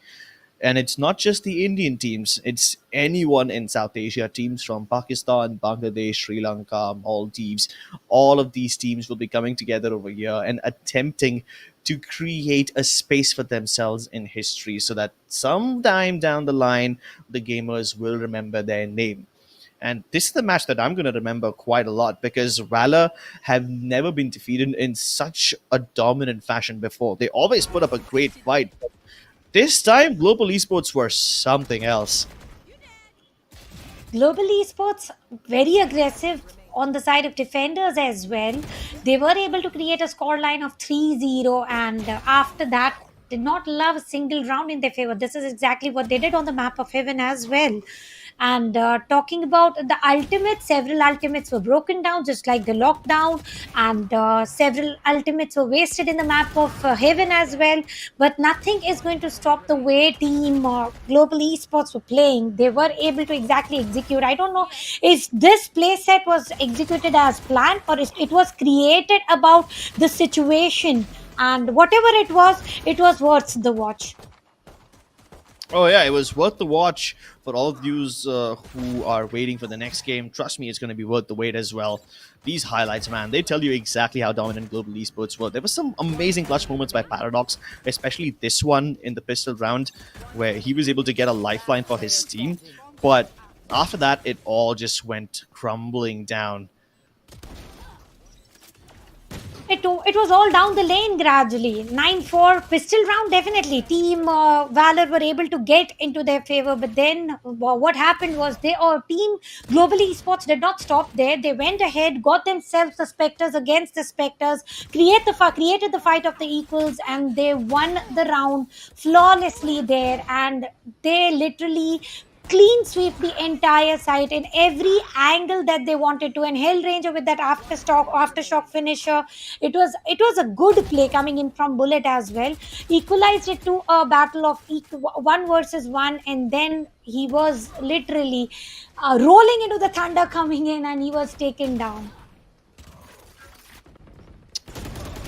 And it's not just the Indian teams, it's anyone in South Asia, teams from Pakistan, Bangladesh, Sri Lanka, Maldives. All of these teams will be coming together over here and attempting to create a space for themselves in history so that sometime down the line, the gamers will remember their name. And this is the match that I'm going to remember quite a lot because Valor have never been defeated in such a dominant fashion before. They always put up a great fight. This time, Global Esports were something else. Global Esports, very aggressive on the side of defenders as well. They were able to create a score line of 3-0, and after that, did not allow a single round in their favor. This is exactly what they did on the map of Heaven as well. And talking about the ultimates, several ultimates were broken down, just like the lockdown, and several ultimates were wasted in the map of Heaven as well. But nothing is going to stop the way team Global Esports were playing. They were able to exactly execute. I don't know if this play set was executed as planned or if it was created about the situation. And whatever it was worth the watch. Oh yeah, it was worth the watch for all of you who are waiting for the next game. Trust me, it's going to be worth the wait as well. These highlights, man, they tell you exactly how dominant global esports were. There were some amazing clutch moments by Paradox, especially this one in the pistol round, where he was able to get a lifeline for his team. But after that, it all just went crumbling down. It was all down the lane gradually. 9-4 pistol round, definitely. Team Valor were able to get into their favor, but then what happened was Team Global Esports did not stop there. They went ahead, got themselves the Spectres against the Spectres, created the fight of the equals, and they won the round flawlessly there. And they literally clean sweep the entire site in every angle that they wanted to. And Hellranger with that aftershock finisher, it was a good play coming in from Bullet as well. Equalized it to a battle of one versus one, and then he was literally rolling into the thunder coming in, and he was taken down.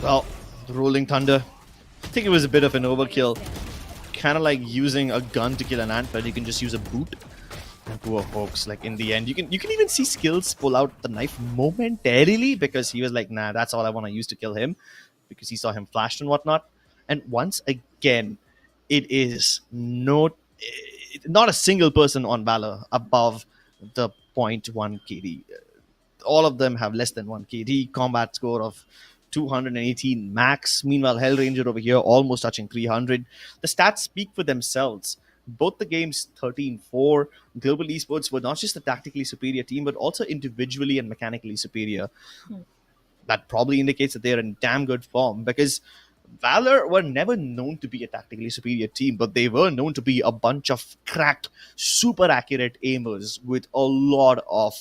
Well, the Rolling Thunder, I think it was a bit of an overkill. Kind of like using a gun to kill an ant, but you can just use a boot and do a hoax. Like in the end, you can even see Skills pull out the knife momentarily because he was like, nah, that's all I want to use to kill him, because he saw him flashed and whatnot. And once again, it is not a single person on Valor above the point 0.1 KD. All of them have less than 1 KD, combat score of 218 max. Meanwhile, Hellranger over here almost touching 300. The stats speak for themselves. Both the games 13-4. Global Esports were not just a tactically superior team, but also individually and mechanically superior. That probably indicates that they're in damn good form, because Valor were never known to be a tactically superior team, but they were known to be a bunch of cracked, super accurate aimers with a lot of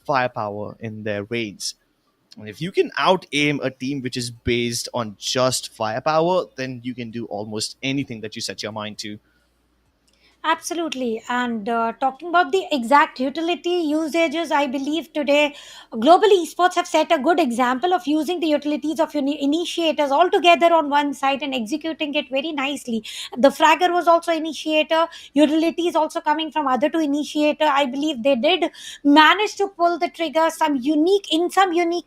firepower in their reins. And if you can out aim a team which is based on just firepower, then you can do almost anything that you set your mind to. Absolutely. And talking about the exact utility usages, I believe today global esports have set a good example of using the utilities of initiators all together on one side and executing it very nicely. The Fragger was also initiator, utilities also coming from other two initiator. I believe they did manage to pull the trigger some unique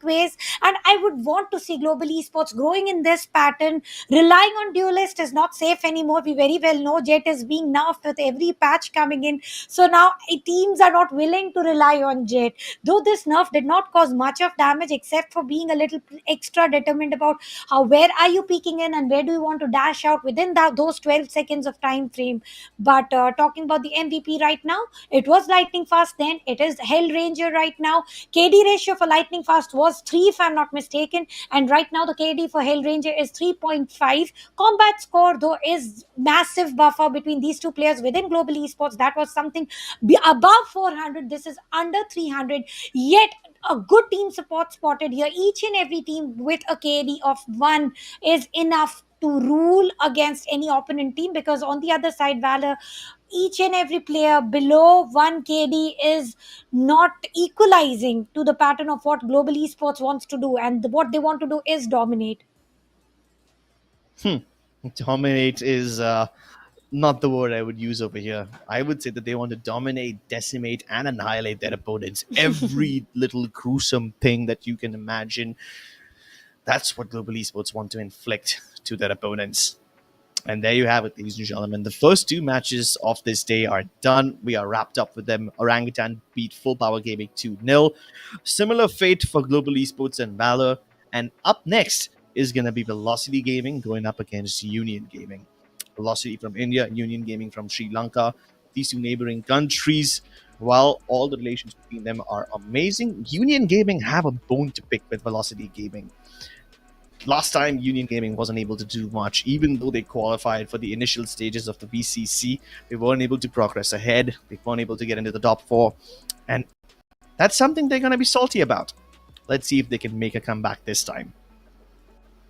ways. And I would want to see global esports growing in this pattern. Relying on duelist is not safe anymore. We very well know Jet is being nerfed with every patch coming in. So now teams are not willing to rely on Jet. Though this nerf did not cause much of damage except for being a little extra determined about how where are you peeking in and where do you want to dash out within those 12 seconds of time frame. But talking about the MVP right now, it was Lightning Fast then. It is Hellranger right now. KD ratio for Lightning Fast was 3 if I'm not mistaken, and right now the KD for Hellranger is 3.5. Combat score though is massive buffer between these two players within global esports. That was something above 400. This is under 300. Yet a good team support spotted here. Each and every team with a KD of 1 is enough to rule against any opponent team, because on the other side Valor, each and every player below 1 KD is not equalizing to the pattern of what global esports wants to do, and what they want to do is dominate. Dominate is not the word I would use over here. I would say that they want to dominate, decimate, and annihilate their opponents. Every little gruesome thing that you can imagine. That's what global esports want to inflict to their opponents. And there you have it, ladies and gentlemen. The first two matches of this day are done. We are wrapped up with them. Orangutan beat Full Power Gaming 2-0. Similar fate for Global Esports and Valor. And up next is going to be Velocity Gaming going up against Union Gaming. Velocity from India, Union Gaming from Sri Lanka. These two neighboring countries, while all the relations between them are amazing, Union Gaming have a bone to pick with Velocity Gaming. Last time, Union Gaming wasn't able to do much. Even though they qualified for the initial stages of the VCC, they weren't able to progress ahead. They weren't able to get into the top 4. And that's something they're going to be salty about. Let's see if they can make a comeback this time.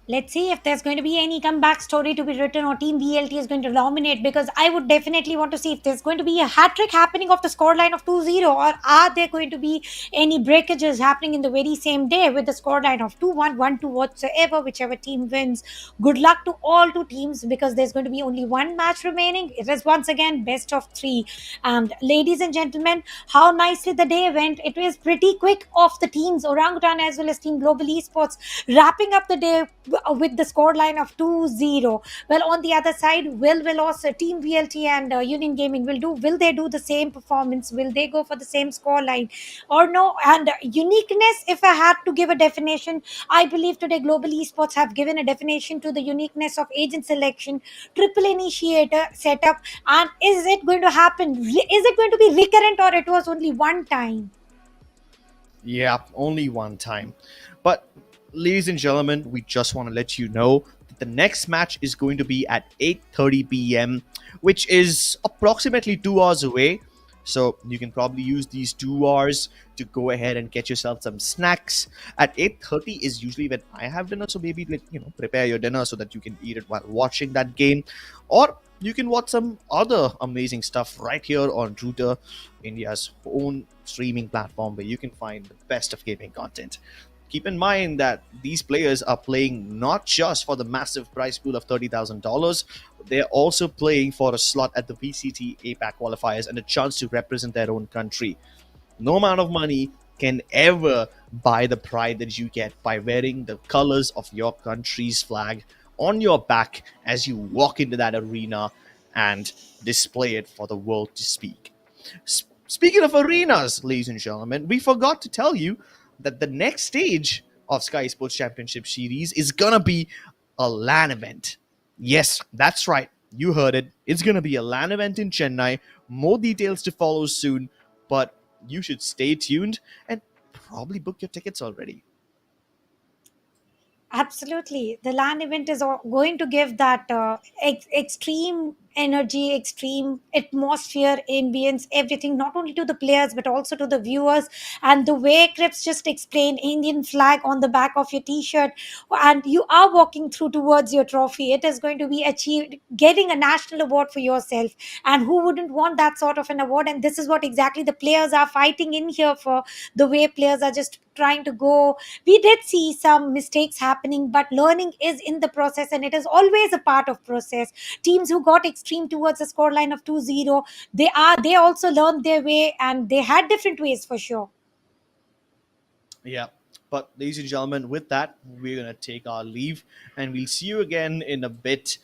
Let's see if there's going to be any comeback story to be written or Team VLT is going to dominate, because I would definitely want to see if there's going to be a hat trick happening of the scoreline of 2-0, or are there going to be any breakages happening in the very same day with the scoreline of 2-1, 1-2, whatsoever, whichever team wins. Good luck to all two teams, because there's going to be only one match remaining. It is once again best of three. And ladies and gentlemen, how nicely the day went. It was pretty quick of the teams, Orangutan as well as Team Global Esports, wrapping up the day with the scoreline of 2-0. Well, on the other side, will also Team VLT and Union Gaming will they do the same performance? Will they go for the same scoreline or no? And uniqueness, if I had to give a definition, I believe today Global Esports have given a definition to the uniqueness of agent selection, triple initiator setup. And is it going to happen? Is it going to be recurrent, or it was only one time? Yeah, only one time. But, ladies and gentlemen, we just want to let you know that the next match is going to be at 8:30 p.m., which is approximately 2 hours away. So you can probably use these 2 hours to go ahead and get yourself some snacks. At 8:30 is usually when I have dinner, so maybe prepare your dinner so that you can eat it while watching that game, or you can watch some other amazing stuff right here on Router, India's own streaming platform where you can find the best of gaming content. Keep in mind that these players are playing not just for the massive prize pool of $30,000, they're also playing for a slot at the VCT APAC qualifiers and a chance to represent their own country. No amount of money can ever buy the pride that you get by wearing the colors of your country's flag on your back as you walk into that arena and display it for the world to speak. Speaking of arenas, ladies and gentlemen, we forgot to tell you that the next stage of Skyesports Championship Series is gonna be a LAN event. Yes, that's right. You heard it. It's gonna be a LAN event in Chennai. More details to follow soon, but you should stay tuned and probably book your tickets already. Absolutely. The LAN event is going to give that extreme energy, extreme atmosphere, ambience, everything, not only to the players but also to the viewers. And the way Crips just explained, Indian flag on the back of your t shirt, and you are walking through towards your trophy, it is going to be achieved, getting a national award for yourself. And who wouldn't want that sort of an award? And this is what exactly the players are fighting in here for. The way players are just trying to go, we did see some mistakes happening, but learning is in the process, and it is always a part of process. Teams who got extreme towards a scoreline of 2-0, they also learned their way, and they had different ways for sure. Yeah. But, ladies and gentlemen, with that, we're going to take our leave and we'll see you again in a bit.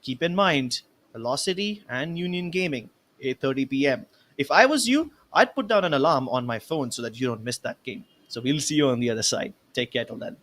Keep in mind, Velocity and Union Gaming, 8:30 p.m. If I was you, I'd put down an alarm on my phone so that you don't miss that game. So we'll see you on the other side. Take care till then.